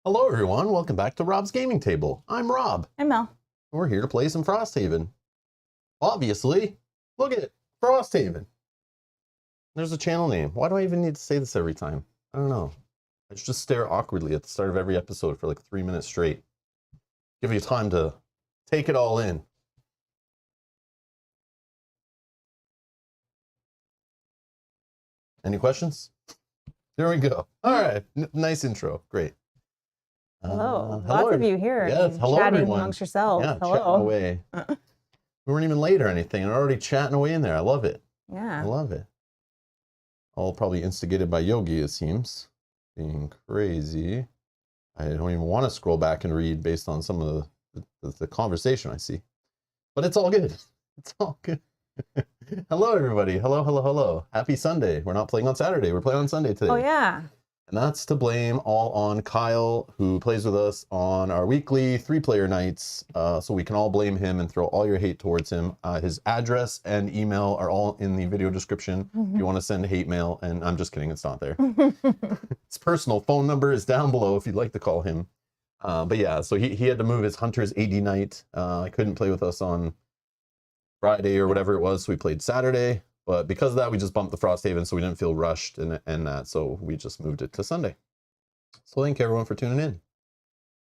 Hello everyone, welcome back to Rob's Gaming Table. I'm Rob. I'm Mel. We're here to play some Frosthaven. Obviously, look at it, Frosthaven. There's a channel name. Why do I even need to say this every time? I don't know. I just stare awkwardly at the start of every episode for like 3 minutes straight. Give you time to take it all in. Any questions? There we go. All right, nice intro. Great. Hello. Lots of you here. Yes, hello chatting everyone. amongst yourselves. Yeah, hello. chatting away. We weren't even late or anything, and already chatting away in there. I love it. Yeah. I love it. All probably instigated by Yogi, it seems. Being crazy. I don't even want to scroll back and read based on some of the conversation I see. But it's all good. It's all good. Hello, everybody. Hello, hello, hello. Happy Sunday. We're not playing on Saturday. We're playing on Sunday today. Oh, yeah. And that's to blame all on Kyle, who plays with us on our weekly 3-player nights. So we can all blame him and throw all your hate towards him. His address and email are all in the video description if you want to send hate mail. And I'm just kidding, it's not there. His personal phone number is down below if you'd like to call him. But yeah, so he had to move his Hunter's AD night. I couldn't play with us on Friday or whatever it was, so we played Saturday. But because of that, we just bumped the Frosthaven, so we didn't feel rushed and that, so we just moved it to Sunday. So thank you everyone for tuning in.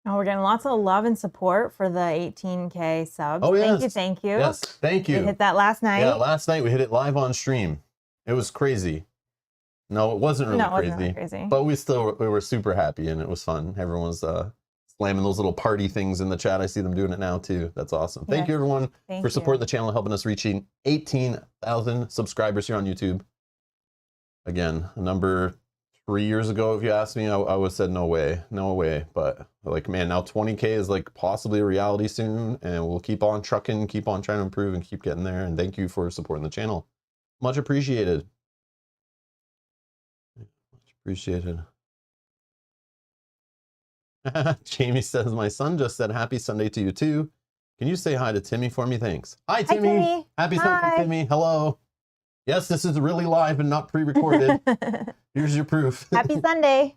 Oh, we're getting lots of love and support for the 18K subs. Oh, yes. Thank you. Yes, thank you. We hit that last night. Yeah, last night we hit it live on stream. It was crazy. No, it wasn't really crazy. Wasn't really crazy. But we were super happy and it was fun. Everyone was slamming those little party things in the chat. I see them doing it now too. That's awesome. Thank you everyone for supporting the channel, helping us reaching 18,000 subscribers here on YouTube. Again, a number 3 years ago, if you asked me, I would have said no way, no way. But like, man, now 20K is like possibly a reality soon, and we'll keep on trucking, keep on trying to improve and keep getting there. And thank you for supporting the channel. Much appreciated. Much appreciated. Jamie says, my son just said happy Sunday to you too. Can you say hi to Timmy for me? Thanks. Hi, Timmy. Hi, Timmy. Happy Sunday, Timmy. Hello. Yes, this is really live and not pre-recorded. Here's your proof. Happy Sunday.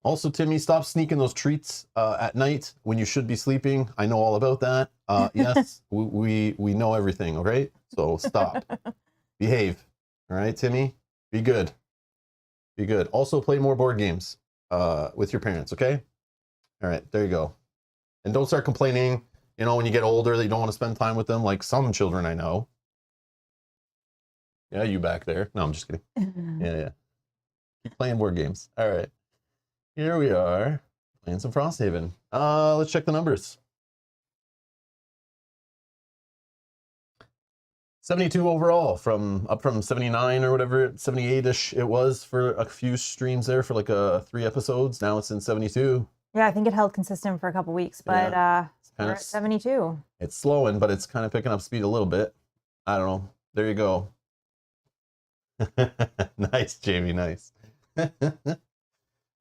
Also, Timmy, stop sneaking those treats at night when you should be sleeping. I know all about that. Yes, we know everything, all right? So stop. Behave. All right, Timmy? Be good. Be good. Also, play more board games with your parents, okay? All right, there you go. And don't start complaining, you know, when you get older that you don't want to spend time with them, like some children I know. Yeah, you back there. No, I'm just kidding. Yeah. Keep playing board games. All right. Here we are, playing some Frosthaven. Let's check the numbers. 72 overall, up from 79 or whatever, 78-ish it was for a few streams there for like 3 episodes. Now it's in 72. Yeah, I think it held consistent for a couple weeks, but we're at 72. It's slowing, but it's kind of picking up speed a little bit. I don't know. There you go. Nice, Jamie, nice.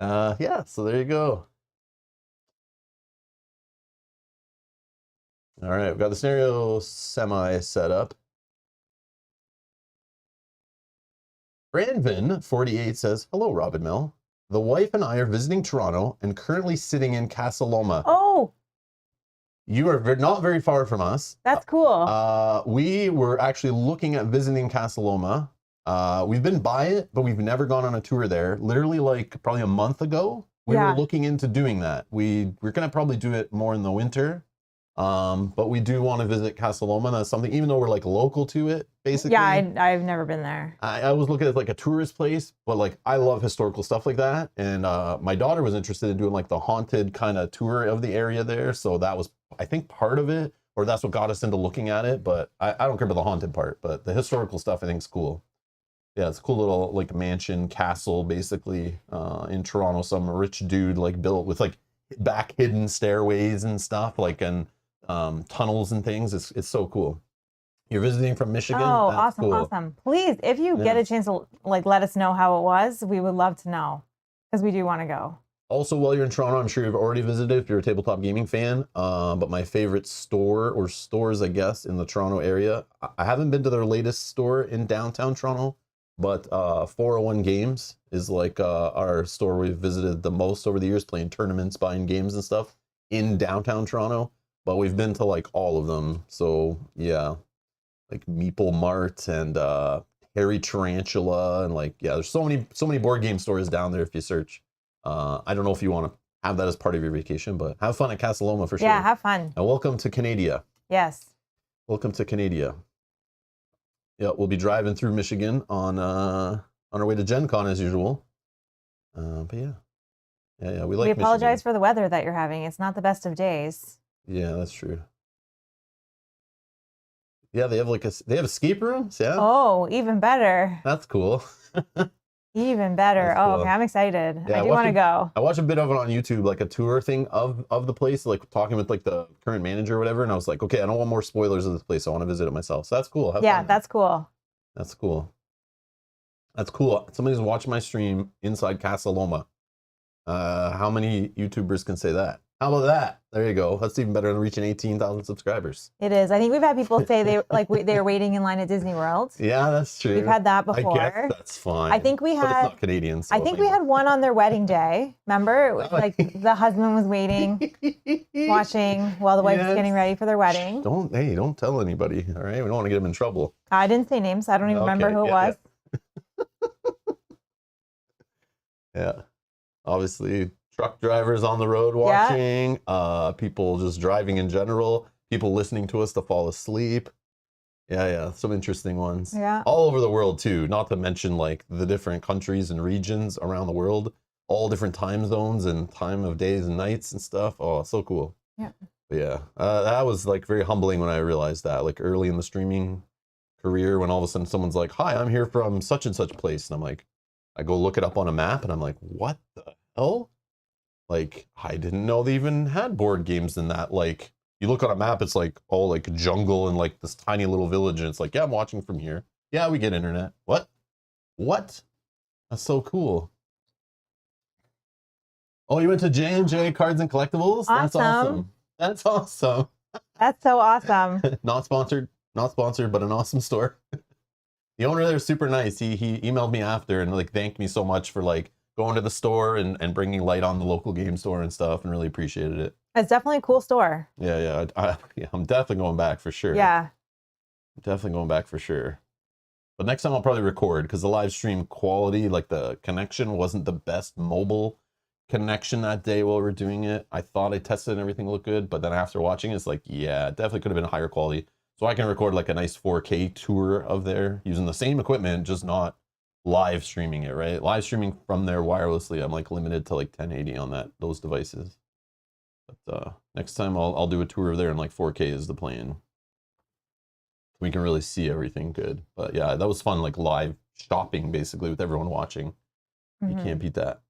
Yeah, so there you go. All right, we've got the scenario semi set up. Brandvin48 says, hello, Rob and Mel. The wife and I are visiting Toronto and currently sitting in Casa Loma. Oh! You are not very far from us. That's cool. We were actually looking at visiting Casa Loma. We've been by it, but we've never gone on a tour there. Literally like probably a month ago, we were looking into doing that. We're going to probably do it more in the winter. But we do want to visit Casa Loma. That's something, even though we're like local to it, basically. Yeah, I've never been there. I was looking at like a tourist place, but like I love historical stuff like that. And my daughter was interested in doing like the haunted kind of tour of the area there. So that was, I think, part of it, or that's what got us into looking at it. But I don't care about the haunted part, but the historical stuff I think is cool. Yeah, it's a cool little like mansion castle basically in Toronto. Some rich dude like built with like back hidden stairways and stuff, like, and tunnels and things. It's so cool. You're visiting from Michigan? Oh, that's awesome, cool. awesome. Please, if you get a chance to like let us know how it was, we would love to know, because we do want to go. Also, while you're in Toronto, I'm sure you've already visited if you're a tabletop gaming fan, but my favorite store, or stores, I guess, in the Toronto area, I haven't been to their latest store in downtown Toronto, But 401 Games is like our store we've visited the most over the years, playing tournaments, buying games and stuff in downtown Toronto. But we've been to like all of them. So yeah, like Meeple Mart and Harry Tarantula, and like, yeah, there's so many board game stores down there if you search. I don't know if you want to have that as part of your vacation, but have fun at Casa Loma for sure. Yeah, have fun. And welcome to Canada. Yes. Welcome to Canada. Yeah, we'll be driving through Michigan on our way to Gen Con as usual. But yeah, we like. We apologize Michigan. for the weather that you're having. It's not the best of days. Yeah, that's true. Yeah, they have escape rooms. Yeah. Oh, even better. That's cool. Even better. That's Oh, cool. okay, I'm excited. Yeah, I do want to go. I watched a bit of it on YouTube, like a tour thing of the place, like talking with like the current manager or whatever. And I was like, okay, I don't want more spoilers of this place. I want to visit it myself. So that's cool. Have Yeah, fun. that's cool. That's cool. That's cool. Somebody's watching my stream inside Casa Loma. How many YouTubers can say that? How about that? There you go. That's even better than reaching 18,000 subscribers. It is. I think we've had people say they're waiting in line at Disney World. Yeah, that's true. We've had that before. I guess that's fine. I think we But it's had. not Canadian. So I think we had one on their wedding day. Remember, like the husband was waiting, watching while the wife was getting ready for their wedding. Don't tell anybody. All right, we don't want to get them in trouble. I didn't say names. So I don't even remember who it was. Yeah. Obviously, truck drivers on the road watching, people just driving in general, people listening to us to fall asleep. Yeah, some interesting ones. Yeah. All over the world too, not to mention like the different countries and regions around the world, all different time zones and time of days and nights and stuff. Oh, so cool. Yeah. But yeah, that was like very humbling when I realized that, like early in the streaming career, when all of a sudden someone's like, hi, I'm here from such and such place. And I'm like, I go look it up on a map and I'm like, what the hell? Like, I didn't know they even had board games in that. Like, you look on a map, it's like all like jungle and like this tiny little village. And it's like, yeah, I'm watching from here. Yeah, we get internet. What? That's so cool. Oh, you went to J&J Cards and Collectibles? That's awesome. That's awesome. That's so awesome. Not sponsored, but an awesome store. The owner there is super nice. He emailed me after and like thanked me so much for like going to the store and bringing light on the local game store and stuff, and really appreciated it. It's definitely a cool store. Yeah, I'm definitely going back for sure. Yeah. Definitely going back for sure. But next time I'll probably record, because the live stream quality, like the connection wasn't the best mobile connection that day while we were doing it. I thought I tested and everything looked good, but then after watching it's like, yeah, it definitely could have been higher quality. So I can record like a nice 4K tour of there using the same equipment, just not live streaming it, right? Live streaming from there wirelessly, I'm like limited to like 1080 on those devices. But next time I'll do a tour of there, and like 4K is the plan. We can really see everything good. But yeah, that was fun, like live shopping basically with everyone watching. You can't beat that.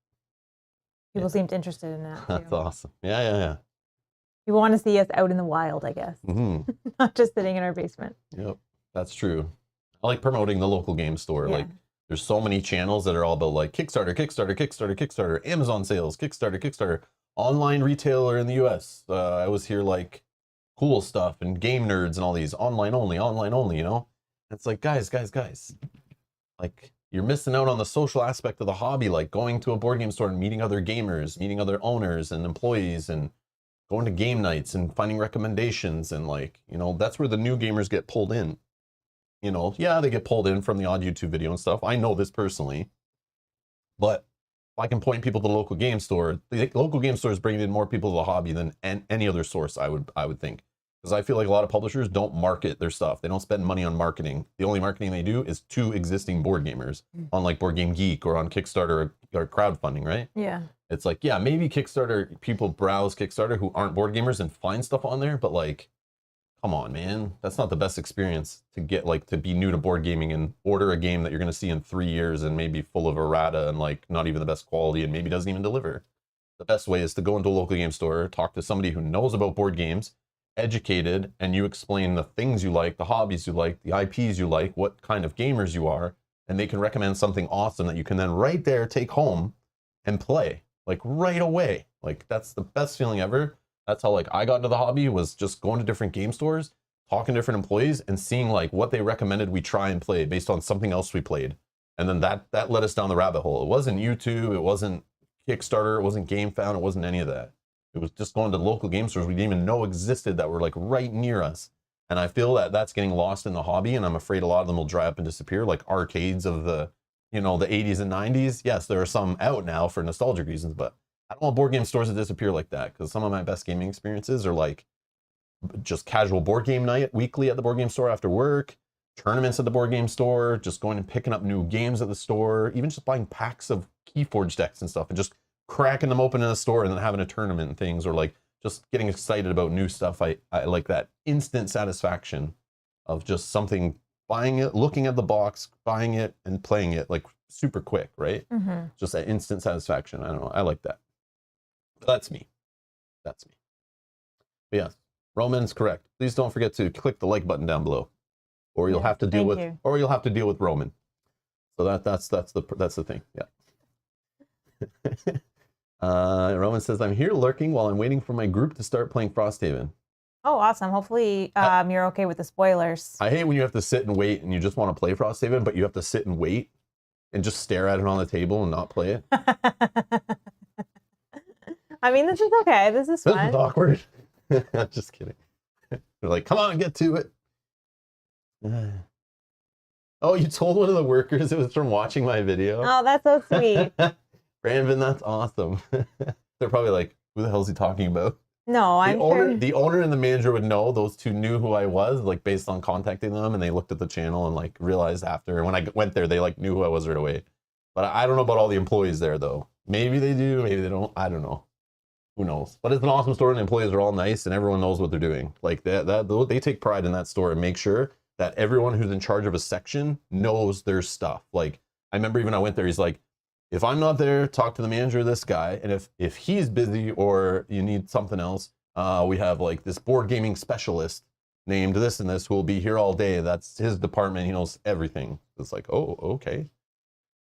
People seemed interested in that too. That's awesome. Yeah. People want to see us out in the wild, I guess. Not just sitting in our basement. Yep, that's true. I like promoting the local game store. Yeah. Like, there's so many channels that are all about like Kickstarter, Amazon sales, Kickstarter, online retailer in the US. I always hear like cool stuff and game nerds and all these online only, you know? It's like, guys. Like, you're missing out on the social aspect of the hobby, like going to a board game store and meeting other gamers, meeting other owners and employees, and going to game nights and finding recommendations. And like, you know, that's where the new gamers get pulled in. You know, yeah, they get pulled in from the odd YouTube video and stuff. I know this personally. But if I can point people to the local game store, the local game store is bringing in more people to the hobby than any other source, I would think. Because I feel like a lot of publishers don't market their stuff. They don't spend money on marketing. The only marketing they do is to existing board gamers on like Board Game Geek or on Kickstarter or crowdfunding, right? Yeah. It's like, yeah, maybe Kickstarter, people browse Kickstarter who aren't board gamers and find stuff on there, but like, come on, man. That's not the best experience to get, like, to be new to board gaming and order a game that you're going to see in 3 years and maybe full of errata and like not even the best quality and maybe doesn't even deliver. The best way is to go into a local game store, talk to somebody who knows about board games, educated, and you explain the things you like, the hobbies you like, the IPs you like, what kind of gamers you are, and they can recommend something awesome that you can then right there take home and play, like right away. Like, that's the best feeling ever. That's how like I got into the hobby, was just going to different game stores, talking to different employees and seeing like what they recommended we try and play based on something else we played. And then that led us down the rabbit hole. It wasn't YouTube, it wasn't Kickstarter, it wasn't GameFound, it wasn't any of that. It was just going to local game stores we didn't even know existed that were like right near us. And I feel that that's getting lost in the hobby, and I'm afraid a lot of them will dry up and disappear, like arcades of the, the 80s and 90s. Yes, there are some out now for nostalgic reasons, but I don't want board game stores to disappear like that, because some of my best gaming experiences are like just casual board game night weekly at the board game store after work, tournaments at the board game store, just going and picking up new games at the store, even just buying packs of Keyforge decks and stuff and just cracking them open in a store and then having a tournament and things, or like just getting excited about new stuff. I like that instant satisfaction of just something, buying it, looking at the box, buying it, and playing it like super quick, right? Just that instant satisfaction. I don't know. I like that. But that's me. That's me. But yeah, Roman's correct. Please don't forget to click the like button down below, or you'll have to deal with Roman. So that's the thing. Yeah. Roman says, I'm here lurking while I'm waiting for my group to start playing Frosthaven. Oh, awesome. Hopefully you're okay with the spoilers. I hate when you have to sit and wait and you just want to play Frosthaven, but you have to sit and wait and just stare at it on the table and not play it. I mean, this is okay. This is fun. This is awkward. I'm just kidding. They're like, come on, get to it. Oh, you told one of the workers it was from watching my video? Oh, that's so sweet. Brandon, that's awesome. They're probably like, who the hell is he talking about? No, I'm sure. The owner and the manager would know. Those two knew who I was, like based on contacting them, and they looked at the channel and like realized after. And when I went there, they like knew who I was right away. But I don't know about all the employees there though. Maybe they do, maybe they don't. I don't know. Who knows? But it's an awesome store, and the employees are all nice, and everyone knows what they're doing. Like they take pride in that store and make sure that everyone who's in charge of a section knows their stuff. Like I remember even I went there, he's like, if I'm not there, talk to the manager of this guy. And if he's busy or you need something else, we have like this board gaming specialist named this and this who will be here all day. That's his department. He knows everything. It's like, oh, okay.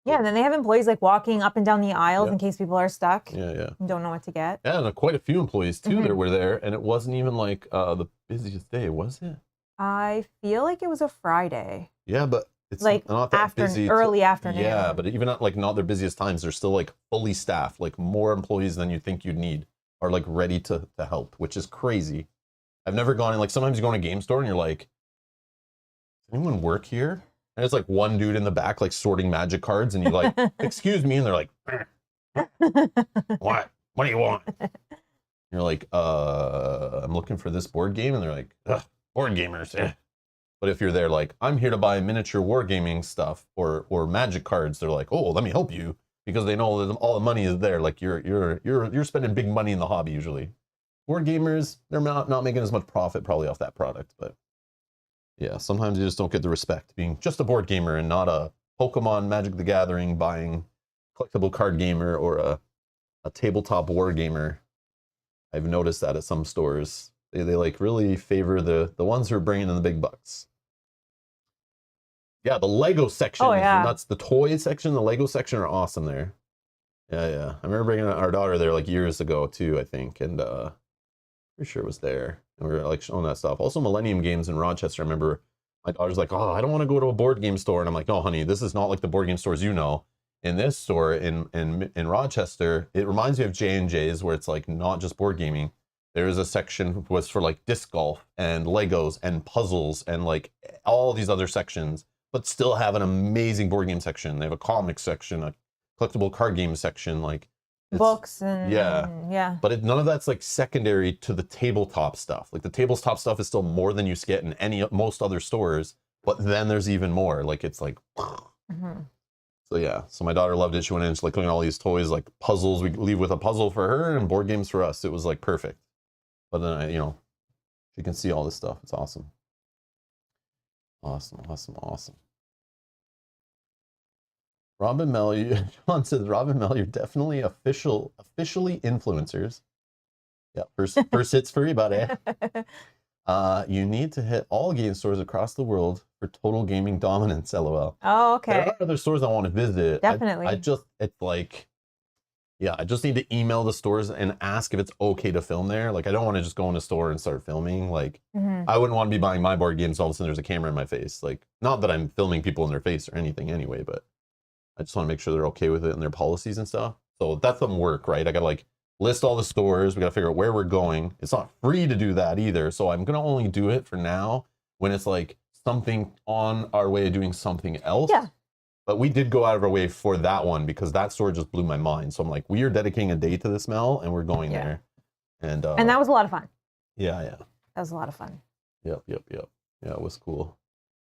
Yeah, and then they have employees like walking up and down the aisles in case people are stuck. Yeah. And don't know what to get. Yeah, and quite a few employees too that were there. And it wasn't even like the busiest day, was it? I feel like it was a Friday. Yeah, but it's like not that busy. Early afternoon. Yeah, but even at like not their busiest times, they're still like fully staffed, like more employees than you think you'd need are like ready to help, which is crazy. I've never gone in, like sometimes you go in a game store and you're like, does anyone work here? And it's like one dude in the back like sorting magic cards and you're like, excuse me, and they're like, what do you want? And you're like, I'm looking for this board game, and they're like, ugh, board gamers, eh. But if you're there like, I'm here to buy miniature wargaming stuff or magic cards, they're like, oh, let me help you, because they know that all the money is there. Like you're spending big money in the hobby usually. Board gamers, they're not making as much profit probably off that product, but yeah, sometimes you just don't get the respect being just a board gamer and not a Pokemon Magic the Gathering buying collectible card gamer or a tabletop war gamer. I've noticed that at some stores. They like really favor the ones who are bringing in the big bucks. Yeah, the Lego section. Oh, yeah. That's the toy section. The Lego section are awesome there. Yeah. I remember bringing our daughter there like years ago too, I think. And pretty sure it was there. And we were like showing that stuff. Also Millennium Games in Rochester. I remember my daughter's like, oh, I don't want to go to a board game store. And I'm like, no, honey, this is not like the board game stores you know. In this store in Rochester, it reminds me of J&J's, where it's like not just board gaming. There is a section was for like disc golf and Legos and puzzles and like all these other sections, but still have an amazing board game section. They have a comic section, a collectible card game section, like books and yeah. But none of that's like secondary to the tabletop stuff. Like the tabletop stuff is still more than you get in most other stores, but then there's even more. Like it's like. So yeah, so my daughter loved it. She went in, she's like looking at all these toys, like puzzles. We leave with a puzzle for her and board games for us. It was like perfect. But then she can see all this stuff. It's awesome. Awesome. Robin Mel, John says, Robin Mel, you're definitely officially influencers. Yeah, first hits for you, buddy. You need to hit all game stores across the world for total gaming dominance, LOL. Oh, okay. There are other stores I want to visit. Definitely. I just need to email the stores and ask if it's okay to film there. Like, I don't want to just go in a store and start filming. Like, I wouldn't want to be buying my board games, all of a sudden there's a camera in my face. Like, not that I'm filming people in their face or anything anyway, but I just want to make sure they're okay with it and their policies and stuff. So that's some work, right? I gotta like list all the stores. We gotta figure out where we're going. It's not free to do that either. So I'm gonna only do it for now when it's like something on our way of doing something else. Yeah. But we did go out of our way for that one because that store just blew my mind. So I'm like, we are dedicating a day to this, Mel, and we're going there. And that was a lot of fun. Yeah. That was a lot of fun. Yep. Yeah, it was cool.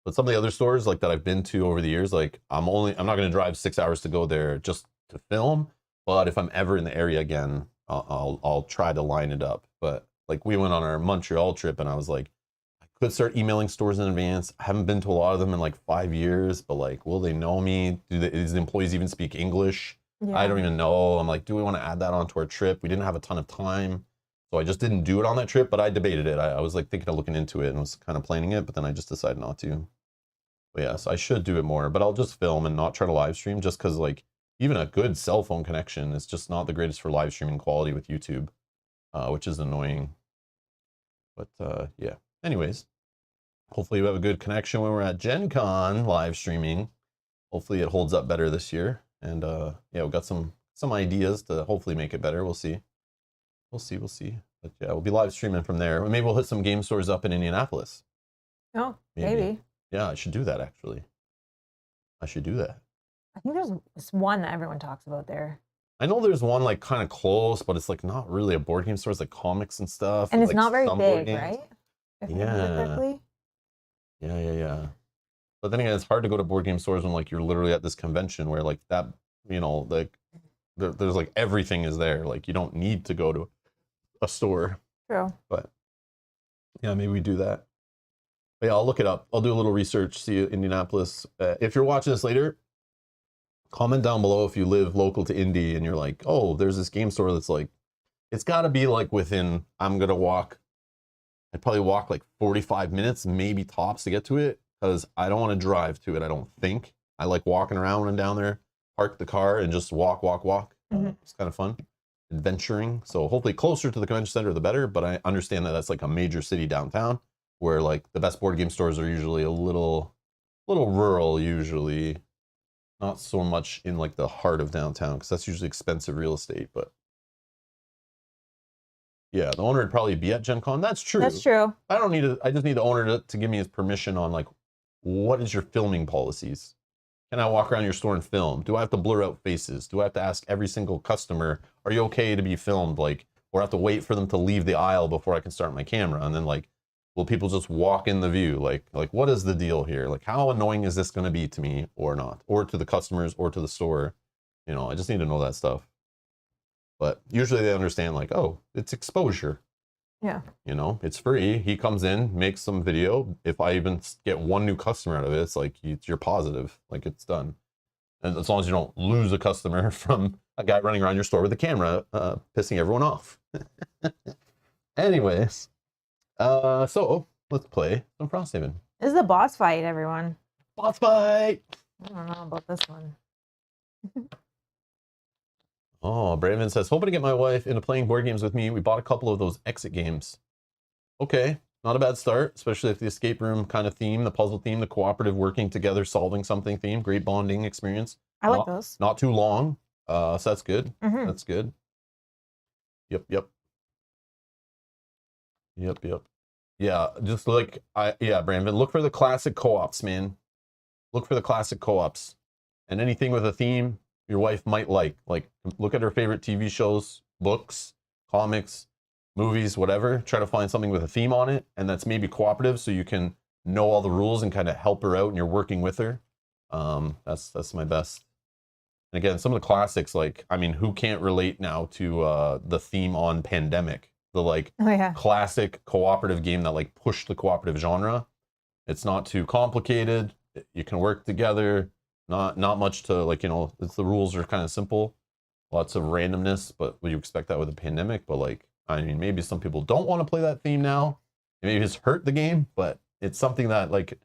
But some of the other stores like that I've been to over the years, like I'm not gonna drive 6 hours to go there just to film. But if I'm ever in the area again, I'll try to line it up. But like we went on our Montreal trip and I was like, I could start emailing stores in advance. I haven't been to a lot of them in like 5 years, but like, will they know me? Does the employees even speak English? Yeah. I don't even know. I'm like, do we want to add that onto our trip? We didn't have a ton of time. So I just didn't do it on that trip, but I debated it. I was like thinking of looking into it and was kind of planning it, but then I just decided not to. But yes, I should do it more, but I'll just film and not try to live stream just because like even a good cell phone connection is just not the greatest for live streaming quality with YouTube, which is annoying. But yeah, anyways, hopefully you have a good connection when we're at Gen Con live streaming. Hopefully it holds up better this year. And yeah, we've got some ideas to hopefully make it better. We'll see. But yeah, we'll be live streaming from there. Maybe we'll hit some game stores up in Indianapolis. Oh, maybe. Yeah, I should do that actually. I should do that. I think there's one that everyone talks about there. I know there's one like kind of close, but it's like not really a board game store. It's like comics and stuff. And it's like not very big, right? If I remember correctly. Yeah. But then again, it's hard to go to board game stores when like you're literally at this convention where like that, you know, like there's like everything is there. Like you don't need to go to a store. True. But yeah, maybe we do that. But yeah, I'll look it up. I'll do a little research. See you, Indianapolis. If you're watching this later, comment down below if you live local to Indy and you're like, oh, there's this game store that's like, it's got to be like within, I'd probably walk like 45 minutes, maybe tops to get to it because I don't want to drive to it, I don't think. I like walking around when I'm down there, park the car and just walk. Mm-hmm. It's kind of fun. Adventuring. So hopefully closer to the convention center, the better. But I understand that that's like a major city downtown where like the best board game stores are usually a little rural usually. Not so much in like the heart of downtown because that's usually expensive real estate. But yeah, the owner would probably be at Gen Con. That's true. That's true. I just need the owner to give me his permission on like, what is your filming policies? Can I walk around your store and film? Do I have to blur out faces? Do I have to ask every single customer, are you okay to be filmed? Like, or I have to wait for them to leave the aisle before I can start my camera? And then like, will people just walk in the view? Like what is the deal here? Like, how annoying is this going to be to me or not? Or to the customers or to the store? You know, I just need to know that stuff. But usually they understand like, oh, it's exposure. Yeah. You know, it's free. He comes in, makes some video. If I even get one new customer out of it, it's like you're positive. Like it's done. And as long as you don't lose a customer from a guy running around your store with a camera, pissing everyone off. Anyways, so let's play some Frosthaven. This is a boss fight, everyone. Boss fight! I don't know about this one. Oh, Brandon says, hoping to get my wife into playing board games with me. We bought a couple of those exit games. Okay, not a bad start, especially if the escape room kind of theme, the puzzle theme, the cooperative working together, solving something theme, great bonding experience. I like those. Not too long, so that's good. Mm-hmm. That's good. Yep. Yeah, just like, Brandon, look for the classic co-ops, man. Look for the classic co-ops. And anything with a theme your wife might like look at her favorite TV shows, books, comics, movies, whatever. Try to find something with a theme on it, and that's maybe cooperative, so you can know all the rules and kind of help her out, and you're working with her. That's my best. And again, some of the classics, like, I mean, who can't relate now to the theme on Pandemic, the classic cooperative game that like pushed the cooperative genre. It's not too complicated. You can work together. Not much to, like, you know, the rules are kind of simple. Lots of randomness, but you expect that with a Pandemic. But like, I mean, maybe some people don't want to play that theme now. Maybe it's hurt the game, but it's something that like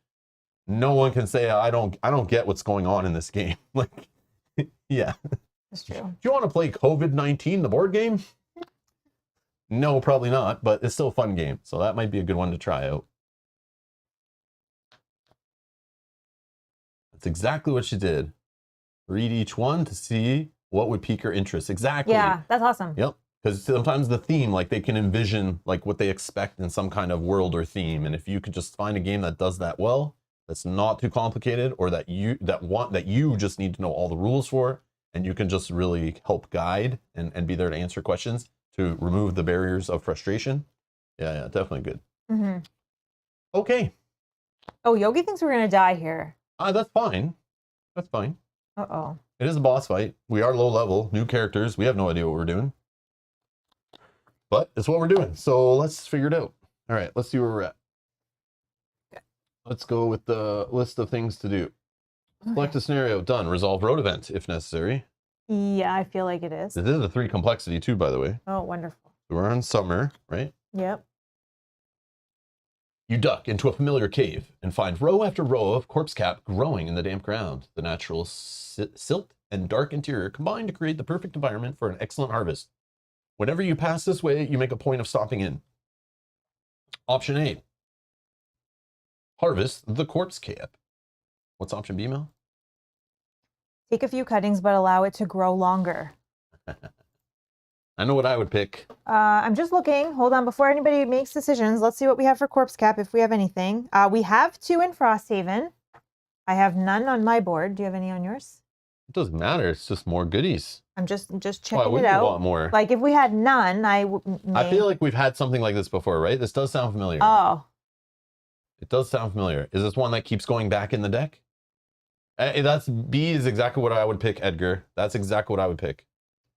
no one can say I don't get what's going on in this game. Like, yeah. That's true. Do you want to play COVID-19, the board game? No, probably not, but it's still a fun game. So that might be a good one to try out. That's exactly what she did. Read each one to see what would pique your interest. Exactly. Yeah, that's awesome. Yep. Because sometimes the theme, like they can envision like what they expect in some kind of world or theme. And if you could just find a game that does that well, that's not too complicated, or that you just need to know all the rules for, and you can just really help guide and be there to answer questions to remove the barriers of frustration. Yeah, definitely good. Mm-hmm. Okay. Oh, Yogi thinks we're gonna die here. That's fine. That's fine. Uh-oh. It is a boss fight. We are low level, new characters. We have no idea what we're doing. But it's what we're doing. So let's figure it out. All right, let's see where we're at. Let's go with the list of things to do. Select a scenario. Done. Resolve road event if necessary. Yeah, I feel like it is. This is a 3 complexity too, by the way. Oh, wonderful. We're on summer, right? Yep. You duck into a familiar cave and find row after row of corpse cap growing in the damp ground. The natural silt and dark interior combine to create the perfect environment for an excellent harvest. Whenever you pass this way, you make a point of stopping in. Option A. Harvest the corpse cap. What's option B, Mel? Take a few cuttings, but allow it to grow longer. I know what I would pick. I'm just looking. Hold on. Before anybody makes decisions, let's see what we have for corpse cap, if we have anything. We have 2 in Frosthaven. I have none on my board. Do you have any on yours? It doesn't matter. It's just more goodies. I'm just Why checking would it you out. want more? Like if we had none, I feel like we've had something like this before, right? This does sound familiar. Oh. It does sound familiar. Is this one that keeps going back in the deck? That's B is exactly what I would pick, Edgar. That's exactly what I would pick.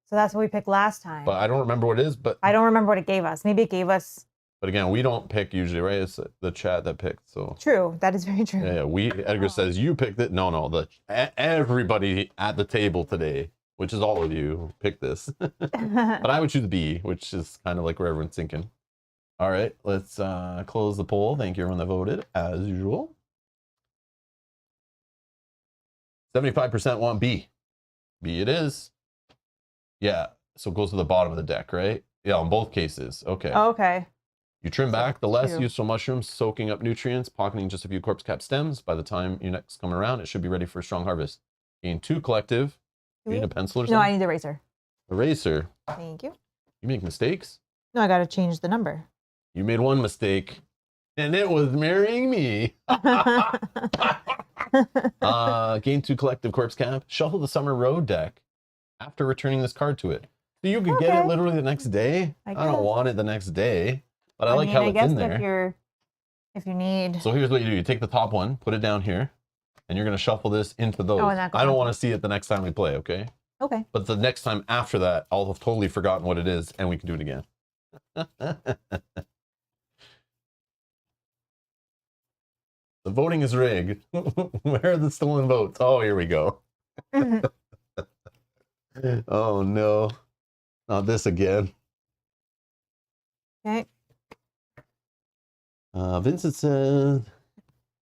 So that's what we picked last time. But I don't remember what it is. But I don't remember what it gave us. Maybe it gave us. But again, we don't pick usually, right? It's the chat that picked. So True. That is very true. yeah. Edgar says you picked it. No. Everybody at the table today, which is all of you, picked this. But I would choose B, which is kind of like where everyone's thinking. All right, let's close the poll. Thank you everyone that voted, as usual. 75% want B. B it is. Yeah, so it goes to the bottom of the deck, right? Yeah, in both cases. Okay. Oh, okay. You trim back the less 2. useful mushrooms, soaking up nutrients, pocketing just a few corpse cap stems. By the time you next come around, it should be ready for a strong harvest. Gain 2 collective. You need a pencil or something? No, I need the eraser. Eraser. Thank you. You make mistakes? No, I got to change the number. You made one mistake, and it was marrying me. Gain 2 collective corpse cap. Shuffle the summer road deck after returning this card to it. So you could get it literally the next day. I don't want it the next day, but I like how it's in there. If you need. So here's what you do. You take the top one, put it down here, and you're going to shuffle this into those. Oh, and that goes I don't on. want to see it the next time we play, okay? Okay. But the next time after that, I'll have totally forgotten what it is, and we can do it again. The voting is rigged. Where are the stolen votes? Oh, here we go. Oh, no. Not this again. Okay. Vincent said,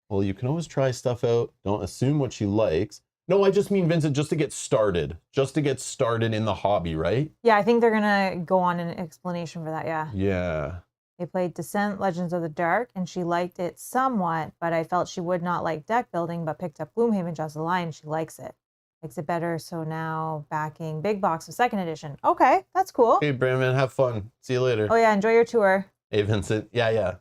well, you can always try stuff out. Don't assume what she likes. No, I just mean, Vincent, just to get started. Just to get started in the hobby, right? Yeah, I think they're going to go on an explanation for that, yeah. Yeah. They played Descent, Legends of the Dark, and she liked it somewhat, but I felt she would not like deck building, but picked up Gloomhaven, Jaws of the Lion, and she likes it. Makes it better, so now backing Big Box of 2nd edition. Okay, that's cool. Hey, Brandon, have fun. See you later. Oh yeah, enjoy your tour. Hey, Vincent. Yeah,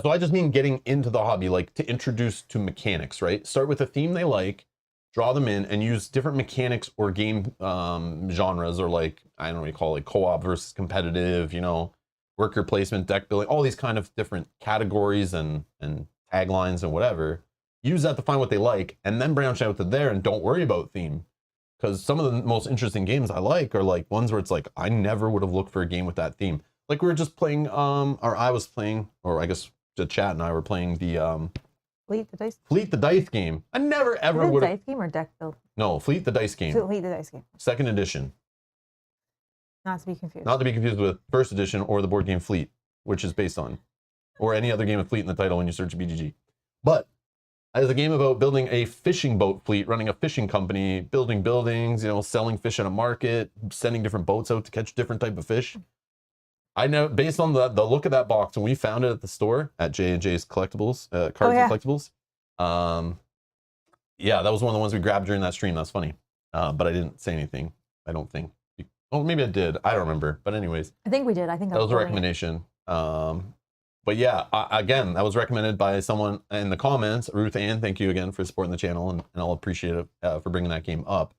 so I just mean getting into the hobby, like to introduce to mechanics, right? Start with a theme they like, draw them in, and use different mechanics or game genres, or like, I don't know what you call it, like co-op versus competitive, worker placement, deck building, all these kind of different categories and taglines and whatever. Use that to find what they like, and then branch out to there, and don't worry about theme. Because some of the most interesting games I like are like ones where it's like, I never would have looked for a game with that theme. Like we were just playing, or I was playing, or I guess the chat and I were playing the Fleet the Dice. Fleet the Dice game. I never ever would have. Dice game or deck build? No, Fleet the Dice game. Fleet the Dice game. 2nd edition. Not to be confused. Not to be confused with 1st edition or the board game Fleet, which is based on, or any other game with Fleet in the title when you search BGG. But as a game about building a fishing boat fleet, running a fishing company, building buildings, selling fish at a market, sending different boats out to catch different type of fish. I know, based on the look of that box, when we found it at the store at J&J's Collectibles, Cards and Collectibles. Yeah, that was one of the ones we grabbed during that stream. That's funny. but I didn't say anything. I don't think. Oh, maybe I did. I don't remember. But anyways, I think we did. I think that was a recommendation. But yeah, again, that was recommended by someone in the comments. Ruth Ann, thank you again for supporting the channel, and I'll appreciate it for bringing that game up.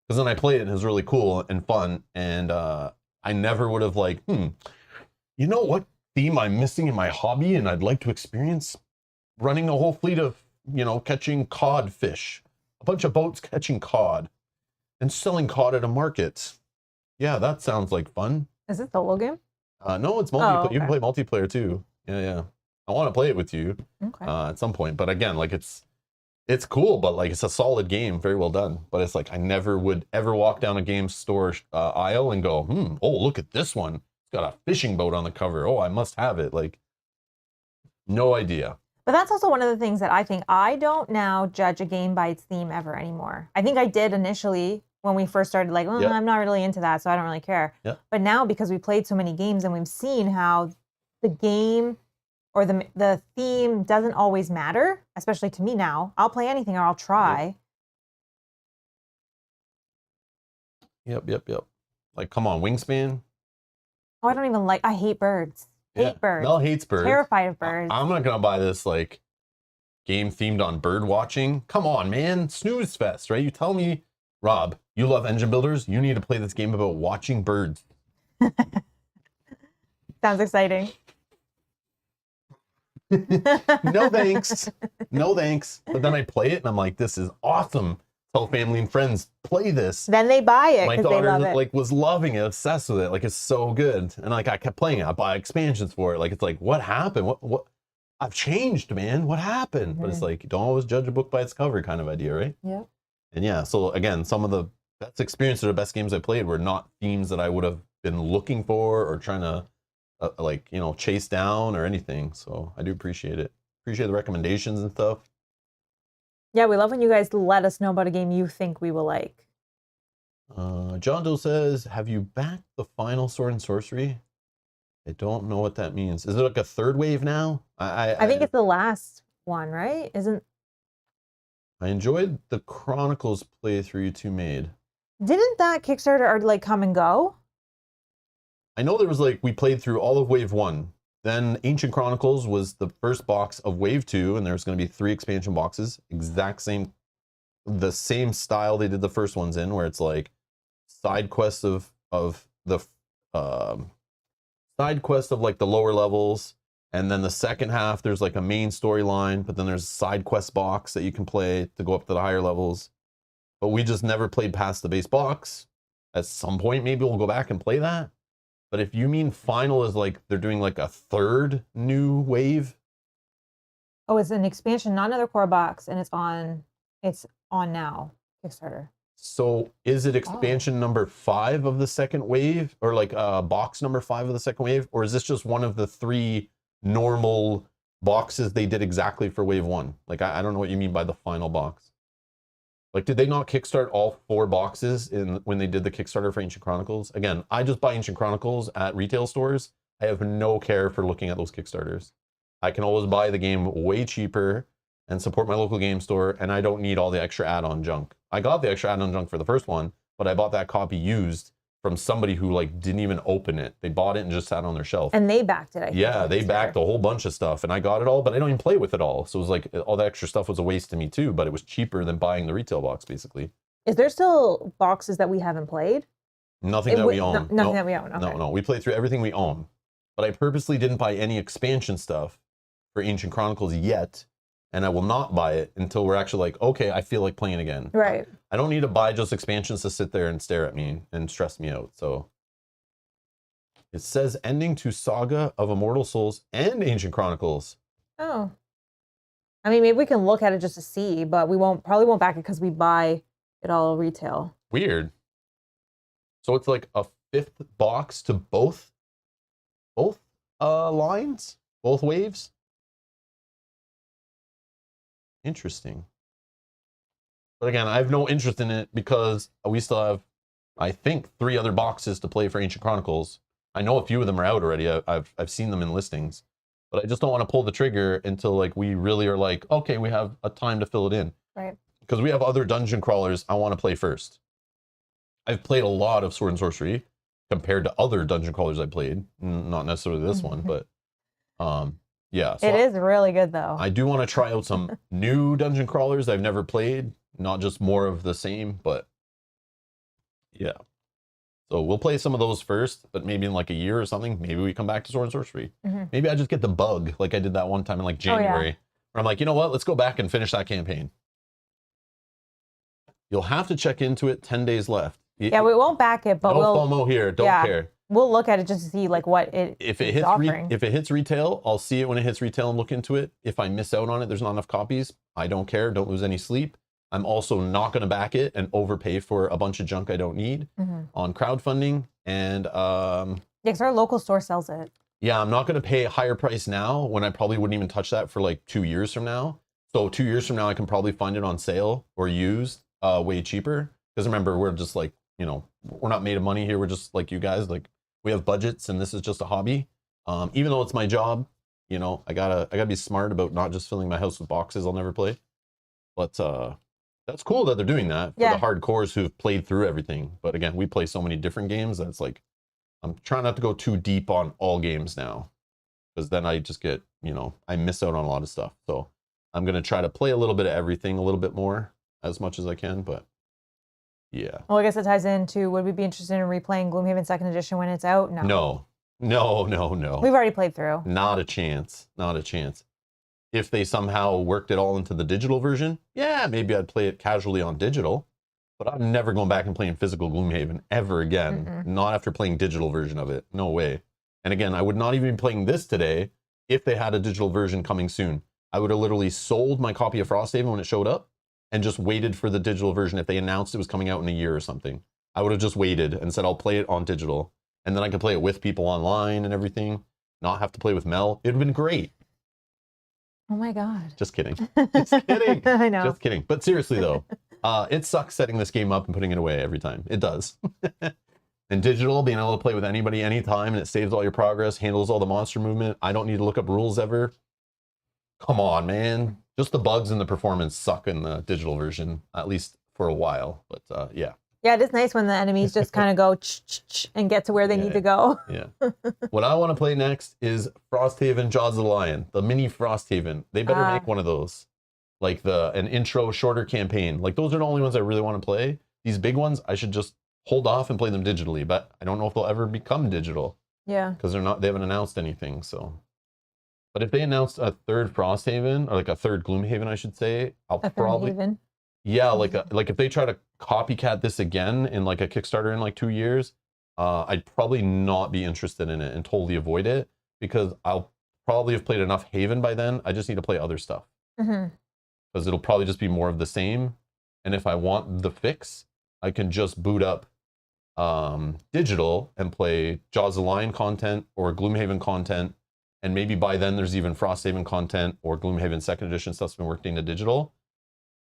Because then I played it, and it was really cool and fun, and I never would have like, you know what theme I'm missing in my hobby, and I'd like to experience running a whole fleet of, you know, catching cod fish, a bunch of boats catching cod, and selling cod at a market. Yeah, that sounds like fun. Is it the whole game? No, it's multiplayer. Oh, okay. You can play multiplayer too. Yeah. I want to play it with you at some point. But again, like it's cool, but like it's a solid game, very well done. But it's like I never would ever walk down a game store aisle and go, oh, look at this one. It's got a fishing boat on the cover. Oh, I must have it. Like, no idea. But that's also one of the things that I think I don't now judge a game by its theme ever anymore. I think I did initially when we first started, like, Yep. I'm not really into that, so I don't really care. Yep. But now, because we played so many games and we've seen how the game or the theme doesn't always matter, especially to me now. I'll play anything or I'll try. Yep. Like, come on, Wingspan. Oh, I don't even like, I hate birds. Hate birds. Mel hates birds. Terrified of birds. I'm not gonna buy this like game themed on bird watching. Come on, man, snooze fest, right? You tell me, Rob, you love engine builders. You need to play this game about watching birds. Sounds exciting. No thanks. No thanks. But then I play it and I'm like, this is awesome. Tell family and friends, play this. Then they buy it My because they love daughter it. like was loving it, obsessed with it. Like it's so good. And like I kept playing it. I buy expansions for it. Like it's like, what happened? What I've changed, man. What happened? But it's like, don't always judge a book by its cover kind of idea, right? Yeah. And yeah, so again, some of the best experiences or best games I played were not themes that I would have been looking for or trying to like, you know, chase down or anything. So I do appreciate it. Appreciate the recommendations and stuff. Yeah, we love when you guys let us know about a game you think we will like. John Doe says, have you backed the final Sword and Sorcery? I don't know what that means. Is it like a third wave now? I think it's the last one, right? I enjoyed the Chronicles playthrough you two made. Didn't that Kickstarter or like come and go? I know there was like, we played through all of Wave 1. Then Ancient Chronicles was the first box of Wave 2, and there's going to be 3 expansion boxes. The same style they did the first ones in, where it's like side quests of the side quest of like the lower levels, and then the second half there's like a main storyline, but then there's a side quest box that you can play to go up to the higher levels. But we just never played past the base box. At some point, maybe we'll go back and play that. But if you mean final is like they're doing like a third new wave. Oh, it's an expansion, not another core box, and it's on now, Kickstarter. So is it expansion number 5 of the second wave, or like box number 5 of the second wave, or is this just one of the 3 normal boxes they did exactly for wave 1? Like I don't know what you mean by the final box. Like, did they not kickstart all 4 boxes when they did the Kickstarter for Ancient Chronicles? Again, I just buy Ancient Chronicles at retail stores. I have no care for looking at those Kickstarters. I can always buy the game way cheaper and support my local game store, and I don't need all the extra add-on junk. I got the extra add-on junk for the first one, but I bought that copy used from somebody who like didn't even open it. They bought it and just sat on their shelf. And they backed it, I think. Yeah, they backed a whole bunch of stuff, and I got it all, but I don't even play with it all. So it was like all the extra stuff was a waste to me too, but it was cheaper than buying the retail box, basically. Is there still boxes that we haven't played? Nothing that we own. Nothing that we own. Okay. No. We played through everything we own. But I purposely didn't buy any expansion stuff for Ancient Chronicles yet, and I will not buy it until we're actually like, okay, I feel like playing again. Right. I don't need to buy just expansions to sit there and stare at me and stress me out, so... It says ending to Saga of Immortal Souls and Ancient Chronicles. Oh. I mean, maybe we can look at it just to see, but we probably won't back it because we buy it all retail. Weird. So it's like a 5th box to both lines? Both waves? Interesting. But again, I have no interest in it because we still have, I think, 3 other boxes to play for Ancient Chronicles. I know a few of them are out already. I've seen them in listings, but I just don't want to pull the trigger until like we really are like, okay, we have a time to fill it in. Right. Because we have other dungeon crawlers I want to play first. I've played a lot of Sword and Sorcery compared to other dungeon crawlers I played. Not necessarily this one, but yeah. So It is really good though. I do want to try out some new dungeon crawlers I've never played, not just more of the same, but yeah. So we'll play some of those first, but maybe in like a year or something, maybe we come back to Sword and Sorcery. Maybe I just get the bug like I did that one time in like January, where I'm like, you know what, let's go back and finish that campaign. You'll have to check into it, 10 days left. Yeah, we won't back it, but no we'll FOMO here, don't care. We'll look at it just to see like what it if it is hits offering. if it hits retail, I'll see it when it hits retail and look into it. If I miss out on it, there's not enough copies, I don't care, don't lose any sleep. I'm also not going to back it and overpay for a bunch of junk I don't need on crowdfunding. And yeah, because our local store sells it. yeah, I'm not going to pay a higher price now when I probably wouldn't even touch that for like 2 years from now. So 2 years from now, I can probably find it on sale or used way cheaper. Because remember, we're just like, you know, we're not made of money here. We're just like you guys. Like we have budgets, and this is just a hobby. Even though it's my job, you know, I gotta be smart about not just filling my house with boxes I'll never play. But that's cool that they're doing that for the hardcores who've played through everything. But again, we play so many different games that it's like, I'm trying not to go too deep on all games now, because then I just get, you know, I miss out on a lot of stuff. So I'm going to try to play a little bit of everything a little bit more as much as I can. But yeah. Well, I guess it ties into, would we be interested in replaying Gloomhaven 2nd Edition when it's out? No. No. We've already played through. Not a chance. Not a chance. If they somehow worked it all into the digital version, yeah, maybe I'd play it casually on digital, but I'm never going back and playing physical Gloomhaven ever again. Not after playing digital version of it. No way. And again, I would not even be playing this today if they had a digital version coming soon. I would have literally sold my copy of Frosthaven when it showed up and just waited for the digital version if they announced it was coming out in a year or something. I would have just waited and said, I'll play it on digital. And then I could play it with people online and everything, not have to play with Mel. It would have been great. Oh my God. Just kidding. Just kidding. I know. Just kidding. But seriously though, it sucks setting this game up and putting it away every time. It does. And digital, being able to play with anybody anytime, and it saves all your progress, handles all the monster movement. I don't need to look up rules ever. Come on, man. Just the bugs and the performance suck in the digital version, at least for a while. But yeah. Yeah, it is nice when the enemies just kind of go and get to where they need to go. Yeah. What I want to play next is Frosthaven Jaws of the Lion, the mini Frosthaven. They better make one of those. Like an intro shorter campaign. Like those are the only ones I really want to play. These big ones, I should just hold off and play them digitally, but I don't know if they'll ever become digital. Yeah. Because they haven't announced anything, so. But if they announced a third Frosthaven, or like a third Gloomhaven, I should say, I'll probably. Haven. Yeah, like if they try to copycat this again in like a Kickstarter in like 2 years, I'd probably not be interested in it and totally avoid it, because I'll probably have played enough Haven by then. I just need to play other stuff. Because it'll probably just be more of the same. And if I want the fix, I can just boot up digital and play Jaws of the Lion content or Gloomhaven content. And maybe by then there's even Frosthaven content or Gloomhaven 2nd Edition stuff's been worked into digital.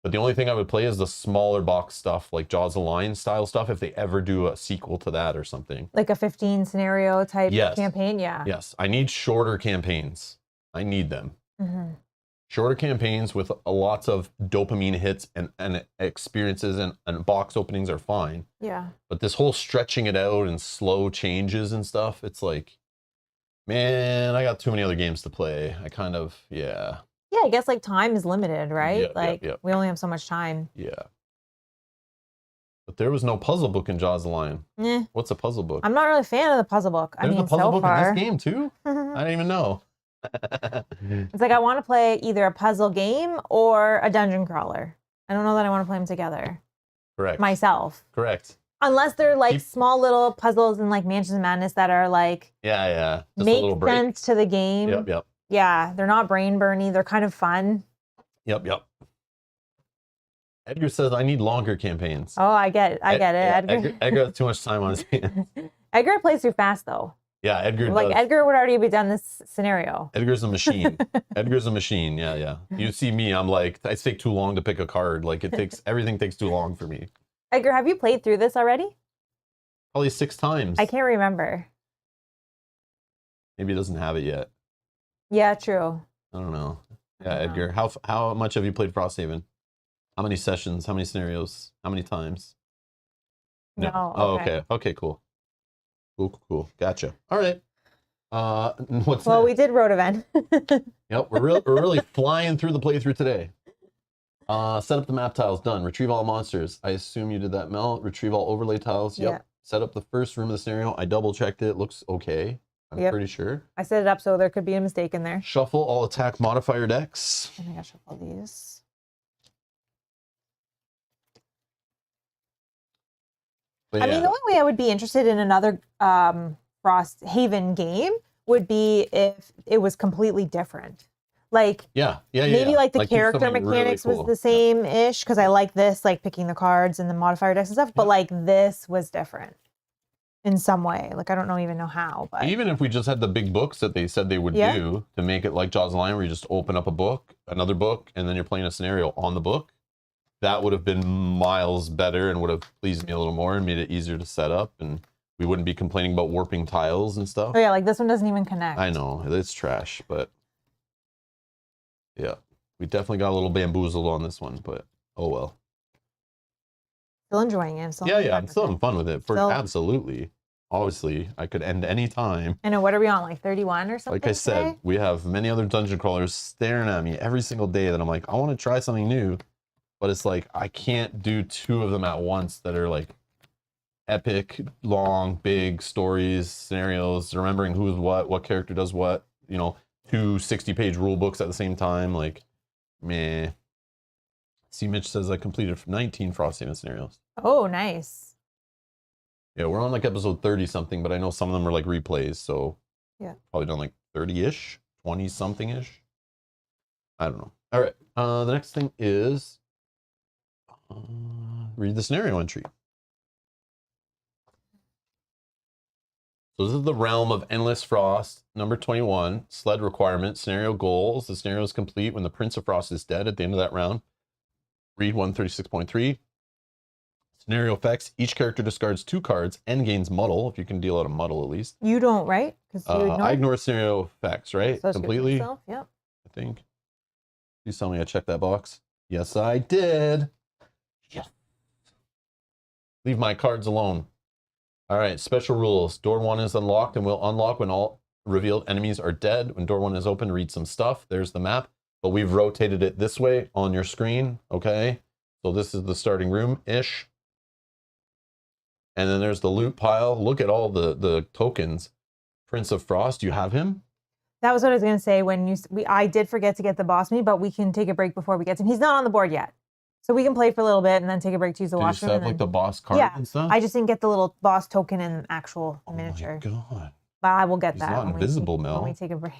But the only thing I would play is the smaller box stuff, like Jaws of the Lion style stuff, if they ever do a sequel to that or something. Like a 15 scenario type campaign, yeah. Yes, I need shorter campaigns. I need them. Shorter campaigns with lots of dopamine hits and experiences and box openings are fine. Yeah. But this whole stretching it out and slow changes and stuff, it's like, man, I got too many other games to play. I kind of, yeah. Yeah, I guess like time is limited, right? Yep. We only have so much time. Yeah. But there was no puzzle book in Jaws of the Lion. What's a puzzle book? I'm not really a fan of the puzzle book. There's a puzzle book in this game too? I didn't even know. It's like I want to play either a puzzle game or a dungeon crawler. I don't know that I want to play them together. Correct. Myself. Correct. Unless they're like small little puzzles in like Mansions of Madness that are like just make a little break. sense to the game. Yep. Yeah, they're not brain burny. They're kind of fun. Yep. Edgar says I need longer campaigns. Oh, I get it. Edgar has too much time on his hands. Edgar plays too fast though. Yeah, Edgar like does. Edgar would already be done this scenario. Edgar's a machine. Edgar's a machine. Yeah. You see me, I'm like, I take too long to pick a card. Like everything takes too long for me. Edgar, have you played through this already? Probably 6 times. I can't remember. Maybe he doesn't have it yet. Yeah, true. I don't know. Yeah, Edgar, how much have you played Frosthaven? How many sessions? How many scenarios? How many times? No. No, Oh, okay. okay. Okay, cool. Cool. Gotcha. All right. What's Well, next? we did Rotovan. Yep, we're really flying through the playthrough today. Set up the map tiles, done. Retrieve all monsters. I assume you did that, Mel. Retrieve all overlay tiles. Yep. Yeah. Set up the first room of the scenario. I double checked it. Looks okay. I'm Yep. pretty sure. I set it up so there could be a mistake in there. Shuffle all attack modifier decks. And I gotta shuffle these. But I mean, the only way I would be interested in another Frosthaven game would be if it was completely different. Like, maybe like the do character something really mechanics cool. was the same-ish, because I like this, like picking the cards and the modifier decks and stuff, but like this was different in some way. Like, I don't even know how, but Even if we just had the big books that they said they would do to make it like Jaws of the Lion, where you just open up a book, another book, and then you're playing a scenario on the book, that would have been miles better and would have pleased me a little more and made it easier to set up, and we wouldn't be complaining about warping tiles and stuff. oh yeah, like this one doesn't even connect. I know, it's trash, but yeah, we definitely got a little bamboozled on this one, but oh well. Still enjoying it. I'm still having fun with it. Absolutely. Obviously, I could end any time. I know, what are we on, like 31 or something? Like I said, today? we have many other dungeon crawlers staring at me every single day that I'm like, I want to try something new, but it's like I can't do 2 of them at once that are like epic, long, big stories, scenarios, remembering who's what character does what, 2 60-page rule books at the same time. Like, meh. See, Mitch says I completed 19 Frosthaven scenarios. Oh, nice. Yeah, we're on like episode 30 something, but I know some of them are like replays, so yeah, probably done like 30-ish, 20 something-ish. I don't know. All right, the next thing is read the scenario entry. So this is the realm of endless frost, number 21, sled requirement, scenario goals. The scenario is complete when the Prince of Frost is dead at the end of that round. Read 136.3. Scenario effects, each character discards 2 cards and gains muddle, if you can deal out a muddle at least. You don't, right? I ignore scenario effects, right? So completely. Yeah. I think. Please tell me I checked that box. Yes, I did. Yes. Leave my cards alone. All right, special rules. Door 1 is unlocked and will unlock when all revealed enemies are dead. When door 1 is open, read some stuff. There's the map, but we've rotated it this way on your screen, okay? So this is the starting room-ish. And then there's the loot pile. Look at all the tokens. Prince of Frost, you have him? That was what I was going to say. I did forget to get the boss meat, but we can take a break before we get to him. He's not on the board yet. So we can play for a little bit and then take a break to use the washroom. Did you have like the boss card and stuff? I just didn't get the little boss token and actual miniature. Oh my God. But I will get He's that. not invisible, Mel. When we take a break.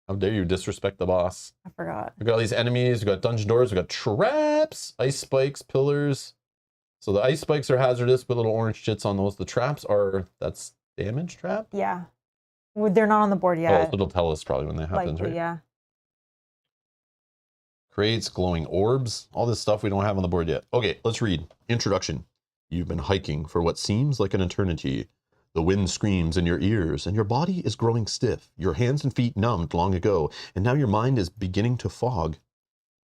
How dare you disrespect the boss? I forgot. We got all these enemies. We got dungeon doors. We got traps, ice spikes, pillars. So the ice spikes are hazardous. Put little orange shits on those. The traps that's damage trap. Yeah, they're not on the board yet. Oh, so it'll tell us probably when that happens, Likely, right? Yeah. Creates glowing orbs. All this stuff we don't have on the board yet. Okay, let's read. Introduction. You've been hiking for what seems like an eternity. The wind screams in your ears, and your body is growing stiff. Your hands and feet numbed long ago, and now your mind is beginning to fog.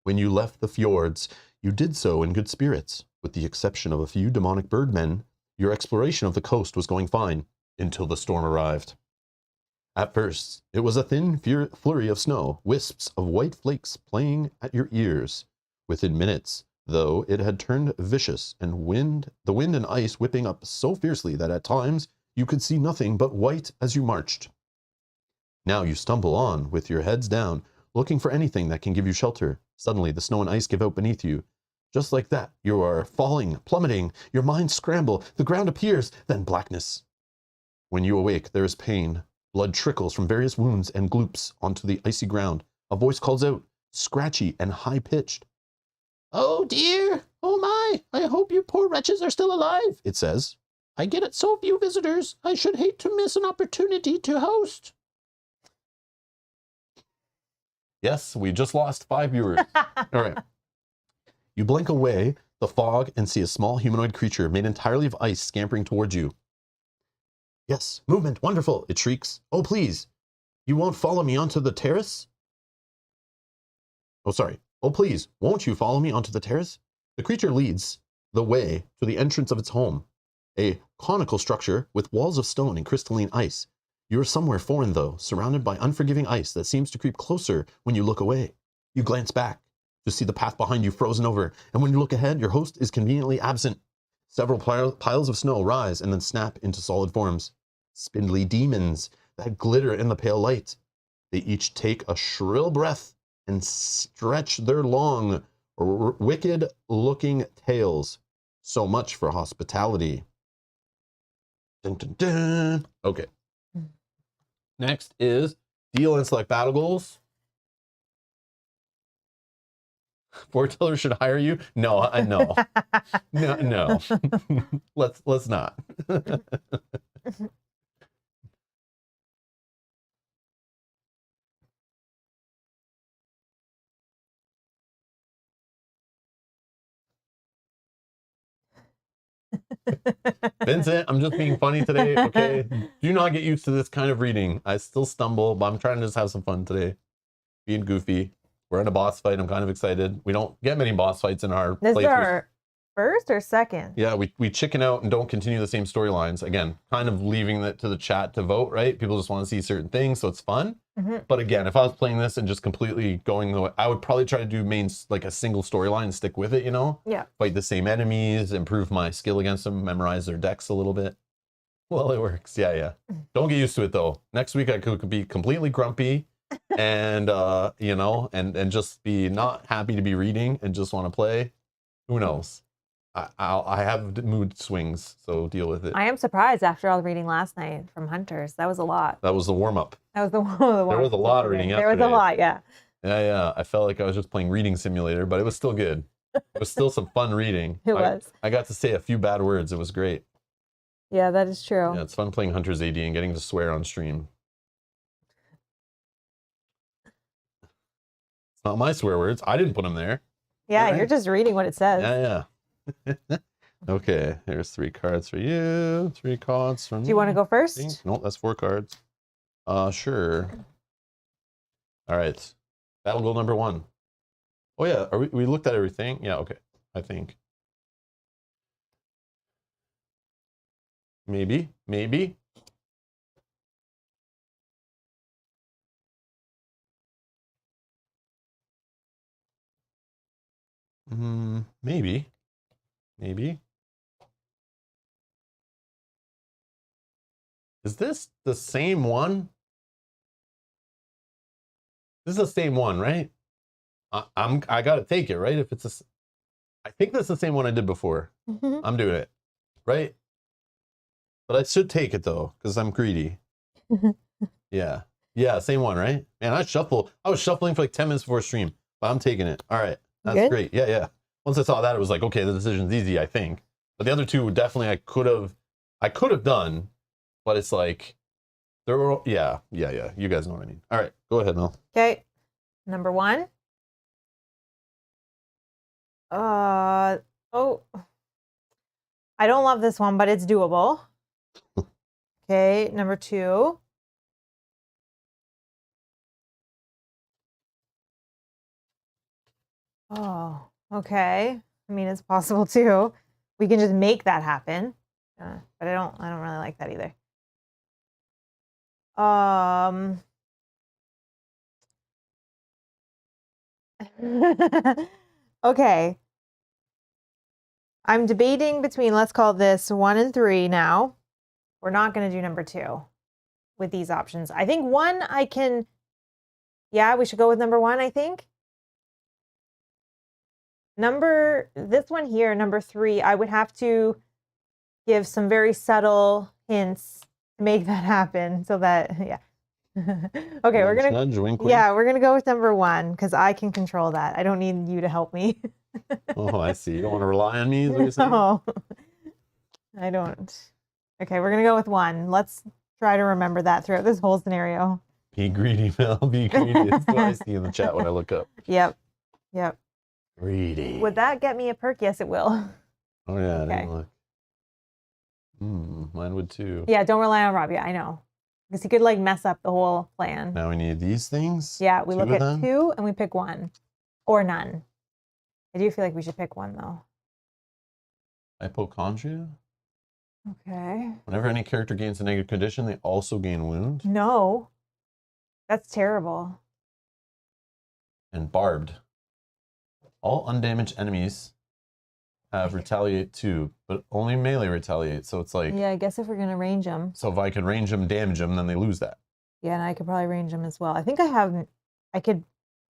When you left the fjords, you did so in good spirits. With the exception of a few demonic birdmen, your exploration of the coast was going fine, until the storm arrived. At first, it was a thin flurry of snow, wisps of white flakes playing at your ears. Within minutes, though, it had turned vicious, and the wind and ice whipping up so fiercely that at times you could see nothing but white as you marched. Now you stumble on, with your heads down, looking for anything that can give you shelter. Suddenly, the snow and ice give out beneath you. Just like that, you are falling, plummeting, your mind scramble, the ground appears, then blackness. When you awake, there is pain. Blood trickles from various wounds and gloops onto the icy ground. A voice calls out, scratchy and high-pitched. "Oh dear! Oh my! I hope you poor wretches are still alive," it says. "I get so few visitors. I should hate to miss an opportunity to host." Yes, we just lost 5 viewers. All right. You blink away the fog and see a small humanoid creature made entirely of ice scampering towards you. "Yes, movement, wonderful," it shrieks. "Oh, please, you won't follow me onto the terrace?" Oh, sorry. "Oh, please, won't you follow me onto the terrace?" The creature leads the way to the entrance of its home, a conical structure with walls of stone and crystalline ice. You are somewhere foreign, though, surrounded by unforgiving ice that seems to creep closer when you look away. You glance back to see the path behind you frozen over, and when you look ahead, your host is conveniently absent. Several piles of snow rise and then snap into solid forms. Spindly demons that glitter in the pale light. They each take a shrill breath and stretch their long, wicked-looking tails. So much for hospitality. Dun, dun, dun. Okay. Next is deal and select battle goals. Foreteller should hire you. No, no, no. let's not. Vincent, I'm just being funny today, okay? Do not get used to this kind of reading. I still stumble, but I'm trying to just have some fun today. Being goofy. We're in a boss fight. I'm kind of excited. We don't get many boss fights in our This is playthroughs. our first or second? Yeah, we chicken out and don't continue the same storylines. Again, kind of leaving it to the chat to vote, right? People just want to see certain things, so it's fun. Mm-hmm. But again, if I was playing this and just completely going the way, I would probably try to do like a single storyline and stick with it, you know? Yeah. Fight the same enemies, improve my skill against them, memorize their decks a little bit. Well, it works. Yeah. Don't get used to it though. Next week I could be completely grumpy and you know, and just be not happy to be reading and just want to play. Who knows? I have mood swings, so deal with it. I am surprised after all the reading last night from Hunters. That was a lot. That was the warm-up. That was the There was a lot of reading There was yesterday. a lot, yeah. Yeah. I felt like I was just playing Reading Simulator, but it was still good. It was still some fun reading. It was. I got to say a few bad words. It was great. Yeah, that is true. Yeah, it's fun playing Hunter's AD and getting to swear on stream. It's not my swear words. I didn't put them there. Yeah, Right. you're just reading what it says. Yeah. Okay, there's 3 cards for you. 3 cards for me. Do you want to go first? No, that's 4 cards. Sure. All right. Battle goal number 1. Oh yeah, we looked at everything? Yeah, okay. I think. Maybe. Maybe. Is this the same one? This is the same one, right? I gotta take it, right? If it's I think that's the same one I did before. Mhm. I'm doing it, right? But I should take it though, because I'm greedy. Yeah, same one, right? Man, I was shuffling for like 10 minutes before stream, but I'm taking it. All right, that's Good? great. Yeah. Once I saw that, it was like, okay, the decision's easy, I think. But the other two, definitely, I could have done, but it's like, there were, yeah. You guys know what I mean. All right, go ahead, Mel. Okay. Number 1. I don't love this one, but it's doable. Okay, number 2. Oh, okay. I mean, it's possible too. We can just make that happen. But I don't really like that either. Okay. I'm debating between, let's call this 1 and 3 now. We're not going to do number 2 with these options. I think 1 we should go with number 1, I think. This one here, number 3, I would have to give some very subtle hints to make that happen so that, yeah. Okay, we're going to, we're going to go with number 1 because I can control that. I don't need you to help me. Oh, I see. You don't want to rely on me, is what you're saying? No, I don't. Okay, we're going to go with 1. Let's try to remember that throughout this whole scenario. Be greedy, Mel. Be greedy. That's what I see in the chat when I look up. Yep. Greedy. Would that get me a perk? Yes, it will. Oh, yeah. I Okay. didn't look. Mine would too. Yeah, don't rely on Rob. Yeah, I know. Because he could like mess up the whole plan. Now we need these things. Yeah, we look Two of at them? 2 and we pick 1. Or none. I do feel like we should pick 1 though. Hypochondria? Okay. Whenever any character gains a negative condition, they also gain wound. No. That's terrible. And barbed. All undamaged enemies have retaliate too, but only melee retaliate. So it's like, Yeah, I guess if we're gonna range them. so if I could range them, damage them, then they lose that. Yeah, and I could probably range them as well. I think I could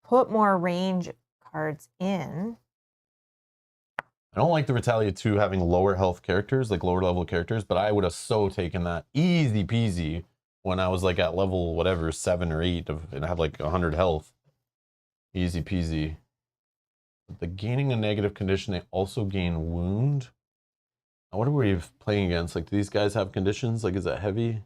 put more range cards in. I don't like the retaliate 2 having lower health characters, like lower level characters, but I would have so taken that easy peasy when I was like at level whatever 7 or 8 and I had like 100 health. Easy peasy. But the gaining a negative condition, they also gain wound. What are we playing against? Like, do these guys have conditions? Like, is that heavy?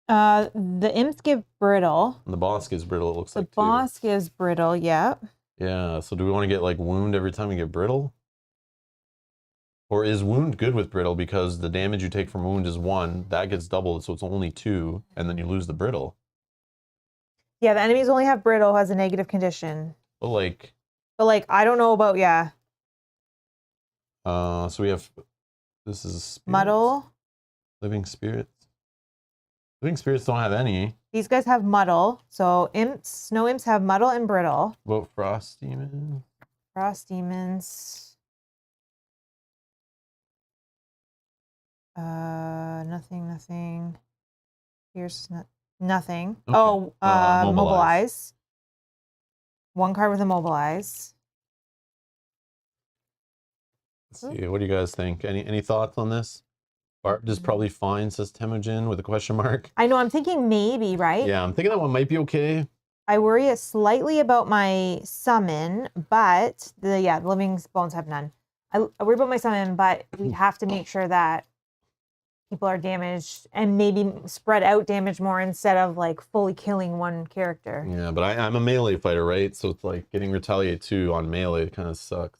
The imps give brittle. And the boss gives brittle, it looks like. The boss gives brittle, yeah. Yeah, so do we want to get like wound every time we get brittle? Or is wound good with brittle because the damage you take from wound is 1, that gets doubled, so it's only 2, and then you lose the brittle. Yeah, the enemies only have brittle as a negative condition. But like, I don't know about, yeah. so we have, this is spirits. Muddle. Living spirits. Living spirits don't have any. These guys have muddle. So snow imps have muddle and brittle. What about frost demon? Frost demons. Nothing. Here's nothing. Okay. Oh, Mobilize. mobilize. 1 card with immobilize. Let's see, what do you guys think? Any thoughts on this? Barbed is probably fine, says Temujin with a question mark. I know, I'm thinking maybe, right? Yeah, I'm thinking that one might be okay. I worry slightly about my summon, but the living bones have none. I worry about my summon, but we have to make sure that people are damaged and maybe spread out damage more instead of like fully killing one character. Yeah, but I'm a melee fighter, right? So it's like getting retaliate 2 on melee kind of sucks.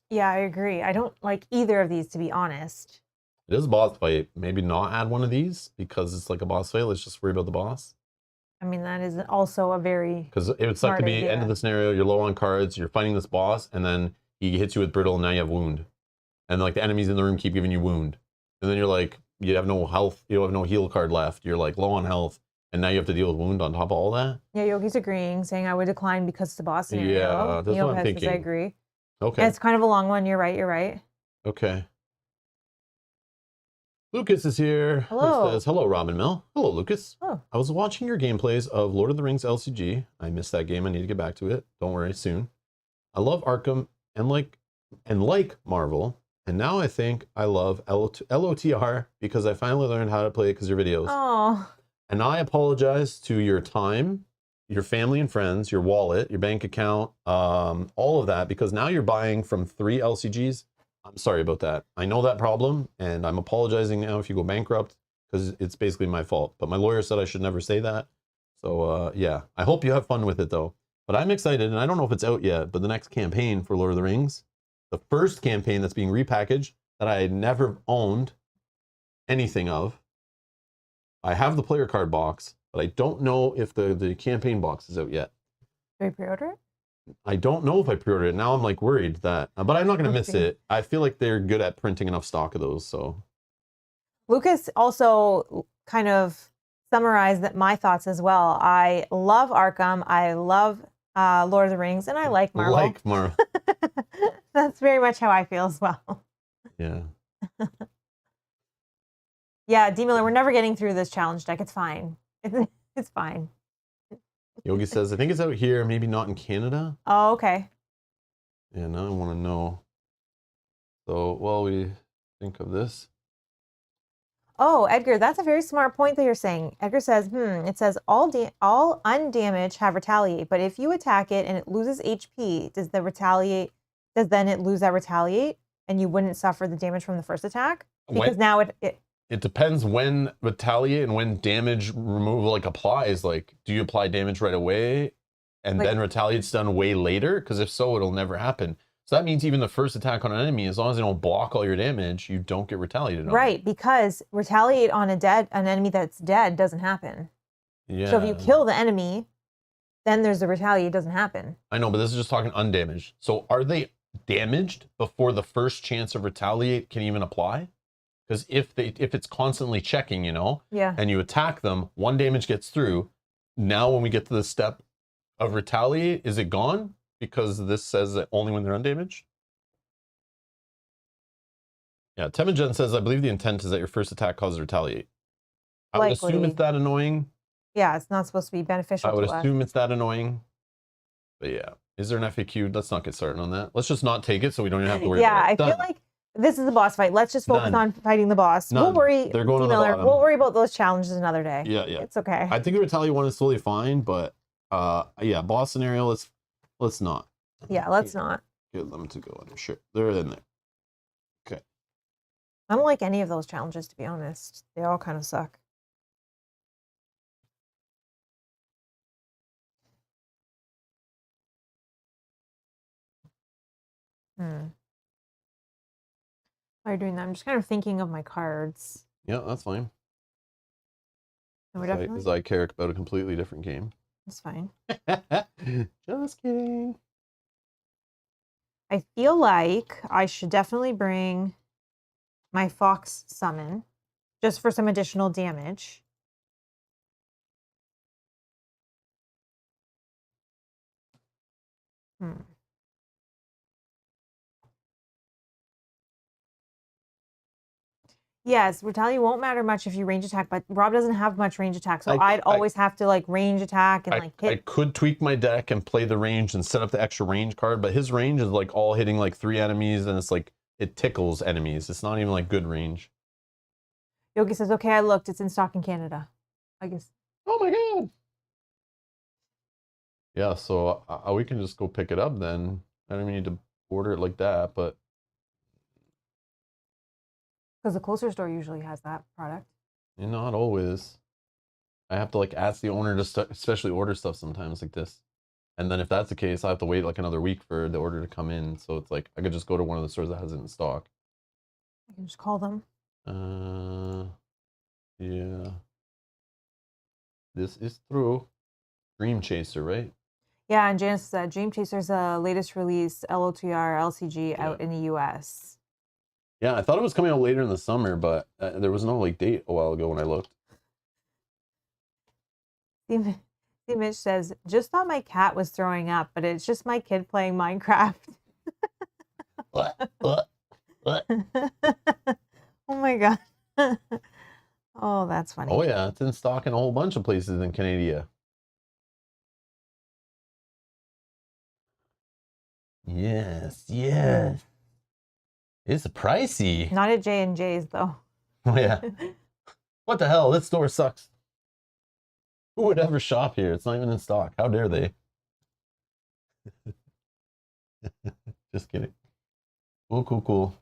Yeah, I agree. I don't like either of these, to be honest. It is a boss fight. Maybe not add one of these because it's like a boss fight. Let's just worry about the boss. I mean, that is also a very Because it would suck to be end of the scenario. You're low on cards. You're fighting this boss, and then he hits you with brittle, and now you have wound. And like the enemies in the room keep giving you wound, and then you're like, you have no health. You have no heal card left. You're like low on health, and now you have to deal with wound on top of all that. Yeah, Yogi's agreeing, saying I would decline because it's the boss scenario. Yeah, that's what I'm thinking. I agree. Okay. And it's kind of a long one. You're right. Okay. Lucas is here. Hello. It says, hello, Robin Mill. Hello, Lucas. Oh. I was watching your gameplays of Lord of the Rings LCG. I missed that game. I need to get back to it. Don't worry, soon. I love Arkham and like Marvel. And now I think I love LOTR because I finally learned how to play it because of your videos. Oh. And I apologize to your time, your family and friends, your wallet, your bank account, all of that, because now you're buying from 3 LCGs. I'm sorry about that. I know that problem, and I'm apologizing now if you go bankrupt, because it's basically my fault. But my lawyer said I should never say that. So, yeah. I hope you have fun with it, though. But I'm excited, and I don't know if it's out yet, but the next campaign for Lord of the Rings, the first campaign that's being repackaged that I had never owned anything of. I have the player card box, but I don't know if the campaign box is out yet. Do we pre-order it? I don't know if I pre-ordered it. Now I'm like worried that, but I'm not going to miss it. I feel like they're good at printing enough stock of those. So Lucas also kind of summarized my thoughts as well. I love Arkham. I love Lord of the Rings, and I like Marvel. Like Marvel. That's very much how I feel as well. Yeah. Yeah, D. Miller, we're never getting through this challenge deck. It's fine. It's fine. Yogi says, I think it's out here, maybe not in Canada. Oh, okay. Yeah, now I want to know. So while we think of this. Oh, Edgar, that's a very smart point that you're saying. Edgar says, it says all undamaged have retaliate, but if you attack it and it loses HP, does then it lose that retaliate and you wouldn't suffer the damage from the first attack? Because now it depends when retaliate and when damage removal like applies. Like, do you apply damage right away and then retaliate's done way later? Because if so, it'll never happen. So that means even the first attack on an enemy, as long as they don't block all your damage, you don't get retaliated on. Right, because retaliate on an enemy that's dead doesn't happen. Yeah. So if you kill the enemy, then there's the retaliate, doesn't happen. I know, but this is just talking undamaged. So are they damaged before the first chance of retaliate can even apply. Because if it's constantly checking, you know, Yeah. and you attack them, 1 damage gets through. Now when we get to the step of retaliate, is it gone? Because this says that only when they're undamaged. Yeah, Temujin says, I believe the intent is that your first attack causes retaliate. I would assume it's that annoying. Yeah, it's not supposed to be beneficial I would to us. assume it's that annoying. But yeah, is there an FAQ? Let's not get started on that. Let's just not take it so we don't even have to worry about it. Yeah, I feel like this is a boss fight. Let's just focus on fighting the boss. None. We'll worry. They're going on the bottom. We'll worry about those challenges another day. Yeah, yeah. It's okay. I think the retaliate one is totally fine, but yeah, boss scenario, let's not. Yeah, let's not. Get them to go under. Sure, they're in there. Okay. I don't like any of those challenges, to be honest. They all kind of suck. While you're doing that, I'm just kind of thinking of my cards. Yeah, that's fine. And we're definitely... Because I care about a completely different game. That's fine. Just kidding. I feel like I should definitely bring my Fox Summon just for some additional damage. Yes, retaliate won't matter much if you range attack, but Rob doesn't have much range attack, so I'd always have to like range attack and like hit. I could tweak my deck and play the range and set up the extra range card, but his range is like all hitting like 3 enemies, and it's like it tickles enemies. It's not even like good range. Yogi says, "Okay, I looked. It's in stock in Canada." I guess. Oh my god. Yeah, so we can just go pick it up then. I don't even need to order it like that, but. Because the closer store usually has that product. Not always. I have to like ask the owner to especially order stuff sometimes like this. And then if that's the case, I have to wait like another week for the order to come in. So it's like, I could just go to one of the stores that has it in stock. I can just call them. Yeah. This is through Dream Chaser, right? Yeah, and Janice said Dream Chaser's the latest release LOTR LCG out in the US. Yeah, I thought it was coming out later in the summer, but there was no like date a while ago when I looked. Mitch says, just thought my cat was throwing up, but it's just my kid playing Minecraft. What? Oh my god. Oh, that's funny. Oh yeah, it's in stock in a whole bunch of places in Canada. Yes, yes. It's pricey. Not at J&J's though. Oh yeah. What the hell? This store sucks. Who would ever shop here? It's not even in stock. How dare they? Just kidding. Cool.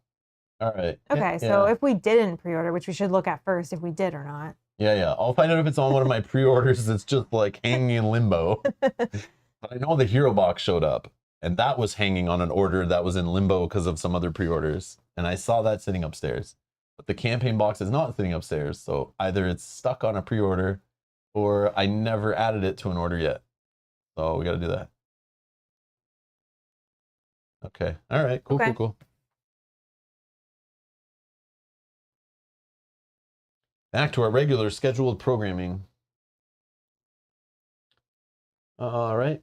All right. Okay, so if we didn't pre-order, which we should look at first if we did or not. Yeah. I'll find out if it's on one of my pre-orders that's just like hanging in limbo. But I know the Hero Box showed up, and that was hanging on an order that was in limbo because of some other pre-orders. And I saw that sitting upstairs. But the campaign box is not sitting upstairs, so either it's stuck on a pre-order or I never added it to an order yet. So we got to do that. Okay. All right. Cool. Back to our regular scheduled programming. All right.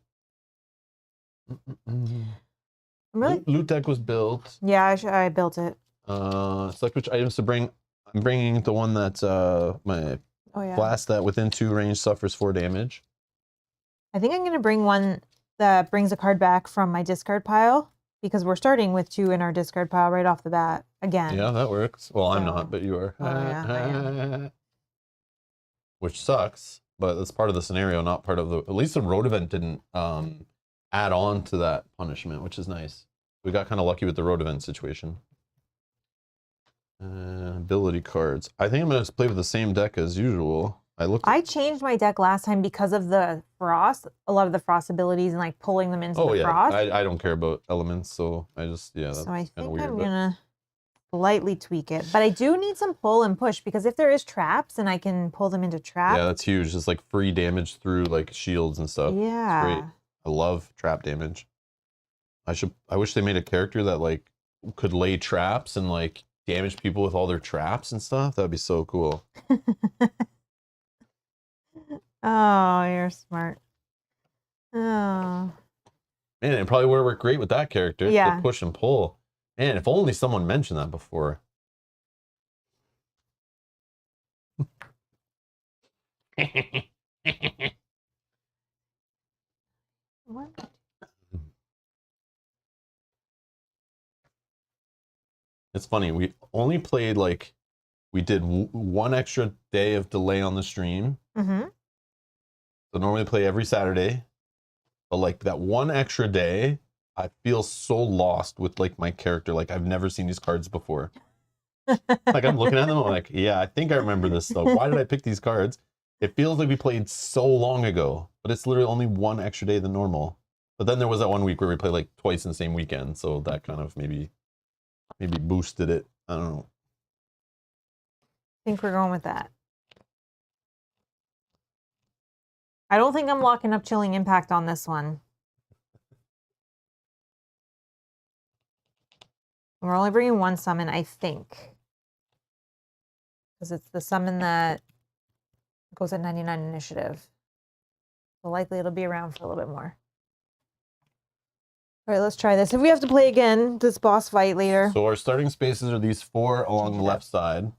Loot deck was built. Yeah, I built it. Select which items to bring. I'm bringing the one that's my blast that within 2 range suffers 4 damage. I think I'm going to bring one that brings a card back from my discard pile, because we're starting with 2 in our discard pile right off the bat again. Yeah, that works. Well, I'm not, but you are. Oh, yeah, I am. Which sucks, but that's part of the scenario, not part of the. At least the road event didn't add on to that punishment, which is nice. We got kind of lucky with the road event situation. Ability cards. I think I'm going to play with the same deck as usual. I changed my deck last time because of the frost, a lot of the frost abilities and like pulling them into the frost. I don't care about elements, so I just, that's so I think weird, I'm going to lightly tweak it. But I do need some pull and push, because if there is traps and I can pull them into traps. Yeah, that's huge. Just like free damage through like shields and stuff. Yeah. It's great. I love trap damage. I wish they made a character that like could lay traps and like damage people with all their traps and stuff. That'd be so cool. Oh, you're smart. Oh. Man, it probably would work great with that character. Yeah. To push and pull. Man, if only someone mentioned that before. What? It's funny. We only played like we did one extra day of delay on the stream. Mm-hmm. So normally play every Saturday, but like that one extra day, I feel so lost with like my character. Like I've never seen these cards before. Like I'm looking at them, I'm like, yeah, I think I remember this stuff. Why did I pick these cards? It feels like we played so long ago, but it's literally only one extra day than normal. But then there was that one week where we played like twice in the same weekend, so that kind of maybe boosted it. I don't know. I think we're going with that. I don't think I'm locking up Chilling Impact on this one. We're only bringing one summon, I think. Because it's the summon that goes at 99 initiative. So likely it'll be around for a little bit more. All right, let's try this. If we have to play again, this boss fight later. So our starting spaces are these four along the left side.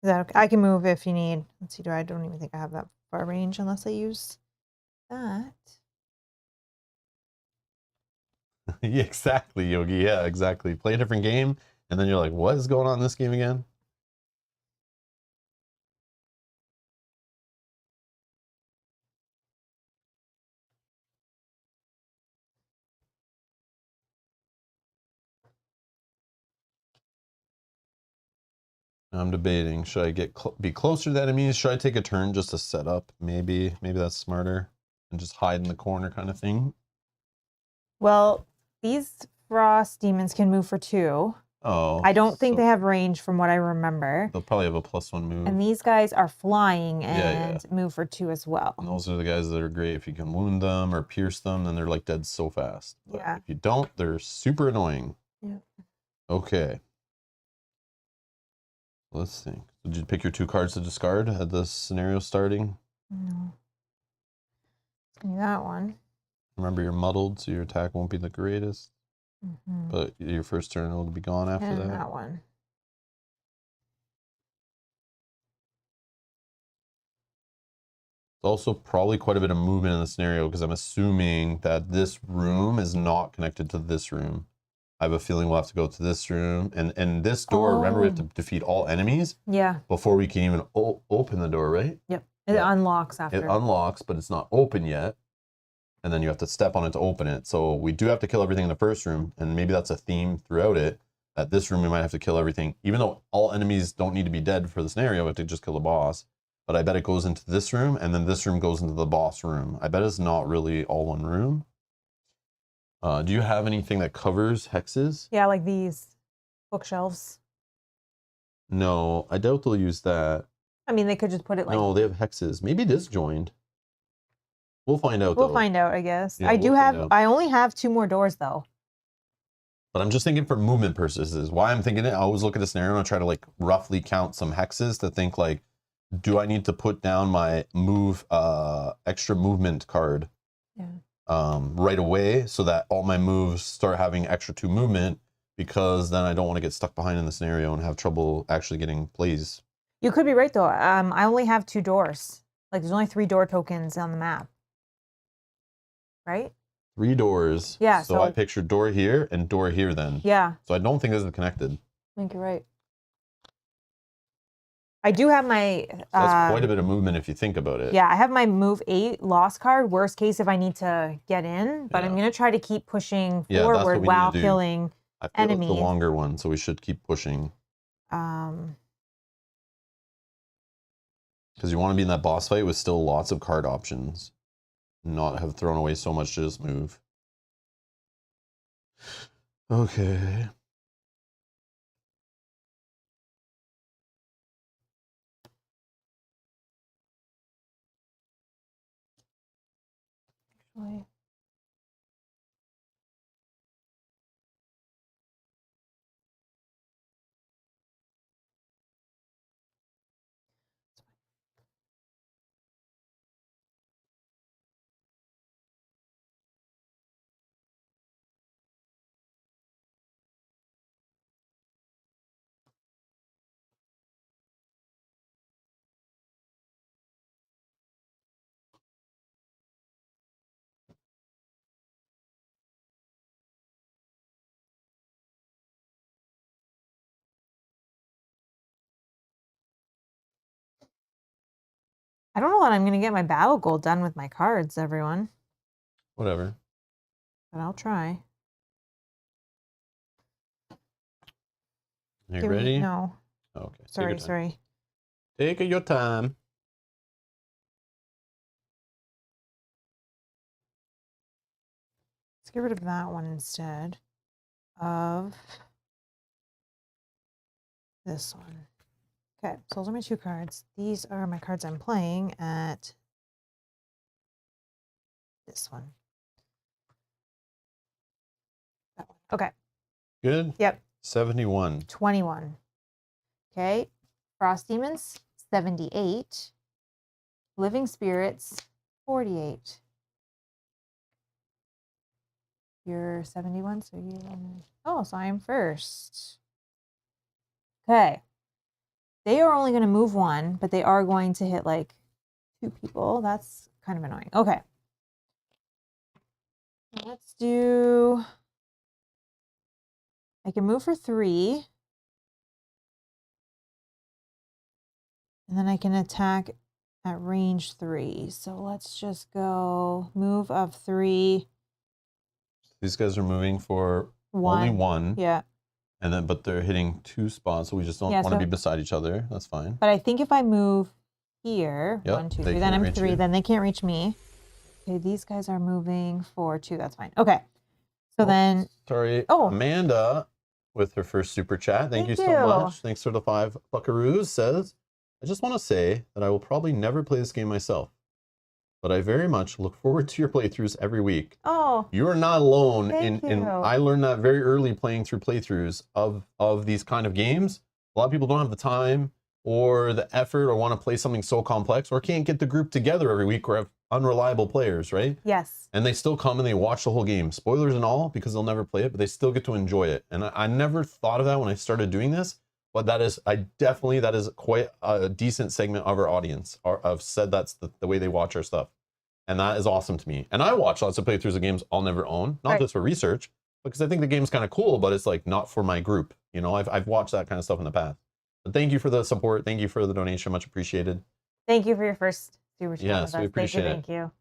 Is that okay? I can move if you need. Let's see, I don't even think I have that far range unless I use that. Yeah, exactly, Yogi. Yeah, exactly. Play a different game, and then you're like, what is going on in this game again? I'm debating, should I be closer to the enemies? Should I take a turn just to set up? Maybe that's smarter, and just hide in the corner kind of thing. Well, these frost demons can move for 2. Oh, I don't think they have range from what I remember. They'll probably have a +1 move. And these guys are flying and move for 2 as well. And those are the guys that are great. If you can wound them or pierce them, then they're like dead so fast. But yeah. if you don't, they're super annoying. Yeah. Okay. Let's think. Did you pick your 2 cards to discard at this scenario starting? No. Give me that one. Remember, you're muddled, so your attack won't be the greatest. Mm-hmm. But your first turn will be gone after and that. That one. There's also probably quite a bit of movement in the scenario because I'm assuming that this room is not connected to this room. I have a feeling we'll have to go to this room. And this door, remember, we have to defeat all enemies before we can even open the door, right? Yep. It unlocks after. It unlocks, but it's not open yet. And then you have to step on it to open it. So we do have to kill everything in the first room. And maybe that's a theme throughout it. That this room we might have to kill everything. Even though all enemies don't need to be dead for the scenario, we have to just kill the boss. But I bet it goes into this room, and then this room goes into the boss room. I bet it's not really all one room. Do you have anything that covers hexes? Yeah, like these bookshelves. No, I doubt they'll use that. I mean, they could just put it like... No, they have hexes. Maybe it is joined. We'll find out, We'll find out, I guess. Yeah, I only have 2 more doors, though. But I'm just thinking for movement purposes. Why I'm thinking it, I always look at the scenario and I try to like roughly count some hexes to think like, do I need to put down my extra movement card right away so that all my moves start having extra 2 movement, because then I don't want to get stuck behind in the scenario and have trouble actually getting plays. You could be right, though. I only have 2 doors. Like, there's only 3 door tokens on the map. Right? 3 doors. Yeah. So I pictured door here and door here then. Yeah. So I don't think this is connected. I think you're right. I do have my... So that's quite a bit of movement if you think about it. Yeah, I have my move 8 lost card. Worst case if I need to get in. But I'm going to try to keep pushing forward while killing enemies. It's the longer one, so we should keep pushing. Because you want to be in that boss fight with still lots of card options. Not have thrown away so much to just move. Okay. actually. I don't know that I'm going to get my battle goal done with my cards, everyone. Whatever. But I'll try. You ready? No. Okay. Sorry. Take your time. Let's get rid of that one instead of this one. Okay, so those are my 2 cards. These are my cards I'm playing at this one. That one. Okay. Good? Yep. 71. 21. Okay. Frost Demons, 78. Living Spirits, 48. You're 71, so you... Oh, so I'm first. Okay. They are only going to move 1, but they are going to hit like 2 people. That's kind of annoying. Okay. Let's do... I can move for 3. And then I can attack at range 3. So let's just go move of 3. These guys are moving for only 1. Yeah. And then, but they're hitting 2 spots, so we just don't want to be beside each other. That's fine. But I think if I move here, Yep, 1, 2, 3, then I'm 3, then they can't reach me. Okay, these guys are moving for 2. That's fine. Okay. So then... Sorry. Oh. Amanda, with her first super chat. Thank you so much. Thanks for the 5 buckaroos. Says, I just want to say that I will probably never play this game myself, but I very much look forward to your playthroughs every week. Oh. You are not alone in I learned that very early playing through playthroughs of these kind of games. A lot of people don't have the time or the effort or want to play something so complex or can't get the group together every week or have unreliable players, right? Yes. And they still come and they watch the whole game, spoilers and all, because they'll never play it, but they still get to enjoy it. And I never thought of that when I started doing this, but that is quite a decent segment of our audience. I've said that's the way they watch our stuff. And that is awesome to me. And I watch lots of playthroughs of games I'll never own, not just for research, because I think the game's kind of cool, but it's like not for my group. You know, I've watched that kind of stuff in the past. But thank you for the support. Thank you for the donation. Much appreciated. Thank you for your first super chat. Yes, we appreciate it. Thank you.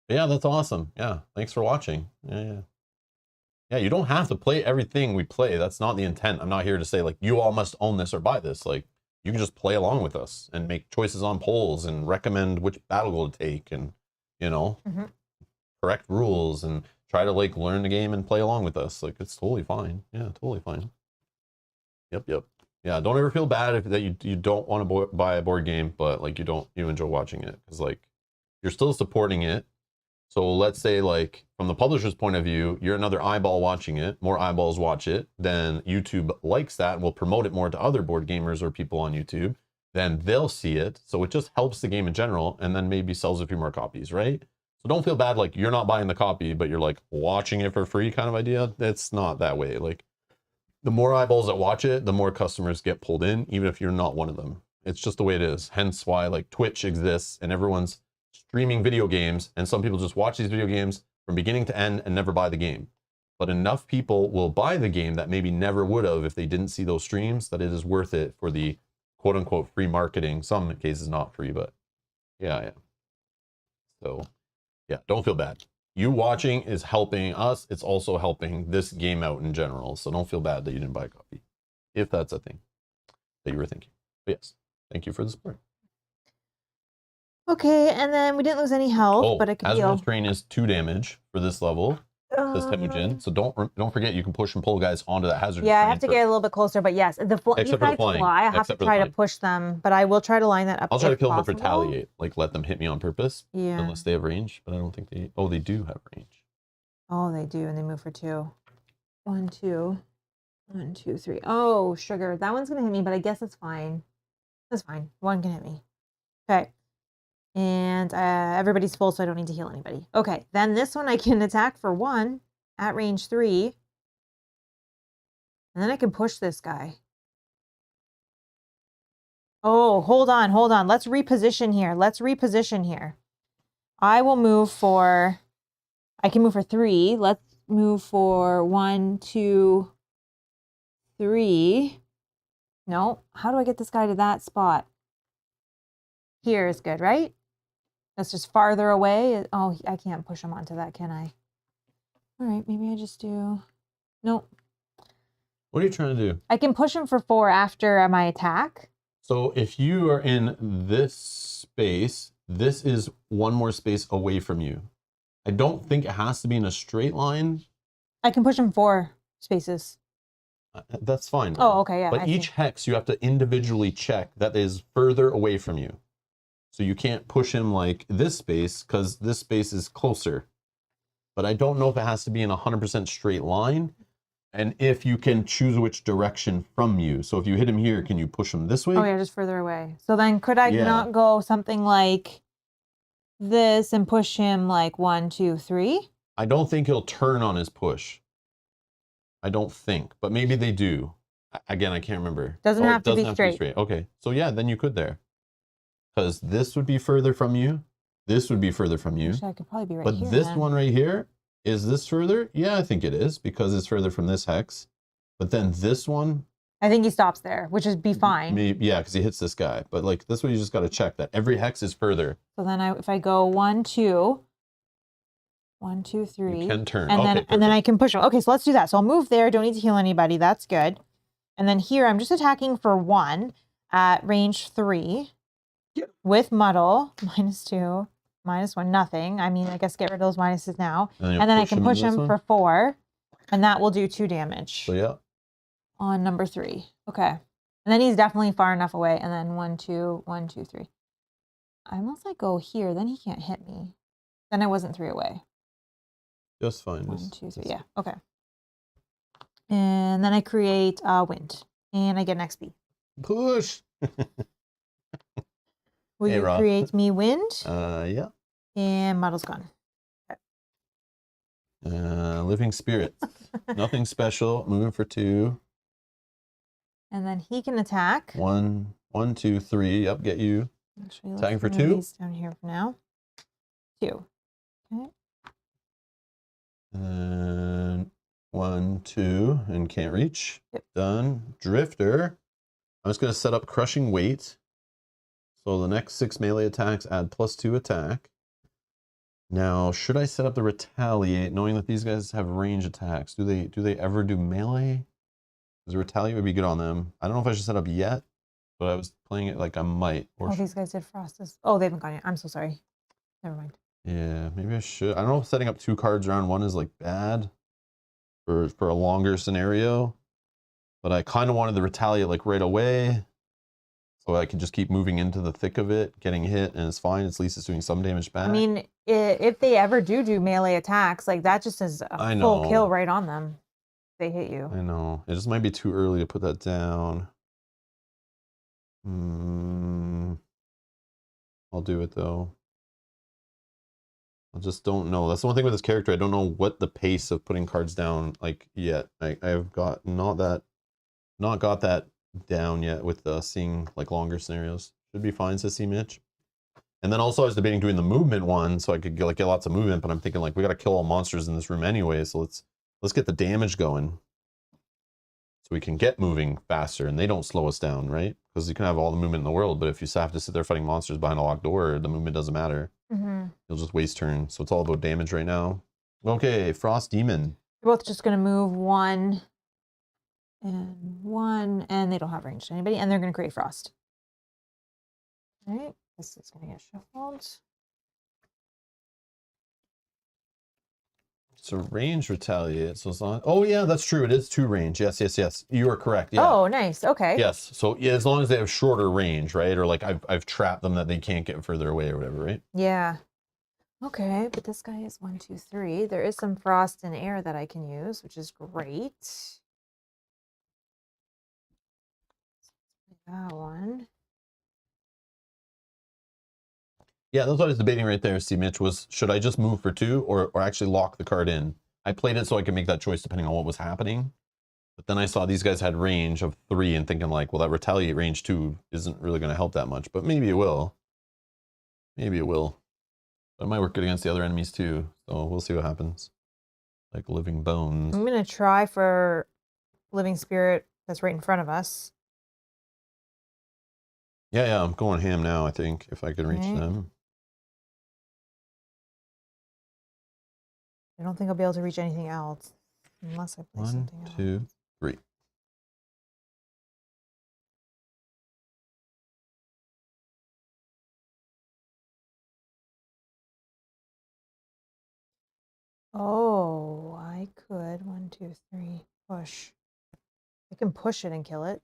Yeah, that's awesome. Yeah, thanks for watching. Yeah, you don't have to play everything we play. That's not the intent. I'm not here to say like you all must own this or buy this. Like you can just play along with us and make choices on polls and recommend which battle goal to take and correct rules and try to like learn the game and play along with us. Like it's totally fine. Yeah, totally fine. Yep. Yeah, don't ever feel bad that you don't want to buy a board game, but like you enjoy watching it because like you're still supporting it. So let's say like from the publisher's point of view, you're another eyeball watching it, more eyeballs watch it, then YouTube likes that and will promote it more to other board gamers or people on YouTube, then they'll see it. So it just helps the game in general and then maybe sells a few more copies, right? So don't feel bad like you're not buying the copy, but you're like watching it for free kind of idea. It's not that way. Like the more eyeballs that watch it, the more customers get pulled in, even if you're not one of them. It's just the way it is. Hence why like Twitch exists and everyone's streaming video games, and some people just watch these video games from beginning to end and never buy the game. But enough people will buy the game that maybe never would have if they didn't see those streams, that it is worth it for the quote unquote free marketing. Some cases not free, but yeah. So yeah, don't feel bad. You watching is helping us. It's also helping this game out in general. So don't feel bad that you didn't buy a copy, if that's a thing that you were thinking. But yes, thank you for the support. Okay, and then we didn't lose any health, but it could heal. Hazardous terrain is 2 damage for this level. Says Temujin. So don't forget you can push and pull guys onto that hazardous Yeah, I terrain have to first. get a little bit closer, but yes, these Except for the guys flying. fly. I have to Except for the try to flying. push them, but I will try to line that up. I'll try to kill them with possible. retaliate, like let them hit me on purpose. Yeah. Unless they have range, but I don't think they. Oh, they do have range. Oh, they do, and they move for 2. 1, 2, 1, 2, 3. Oh, sugar. That one's gonna hit me, but I guess it's fine. That's fine. One can hit me. Okay. And everybody's full, so I don't need to heal anybody. Okay. Then this one I can attack for 1 at range 3. And then I can push this guy. Oh, hold on, hold on. Let's reposition here. Let's reposition here. I will move for, I can move for 3. Let's move for 1, 2, 3. No, how do I get this guy to that spot? Here is good, right? That's just farther away. Oh, I can't push him onto that, can I? All right, maybe I just do, nope. What are you trying to do? I can push him for 4 after my attack. So if you are in this space, this is one more space away from you. I don't think it has to be in a straight line. I can push him 4 spaces. That's fine. Oh, okay, yeah. But each hex you have to individually check that is further away from you. So you can't push him like this space because this space is closer. But I don't know if it has to be in a 100% straight line. And if you can choose which direction from you. So if you hit him here, can you push him this way? Oh yeah, just further away. So then could I not go something like this and push him like 1, 2, 3? I don't think he'll turn on his push. I don't think, but maybe they do. Again, I can't remember. Doesn't have to be straight. Okay, so yeah, then you could there. Because this would be further from you. This would be further from you. Actually, I could probably be right but here. But this one right here, is this further? Yeah, I think it is because it's further from this hex. But then this one. I think he stops there, which is be fine. Maybe, yeah, because he hits this guy. But like this one, you just got to check that every hex is further. So then if I go 1, 2, 1, 2, 3. You can turn. And then I can push him. Okay, so let's do that. So I'll move there. Don't need to heal anybody. That's good. And then here, I'm just attacking for 1 at range 3 with muddle. -2, -1, nothing. I mean, I guess get rid of those minuses now. And then I can push him for 4. And that will do 2 damage. So yeah. On number 3. Okay. And then he's definitely far enough away. And then 1, 2, 1, 2, 3. Unless I go here, then he can't hit me. Then I wasn't 3 away. Just fine. 1, 2, 3. Yeah. Okay. And then I create wind, and I get an XP. Push. Will you create me wind? Yeah. And model's gone. Okay. Living spirit. Nothing special. Moving for 2. And then he can attack. 1, 1, 2, 3. Yep, get you. Actually, attacking for 2. Down here for now. 2. Okay. And 1, 2, and can't reach. Yep. Done. Drifter. I'm just going to set up crushing weight. So the next 6 melee attacks add +2 attack. Now, should I set up the retaliate, knowing that these guys have range attacks? Do they ever do melee? Because the retaliate would be good on them. I don't know if I should set up yet, but I was playing it like I might. Or these guys did frost. Oh, they haven't gone yet. I'm so sorry. Never mind. Yeah, maybe I should. I don't know if setting up 2 cards around 1 is like bad for a longer scenario, but I kind of wanted the retaliate like right away, so I can just keep moving into the thick of it, getting hit, and it's fine. At least it's doing some damage back. I mean, if they ever do melee attacks, like that just is a full kill right on them. They hit you. I know. It just might be too early to put that down. I'll do it though. I just don't know. That's the one thing with this character. I don't know what the pace of putting cards down like yet. I've got not got that down yet with seeing like longer scenarios. Should be fine, says Mitch. And then also I was debating doing the movement one so I could get lots of movement, but I'm thinking like we gotta kill all monsters in this room anyway, so let's get the damage going. So we can get moving faster and they don't slow us down, right? Because you can have all the movement in the world, but if you have to sit there fighting monsters behind a locked door, the movement doesn't matter. You'll just waste turn. So it's all about damage right now. Okay, Frost Demon. We're both just gonna move 1 and 1, and they don't have range to anybody, and they're gonna create frost. All right, this is gonna get shuffled. It's a range retaliate. So as long, oh yeah, that's true. It is 2 range. Yes, yes, yes. You are correct. Yeah. Oh, nice. Okay. Yes. So yeah, as long as they have shorter range, right? Or like I've trapped them that they can't get further away or whatever, right? Yeah. Okay, but this guy is 1, 2, 3. There is some frost and air that I can use, which is great. That one. Yeah, that's what I was debating right there, see, Mitch, was should I just move for 2 or actually lock the card in? I played it so I could make that choice depending on what was happening. But then I saw these guys had range of 3 and thinking like, well, that retaliate range 2 isn't really going to help that much, but maybe it will. Maybe it will. But it might work good against the other enemies too. So we'll see what happens. Like living bones. I'm going to try for living spirit that's right in front of us. Yeah, I'm going ham now, I think, if I can reach Okay. them. I don't think I'll be able to reach anything else unless I play 1, something else. 2, 3. Oh, I could. 1, 2, 3. Push. I can push it and kill it.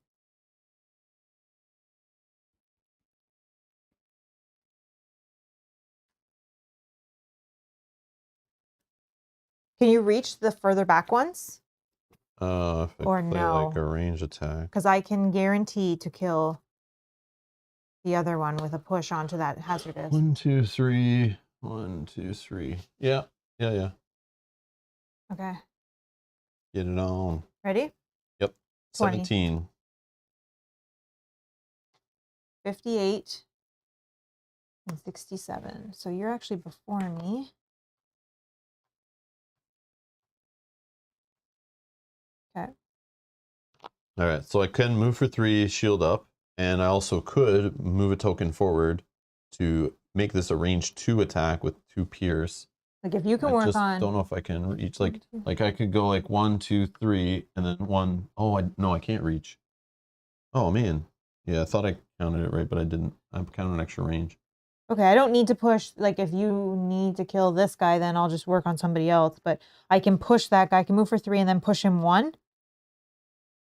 Can you reach the further back ones? If I Or play no? like a range attack. Because I can guarantee to kill the other one with a push onto that hazardous. 1, 2, 3. 1, 2, 3. Yeah. Okay. Get it on. Ready? Yep. 20. 17. 58. And 67. So you're actually before me. Okay. All right. So I can move for 3, shield up, and I also could move a token forward to make this a range 2 attack with 2 pierce. Like if you can I work just on. don't know if I can reach. Like 1, 2. like I could go like 1, 2, 3, and then 1. Oh, no, I can't reach. Oh man. Yeah, I thought I counted it right, but I didn't. I counted an extra range. Okay, I don't need to push. Like if you need to kill this guy, then I'll just work on somebody else. But I can push that guy. I can move for 3 and then push him 1.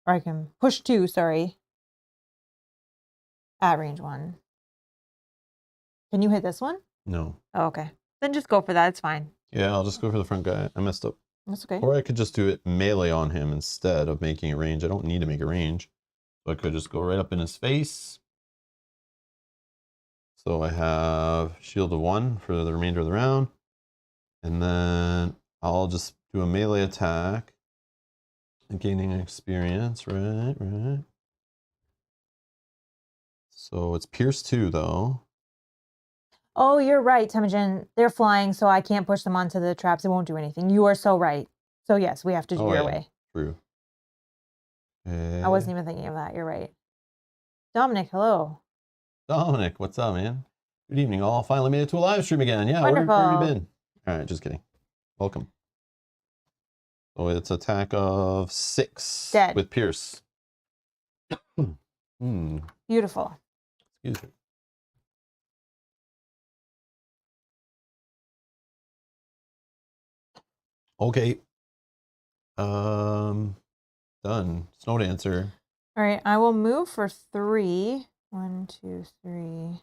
Or I can push 2, sorry. At range 1. Can you hit this one? No. Oh, okay. Then just go for that. It's fine. Yeah, I'll just go for the front guy. I messed up. That's okay. Or I could just do it melee on him instead of making a range. I don't need to make a range. So I could just go right up in his face. So I have shield of 1 for the remainder of the round. And then I'll just do a melee attack. Gaining experience, right. So it's pierce 2 though. Oh, you're right, Temujin. They're flying, so I can't push them onto the traps. It won't do anything. You are so right. So yes, we have to do your way. True. I wasn't even thinking of that. You're right. Dominic, hello. Dominic, what's up, man? Good evening, all. Finally made it to a live stream again. Yeah, where have you been? All right, just kidding. Welcome. So it's attack of 6 Dead. with pierce. Beautiful. Excuse me. Okay. Done. Snow Dancer. All right, I will move for 3. 1, 2, 3.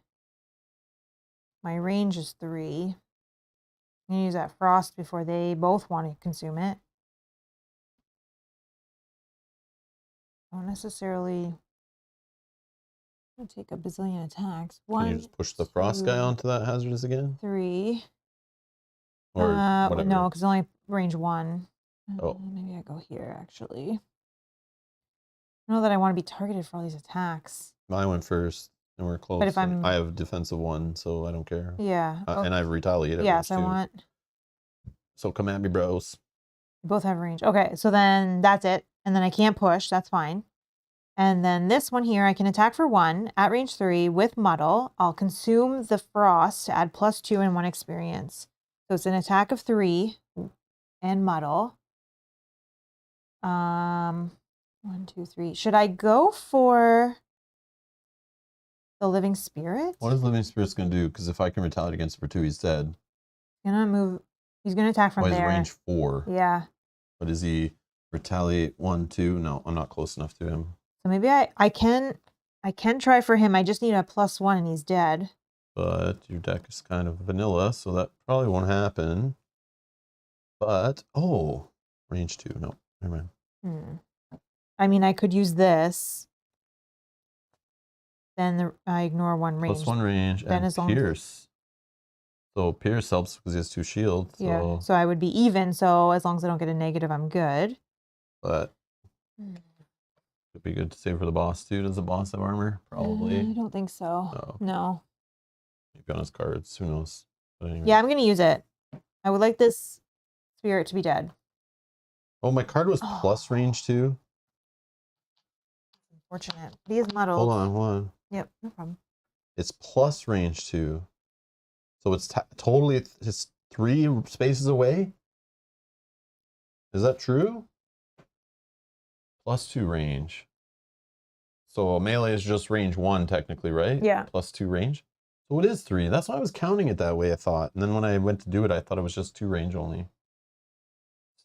My range is 3. I'm gonna use that frost before they both want to consume it. Don't necessarily take a bazillion attacks. 1. Can you just push the frost guy onto that hazardous again? 3. Or whatever. No, because only range 1. Oh. Maybe I go here actually. I know that I want to be targeted for all these attacks. I went first, and we're close. But if I'm, I have defensive 1, so I don't care. Yeah. And I have retaliate. Yes, I want. So come at me, bros. We both have range. Okay, so then that's it. And then I can't push. That's fine. And then this one here, I can attack for 1 at range 3 with muddle. I'll consume the frost to add +2 and 1 experience. So it's an attack of 3 and muddle. 1, 2, 3. Should I go for the living spirit? What is living spirit's gonna do? Because if I can retaliate against it for 2, he's dead. Gonna move. He's going to attack from Oh, he's there. range 4. Yeah. But is he retaliate 1, 2? No, I'm not close enough to him. So maybe I can try for him. I just need a +1 and he's dead. But your deck is kind of vanilla, so that probably won't happen. But, oh, range 2. No, never mind. I mean, I could use this. Then I ignore 1 range. +1 range then and Pierce. So Pierce helps because he has 2 shields. So. Yeah, so I would be even. So as long as I don't get a negative, I'm good. But it'd be good to save for the boss too. Does the boss have armor? Probably. I don't think so. No. Maybe on his cards. Who knows? But anyway. Yeah, I'm going to use it. I would like this spirit to be dead. Oh, my card was plus range 2. Unfortunate. He is muddled. Hold on. Yep, no problem. It's plus range 2. So it's totally it's 3 spaces away? Is that true? +2 range. So melee is just range 1 technically, right? Yeah. +2 range. So it is 3. That's why I was counting it that way, I thought. And then when I went to do it, I thought it was just 2 range only.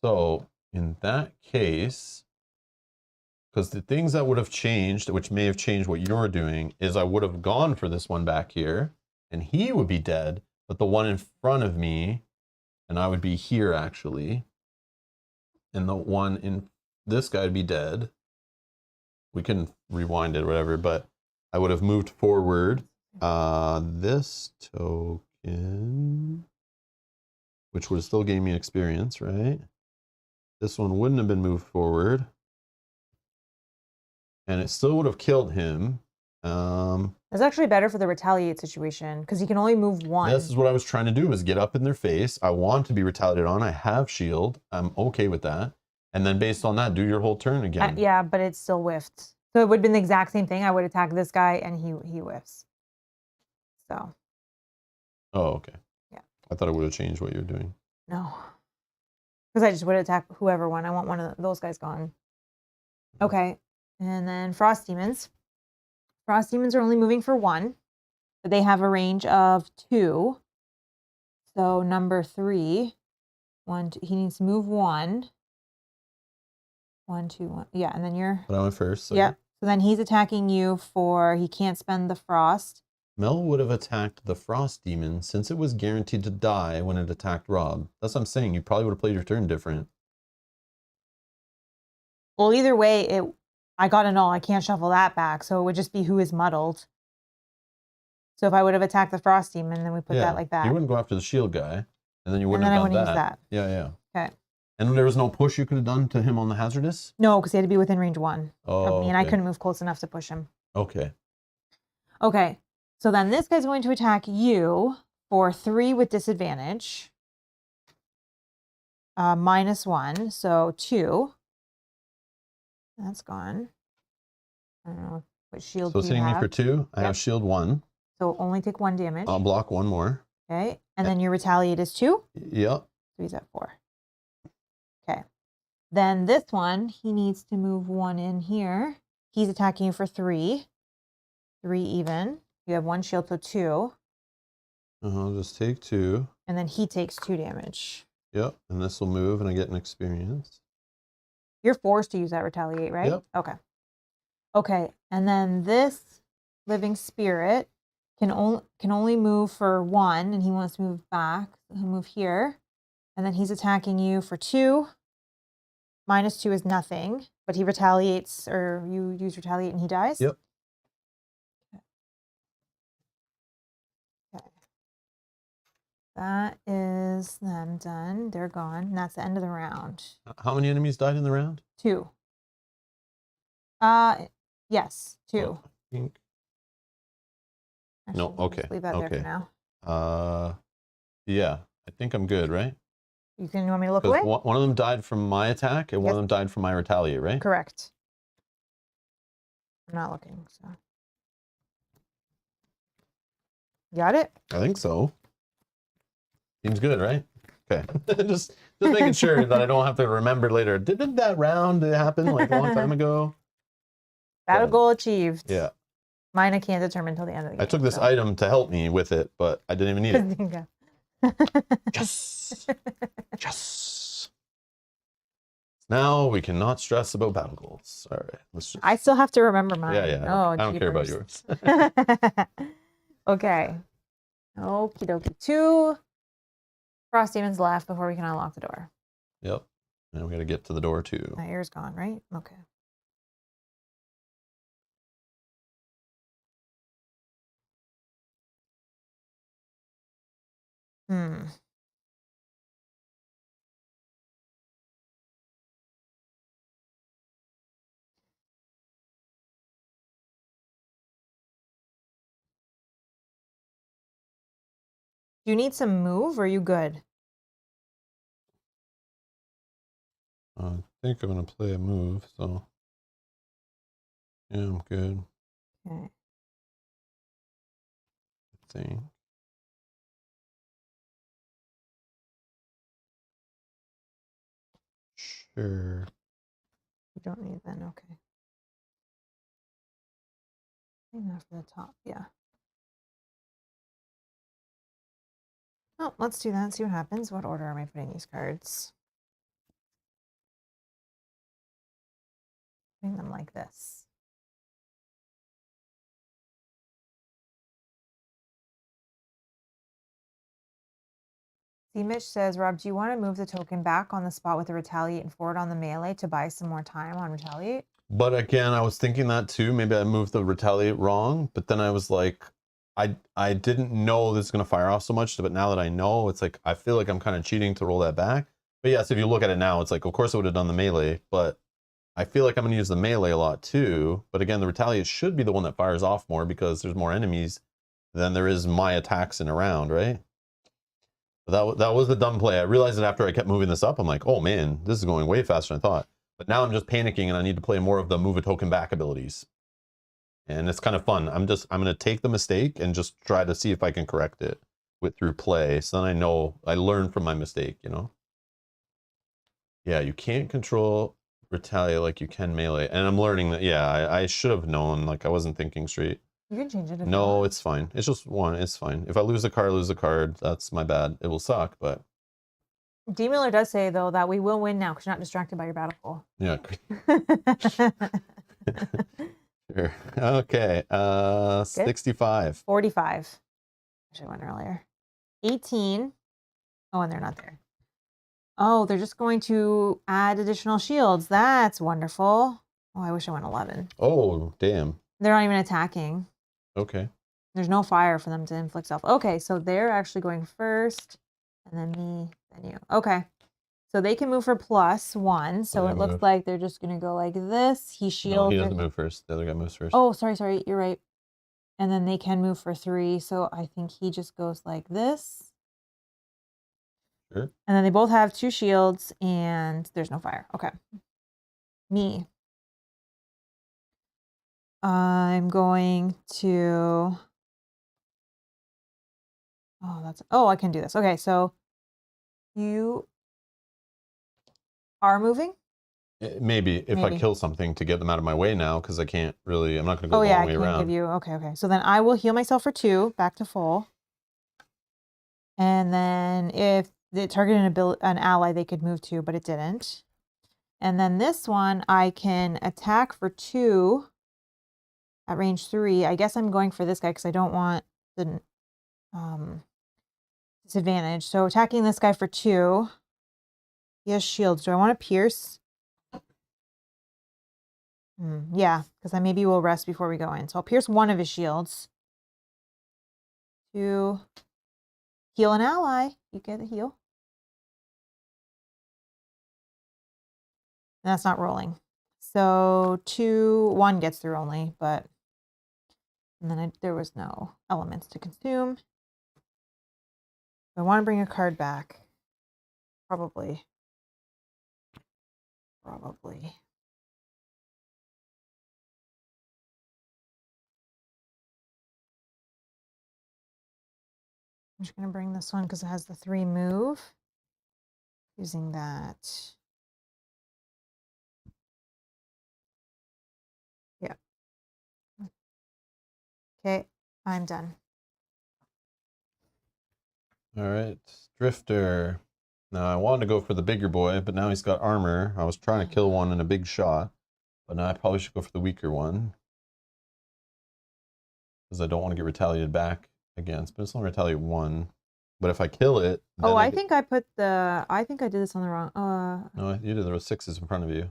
So in that case, because the things that would have changed, which may have changed what you're doing, is I would have gone for this one back here, and he would be dead, but the one in front of me, and I would be here actually, and the one in this guy would be dead. We can rewind it or whatever, but I would have moved forward this token, which would have still gave me experience, right? This one wouldn't have been moved forward. And it still would have killed him. It's actually better for the retaliate situation because he can only move 1. This is what I was trying to do, was get up in their face. I want to be retaliated on. I have shield. I'm okay with that. And then based on that, do your whole turn again. Yeah, but it's still whiffed. So it would have been the exact same thing. I would attack this guy and he whiffs. So. Oh, okay. Yeah. I thought it would have changed what you're doing. No. Because I just would attack whoever won. I want one of those guys gone. Okay. And then Frost Demons. Frost Demons are only moving for 1, but they have a range of 2. So number 3, 1, 2, he needs to move 1. 1, 2, 1. Yeah, and then you're. But I went first. So yeah. So then he's attacking you for he can't spend the frost. Mel would have attacked the Frost Demon since it was guaranteed to die when it attacked Rob. That's what I'm saying. You probably would have played your turn different. Well, either way, I got an all. I can't shuffle that back, so it would just be who is muddled. So if I would have attacked the Frost Demon, then we put that like that. You wouldn't go after the shield guy, and then you wouldn't have done that. Use that. Yeah. Okay. And there was no push you could have done to him on the hazardous? No, because he had to be within range 1 of me, and I okay. couldn't move close enough to push him. Okay. Okay. So then this guy's going to attack you for 3 with disadvantage. -1, so 2. That's gone. I don't know what shield. So it's hitting me for 2. I have shield 1. So only take 1 damage. I'll block 1 more. Okay. And then your retaliate is 2. Yep. So he's at 4. Okay. Then this one, he needs to move 1 in here. He's attacking you for 3. 3 even. You have 1 shield, so 2. I'll just take 2. And then he takes 2 damage. Yep. And this will move and I get an experience. You're forced to use that retaliate, right? Yep. Okay. Okay. And then this living spirit can only move for 1, and he wants to move back. He'll move here. And then he's attacking you for 2. -2 is nothing, but he retaliates, or you use retaliate and he dies? Yep. Okay. That is them done. They're gone. And that's the end of the round. How many enemies died in the round? 2. Yes, 2. Oh, I think. Actually, No, we'll okay. just leave that there for now. Yeah. I think I'm good, right? You want me to look away? One of them died from my attack and one of them died from my retaliate, right? Correct. I'm not looking, so. Got it? I think so. Seems good, right? Okay. just making sure that I don't have to remember later. Didn't that round happen like a long time ago? Battle goal achieved. Yeah. Mine I can't determine until the end of the game. I took this item to help me with it, but I didn't even need it. Okay. Yes. Yes. Now we cannot stress about battle goals. All right. Let's just... I still have to remember mine. Yeah. Oh, I don't care about jeepers. yours. Okay. Okie dokie. 2 Frosthaven's left before we can unlock the door. Yep. And we got to get to the door too. My ear's gone, right? Okay. Hmm. Do you need some move or are you good? I think I'm going to play a move, so yeah, I'm good. Okay. I think. Sure. You don't need then, okay. Enough for the top, yeah. Oh, let's do that and see what happens. What order am I putting these cards? Putting them like this. Seamish says, Rob, do you want to move the token back on the spot with the retaliate and forward on the melee to buy some more time on retaliate? But again, I was thinking that too. Maybe I moved the retaliate wrong, but then I was like, I didn't know this is going to fire off so much, but now that I know, it's like, I feel like I'm kind of cheating to roll that back. But yes, if you look at it now, it's like, of course I would have done the melee, but I feel like I'm going to use the melee a lot too. But again, the retaliate should be the one that fires off more because there's more enemies than there is my attacks in a round, right? That was the dumb play. I realized it after I kept moving this up. I'm like, oh man, this is going way faster than I thought. But now I'm just panicking and I need to play more of the move a token back abilities. And it's kind of fun. I'm going to take the mistake and just try to see if I can correct it through play. So then I know, I learn from my mistake, you know? Yeah, you can't control retaliate like you can melee. And I'm learning that, yeah, I should have known, like I wasn't thinking straight. You can change it if you No, want. it's fine. It's just one. It's fine. If I lose a card. That's my bad. It will suck, but... D. Miller does say, though, that we will win now because you're not distracted by your battle goal. Yeah. Sure. Okay. 65. 45. Which I went earlier. 18. Oh, and they're not there. Oh, they're just going to add additional shields. That's wonderful. Oh, I wish I went 11. Oh, damn. They're not even attacking. Okay. There's no fire for them to inflict self. Okay, so they're actually going first, and then me, then you. Okay. So they can move for +1. So it looks like they're just going to go like this. He shields. No, he doesn't move first. The other guy moves first. Oh, sorry. You're right. And then they can move for 3. So I think he just goes like this. Sure. And then they both have 2 shields, and there's no fire. Okay. Me. I'm going to... Oh, I can do this. Okay, so you are moving? Maybe if I kill something to get them out of my way now, because I can't really, I'm not going to go the long way around. Give you, okay. So then I will heal myself for 2, back to full. And then if it targeted an ally, they could move 2, but it didn't. And then this one, I can attack for 2 at range 3. I guess I'm going for this guy because I don't want the disadvantage. So attacking this guy for 2. He has shields. Do I want to pierce? Yeah, because I maybe will rest before we go in. So I'll pierce 1 of his shields. To heal an ally. You get a heal. And that's not rolling. So 1 gets through only, but... And then there was no elements to consume. I want to bring a card back. Probably. I'm just going to bring this one because it has the 3 move. Using that. Yeah. Okay, I'm done. All right, Drifter. Now I wanted to go for the bigger boy, but now he's got armor. I was trying to kill one in a big shot, but now I probably should go for the weaker one. Because I don't want to get retaliated back against, but it's only retaliate 1. But if I kill it, oh, I think I did this on the wrong. No, you did. There were 6s in front of you,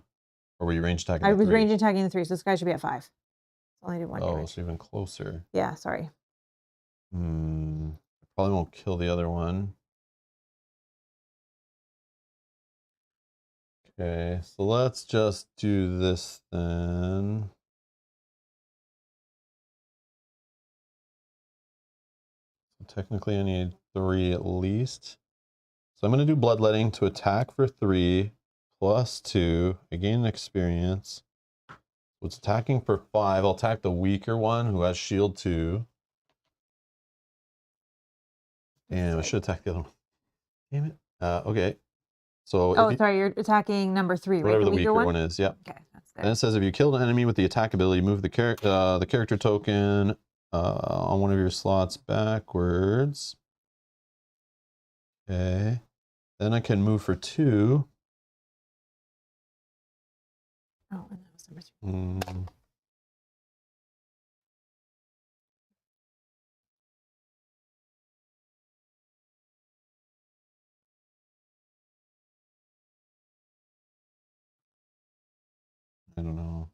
or were you range attacking? I was range attacking the 3, so this guy should be at 5. Only did 1 Oh, damage. so even closer. Yeah, sorry. Probably won't kill the other one. Okay, so let's just do this then. So technically I need 3 at least. So I'm going to do Bloodletting to attack for 3 plus 2. I gain an experience. So it's attacking for 5. I'll attack the weaker one who has shield 2. Damn, I should attack the other one. Damn it. Okay. So sorry, you're attacking number 3, right? Whatever the weaker one is, yep. Okay, that's good. And it says if you killed an enemy with the attack ability, move the character token on one of your slots backwards. Okay. Then I can move for 2. Oh, and that was number 2. I don't know.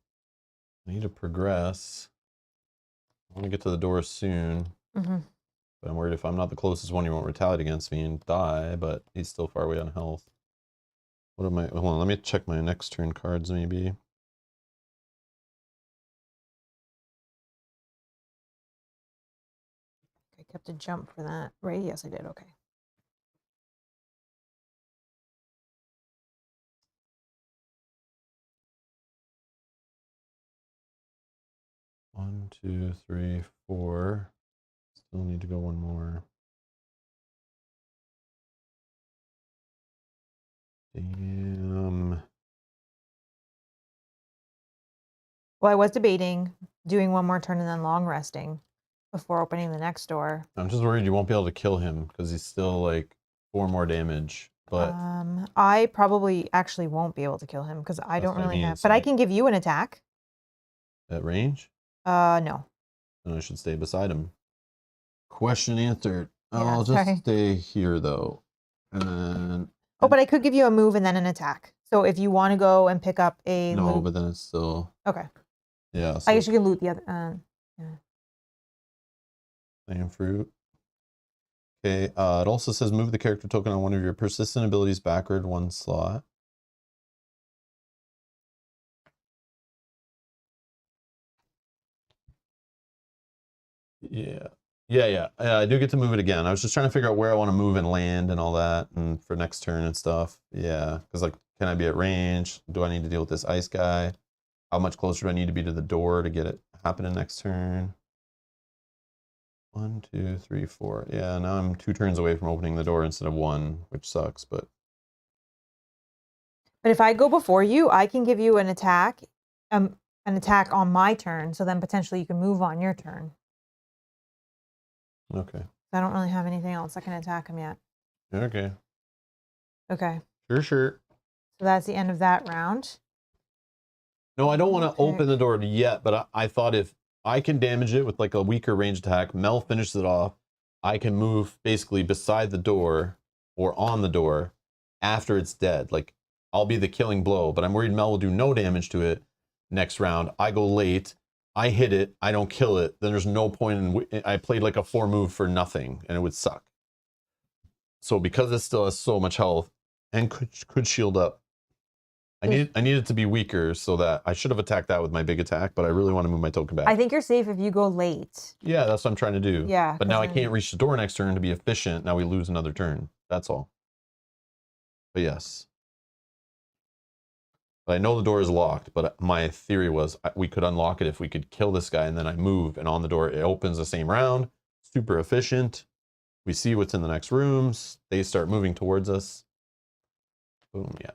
I need to progress. I want to get to the door soon. But I'm worried if I'm not the closest one, he won't retaliate against me and die, but he's still far away on health. What am I? Hold on, let me check my next turn cards maybe. I kept a jump for that, right? Yes, I did. Okay. One, 2, 3, 4. Still need to go one more. Damn. Well, I was debating doing one more turn and then long resting before opening the next door. I'm just worried you won't be able to kill him because he's still like 4 more damage. But I probably actually won't be able to kill him because I don't really have. But I can give you an attack. At range? No. Then I should stay beside him. Question answered. Yeah, I'll just sorry. stay here though. And then. Oh, but I could give you a move and then an attack. So if you want to go and pick up a. No, loot... but then it's still. Okay. Yeah. So I guess you can loot the other. Yeah. Same fruit. Okay. It also says move the character token on one of your persistent abilities backward 1 slot. Yeah. Yeah. I do get to move it again. I was just trying to figure out where I want to move and land and all that, and for next turn and stuff. Yeah, because like, can I be at range? Do I need to deal with this ice guy? How much closer do I need to be to the door to get it happening next turn? 1, 2, 3, 4. Yeah, now I'm 2 turns away from opening the door instead of 1, which sucks, but. But if I go before you, I can give you an attack on my turn. So then potentially you can move on your turn. Okay. I don't really have anything else that can attack him yet. Okay. Okay. Sure. So that's the end of that round. No, I don't want to open the door yet, but I thought if I can damage it with like a weaker range attack, Mel finishes it off, I can move basically beside the door or on the door after it's dead. Like, I'll be the killing blow, but I'm worried Mel will do no damage to it next round. I go late. I hit it, I don't kill it, then there's no point in. I played like a 4 move for nothing, and it would suck. So because it still has so much health and could shield up, I need it to be weaker so that I should have attacked that with my big attack, but I really want to move my token back. I think you're safe if you go late. Yeah, that's what I'm trying to do. Yeah. But now I can't reach the door next turn to be efficient. Now we lose another turn. That's all. But yes. But I know the door is locked, but my theory was we could unlock it if we could kill this guy and then I move and on the door it opens the same round. Super efficient. We see what's in the next rooms. They start moving towards us. Boom, yeah.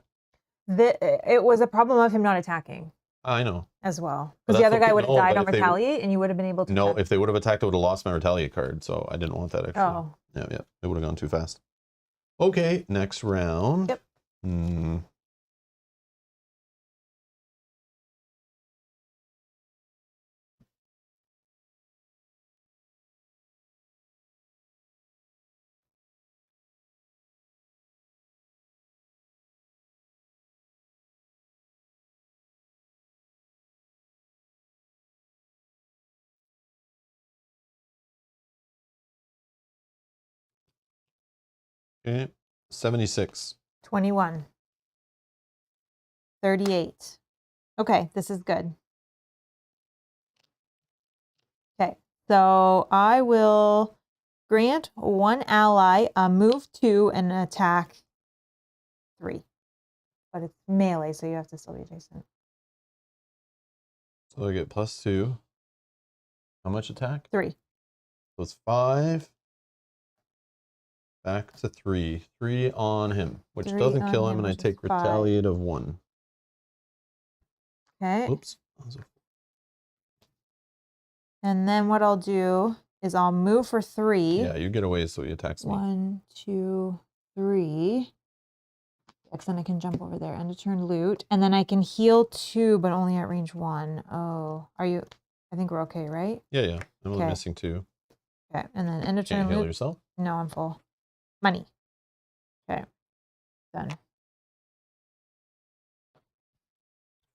It was a problem of him not attacking. I know. as well. But Because the that's other guy okay. would have No, died but on if they retaliate, and you would have been able to. No, check. if they would have attacked, I would have lost my retaliate card, so I didn't want that actually. Oh. Yeah, yeah. It would have gone too fast. Okay, next round. Yep. Hmm. Okay, 76. 21. 38. Okay, this is good. Okay, so I will grant one ally a move 2 and an attack 3. But it's melee, so you have to still be adjacent. So I get +2. How much attack? 3. So it's 5. Back to 3. 3 on him, which 3 doesn't on kill him, him, and I which is take 5. retaliate of 1. Okay. Oops. And then what I'll do is I'll move for 3. Yeah, you get away, so he attacks me. 1, 2, 3. Because then I can jump over there. End of turn loot. And then I can heal 2, but only at range 1. Oh, are you? I think we're okay, right? Yeah, yeah. I'm only Okay. missing 2. Okay. And then end of Can't turn heal loot. yourself? No, I'm full. Money. Okay. Done.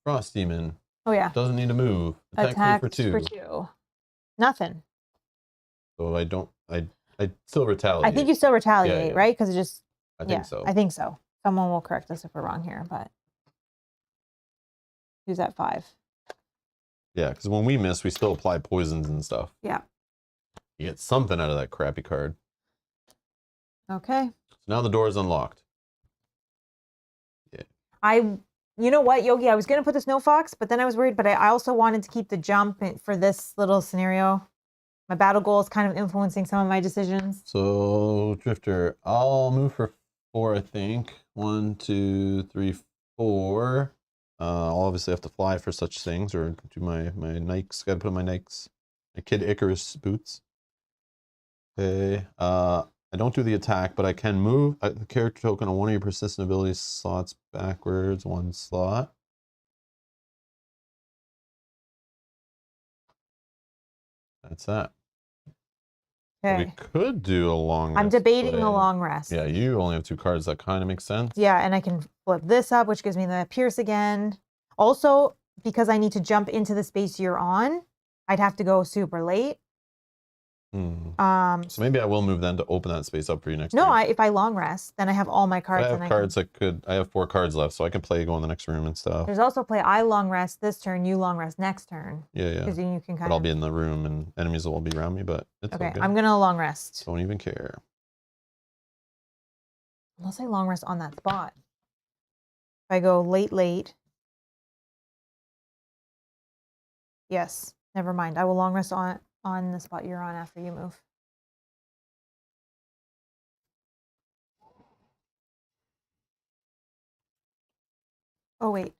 Frost Demon. Oh, yeah. Doesn't need to move. Attack me for 2. Nothing. So I still retaliate. I think you still retaliate, yeah. right? Because it just. I think so. I think so. Someone will correct us if we're wrong here, but. Who's at 5? Yeah, because when we miss, we still apply poisons and stuff. Yeah. You get something out of that crappy card. Okay. So now the door is unlocked. Yeah. You know what, Yogi? I was going to put the Snow Fox, but then I was worried, but I also wanted to keep the jump for this little scenario. My battle goal is kind of influencing some of my decisions. So, Drifter, I'll move for 4, I think. 1, 2, 3, 4. I'll obviously have to fly for such things, or do my Nikes. Gotta put on my Nikes. My Kid Icarus boots. Okay. I don't do the attack, but I can move the character token on one of your persistent ability slots backwards 1 slot. That's that. Okay. We could do a long rest. I'm debating play. a long rest. Yeah, you only have 2 cards. That kind of makes sense. Yeah, and I can flip this up, which gives me the Pierce again. Also, because I need to jump into the space you're on, I'd have to go super late. So maybe I will move then to open that space up for you next No, turn. if I long rest, then I have all my cards. I have cards I have 4 cards left, so I can play, go in the next room and stuff. There's also play I long rest this turn, you long rest next turn. Yeah, yeah. Because then you can But I'll be in the room and enemies will be around me, but it's okay. okay. I'm gonna long rest. Don't even care. Unless I long rest on that spot. If I go late. Yes, never mind. I will long rest on the spot you're on after you move. Oh, wait.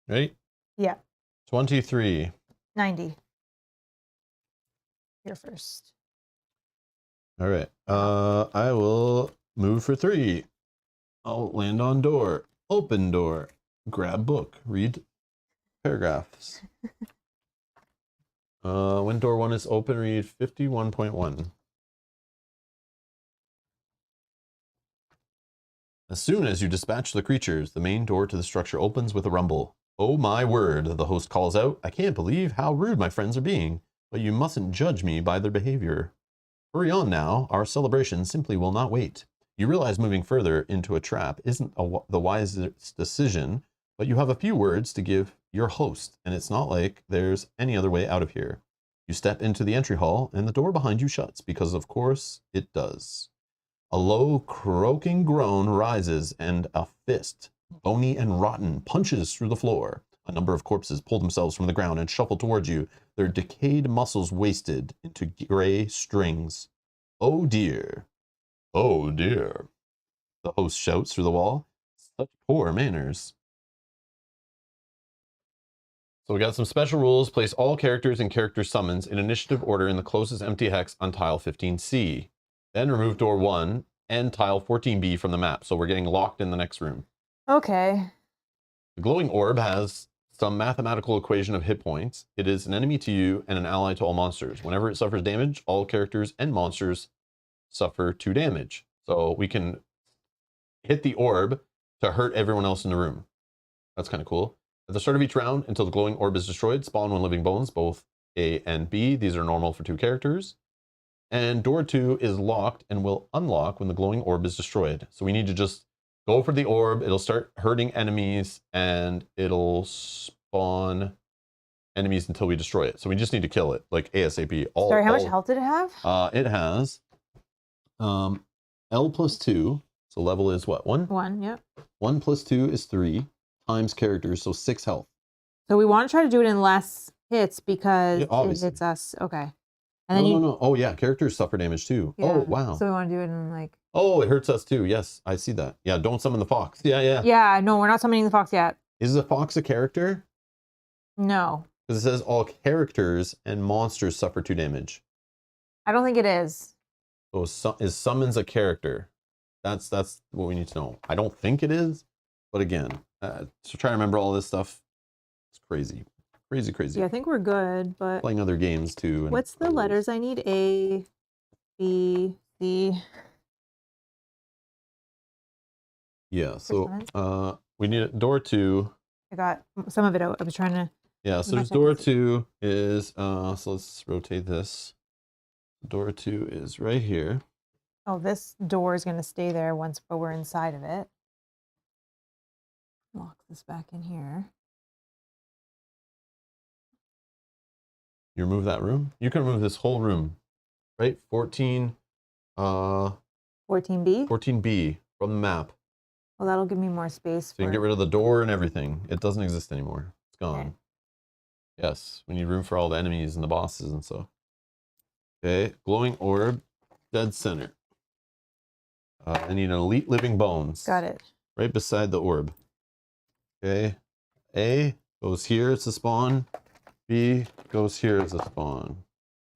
Ready? Yeah. 23. 90. You're first. All right. I will move for 3. I'll land on door. Open door. Grab book. Read paragraphs. When door 1 is open, read 51.1. As soon as you dispatch the creatures, the main door to the structure opens with a rumble. Oh my word, the host calls out. I can't believe how rude my friends are being, but you mustn't judge me by their behavior. Hurry on now, our celebration simply will not wait. You realize moving further into a trap isn't the wisest decision, but you have a few words to give your host, and it's not like there's any other way out of here. You step into the entry hall, and the door behind you shuts, because of course it does. A low, croaking groan rises, and a fist bony and rotten, punches through the floor. A number of corpses pull themselves from the ground and shuffle towards you, their decayed muscles wasted into gray strings. Oh dear. Oh dear. The host shouts through the wall. Such poor manners. So we got some special rules. Place all characters and character summons in initiative order in the closest empty hex on tile 15C. Then remove door 1 and tile 14B from the map. So we're getting locked in the next room. Okay. The glowing orb has some mathematical equation of hit points. It is an enemy to you and an ally to all monsters. Whenever it suffers damage, all characters and monsters suffer 2 damage. So we can hit the orb to hurt everyone else in the room. That's kind of cool. At the start of each round, until the glowing orb is destroyed, spawn 1 living bones, both A and B. These are normal for 2 characters. And door 2 is locked and will unlock when the glowing orb is destroyed. So we need to just go for the orb. It'll start hurting enemies and it'll spawn enemies until we destroy it. So we just need to kill it, like ASAP. Sorry, how much health did it have? It has L plus 2. So level is what? 1? 1, yep. 1 plus 2 is 3 times characters, so 6 health. So we want to try to do it in less hits because Yeah, it obviously. hits us. Okay. And then No. Oh yeah, characters suffer damage too. Yeah. Oh wow. So we want to do it in like. Oh, it hurts us too. Yes, I see that. Yeah, don't summon the fox. Yeah. Yeah, no, we're not summoning the fox yet. Is the fox a character? No. Because it says all characters and monsters suffer 2 damage. I don't think it is. So is summons a character? That's what we need to know. I don't think it is, but again, so try to remember all this stuff. It's crazy. Crazy. Yeah, I think we're good, but Playing other games too. And what's the letters I need? A, B, C. Yeah, so we need door 2. I got some of it out. I was trying to. Yeah, so there's door 2 is so let's rotate this. Door 2 is right here. Oh, this door is going to stay there once we're inside of it. Lock this back in here. You remove that room? You can remove this whole room, right? 14, 14B? 14B from the map. Well, that'll give me more space. So you can get rid of the door and everything. It doesn't exist anymore. It's gone. Okay. Yes, we need room for all the enemies and the bosses and stuff. Okay, glowing orb, dead center. I need an elite living bones. Got it. Right beside the orb. Okay, A goes here, it's a spawn. B goes here as a spawn.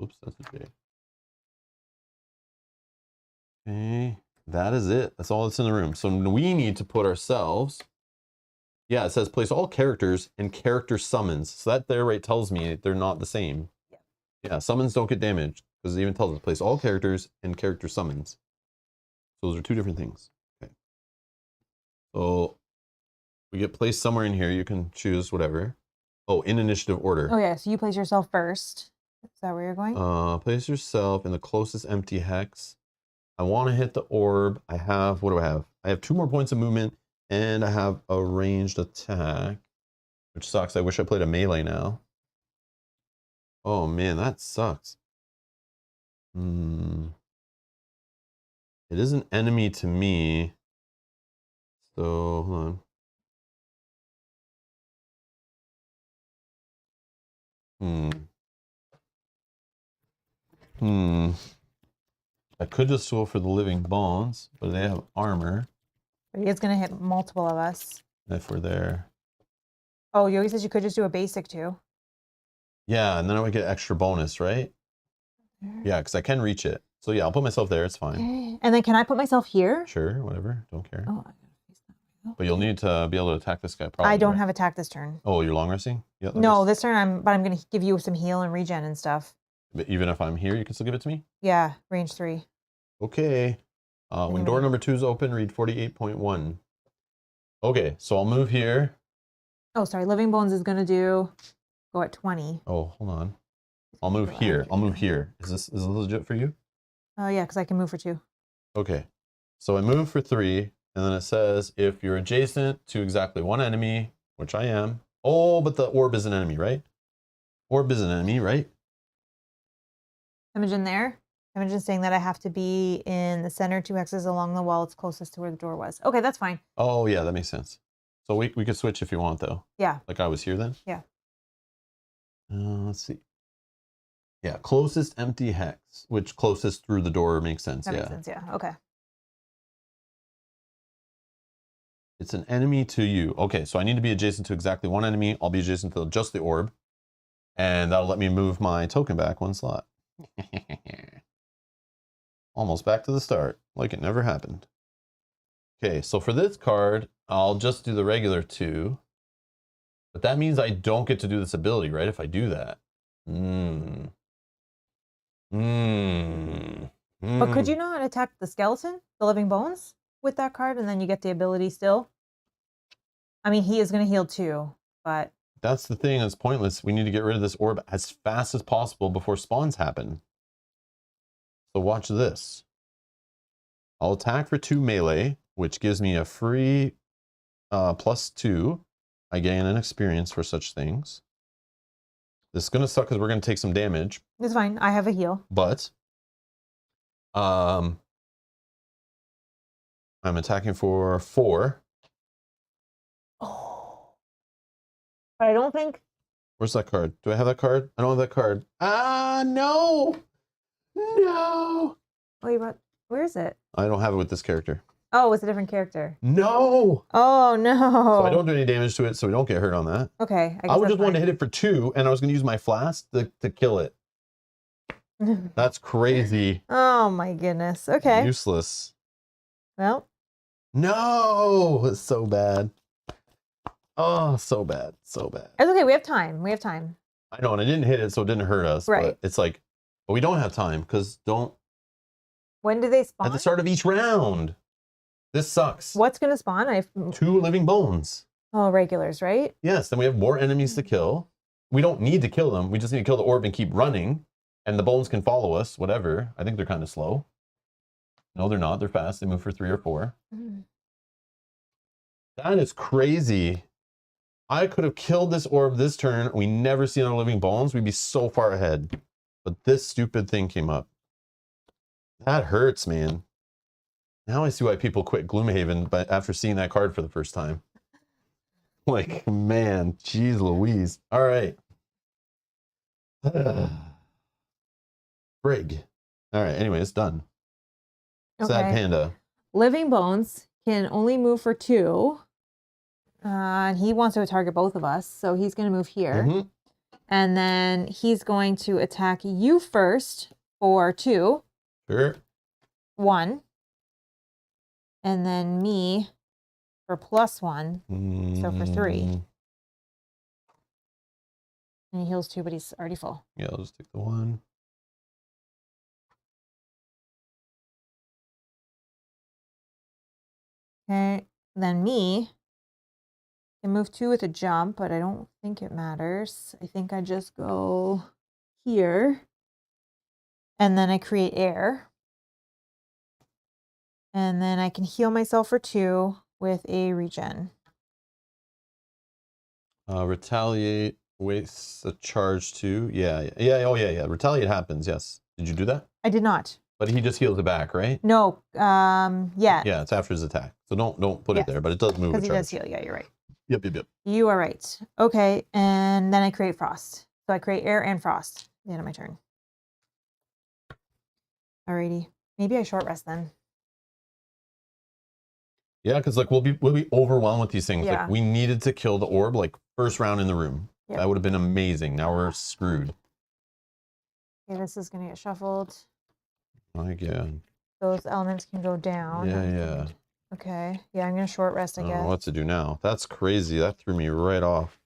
Oops, that's a J. Okay, that is it. That's all that's in the room. So we need to put ourselves. Yeah, it says place all characters and character summons. So that there right tells me they're not the same. Yeah, summons don't get damaged because it even tells us place all characters and character summons. So those are 2 different things. Okay. So we get placed somewhere in here. You can choose whatever. Oh, in initiative order. Oh, yeah. So you place yourself first. Is that where you're going? Place yourself in the closest empty hex. I want to hit the orb. I have, what do I have? I have 2 more points of movement and I have a ranged attack, which sucks. I wish I played a melee now. Oh man, that sucks. It is an enemy to me. So, hold on. I could just go for the living bones, but they have armor. It's going to hit multiple of us. If we're there. Oh, Yogi says you could just do a basic too. Yeah, and then I would get extra bonus, right? Yeah, because I can reach it. So yeah, I'll put myself there. It's fine. Okay. And then can I put myself here? Sure, whatever. Don't care. Oh, I gotta face that way. But you'll need to be able to attack this guy probably. I don't right? have attack this turn. Oh, you're long resting? Yeah. No, this turn I'm going to give you some heal and regen and stuff. But even if I'm here, you can still give it to me? Yeah, range 3. Okay. When door number 2 is open, read 48.1. Okay, so I'll move here. Oh, sorry. Living Bones is going to go at 20. Oh, hold on. I'll move here. I'll move here. Is this legit for you? Yeah, because I can move for 2. Okay. So I move for 3, and then it says if you're adjacent to exactly 1 enemy, which I am. Oh, but the orb is an enemy, right? Orb is an enemy, right? Imogen there. Imogen's saying that I have to be in the center 2 hexes along the wall. It's closest to where the door was. Okay, that's fine. Oh, yeah, that makes sense. So we could switch if you want, though. Yeah. Like I was here then? Yeah. Let's see. Yeah, closest empty hex, which closest through the door makes sense. That yeah. makes sense, yeah. Okay. It's an enemy to you. Okay, so I need to be adjacent to exactly one enemy. I'll be adjacent to just the orb. And that'll let me move my token back one slot. Almost back to the start, like it never happened. Okay, so for this card, I'll just do the regular 2. But that means I don't get to do this ability, right? If I do that. But could you not attack the skeleton, the living bones, with that card, and then you get the ability still? I mean, he is going to heal too, but... That's the thing, it's pointless. We need to get rid of this orb as fast as possible before spawns happen. So watch this. I'll attack for 2 melee, which gives me a free +2. I gain an experience for such things. This is going to suck because we're going to take some damage. It's fine. I have a heal. But I'm attacking for 4. Oh. But I don't think... Where's that card? Do I have that card? I don't have that card. Ah, no! No! Wait, what? Where is it? I don't have it with this character. Oh, it's a different character. No! Oh, no. So I don't do any damage to it, so we don't get hurt on that. Okay. I would just want to hit it for 2, and I was going to use my flask to kill it. That's crazy. Oh, my goodness. Okay. Useless. Well. No! It's so bad. Oh, so bad. So bad. It's okay. We have time. We have time. I know, and I didn't hit it, so it didn't hurt us. Right. But it's like, but we don't have time, because When do they spawn? at the start of each round. This sucks. What's going to spawn? 2 living bones. Oh, regulars, right? Yes, then we have more enemies to kill. We don't need to kill them. We just need to kill the orb and keep running. And the bones can follow us, whatever. I think they're kind of slow. No, they're not. They're fast. They move for 3 or 4. Mm. That is crazy. I could have killed this orb this turn. We never see another living bones. We'd be so far ahead. But this stupid thing came up. That hurts, man. Now I see why people quit Gloomhaven, but after seeing that card for the first time. Like, man, geez Louise. All right. Brig. All right, anyway, it's done. Okay. Sad Panda. Living bones can only move for 2. And he wants to target both of us, so he's going to move here. Mm-hmm. And then he's going to attack you first for 2. Sure. 1. And then me for +1, so for 3. And he heals 2, but he's already full. Yeah, I'll just take the 1. Okay, then me can move 2 with a jump, but I don't think it matters. I think I just go here, and then I create air. And then I can heal myself for 2 with a regen. Retaliate wastes a charge too. Yeah. Oh, yeah. Retaliate happens. Yes. Did you do that? I did not. But he just heals it back, right? No. Yeah. Yeah, it's after his attack. So don't put it there, but it does move a Because charge. he does heal. Yeah, you're right. Yep. You are right. Okay, and then I create frost. So I create air and frost at the end of my turn. Alrighty. Maybe I short rest then. Yeah, because like we'll be overwhelmed with these things. Yeah. Like we needed to kill the orb like first round in the room. Yep. That would have been amazing. Now we're screwed. Okay, this is gonna get shuffled. Again. Those elements can go down. Yeah. Okay. Yeah, I'm gonna short rest, I I don't guess. know what to do now. That's crazy. That threw me right off.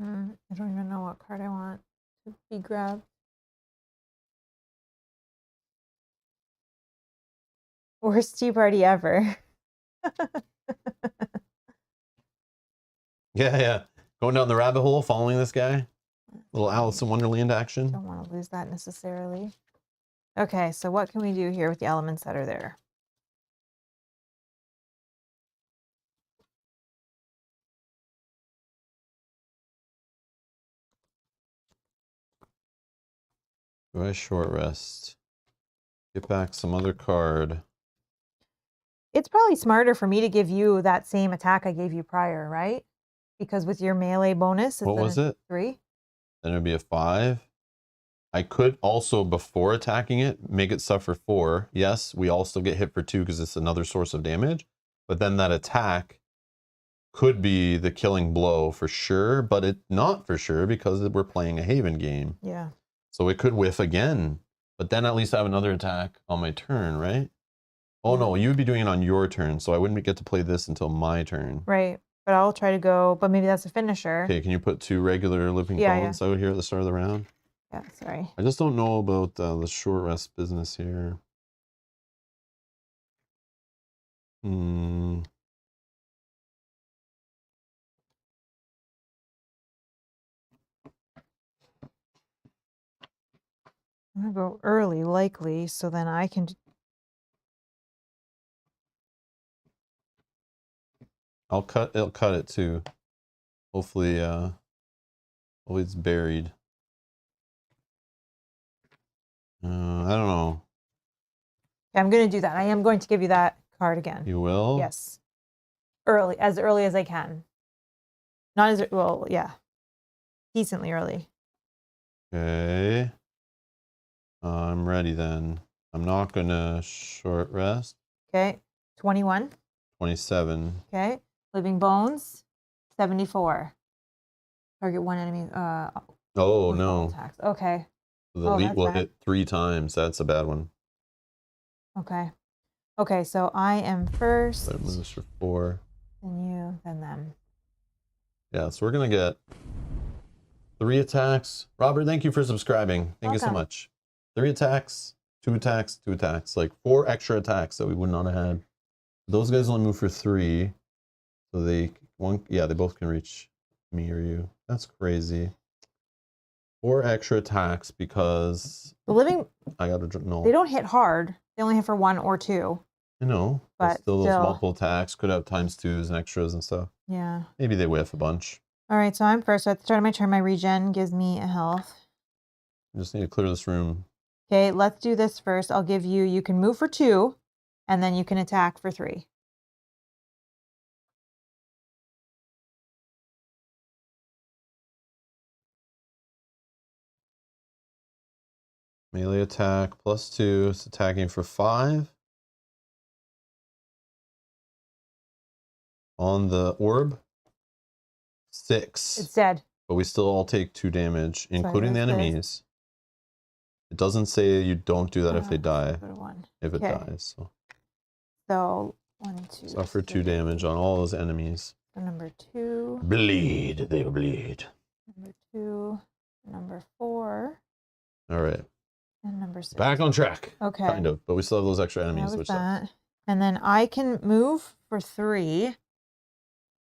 I don't even know what card I want to be grabbed. Worst tea party ever. Yeah. Going down the rabbit hole, following this guy. Little Alice in Wonderland action. Don't want to lose that necessarily. Okay, so what can we do here with the elements that are there? Do I short rest? Get back some other card. It's probably smarter for me to give you that same attack I gave you prior, right? Because with your melee bonus, it's What was it? 3. Then it'd be a 5. I could also, before attacking it, make it suffer 4. Yes, we all still get hit for 2 because it's another source of damage. But then that attack could be the killing blow for sure, but it's not for sure because we're playing a Haven game. Yeah. So it could whiff again. But then at least I have another attack on my turn, right? Oh no, you would be doing it on your turn, so I wouldn't get to play this until my turn. Right. But I'll try to go, but maybe that's a finisher. Okay, can you put 2 regular living bones out here at the start of the round? Yeah, sorry. I just don't know about the short rest business here. Hmm. I'm gonna go early, likely, so then I can. I'll cut it too. Hopefully it's buried. I don't know. Yeah, I'm gonna do that. I am going to give you that card again. You will? Yes. As early as I can. Not as well, yeah. Decently early. Okay. I'm ready then. I'm not gonna short rest. Okay. 21. 27. Okay. Living bones. 74. Target 1 enemy. Oh no. Attacks. Okay. The elite will hit 3 times. That's a bad one. Okay. Okay, so I am first. That moves for 4. Then you, then them. Yeah, so we're gonna get 3 attacks. Robert, thank you for subscribing. Thank you so much. 3 attacks, 2 attacks, 2 attacks. Like 4 extra attacks that we would not have had. Those guys only move for 3. So they both can reach me or you. That's crazy. 4 extra attacks because The living, I gotta know. they don't hit hard. They only hit for 1 or 2. I know, but still those multiple attacks could have ×2s and extras and stuff. Yeah. Maybe they whiff a bunch. All right, so I'm first. So at the start of my turn, my regen gives me a health. I just need to clear this room. Okay, let's do this first. I'll give you, you can move for 2, and then you can attack for 3. Melee attack +2. It's attacking for 5. On the orb, 6. It's dead. But we still all take 2 damage, including the enemies. It doesn't say you don't do that if they die. If it dies. So 1, 2. Suffer 2 damage on all those enemies. So number 2. Bleed. They bleed. Number 2. Number 4. All right. And number 6. Back on track. Okay. Kind of, but we still have those extra enemies. Which that. And then I can move for 3.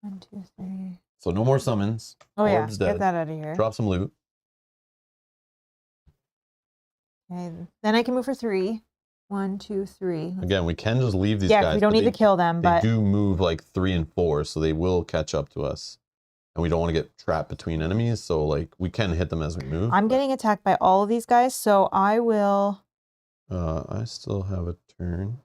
1, 2, 3. So no more summons. Oh yeah, Orb's dead. get that out of here. Drop some loot. Okay, then I can move for 3. 1, 2, 3. Again, we can just leave these guys. Yeah, we don't need to kill them, but they do move like 3 and 4, so they will catch up to us. And we don't want to get trapped between enemies, so like we can hit them as we move. I'm getting attacked by all of these guys, so I will. I still have a turn.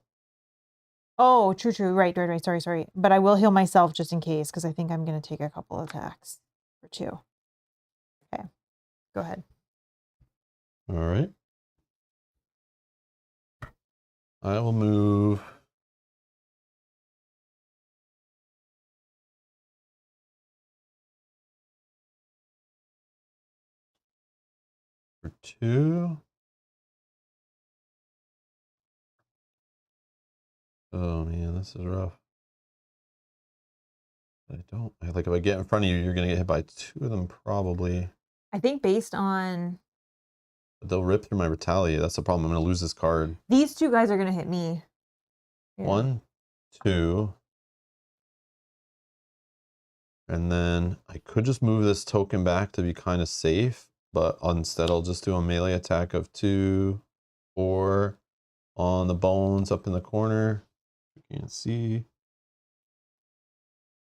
Oh, true. Right. Sorry. But I will heal myself just in case, because I think I'm going to take a couple of attacks for 2. Okay, go ahead. All right. I will move. For 2. Oh man, this is rough. If I get in front of you, you're gonna get hit by 2 of them probably. I think based on. But they'll rip through my retaliate. That's the problem. I'm gonna lose this card. These 2 guys are gonna hit me. Yeah. 1, 2. And then I could just move this token back to be kind of safe, but instead I'll just do a melee attack of 2, 4 on the bones up in the corner. You can see.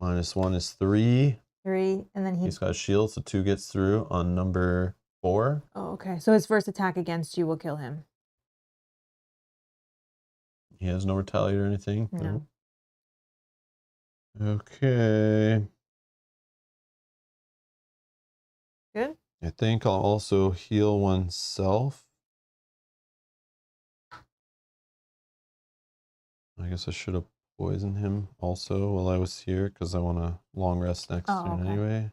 -1 is 3. 3, and then He's got a shield, so 2 gets through on number 4. Oh, okay. So his first attack against you will kill him. He has no retaliate or anything? No. Okay. Good. I think I'll also heal oneself. I guess I should have poisoned him also while I was here because I want a long rest next turn anyway.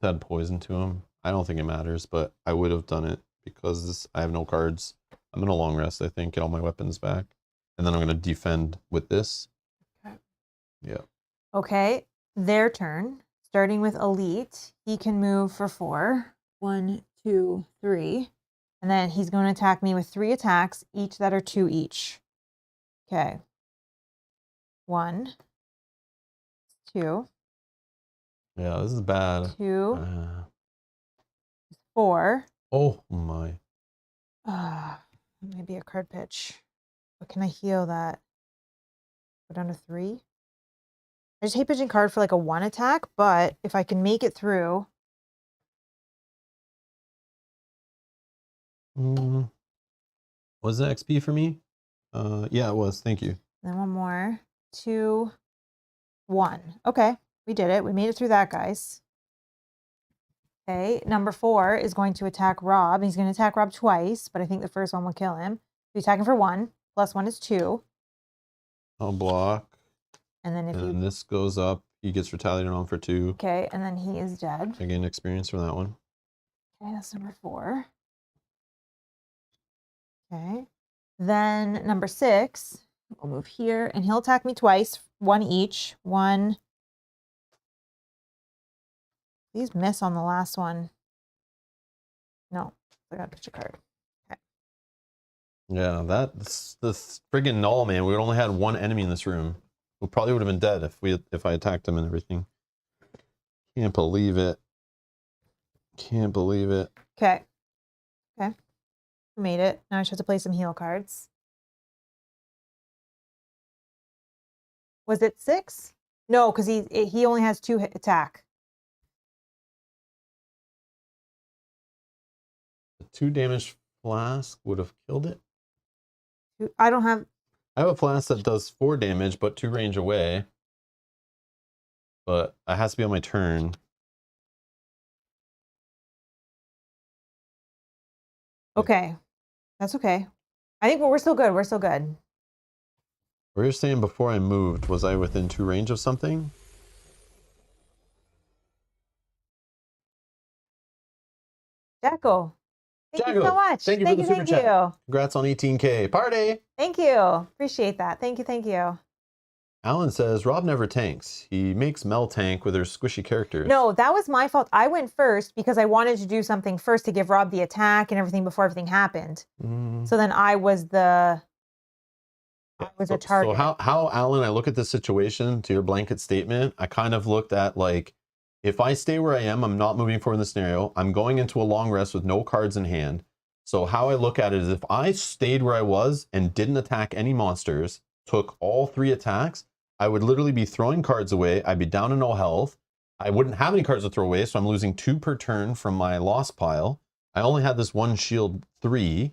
Add poison to him. I don't think it matters, but I would have done it because I have no cards. I'm in a long rest, I think, get all my weapons back. And then I'm going to defend with this. Okay. Yeah. Okay, their turn. Starting with Elite, he can move for 4. 1, 2, 3. And then he's going to attack me with 3 attacks, each that are 2 each. Okay. 1, 2. Yeah, this is bad. 2, 4. Oh my. Maybe a card pitch. But can I heal that? Go down to 3. I just hate pitching card for like a 1 attack, but if I can make it through. Was it XP for me? Yeah, it was. Thank you. Then one more. 2, 1. Okay, we did it. We made it through that, guys. Okay, number 4 is going to attack Rob. He's going to attack Rob twice, but I think the first one will kill him. He's attacking for 1. +1 is 2. I'll block. And then if this goes up, he gets retaliated on for 2. Okay, and then he is dead. I gain experience from that one. Okay, that's number 4. Okay. Then number 6, we'll move here, and he'll attack me twice, 1 each. 1. Please miss on the last one. No, I gotta pitch a card. Okay. Yeah, that's this friggin' null, man. We only had 1 enemy in this room. We probably would have been dead if I attacked him and everything. Can't believe it. Can't believe it. Okay. Okay. Made it. Now I just have to play some heal cards. Was it 6? No, because he only has 2 attack. The 2 damage flask would have killed it. I don't have. I have a flask that does 4 damage, but 2 range away. But it has to be on my turn. Okay. That's okay. I think we're still good. We're still good. What you're saying before I moved, was I within 2 range of something? Jacko. Thank you so much. Thank you for the super chat. Congrats on 18K. Party! Thank you. Appreciate that. Thank you. Thank you. Alan says, Rob never tanks. He makes Mel tank with her squishy characters. No, that was my fault. I went first because I wanted to do something first to give Rob the attack and everything before everything happened. So then I was a target. So how, Alan, I look at this situation, to your blanket statement, I kind of looked at like, if I stay where I am, I'm not moving forward in the scenario. I'm going into a long rest with no cards in hand. So how I look at it is if I stayed where I was and didn't attack any monsters, took all 3 attacks, I would literally be throwing cards away. I'd be down to no health. I wouldn't have any cards to throw away, so I'm losing 2 per turn from my loss pile. I only had this 1 shield 3.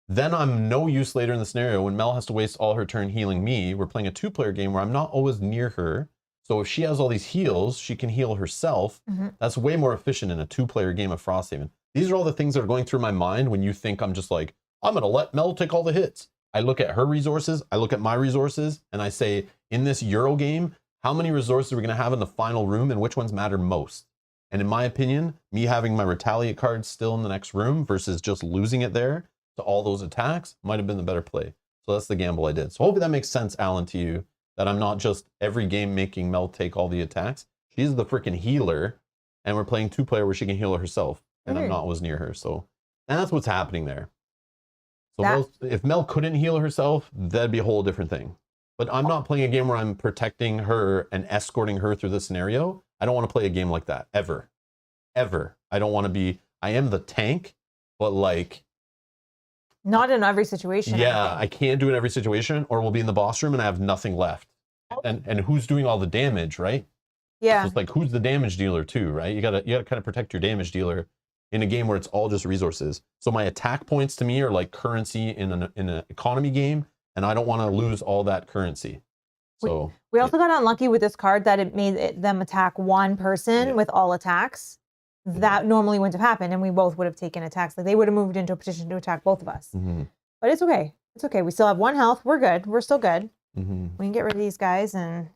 Then I'm no use later in the scenario when Mel has to waste all her turn healing me. We're playing a 2-player game where I'm not always near her. So if she has all these heals, she can heal herself. That's way more efficient in a 2-player game of Frosthaven. These are all the things that are going through my mind when you think I'm just like, I'm going to let Mel take all the hits. I look at her resources, I look at my resources, and I say, in this Euro game, how many resources are we going to have in the final room and which ones matter most? And in my opinion, me having my retaliate cards still in the next room versus just losing it there to all those attacks might have been the better play. So that's the gamble I did. So hopefully that makes sense, Alan, to you, that I'm not just every game making Mel take all the attacks. She's the freaking healer, and we're playing 2-player where she can heal herself, and I'm not always near her. So that's what's happening there. So if Mel couldn't heal herself, that'd be a whole different thing. But I'm not playing a game where I'm protecting her and escorting her through the scenario. I don't want to play a game like that, ever. Ever. I don't want to be, I am the tank, but like... Not in every situation. Yeah, I can't do it in every situation, or we'll be in the boss room and I have nothing left. And who's doing all the damage, right? Yeah. So it's like, who's the damage dealer too, right? You gotta kind of protect your damage dealer in a game where it's all just resources. So my attack points to me are like currency in an economy game, and I don't want to lose all that currency. So we also got unlucky with this card that it made them attack one person with all attacks. That normally wouldn't have happened, and we both would have taken attacks. Like they would have moved into a position to attack both of us. But it's okay. It's okay. We still have 1 health. We're good. We're still good. We can get rid of these guys and.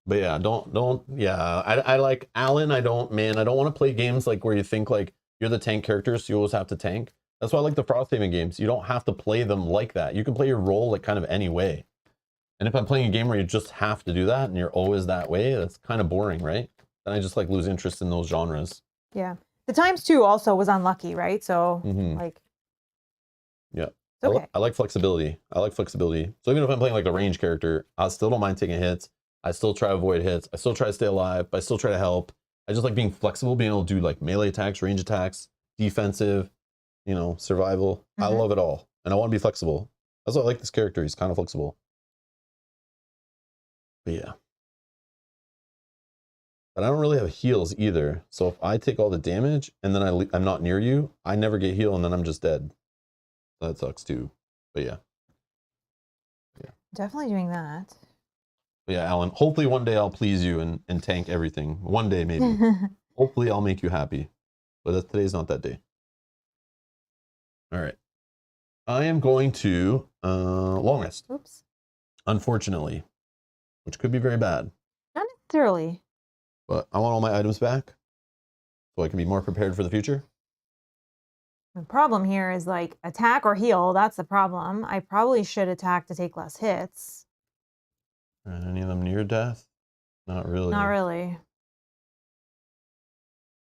But yeah, I like Alan. I don't want to play games like where you think like you're the tank character, so you always have to tank. That's why I like the Frosthaven games. You don't have to play them like that. You can play your role like kind of any way. And if I'm playing a game where you just have to do that and you're always that way, that's kind of boring, right? Then I just like lose interest in those genres. Yeah. The ×2 also was unlucky, right? So like. Yeah. Okay. I like flexibility. So even if I'm playing like a range character, I still don't mind taking hits. I still try to avoid hits. I still try to stay alive, but I still try to help. I just like being flexible, being able to do like melee attacks, range attacks, defensive, survival. I love it all. And I want to be flexible. That's why I like this character. He's kind of flexible. But yeah. But I don't really have heals either. So if I take all the damage and then I'm not near you, I never get healed and then I'm just dead. That sucks too. But yeah. Definitely doing that. But yeah, Alan, hopefully one day I'll please you and tank everything. One day maybe. Hopefully I'll make you happy. But today's not that day. All right. I am going to long rest. Oops. Unfortunately. Which could be very bad. Not necessarily. But I want all my items back. So I can be more prepared for the future. The problem here is like attack or heal. That's the problem. I probably should attack to take less hits. Are any of them near death? Not really. Not really.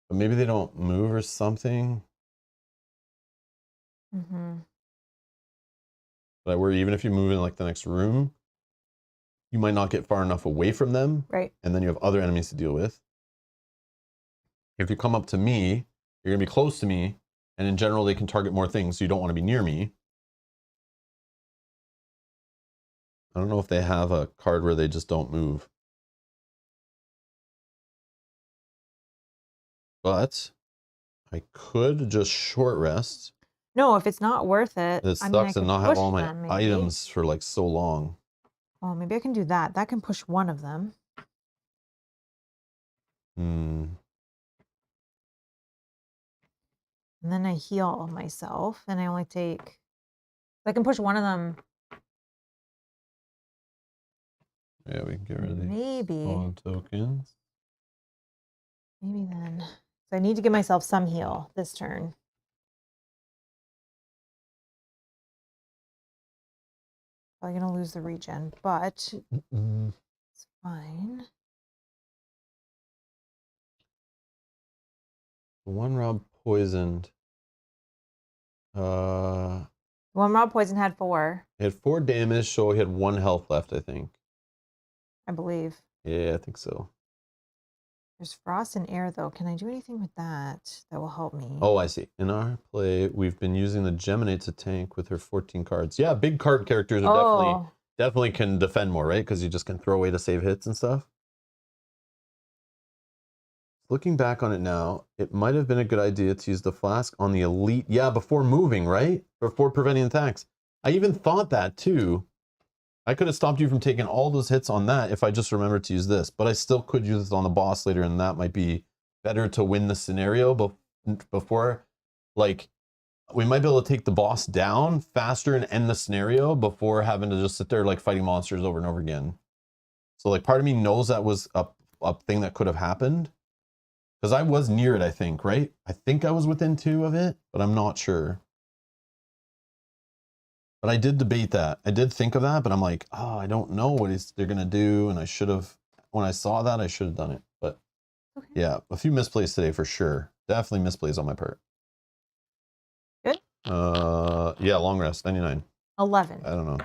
But maybe they don't move or something. But I worry even if you move in like the next room, you might not get far enough away from them. Right. And then you have other enemies to deal with. If you come up to me, you're going to be close to me. And in general, they can target more things, so you don't want to be near me. I don't know if they have a card where they just don't move. But I could just short rest. No, if it's not worth it. It sucks to not have all my items for like so long. Oh, maybe I can do that. That can push one of them. And then I heal myself, and I only take. I can push one of them. Yeah, we can get rid of these. Maybe. Tokens. Maybe then. So I need to give myself some heal this turn. Probably gonna lose the regen, but it's fine. One Rob poisoned. One Rob poison had 4. He had 4 damage, so he had 1 health left, I think. I believe. Yeah, I think so. There's frost and air, though. Can I do anything with that will help me? Oh, I see. In our play, we've been using the Geminate to tank with her 14 cards. Yeah, big card characters are definitely can defend more, right? Because you just can throw away to save hits and stuff. Looking back on it now, it might have been a good idea to use the flask on the elite. Yeah, before moving, right? Before preventing attacks. I even thought that too. I could have stopped you from taking all those hits on that if I just remembered to use this. But I still could use this on the boss later, and that might be better to win the scenario before. Like, we might be able to take the boss down faster and end the scenario before having to just sit there like fighting monsters over and over again. So like part of me knows that was a thing that could have happened. Because I was near it, I think, right? I think I was within 2 of it, but I'm not sure. But I did debate that. I did think of that, but I'm like, oh, I don't know what they're going to do. And I should have, when I saw that, I should have done it. But yeah, a few misplays today for sure. Definitely misplays on my part. Good. Yeah, long rest, 99. 11. I don't know.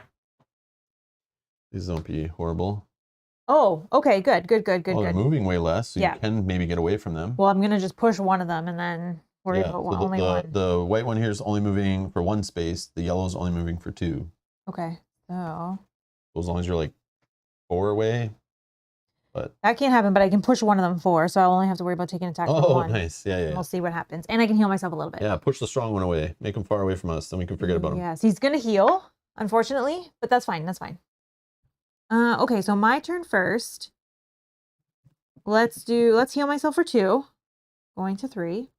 These don't be horrible. Oh, okay, good. They're moving way less, so you can maybe get away from them. Well, I'm going to just push one of them and then worry about only one. The white one here is only moving for 1 space. The yellow is only moving for 2. Okay, so. As long as you're like 4 away. But that can't happen, but I can push one of them 4, so I'll only have to worry about taking an attack for 1. Nice. Yeah, And we'll see what happens. And I can heal myself a little bit. Yeah, push the strong one away. Make him far away from us, then we can forget about him. Yes, he's gonna heal, unfortunately, but that's fine. That's fine. Okay, so my turn first. Let's heal myself for 2. Going to 3.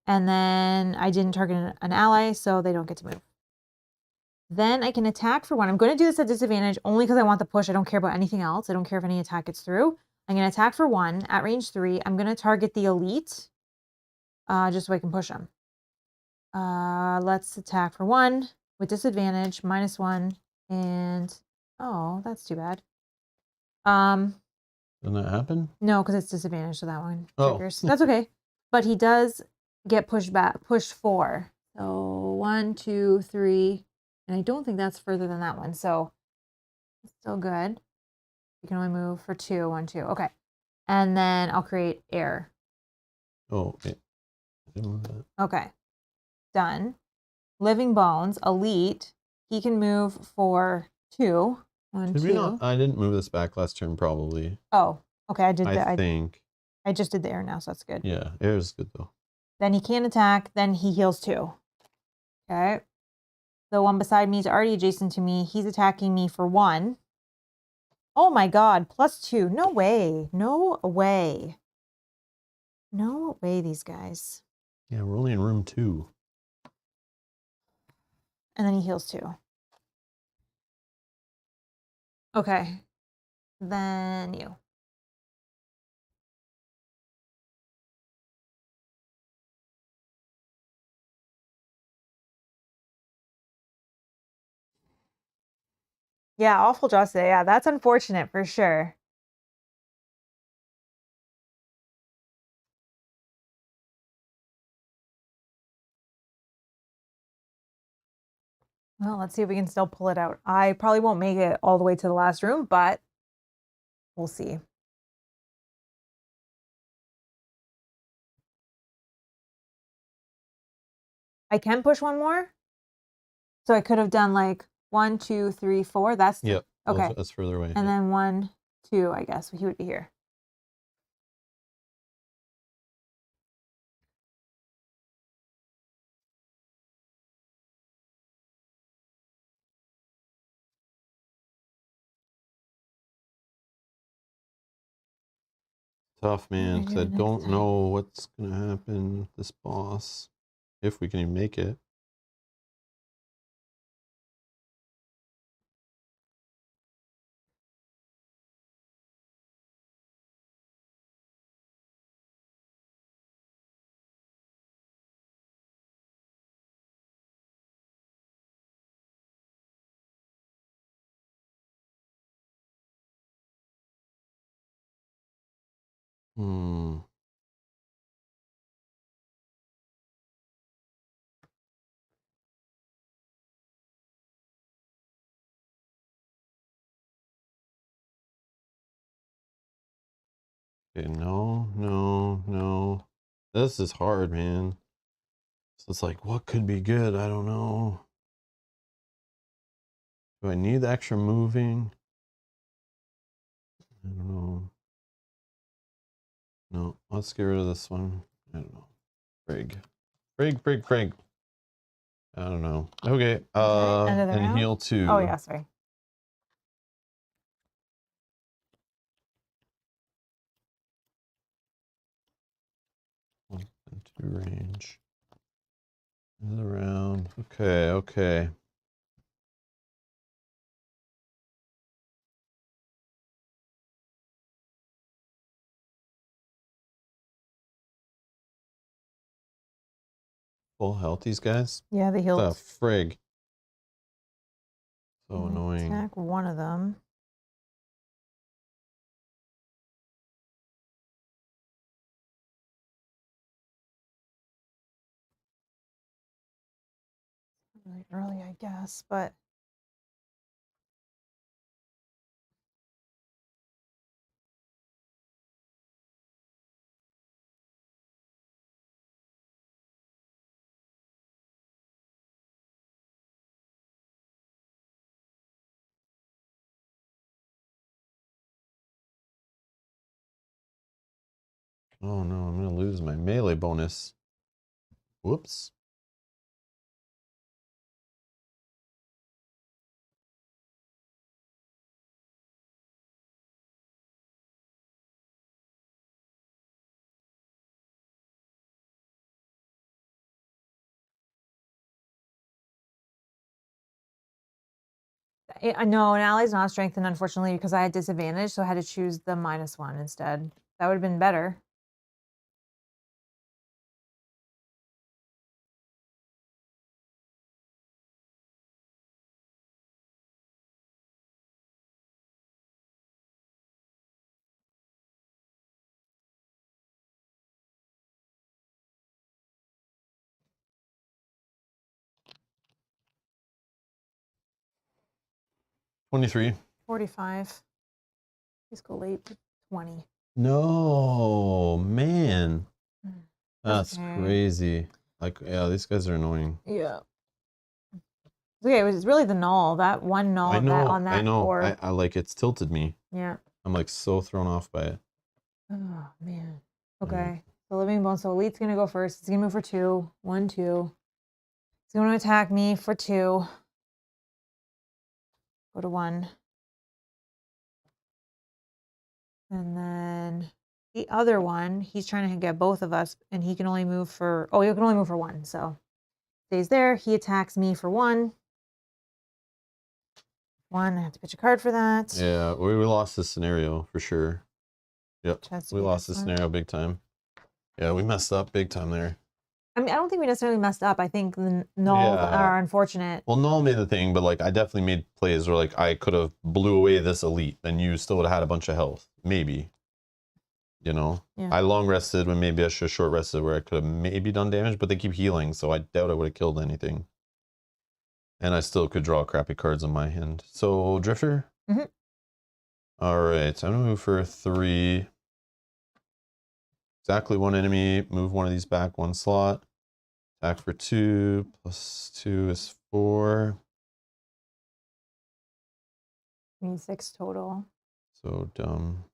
And then I didn't target an ally, so they don't get to move. Then I can attack for 1. I'm going to do this at disadvantage only because I want the push. I don't care about anything else. I don't care if any attack gets through. I'm going to attack for 1 at range 3. I'm going to target the elite just so I can push them. Let's attack for 1 with disadvantage, -1, and oh, that's too bad. Didn't that happen? No, because it's disadvantage, so that one Oh. triggers. That's okay. But he does get pushed 4. So 1, 2, 3, and I don't think that's further than that one. So it's still good. You can only move for 2, 1, 2. Okay. And then I'll create air. Oh, okay. I didn't move that. Okay. Done. Living Bones, elite. He can move for 2. 1, 2. I didn't move this back last turn, probably. Oh, okay. I did that. I think. I just did the air now, so that's good. Yeah, air is good though. Then he can attack. Then he heals 2. Okay. The one beside me is already adjacent to me. He's attacking me for 1. Oh my god, +2. No way. No way. No way, these guys. Yeah, we're only in room 2. And then he heals 2. Okay. Then you. Yeah, awful draw today. Yeah, that's unfortunate for sure. Well, let's see if we can still pull it out. I probably won't make it all the way to the last room, but we'll see. I can push 1 more. So I could have done like 1, 2, 3, 4. That's Yep. okay. That's further away. And then 1, 2, I guess he would be here. Tough, man, because I next don't time? know what's gonna happen with this boss, if we can even make it. Hmm. Okay, no. This is hard, man. So it's like, what could be good? I don't know. Do I need the extra moving? I don't know. No, let's get rid of this one. I don't know. Frig. I don't know. Okay. End of the And round? heal 2. Oh yeah, sorry. One and 2 range. End of the round. Okay. Full health, these guys? Yeah, they healed. The frig. So annoying. Attack one of them. Really early, I guess, but Oh no, I'm gonna lose my melee bonus. Whoops. No, an ally's not strengthened, unfortunately, because I had disadvantage, so I had to choose the -1 instead. That would have been better. $23. 45. Let's go late to 20. No, man. That's Okay. crazy. Like, yeah, these guys are annoying. Yeah. Okay, it was really the null. That one null I know, that on that I know. core. I like it's tilted me. Yeah. I'm like so thrown off by it. Oh man. Okay. The living bone. So elite's gonna go first. It's gonna move for 2. 1, 2. It's gonna attack me for 2. Go to 1. And then the other one, he's trying to get both of us, and he can only move for, oh, he can only move for 1. So stays there. He attacks me for 1. 1. I have to pitch a card for that. Yeah, we lost this scenario for sure. Yep, we lost this one. scenario big time. Yeah, we messed up big time there. I mean, I don't think we necessarily messed up. I think the nulls are unfortunate. Well, null made the thing, but like I definitely made plays where like I could have blew away this elite, and you still would have had a bunch of health, maybe. You know, Yeah. I long rested when maybe I should have short rested where I could have maybe done damage, but they keep healing, so I doubt I would have killed anything. And I still could draw crappy cards on my hand. So Drifter. Mhm. All right, I'm gonna move for 3. Exactly 1 enemy. Move one of these back 1 slot. Attack for 2. Plus 2 is 4. I mean, 6 total. So dumb.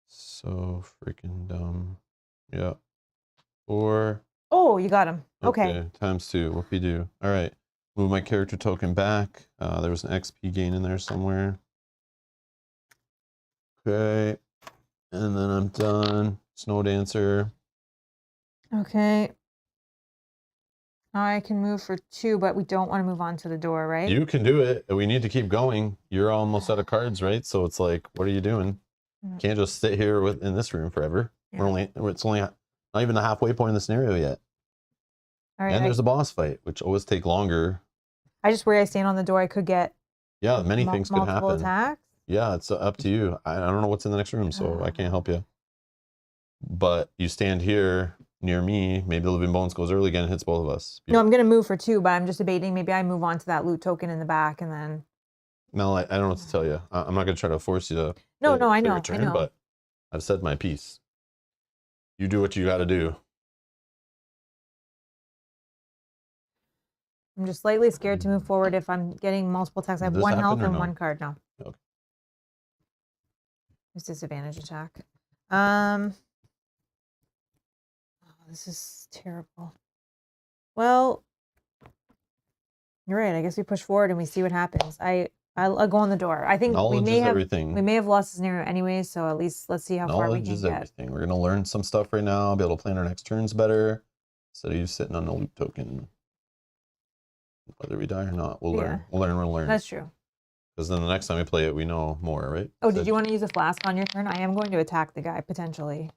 So freaking dumb. Yeah. 4. Oh, you got him. Okay. Times 2. Whoopie-doo. All right. Move my character token back. There was an XP gain in there somewhere. Okay. And then I'm done. Snow Dancer. Okay. I can move for 2, but we don't want to move on to the door, right? You can do it. We need to keep going. You're almost out of cards, right? So it's like, what are you doing? Can't just sit here in this room forever. Yeah. It's only not even the halfway point in the scenario yet. All right. And there's a boss fight, which always take longer. I just worry I stand on the door. I could get many things could happen. Attacks. Yeah, it's up to you. I don't know what's in the next room, so I can't help you. But you stand here near me. Maybe the living bones goes early again and hits both of us. No, I'm gonna move for 2, but I'm just debating. Maybe I move on to that loot token in the back, and then. Mel, I don't know what to tell you. I'm not gonna try to force you to. No, I know. But I've said my piece. You do what you got to do. I'm just slightly scared to move forward if I'm getting multiple attacks. I have 1 health and 1 card now. Okay. It's disadvantage attack. Oh, this is terrible. Well, you're right. I guess we push forward and we see what happens. I'll go on the door. I think we may have lost the scenario anyway, so at least let's see how far we can get. Knowledge is everything. We're gonna learn some stuff right now, be able to plan our next turns better, instead of you sitting on the loot token. Whether we die or not, we'll learn. We'll learn. That's true. Because then the next time we play it, we know more, right? Oh, did you want to use a flask on your turn? I am going to attack the guy, potentially.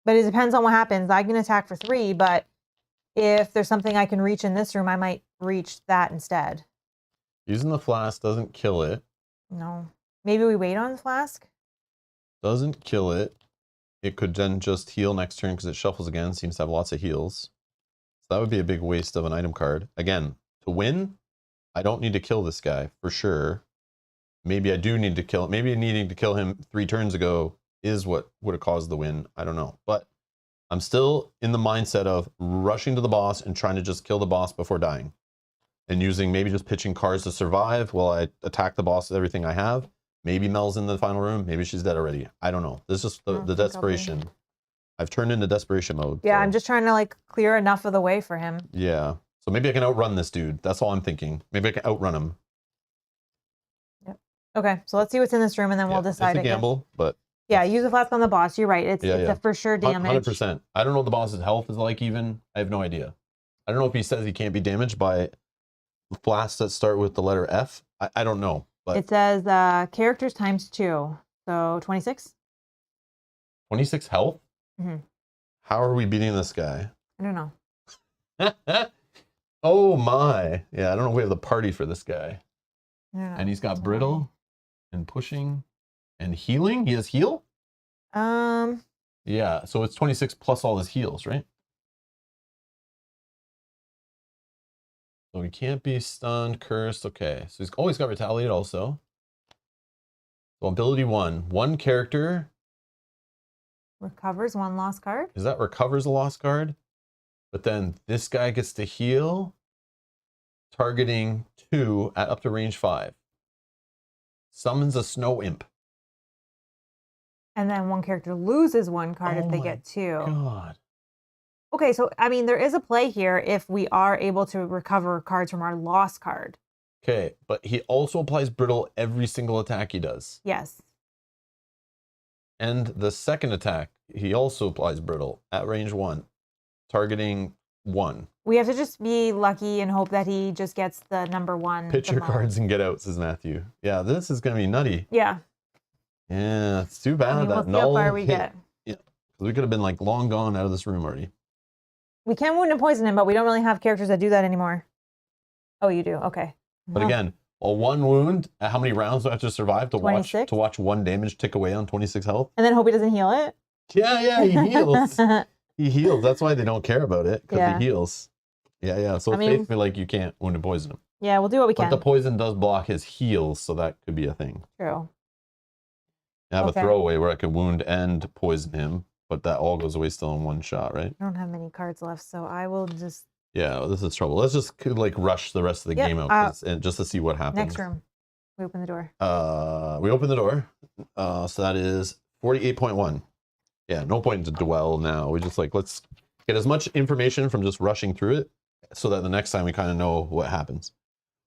But it depends on what happens. I can attack for 3, but if there's something I can reach in this room, I might reach that instead. Using the flask doesn't kill it. No. Maybe we wait on the flask? Doesn't kill it. It could then just heal next turn because it shuffles again. Seems to have lots of heals. So that would be a big waste of an item card. Again, to win, I don't need to kill this guy for sure. Maybe I do need to kill him. Maybe needing to kill him 3 turns ago is what would have caused the win. I don't know. But I'm still in the mindset of rushing to the boss and trying to just kill the boss before dying. And using maybe just pitching cards to survive while I attack the boss with everything I have. Maybe Mel's in the final room. Maybe she's dead already. I don't know. This is just the think I'll desperation. I've turned into desperation mode. Yeah, so. I'm just trying to like clear enough of the way for him. Yeah. So maybe I can outrun this dude. That's all I'm thinking. Maybe I can outrun him. Yep. Okay, so let's see what's in this room and then we'll decide. It's a gamble, but yeah, use a flask on the boss. You're right. It's a for sure damage. 100%. I don't know what the boss's health is like even. I have no idea. I don't know if he says he can't be damaged by flasks that start with the letter F. I don't know. But it says characters times 2. So 26? 26 health? Mm-hmm. How are we beating this guy? I don't know. Oh my. Yeah, I don't know if we have the party for this guy. And he's got brittle and pushing and healing. He has heal? Yeah, so it's 26 plus all his heals, right? So he can't be stunned, cursed. Okay, so he's always got retaliate also. So ability 1. One character recovers 1 lost card. Is that recovers a lost card? But then this guy gets to heal, targeting 2 at up to range 5. Summons a snow imp. And then 1 character loses 1 card if they get 2. God. Okay, so I mean, there is a play here if we are able to recover cards from our lost card. Okay, but he also applies brittle every single attack he does. Yes. And the second attack, he also applies brittle at range 1, targeting 1. We have to just be lucky and hope that he just gets the number 1. Pitch your cards and get out, says Matthew. Yeah, this is going to be nutty. Yeah. Yeah, it's too bad that we'll see how far we get. Yeah, we could have been like long gone out of this room already. We can wound and poison him, but we don't really have characters that do that anymore. Oh, you do? Okay. But again, a 1 wound, how many rounds do I have to survive to watch 1 damage tick away on 26 health? And then hope he doesn't heal it? Yeah, he heals. He heals. That's why they don't care about it, because he heals. Yeah. So it's basically like you can't wound and poison him. Yeah, we'll do what we can. But the poison does block his heals, so that could be a thing. True. I have a throwaway where I can wound and poison him, but that all goes away still in 1 shot, right? I don't have many cards left, so I will just... Yeah, this is trouble. Let's just like rush the rest of the game out and just to see what happens. Next room. We open the door. We open the door. So that is 48.1. Yeah, no point to dwell now. We just like, let's get as much information from just rushing through it so that the next time we kind of know what happens.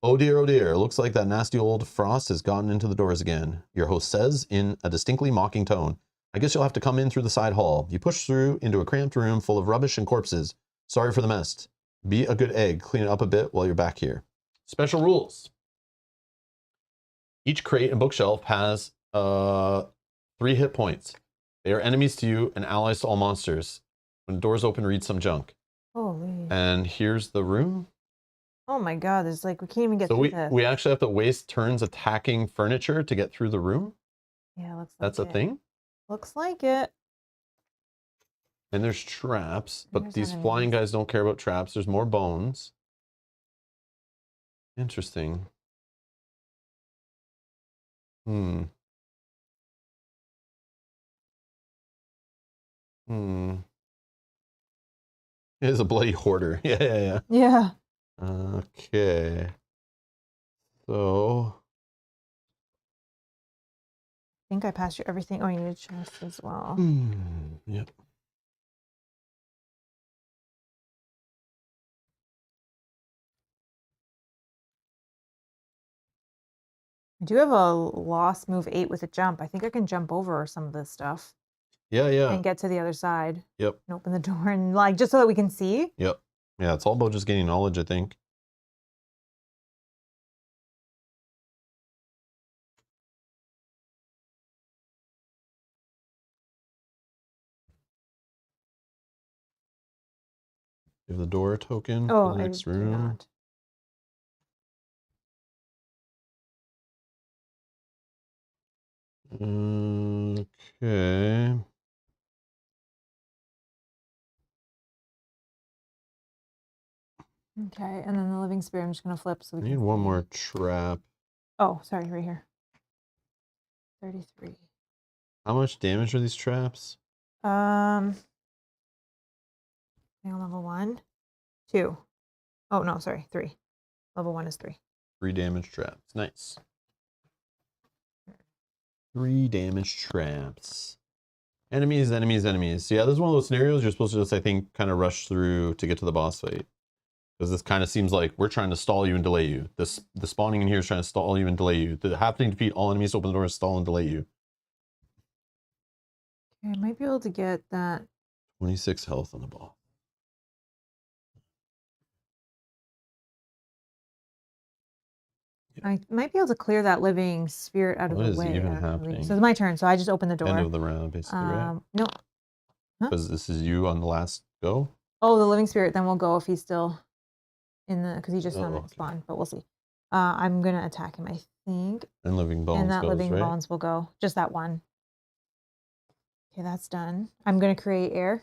Oh dear, looks like that nasty old Frost has gotten into the doors again. Your host says in a distinctly mocking tone, I guess you'll have to come in through the side hall. You push through into a cramped room full of rubbish and corpses. Sorry for the mess. Be a good egg. Clean it up a bit while you're back here. Special rules. Each crate and bookshelf has 3 hit points. They are enemies to you and allies to all monsters. When doors open, read some junk. Holy. And here's the room. Oh my god, there's like, we can't even get through this. So we actually have to waste turns attacking furniture to get through the room? Yeah, looks like That's a thing? Looks like it. And there's traps, but these flying guys don't care about traps. There's more bones. Interesting. It is a bloody hoarder. Yeah. Okay. So I think I passed you everything. Oh, you need a chest as well. Yep. I do have a lost move 8 with a jump. I think I can jump over some of this stuff. Yeah. And get to the other side. Yep. And open the door and like just so that we can see. Yep. Yeah, it's all about just gaining knowledge, I think. Give the door a token for the next room. Not. Okay. Okay, and then the living spirit, I'm just going to flip so we I need one more trap. Oh, sorry, right here. 33. How much damage are these traps? Level 1. 2. Oh, no, sorry, 3. Level 1 is 3. 3 damage traps. Nice. 3 damage traps. Enemies, enemies, enemies. So yeah, this is one of those scenarios you're supposed to just, I think, kind of rush through to get to the boss fight. Because this kind of seems like we're trying to stall you and delay you. The spawning in here is trying to stall you and delay you. The happening to defeat all enemies to open the door is stall and delay you. Okay, I might be able to get that. 26 health on the ball. I might be able to clear that living spirit out of What the is way. even actually. happening? So it's my turn. So I just opened the door. End of the round, basically, right? No. Because this is you on the last go? Oh, the living spirit then will go if he's still in the, because he just okay. spawned, but we'll see. I'm going to attack him, I think. And living bones And that goes, living right? bones will go. Just that one. Okay, that's done. I'm going to create air.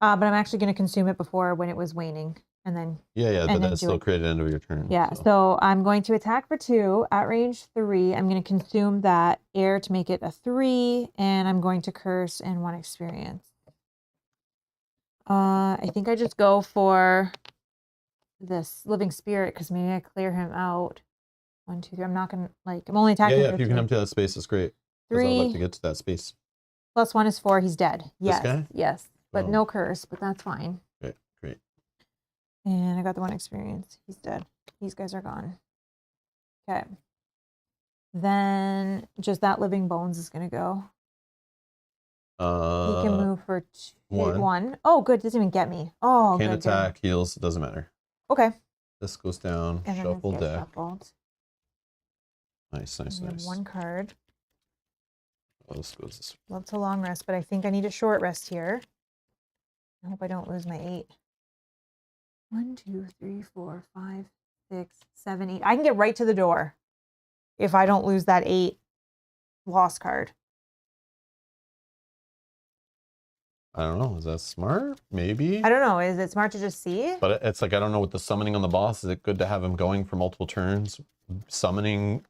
But I'm actually going to consume it before when it was waning. And then but that's still created end of your turn. Yeah, so I'm going to attack for 2 at range 3. I'm going to consume that air to make it a 3, and I'm going to curse and 1 experience. I think I just go for this living spirit because maybe I clear him out. 1, 2, 3. I'm not gonna I'm only attacking. Yeah, if you can empty that space, it's great. 3. I'd like to get to that space. Plus 1 is 4. He's dead. Yes. This guy? Yes, but Oh. no curse. But that's fine. Okay, great. And I got the 1 experience. He's dead. These guys are gone. Okay. Then just that living bones is gonna go. He can move for 1. Oh, good. Doesn't even get me. Oh, can't good, attack, heals. It doesn't matter. Okay. This goes down. And Shuffle then deck. shuffled. Nice, nice, We have nice. 1 card. Oh, this goes this way. Loves a long rest, but I think I need a short rest here. I hope I don't lose my 8. 1, 2, 3, 4, 5, 6, 7, 8. I can get right to the door if I don't lose that 8 lost card. I don't know. Is that smart? Maybe. I don't know. Is it smart to just see? But it's like, I don't know with the summoning on the boss. Is it good to have him going for multiple turns, summoning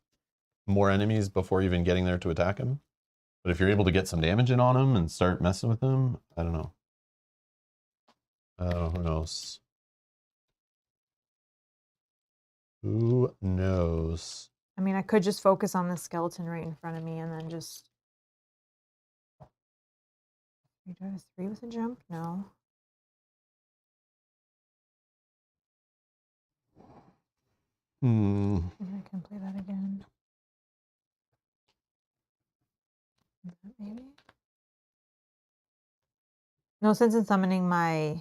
more enemies before even getting there to attack him? But if you're able to get some damage in on him and start messing with him, I don't know. Who knows? Who knows? I mean, I could just focus on the skeleton right in front of me and then just... Do I have a 3 with a jump? No. Maybe I can play that again. Maybe? No sense in summoning my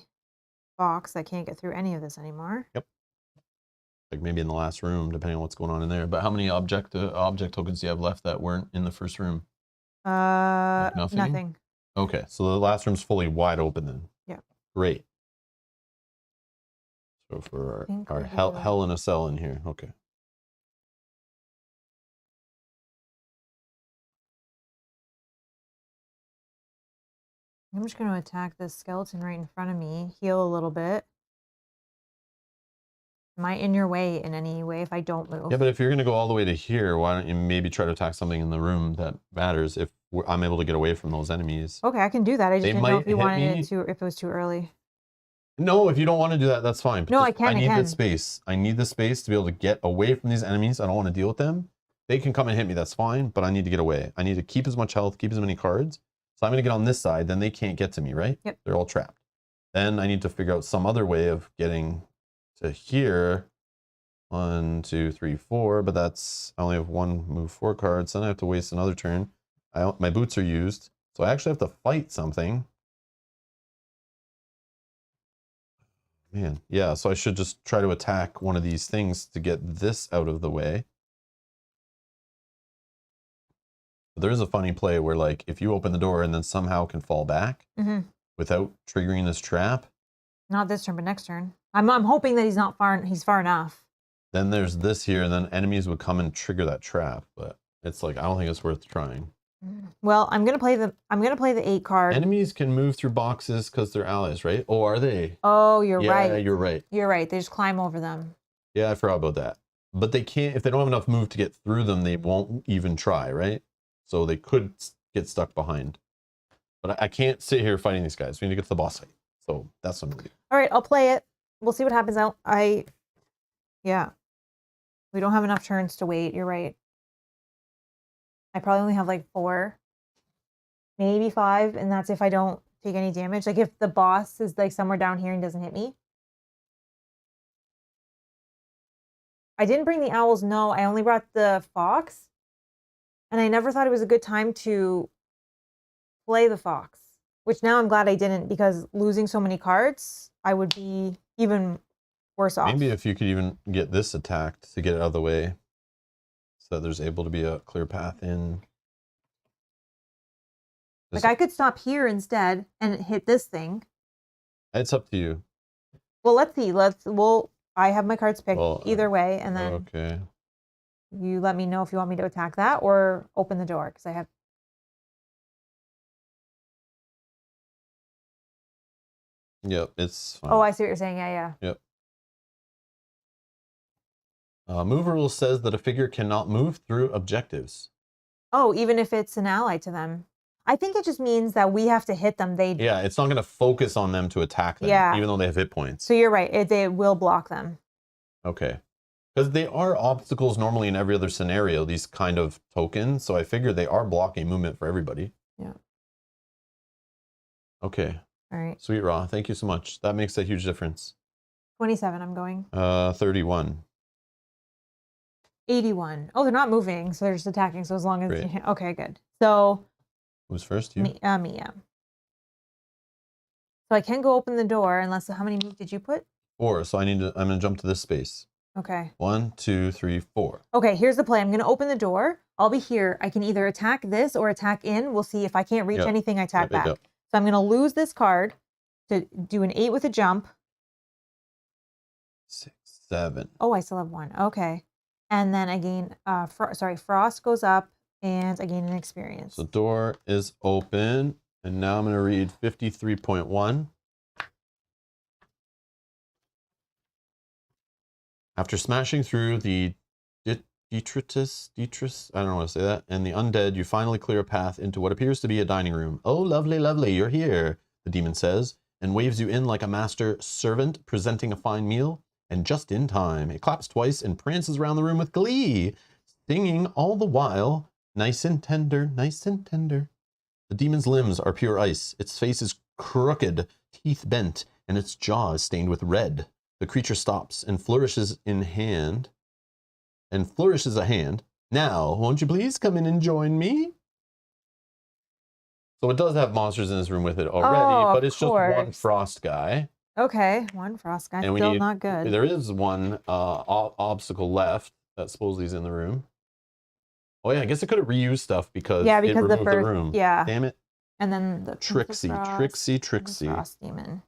box. I can't get through any of this anymore. Yep. Like maybe in the last room, depending on what's going on in there. But how many object tokens do you have left that weren't in the first room? Like Nothing. Okay, so the last room's fully wide open then. Yeah. Great. So for our hell in a cell in here. Okay. I'm just going to attack this skeleton right in front of me, heal a little bit. Am I in your way in any way if I don't move? Yeah, but if you're going to go all the way to here, why don't you maybe try to attack something in the room that matters if I'm able to get away from those enemies? Okay, I can do that. I just didn't know if you wanted it to, if it was too early. No, if you don't want to do that, that's fine. But no, I can. I need that space. I need the space to be able to get away from these enemies. I don't want to deal with them. They can come and hit me, that's fine, but I need to get away. I need to keep as much health, keep as many cards. So I'm going to get on this side, then they can't get to me, right? Yep. They're all trapped. Then I need to figure out some other way of getting to here. 1, 2, 3, 4, but that's, I only have 1 move 4 cards. Then I have to waste another turn. My boots are used, so I actually have to fight something. Man, yeah, so I should just try to attack one of these things to get this out of the way. But there is a funny play where, like, if you open the door and then somehow can fall back without triggering this trap. Not this turn, but next turn. I'm hoping that he's far enough. Then there's this here, and then enemies would come and trigger that trap. But it's like, I don't think it's worth trying. Well, I'm gonna play the 8 card. Enemies can move through boxes because they're allies, right? Oh, are they? Oh, you're right. Yeah, you're right. You're right. They just climb over them. Yeah, I forgot about that. But they can't, if they don't have enough move to get through them, they won't even try, right? So they could get stuck behind. But I can't sit here fighting these guys. We need to get to the boss fight. So that's what I'm gonna do. All right, I'll play it. We'll see what happens. Yeah. We don't have enough turns to wait. You're right. I probably only have like 4, maybe 5, and that's if I don't take any damage. Like if the boss is like somewhere down here and doesn't hit me. I didn't bring the owls, no. I only brought the fox. And I never thought it was a good time to play the fox, which now I'm glad I didn't, because losing so many cards, I would be even worse off. Maybe if you could even get this attacked to get it out of the way, so that there's able to be a clear path in. Like I could stop here instead and hit this thing. It's up to you. Well, let's see. I have my cards picked either way, and then okay. You let me know if you want me to attack that or open the door, because I have. Yep, it's fine. Oh, I see what you're saying. Yeah. Yep. Mover rule says that a figure cannot move through objectives. Oh, even if it's an ally to them. I think it just means that we have to hit them. Yeah, it's not going to focus on them to attack them, even though they have hit points. So you're right. They will block them. Okay. Because they are obstacles normally in every other scenario, these kind of tokens. So I figure they are blocking movement for everybody. Yeah. Okay. All right. Sweet Raw. Thank you so much. That makes a huge difference. 27, I'm going. 31. 81. Oh, they're not moving, so they're just attacking. So as long as... Great. Okay, good. So... Who's first? You? Me, yeah. So I can go open the door unless... How many moves did you put? 4. So I'm going to jump to this space. Okay. 1, 2, 3, 4. Okay, here's the play. I'm going to open the door. I'll be here. I can either attack this or attack in. We'll see. If I can't reach anything, I attack back. So I'm going to lose this card to do an 8 with a jump. 6, 7. Oh, I still have 1. Okay. And then I gain, Frost goes up and I gain an experience. So door is open. And now I'm going to read 53.1. After smashing through the detritus, I don't know how to say that, and the undead, you finally clear a path into what appears to be a dining room. Oh, lovely, lovely, you're here, the demon says, and waves you in like a master servant presenting a fine meal. And just in time, it claps twice and prances around the room with glee, singing all the while, nice and tender, nice and tender. The demon's limbs are pure ice. Its face is crooked, teeth bent, and its jaw is stained with red. The creature stops and flourishes a hand. Now, won't you please come in and join me? So it does have monsters in this room with it already, but it's just one frost guy. Okay, one frost guy. And still not good. There is one obstacle left that supposedly is in the room. Oh yeah, I guess it could have reused stuff because it removed the room. Yeah. Damn it. And then the Trixie. Frost demon.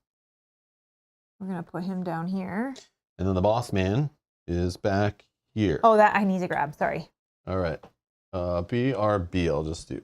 We're gonna put him down here. And then the boss man is back here. Oh, that I need to grab. Sorry. All right. BRB. I'll just do.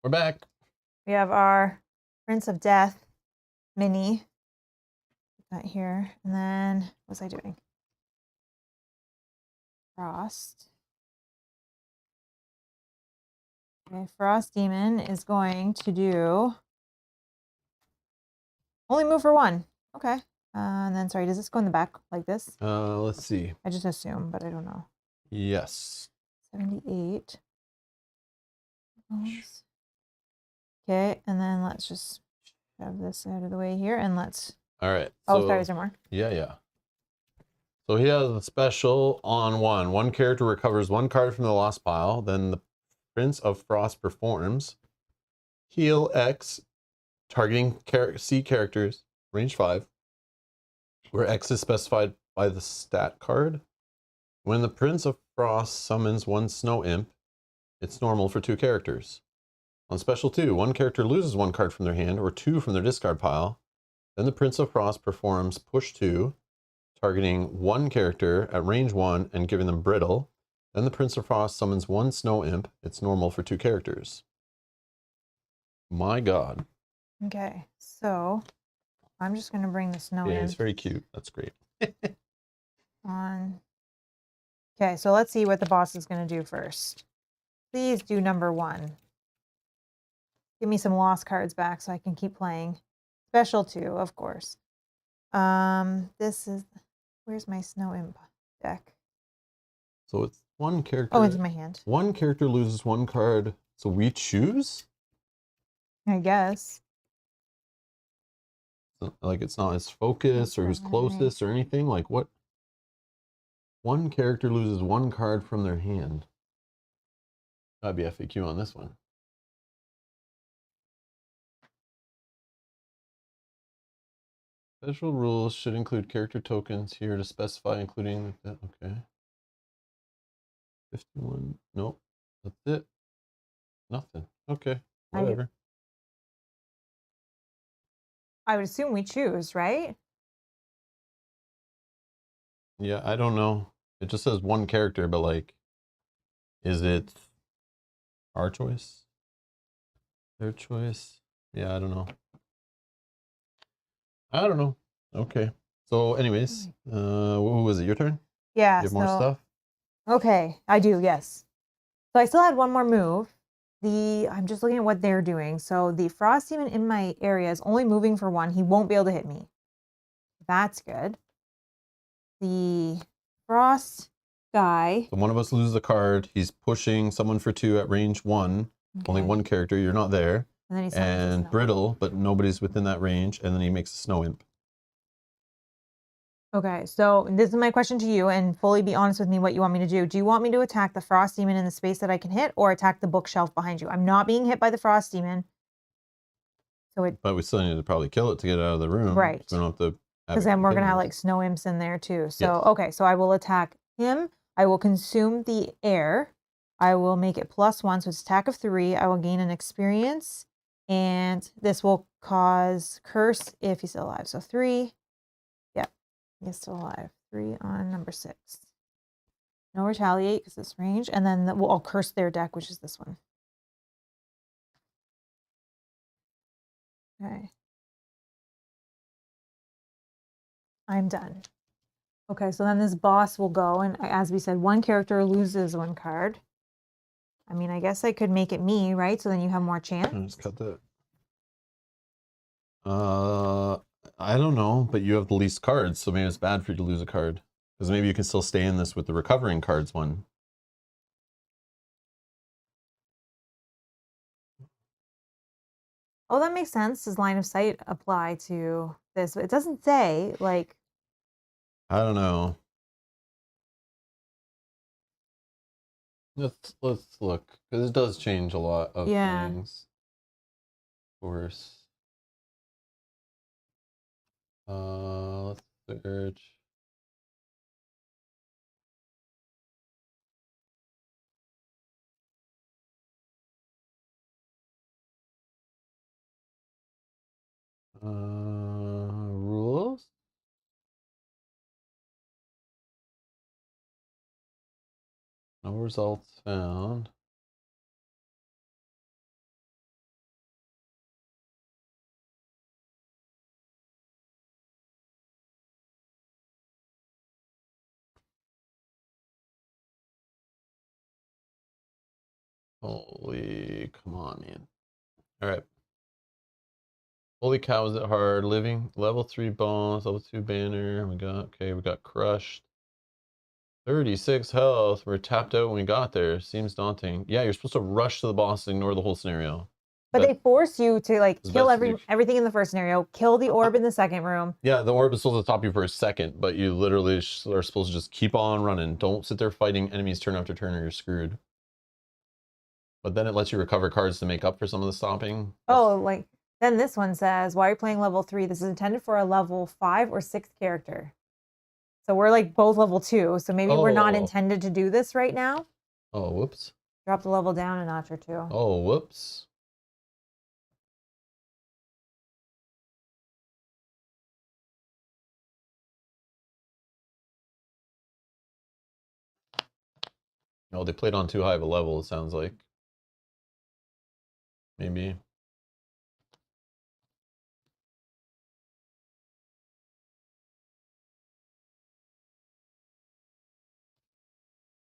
We're back. We have our Prince of Death mini. Put that here. And then, what was I doing? Frost. Okay, Frost Demon is going to do only move for 1. Okay. And then, sorry, does this go in the back like this? Let's see. I just assume, but I don't know. Yes. 78. Okay, and then let's just shove this out of the way here, and let's... All right. Oh, sorry, is there more? Yeah. So he has a special on 1. One character recovers 1 card from the lost pile. Then the Prince of Frost performs heal X, targeting C characters, range 5, where X is specified by the stat card. When the Prince of Frost summons 1 Snow Imp, it's normal for 2 characters. On special 2, 1 character loses 1 card from their hand or 2 from their discard pile. Then the Prince of Frost performs push 2, targeting 1 character at range 1 and giving them brittle. Then the Prince of Frost summons 1 Snow Imp. It's normal for 2 characters. My God. Okay, so I'm just going to bring the Snow Yeah, Imp he's very cute. That's great. on. Okay, so let's see what the boss is going to do first. Please do number 1. Give me some lost cards back so I can keep playing. Special 2, of course. This is... Where's my Snow Imp deck? So it's 1 character. Oh, it's in my hand. 1 character loses 1 card. So we choose? I guess. Like it's not his focus or who's closest or anything? Like what? 1 character loses 1 card from their hand. Gotta be FAQ on this one. Special rules should include character tokens here to specify, including that. Okay. 51. Nope. That's it. Nothing. Okay. Whatever. I would assume we choose, right? Yeah, I don't know. It just says 1 character, but like, is it our choice? Their choice? Yeah, I don't know. I don't know. Okay. So anyways, who was it? Your turn? Yeah. You have more stuff? Okay, I do, yes. So I still had 1 more move. I'm just looking at what they're doing. So the Frost Demon in my area is only moving for 1. He won't be able to hit me. That's good. The Frost guy. So one of us loses a card. He's pushing someone for 2 at range 1. Okay. Only 1 character. You're not there. And then he summons a Snow brittle, but nobody's within that range. And then he makes a Snow Imp. Okay, so this is my question to you, and fully be honest with me what you want me to do. Do you want me to attack the Frost Demon in the space that I can hit, or attack the bookshelf behind you? I'm not being hit by the Frost Demon. But we still need to probably kill it to get it out of the room. Right. So we don't have to. Because then we're going to have like Snow Imps in there too. So, yes. Okay, so I will attack him. I will consume the air. I will make it +1, so it's attack of 3. I will gain an experience, and this will cause curse if he's still alive. So 3. Yep, he's still alive. 3 on number 6. No retaliate because it's range, and then I'll curse their deck, which is this one. Okay. I'm done. Okay, so then this boss will go, and as we said, 1 character loses 1 card. I mean, I guess I could make it me, right? So then you have more chance. I'll just cut that. I don't know, but you have the least cards, so maybe it's bad for you to lose a card. Because maybe you can still stay in this with the recovering cards one. Oh, that makes sense. Does line of sight apply to this? It doesn't say, like... I don't know. Let's look, because it does change a lot of things. Of course. Let's search. Rules. No results found. Holy, come on, man. All right. Holy cow, is it hard? Living level 3 boss, level 2 banner. We got crushed. 36 health. We're tapped out when we got there. Seems daunting. Yeah, you're supposed to rush to the boss and ignore the whole scenario. But they force you to like It's kill best to do- everything in the first scenario, kill the orb in the second room. Yeah, the orb is supposed to stop you for a second, but you literally are supposed to just keep on running. Don't sit there fighting enemies turn after turn or you're screwed. But then it lets you recover cards to make up for some of the stopping. Oh, like then this one says, why are you playing level 3? This is intended for a level 5 or 6 character. So we're like both level 2. So maybe we're not intended to do this right now. Oh, whoops. Drop the level down a notch or 2. Oh, whoops. Oh, they played on too high of a level, it sounds like. Maybe.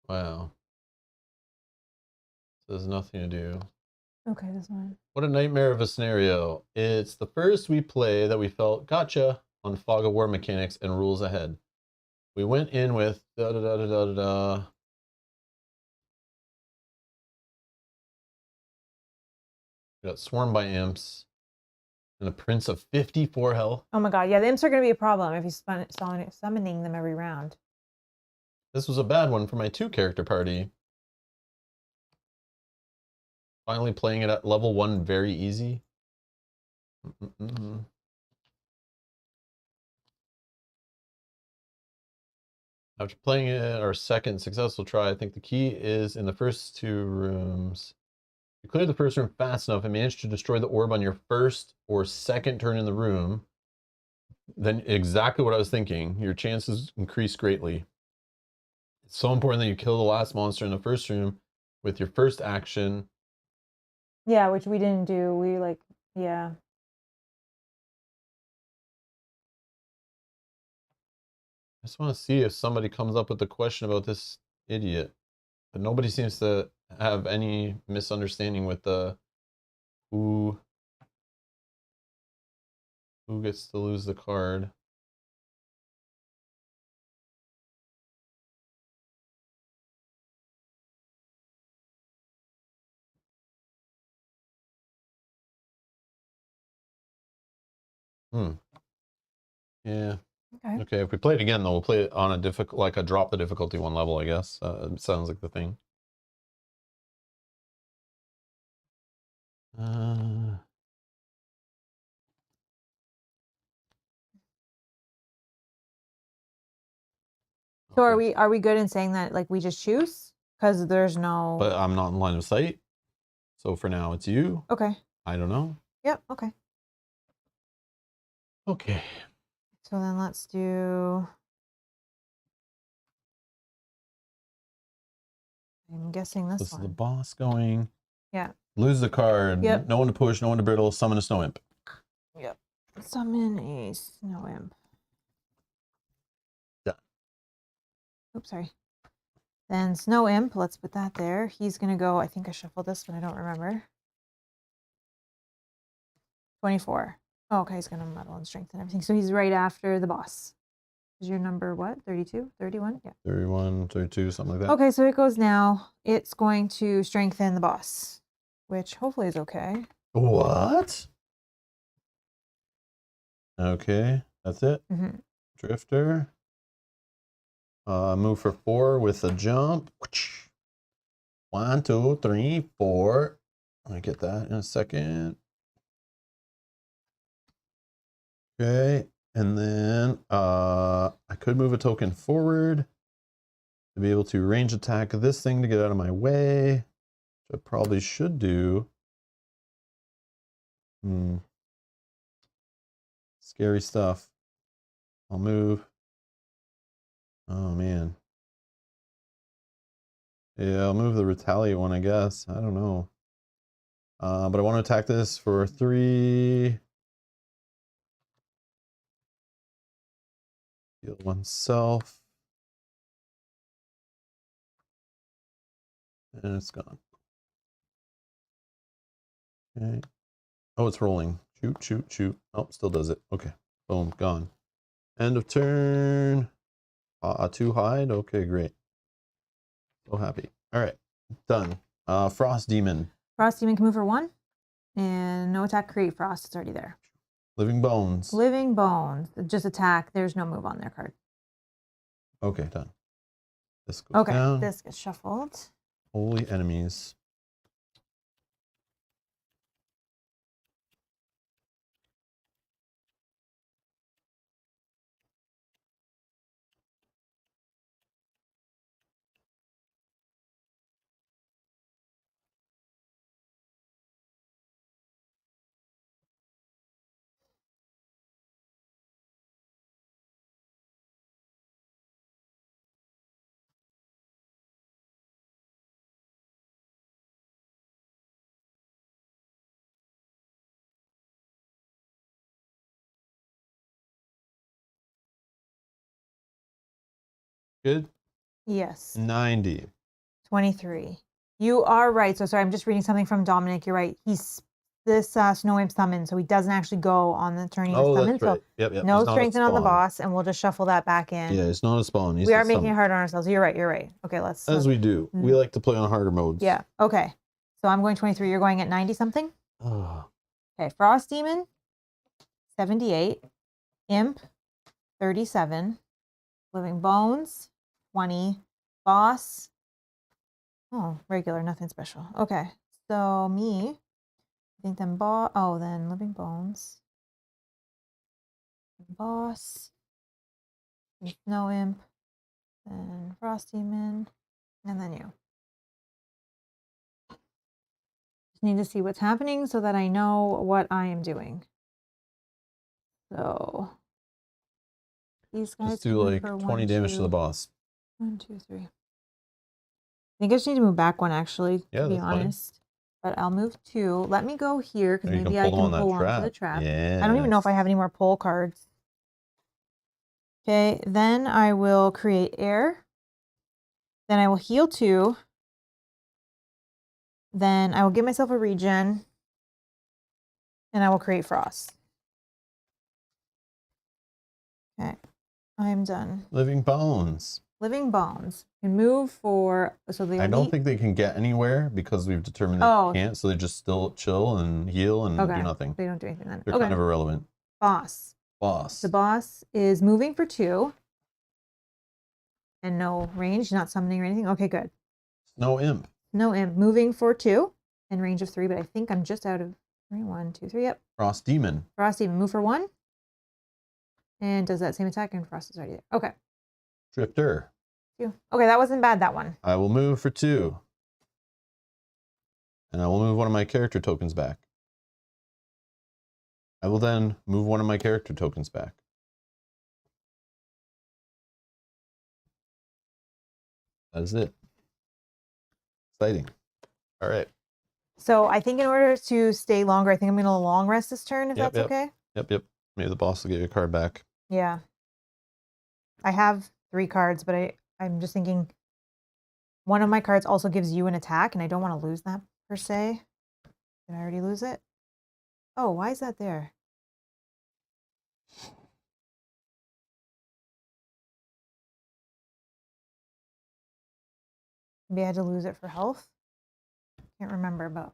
Wow. So there's nothing to do. Okay, this one. What a nightmare of a scenario. It's the first we play that we felt gotcha on Fog of War mechanics and rules ahead. We went in with da da da da da da da. We got swarmed by imps and a prince of 54 health. Oh my god, yeah, the imps are going to be a problem if you summoning them every round. This was a bad one for my 2-character party. Finally playing it at level 1 very easy. After playing it our second successful try, I think the key is in the first 2 rooms. You clear the first room fast enough and manage to destroy the orb on your first or second turn in the room. Then exactly what I was thinking. Your chances increase greatly. It's so important that you kill the last monster in the first room with your first action. Yeah, which we didn't do. We like, yeah. I just want to see if somebody comes up with a question about this idiot. But nobody seems to have any misunderstanding with the who gets to lose the card. Yeah. Okay. If we play it again, though, we'll play it on a difficult, like a drop the difficulty 1 level, I guess. It sounds like the thing. So are we good in saying that like we just choose? Because there's no. But I'm not in line of sight. So for now, it's you. Okay. I don't know. Yep. Okay. Okay. So then let's do. I'm guessing this one. Is the boss going. Yeah. Lose the card. Yep. No one to push, no one to brittle. Summon a snow imp. Yep. Summon a snow imp. Done. Oops, sorry. Then snow imp, let's put that there. He's going to go, I think I shuffled this, but I don't remember. 24. Oh, okay, he's going to muddle and strengthen everything. So he's right after the boss. Is your number what? 32? 31? Yeah. 31, 32, something like that. Okay, so it goes now. It's going to strengthen the boss, which hopefully is okay. What? Okay, that's it. Drifter. Move for 4 with a jump. 1, 2, 3, 4. I get that in a second. Okay, and then I could move a token forward to be able to range attack this thing to get out of my way, which I probably should do. Scary stuff. I'll move. Oh man. Yeah, I'll move the retaliate one, I guess. I don't know. But I want to attack this for 3. Heal oneself. And it's gone. Okay. Oh, it's rolling. Shoot, shoot, shoot. Oh, still does it. Okay. Boom, gone. End of turn. Two hide. Okay, great. So happy. All right, done. Frost Demon. Frost Demon can move for 1. And no attack, create frost. It's already there. Living Bones. Living Bones. Just attack. There's no move on their card. Okay, done. This goes Okay, down. this gets shuffled. Holy enemies. Good. Yes. 90. 23. You are right. So sorry, I'm just reading something from Dominic. You're right. This Snow Imp summoned, so he doesn't actually go on the turn he was summoned. That's right. So Yep. no He's not a strengthen on the spawn. boss, and we'll just shuffle that back in. Yeah, it's not a spawn. We are making it hard on ourselves. You're right. You're right. Okay, let's. As we do. We like to play on harder modes. Yeah. Okay. So I'm going 23. You're going at 90 something. Oh. Okay. Frost Demon, 78. Imp, 37. Living Bones, 20. Boss. Oh, regular, nothing special. Okay. So me, I think then then Living Bones. Boss. Snow Imp. Then Frost Demon. And then you. Just need to see what's happening so that I know what I am doing. So these guys Just do like 20 damage to the boss. 1, 2, 3. I think I just need to move back 1 actually, to be honest. Fine. But I'll move 2. Let me go here because maybe I can pull onto the trap. Yeah. I don't even know if I have any more pull cards. Okay, then I will create air. Then I will heal 2. Then I will give myself a regen. And I will create frost. Okay, I am done. Living Bones. Living Bones can move for I don't think they can get anywhere because we've determined they can't, so they just still chill and heal and do nothing. They don't do anything then. They're kind of irrelevant. Boss. The boss is moving for 2. And no range, not summoning or anything. Okay, good. No imp. No imp. Moving for 2 and range of 3, but I think I'm just out of 3. 1, 2, 3. Yep. Frost Demon. Frost Demon. Move for 1. And does that same attack, and frost is already there. Okay. Drifter. 2. Okay, that wasn't bad, that one. I will move for 2. And I will move one of my character tokens back. I will then move one of my character tokens back. That is it. Exciting. All right. So I think in order to stay longer, I think I'm going to long rest this turn, if that's okay. Yep. Maybe the boss will get your card back. Yeah. I have 3 cards, but I'm just thinking one of my cards also gives you an attack, and I don't want to lose that per se. Did I already lose it? Oh, why is that there? Maybe I had to lose it for health. Can't remember, but.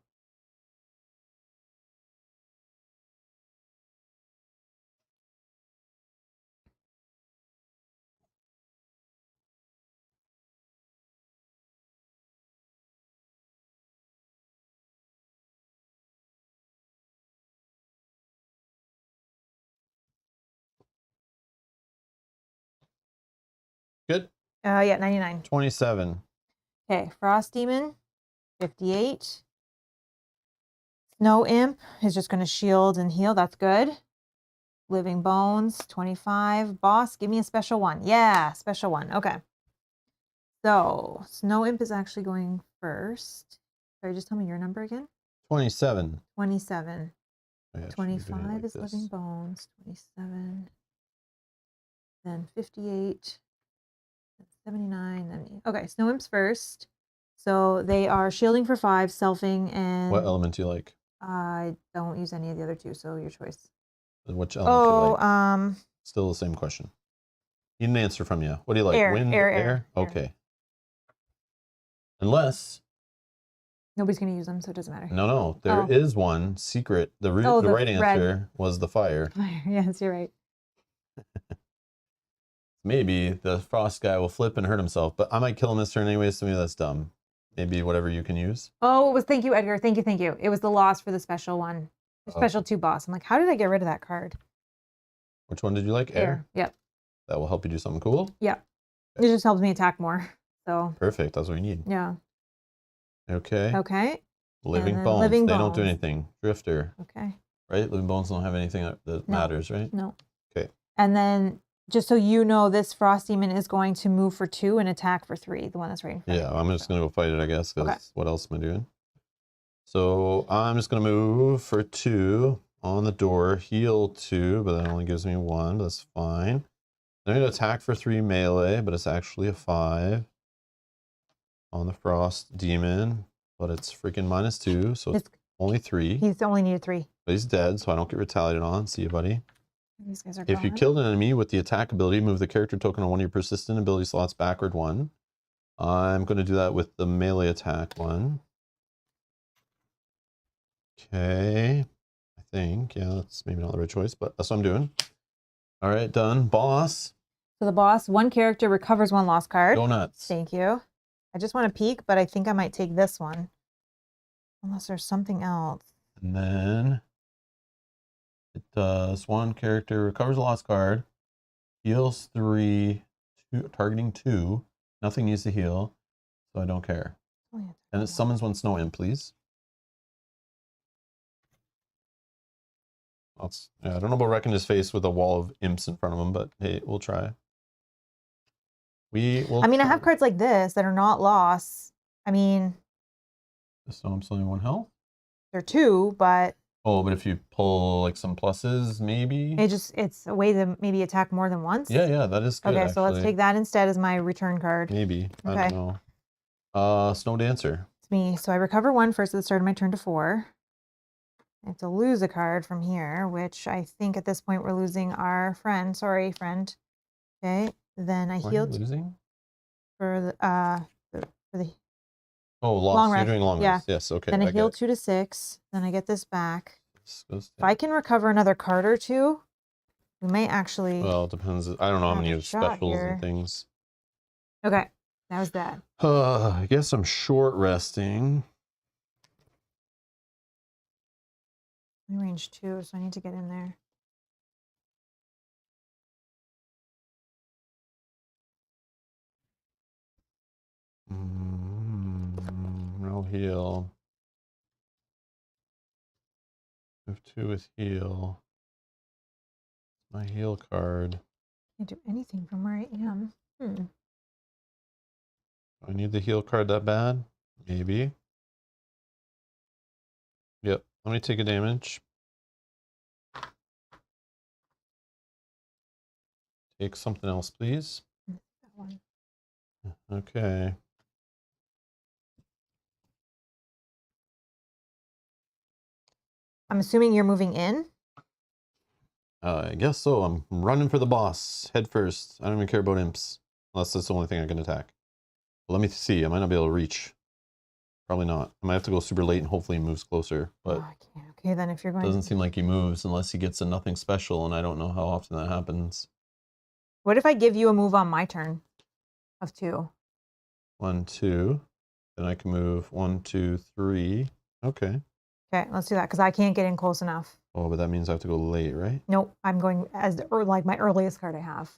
Good? Yeah, 99. 27. Okay, Frost Demon, 58. Snow Imp is just going to shield and heal. That's good. Living Bones, 25. Boss, give me a special 1. Yeah, special 1. Okay. So, Snow Imp is actually going first. Sorry, just tell me your number again. 27. 27. Yeah, 25 is Living Bones. 27. Then 58. 79. Then okay, Snow Imp's first. So they are shielding for 5, selfing, and what element do you like? I don't use any of the other two, so your choice. Which element do you like? Oh, Still the same question. Need an answer from you. What do you like? air, Wind, air. Okay. Unless Nobody's gonna use them, so it doesn't matter. no, there is one secret. The the right red. answer was the fire. Yes, you're right. Maybe the frost guy will flip and hurt himself, but I might kill him this turn anyway, so maybe that's dumb. Maybe whatever you can use. Oh, it was thank you, Edgar. Thank you. It was the loss for the special one. The special 2 boss. I'm like, how did I get rid of that card? Which one did you like? Air? Yep. That will help you do something cool? Yeah. It just helps me attack more. So perfect. That's what we need. yeah. Okay. Okay. Living bones. Living they don't do bones. anything. Drifter. Okay. Right? Living bones don't have anything that matters, right? No. Okay. And then just so you know, this frost demon is going to move for 2 and attack for 3. The one that's right in front. Yeah, I'm just gonna go fight it, I guess. Because Okay. what else am I doing? So I'm just gonna move for 2 on the door, heal 2, but that only gives me 1. That's fine. Then I'm gonna attack for 3 melee, but it's actually a 5 on the frost demon, but it's freaking -2, so it's only 3. He's only needed 3. But he's dead, so I don't get retaliated on. See you, buddy. These guys are If you gone. killed an enemy with the attack ability, move the character token on one of your persistent ability slots backward 1. I'm going to do that with the melee attack one. Okay. I think, yeah, that's maybe not the right choice, but that's what I'm doing. All right, done. Boss. So the boss, 1 character recovers 1 lost card. Go nuts. Thank you. I just want to peek, but I think I might take this one. Unless there's something else. And then it does 1 character recovers a lost card, heals 3, targeting 2. Nothing needs to heal, so I don't care. Oh, yeah. And it summons 1 snow imp, please. Yeah, I don't know about wrecking his face with a wall of imps in front of him, but hey, we'll try. I I have cards like this that are not lost. I mean, the snow imp's only 1 health. They're 2, but oh, but if you pull like some pluses, maybe it's a way to maybe attack more than once. Yeah, that is good. Okay, so let's take that instead as my return card. Maybe. Okay. I don't know. Snow Dancer. It's me. So I recover 1 first at the start of my turn to 4. I have to lose a card from here, which I think at this point we're losing our friend. Sorry, friend. Okay. Then I healed losing for the oh, lost. Long You're rest. doing long Yeah. rest. Yes, okay. Then I heal 2 to 6. Then I get this back. If I can recover another card or 2, we may actually. Well, it depends. I don't know how many of specials here. and things. Okay, that was that. I guess I'm short resting. I'm range 2, so I need to get in there. No heal. Move 2 with heal. My heal card. Can't do anything from where I am. Do I need the heal card that bad? Maybe. Yep. Let me take a damage. Take something else, please. That one. Okay. I'm assuming you're moving in? I guess so. I'm running for the boss head first. I don't even care about imps. Unless that's the only thing I can attack. But let me see. I might not be able to reach. Probably not. I might have to go super late and hopefully he moves closer. But I can't. Okay, then if you're going. Doesn't seem like he moves unless he gets a nothing special, and I don't know how often that happens. What if I give you a move on my turn of 2? 1, 2. Then I can move 1, 2, 3. Okay. Okay, let's do that because I can't get in close enough. Oh, but that means I have to go late, right? Nope, I'm going as like my earliest card I have.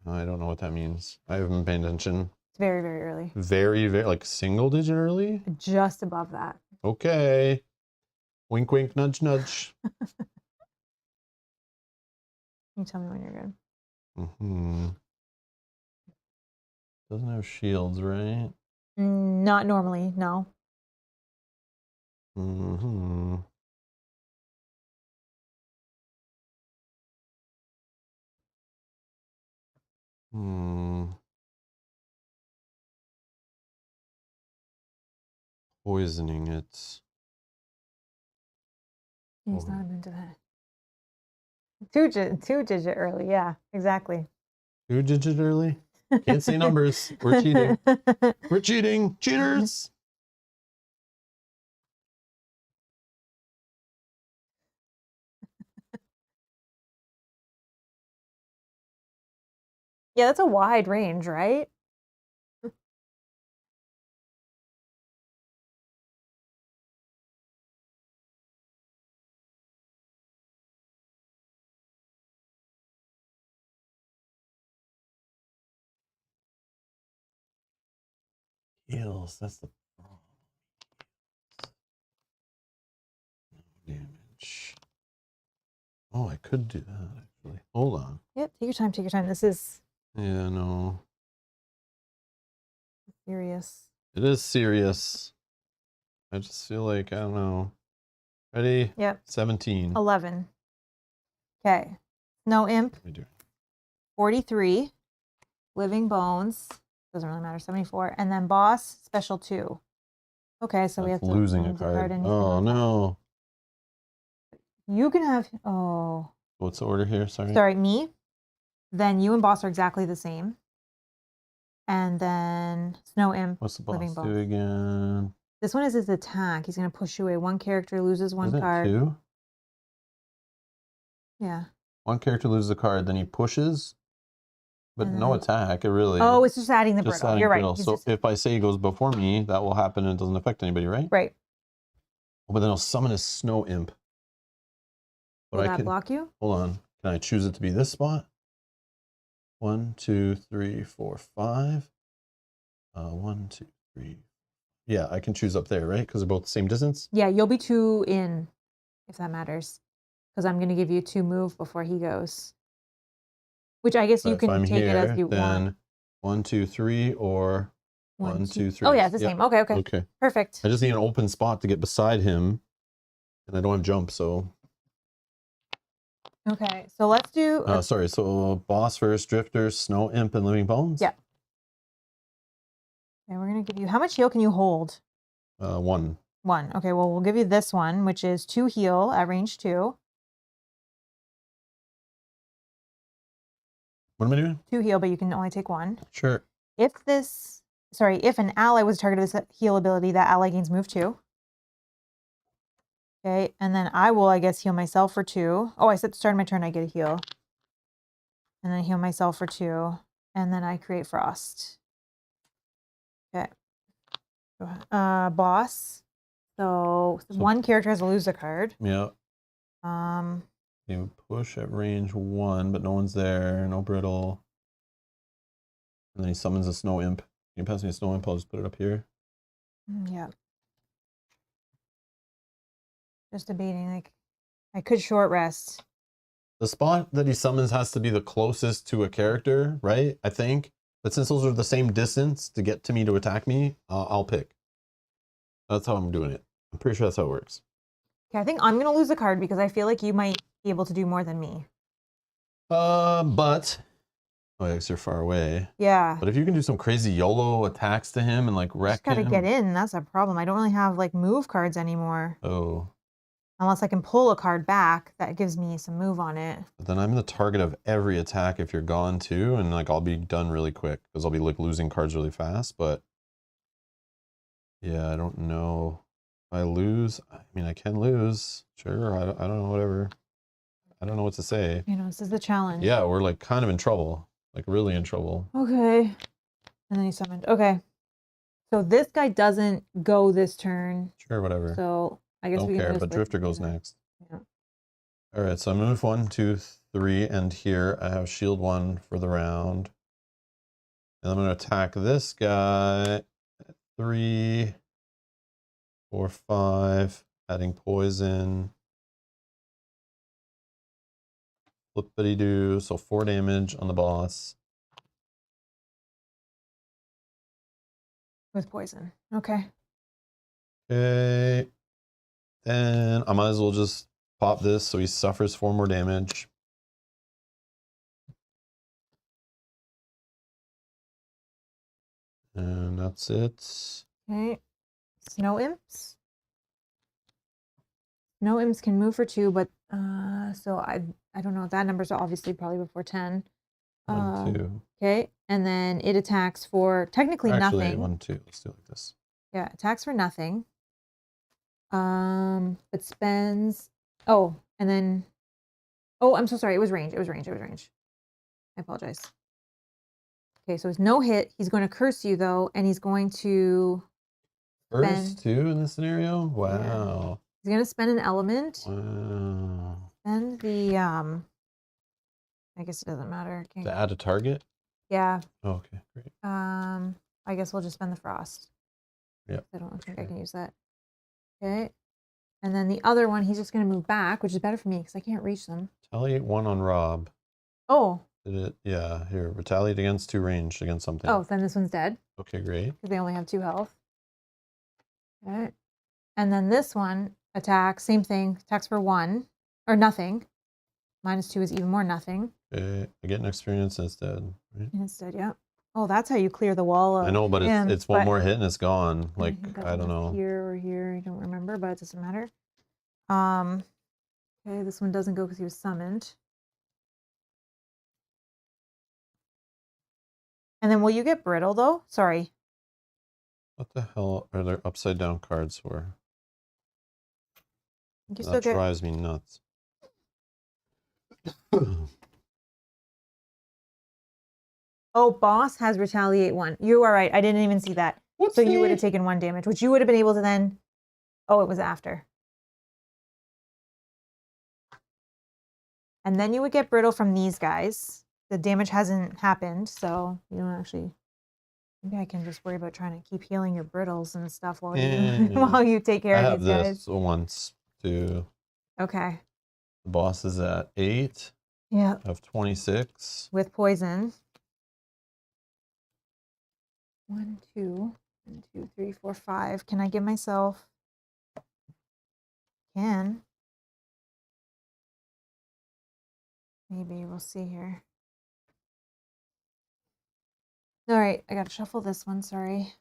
I don't know what that means. I haven't been paying attention. It's very, very early. Very, like single digit early? Just above that. Okay. Wink, wink, nudge, nudge. You tell me when you're good. Doesn't have shields, right? Not normally, no. Poisoning it. He's not immune to that. Two-digit early. Yeah, exactly. 2-digit early. Can't say numbers. We're cheating. We're cheating. Cheaters. Yeah, that's a wide range, right? Heals. That's the problem. No damage. Oh, I could do that actually. Hold on. Yep, take your time, take your time. This is Yeah, no. serious. It is serious. I just feel like, I don't know. Ready? Yep. 17. 11. Okay. No imp. What are we doing? 43. Living bones. Doesn't really matter. 74. And then boss, special 2. Okay, so we have That's to losing a lose card. and Oh, no. You can have, oh. What's the order here? Sorry. Sorry, me. Then you and boss are exactly the same. And then snow imp. What's the living boss bones. do again? This one is his attack. He's going to push you away. One character loses one Isn't card. it 2? Yeah. One character loses a card, then he pushes, but And no then- attack. It really. Oh, it's just adding the just brittle. adding You're right. brittle. He's So just- if I say he goes before me, that will happen and it doesn't affect anybody, right? right. Oh, but then I'll summon a snow imp. But Will I that can block you? hold on. Can I choose it to be this spot? 1, 2, 3, 4, 5. 1, 2, 3. Yeah, I can choose up there, right? Because they're both the same distance. Yeah, you'll be 2 in, if that matters. Because I'm going to give you 2 move before he goes. Which I guess But you if can I'm take here, it as you then want. 1, 2, 3, or 1, 2, 3. Oh yeah, it's the Yep. same. Okay, okay. Okay. Perfect. I just need an open spot to get beside him, and I don't have jump, so. Okay, so let's do. Sorry. So boss first, drifter, snow imp, and living bones. Yeah. Okay, we're gonna give you. How much heal can you hold? 1. 1. Okay, well we'll give you this one, which is 2 heal at range 2. What am I doing? 2 heal, but you can only take 1. Sure. If an ally was targeted with this heal ability, that ally gains move 2. Okay, and then I will, I guess, heal myself for 2. Oh, I said at the start of my turn I get a heal. And then I heal myself for 2. And then I create frost. Okay. Boss. So one character has to lose a card. Yeah. Um, You push at range 1, but no one's there. No brittle. And then he summons a snow imp. Can you pass me a snow imp? I'll just put it up here. yeah. Just debating, like, I could short rest. The spot that he summons has to be the closest to a character, right? I think. But since those are the same distance to get to me to attack me, I'll pick. That's how I'm doing it. I'm pretty sure that's how it works. Okay, I think I'm gonna lose a card because I feel like you might be able to do more than me. But oh, I guess you're far away. Yeah. But if you can do some crazy YOLO attacks to him and like wreck Just gotta him. get in. That's a problem. I don't really have like move cards anymore. Oh. Unless I can pull a card back that gives me some move on it. But then I'm the target of every attack if you're gone too, and like I'll be done really quick because I'll be like losing cards really fast. But yeah, I don't know. If I lose, I mean I can lose. Sure, I don't know, whatever. I don't know what to say. You know, this is the challenge. Yeah, we're like kind of in trouble. Like really in trouble. Okay. And then he summoned. Okay. So this guy doesn't go this turn. Sure, whatever. So I guess Don't we can care, just but wait Drifter for goes that. next. Yeah. All right, so I move 1, 2, 3, and here I have shield 1 for the round. And I'm going to attack this guy. 3, 4, 5, adding poison. Flippity doo, so 4 damage on the boss. With poison. Okay. Okay. Then I might as well just pop this so he suffers 4 more damage. And that's it. Okay. Snow imps. No imps can move for 2, but so I don't know. That number's obviously probably before 10. 1, 2. Okay, and then it attacks for technically Actually, nothing. 1, 2. Let's do it like this. Yeah, attacks for nothing. But spends. Oh, and then. Oh, I'm so sorry. It was range. It was range. It was range. I apologize. Okay, so it's no hit. He's going to curse you though, and he's going to First 2 in this scenario? Wow. He's going to spend an element. Wow. Spend the I guess it doesn't matter. To add a target? Yeah. Oh, okay, great. I guess we'll just spend the frost. Yep. I don't think I can use that. Okay. And then the other one, he's just going to move back, which is better for me because I can't reach them. Retaliate 1 on Rob. Oh. Did it? Yeah, here. Retaliate against 2 ranged against something. Oh, then this one's dead. Okay, great. Because they only have 2 health. Okay. And then this one attacks, same thing, attacks for 1 or nothing. -2 is even more nothing. Okay, I get an experience and it's dead. Right? Instead, yeah. Oh, that's how you clear the wall. I know, but it's one more hit and it's gone. Like, I don't know. Here or here, I don't remember, but it doesn't matter. Okay, this one doesn't go because he was summoned. And then will you get brittle though? Sorry. What the hell are there upside down cards for? That drives me nuts. Oh, boss has retaliate 1. You are right. I didn't even see that. Whoopsie. So you would have taken 1 damage, which you would have been able to then. Oh, it was after. And then you would get brittle from these guys. The damage hasn't happened, so you don't actually. Maybe I can just worry about trying to keep healing your brittles and stuff while you while you take care of these guys. I have this once too. Okay. The boss is at 8. Yeah. I have 26 with poison. 1, 2, 1, 2, 3, 4, 5. Can I give myself? Can. Maybe we'll see here. All right, I gotta shuffle this one. Sorry.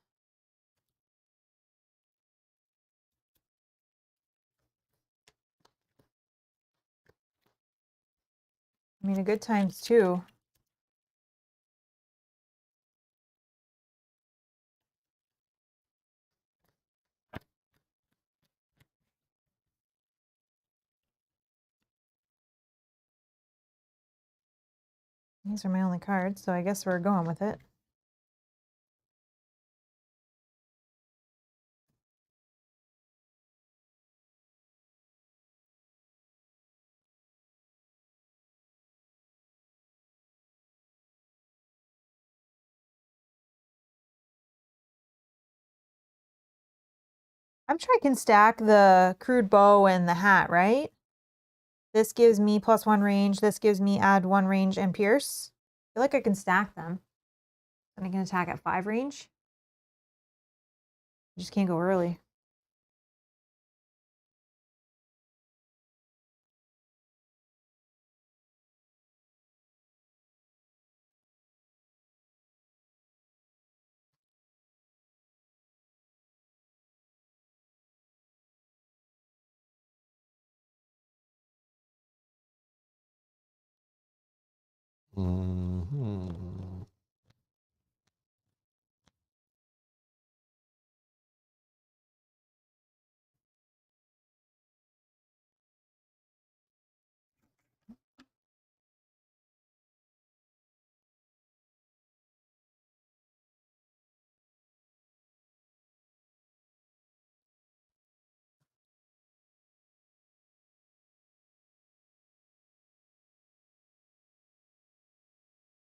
I mean, a good times 2. These are my only cards, so I guess we're going with it. I'm sure I can stack the crude bow and the hat, right? This gives me +1 range. This gives me add 1 range and pierce. I feel like I can stack them. And I can attack at 5 range. I just can't go early. Mm-hmm.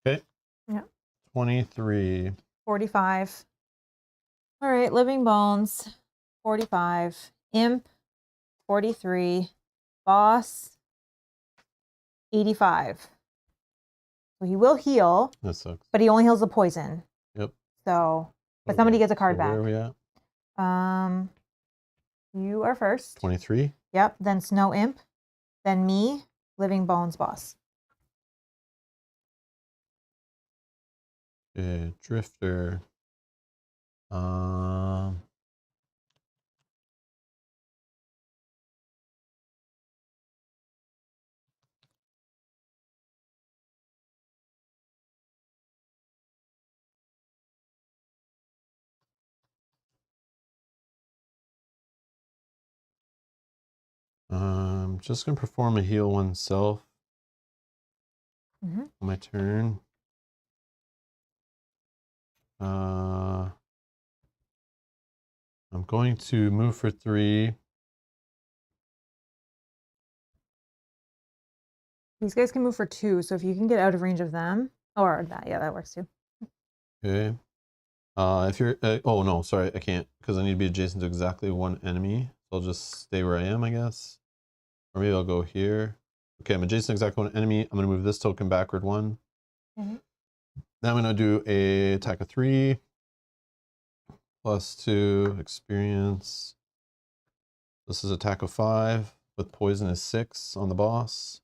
Okay. Yeah. 23. 45. All right, living bones. 45. Imp. 43. Boss. 85. So he will heal. That sucks. But he only heals the poison. Yep. So, but somebody gets a card back. Where are we at? You are first. 23. Yep. Then Snow Imp. Then me. Living Bones Boss. Drifter. Just gonna perform a heal oneself Mm-hmm. on my turn. I'm going to move for 3. These guys can move for 2, so if you can get out of range of them, or that, yeah, that works too. Okay. If you're, oh no, sorry, I can't because I need to be adjacent to exactly one enemy. So I'll just stay where I am, I guess. Or maybe I'll go here. Okay, I'm adjacent to exactly one enemy. I'm gonna move this token backward 1. Mm-hmm. Now I'm gonna do a attack of 3 +2 experience. This is attack of 5 with poison is 6 on the boss.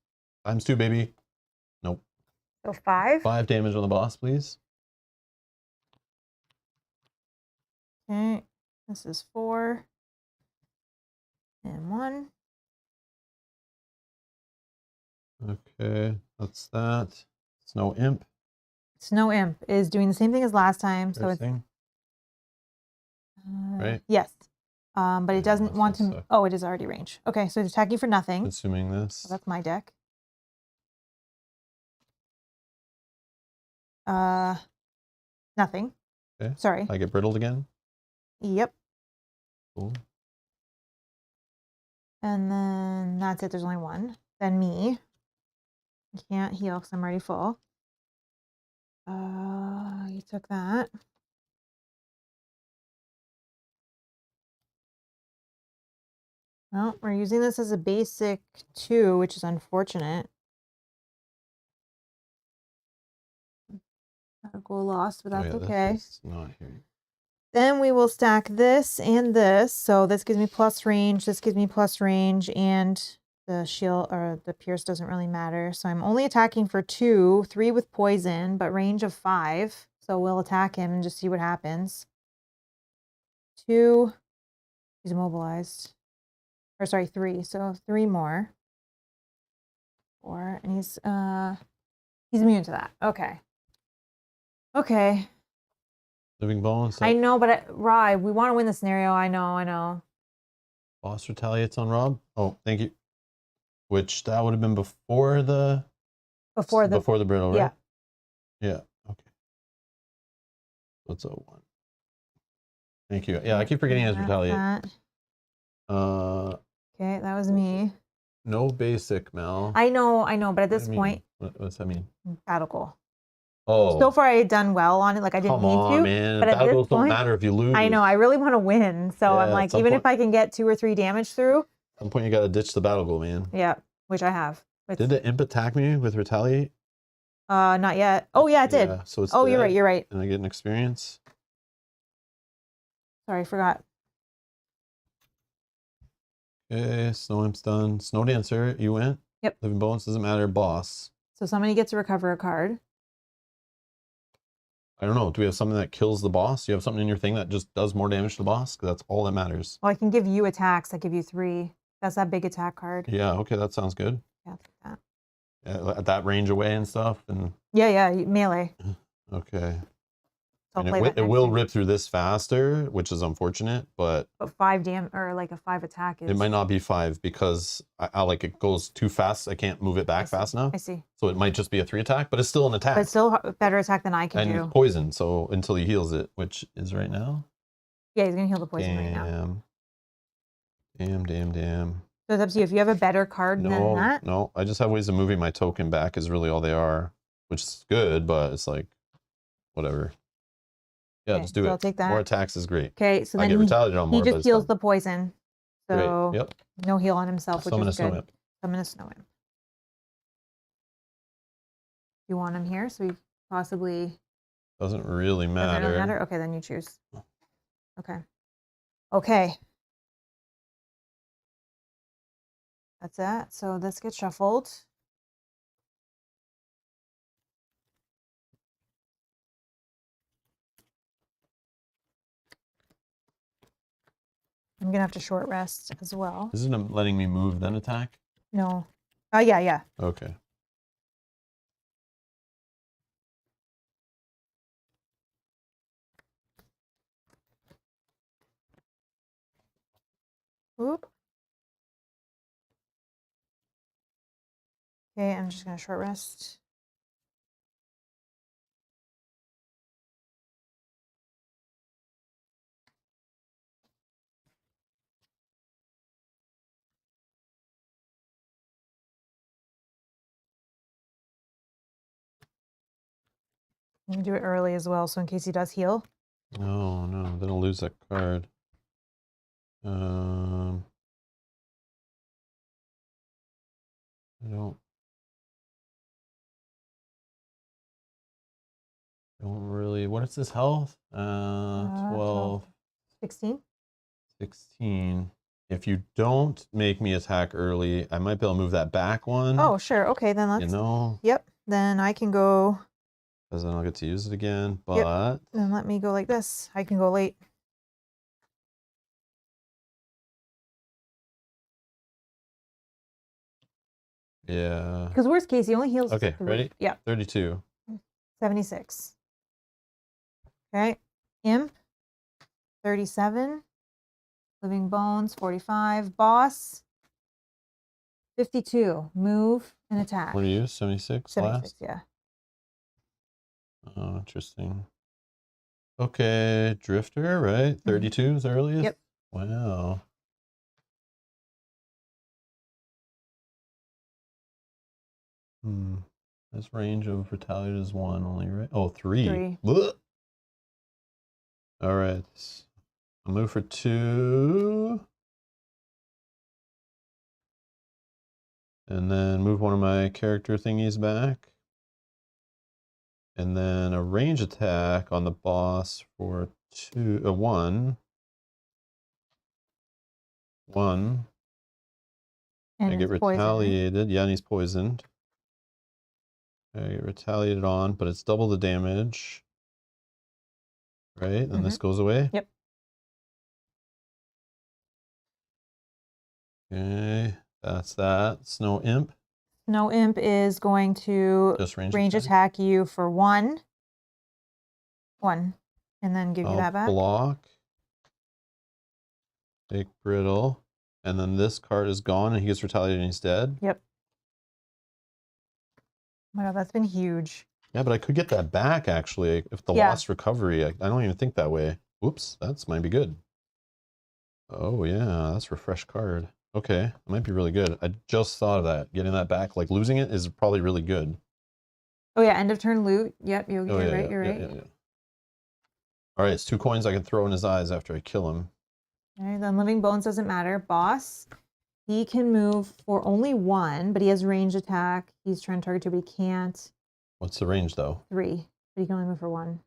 ×2, baby. Nope. So 5. 5 damage on the boss, please. Okay, this is 4 and 1. Okay, that's that. Snow Imp. Snow Imp is doing the same thing as last time, so it's Thing. Right? yes. But it doesn't that's want gonna to. suck. Oh, it is already range. Okay, so it's attacking for nothing. Consuming this. So that's my deck. Nothing. Okay. Sorry. I get brittled again. Yep. Cool. And then that's it. There's only one. Then me. I can't heal because I'm already full. You took that. Well, we're using this as a basic 2, which is unfortunate. Go lost, but that's okay. This is not here. Then we will stack this and this. So this gives me plus range, this gives me plus range, and the shield or the pierce doesn't really matter. So I'm only attacking for 2, 3 with poison, but range of 5. So we'll attack him and just see what happens. 2, he's immobilized. Or sorry, 3. So 3 more. 4, and he's immune to that. Okay. Okay. Living bones. I know, but Rye, we want to win the scenario. I know. Boss retaliates on Rob. Oh, thank you. Which that would have been before the Before the brittle, right? yeah. Yeah. Okay. What's 1? Thank you. Yeah, I keep forgetting as retaliate. That. Okay, that was me. No basic, Mel. I know, but at this point, what's that mean? battle goal. Oh. So far, I had done well on it. Like I didn't Come need on, to. man. But at Battle this goals don't point, matter if you lose. I know. I really want to win. So I'm Yeah, like, at some even point- if I can get 2 or 3 damage through. At some point, you got to ditch the battle goal, man. Yeah, which I have. Did the imp attack me with retaliate? Not yet. Oh yeah, it did. Yeah, so it's Oh, dead, you're right. And I get an experience. Sorry, I forgot. Okay, Snow Imp's done. Snow Dancer, you went? Yep. Living Bones, doesn't matter. Boss. So somebody gets to recover a card. I don't know. Do we have something that kills the boss? Do you have something in your thing that just does more damage to the boss? Because that's all that matters. Well, I can give you attacks. I give you 3. That's that big attack card. Yeah, okay, that sounds good. Yeah, take that. Yeah, at that range away and stuff. And Yeah, melee. okay. So And I'll play that it will next rip through this faster, which is unfortunate, but But 5 or like a 5 attack is. it might not be 5 because I like it goes too fast. I can't move it back fast enough. I see. So it might just be a 3 attack, but it's still an attack. But still a better attack than I can and do. poison, so until he heals it, which is right now. Yeah, he's gonna heal the poison right now. Damn. So it's up to you. If you have a better card than that. No, I just have ways of moving my token back is really all they are, which is good, but it's like, whatever. Yeah, Okay, just do so it. I'll take that. More attacks is great. Okay, so I then get retaliated on more, he but just it's heals fine. the poison. So Great. Yep. no heal on himself, which So I'm is gonna good. snow him. I'm gonna snow him. You want him here, so we possibly Doesn't really doesn't matter. really matter. Okay, then you choose. Okay. That's that. So this gets shuffled. I'm gonna have to short rest as well. Isn't it letting me move then attack? No. Oh yeah. Okay. Oop. Okay, I'm just gonna short rest. I'm gonna do it early as well, so in case he does heal. No, no, then I'll lose that card. I don't really. What is his health? 12, 16. 16. If you don't make me attack early, I might be able to move that back one. Oh, sure. Okay, then let's. You know, Yep. Then I can go. because then I'll get to use it again. But Yep. Then let me go like this. I can go late. yeah. Because worst case, he only heals. Okay, 3. ready? Yeah. 32. 76. Okay. Imp. 37. Living Bones. 45. Boss. 52. Move and attack. What are you? 76 76. last? Yeah. Oh, interesting. Okay, Drifter, right? 32 is earliest? Yep. Wow. This range of retaliate is 1 only, right? Oh, 3. 3. Blech. All right. I'll move for 2. And then move one of my character thingies back. And then a range attack on the boss for 1. 1. And I get it's poison, right? retaliated. Yeah, and he's poisoned. I get retaliated on, but it's double the damage. Right? And this goes away? Yep. Okay, that's that. Snow Imp. Snow Imp is going to Just range attack you for 1. 1. And then give you that back. Block. Take Brittle. And then this card is gone and he gets retaliated and he's dead. Yep. Oh my god, that's been huge. Yeah, but I could get that back actually. If the lost recovery, I don't even think that way. Oops, that's might be good. Oh yeah, that's a refresh card. Okay, that might be really good. I just thought of that. Getting that back, like losing it is probably really good. Oh yeah, end of turn loot. Yep, you're right, you're right. Yeah. All right, it's 2 coins I can throw in his eyes after I kill him. All right, then Living Bones doesn't matter. Boss, he can move for only 1, but he has range attack. He's trying to target 2, but he can't. What's the range though? 3, but he can only move for 1.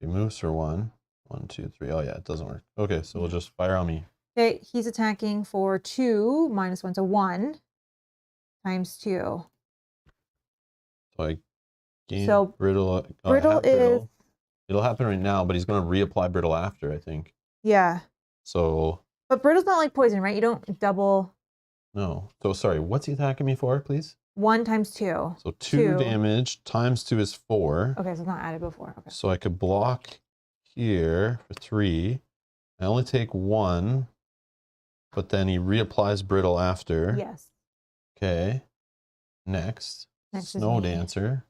He moves for 1. 1, 2, 3. Oh yeah, it doesn't work. Okay, so we'll just fire on me. Okay, he's attacking for 2, -1, so 1 times 2. So I gain So Brittle. Brittle is... It'll happen right now, but he's going to reapply Brittle after, I think. Yeah. So... But Brittle's not like poison, right? You don't double... No. So sorry, what's he attacking me for, please? 1 times 2. So 2 damage times 2 is 4. Okay, so it's not added before. Okay. So I could block here for 3. I only take 1, but then he reapplies Brittle after. Yes. Okay. Next Snow Dancer.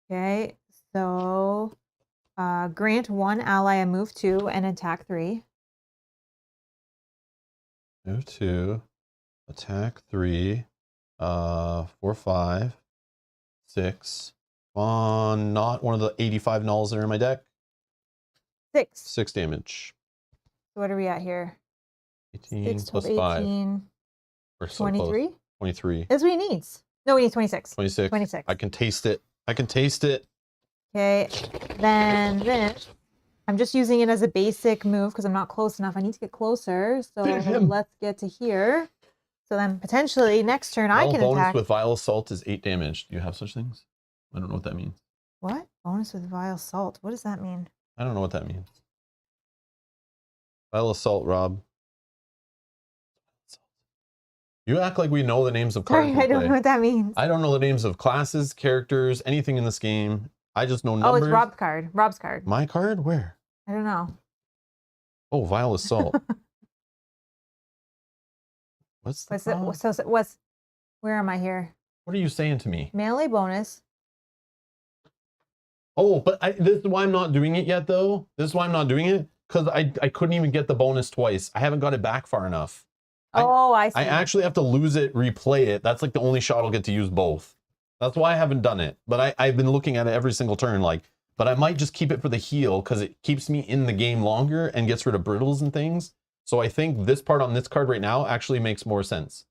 Okay, so grant 1 ally a move 2 and attack 3. Move 2, attack 3, 4, 5, 6. On not one of the 85 nulls that are in my deck. 6. 6 damage. So what are we at here? 18 6, plus 12, 5. 18, We're so 23? close. 23. That's what he needs. No, we need 26. 26. 26. I can taste it. I can taste it. Okay, then this. I'm just using it as a basic move because I'm not close enough. I need to get closer. So let's get to here. So then potentially next turn I can bonus attack. with Vile Assault is 8 damage. Do you have such things? I don't know what that means. What? Bonus with Vile Assault. What does that mean? I don't know what that means. Vile Assault, Rob. You act like we know the names of cards. Sorry, I don't know what that means. I don't know the names of classes, characters, anything in this game. I just know numbers. Oh, it's Rob's card. Rob's card. My card? Where? I don't know. Oh, Vile Assault. What's Where am I here? What are you saying to me? Melee bonus. Oh, but this is why I'm not doing it yet, though. This is why I'm not doing it, because I couldn't even get the bonus twice. I haven't got it back far enough. Oh, I see. I actually have to lose it, replay it. That's like the only shot I'll get to use both. That's why I haven't done it. But I've been looking at it every single turn, like, but I might just keep it for the heal because it keeps me in the game longer and gets rid of brittles and things. So I think this part on this card right now actually makes more sense.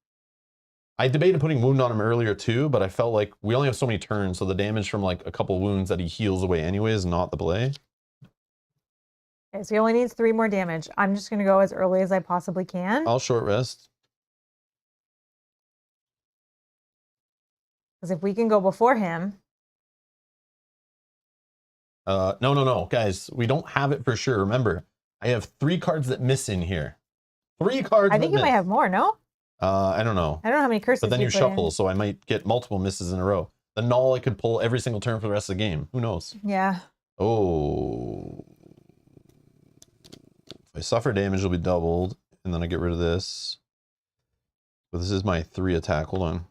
I debated putting wound on him earlier too, but I felt like we only have so many turns, so the damage from like a couple wounds that he heals away anyway is not the play. Okay, so he only needs 3 more damage. I'm just gonna go as early as I possibly can. I'll short rest. Because if we can go before him. No, guys, we don't have it for sure. Remember, I have 3 cards that miss in here. 3 cards. I think you might have more, no? I don't know. I don't know how many curses. But then you put shuffle, in. so I might get multiple misses in a row. The null I could pull every single turn for the rest of the game. Who knows? Yeah. Oh. If I suffer damage, it'll be doubled, and then I get rid of this. But this is my 3 attack. Hold on.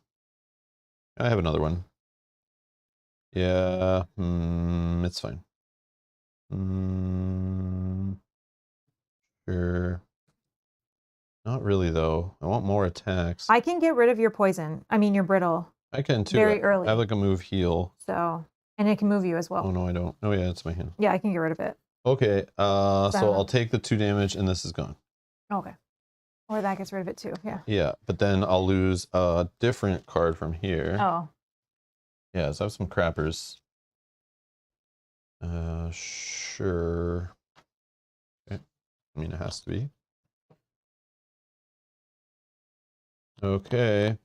I have another one. Yeah, it's fine. Sure. Not really, though. I want more attacks. I can get rid of your poison. I mean, your brittle. I can, too. Very early. I have, like, a move heal. So, and it can move you as well. Oh, no, I don't. Oh, yeah, it's my hand. Yeah, I can get rid of it. Okay, so I'll take the 2 damage, and this is gone. Okay. Or that gets rid of it, too. Yeah. Yeah, but then I'll lose a different card from here. Oh. Yeah, so I have some crappers. Sure. Okay. I mean, it has to be. Okay.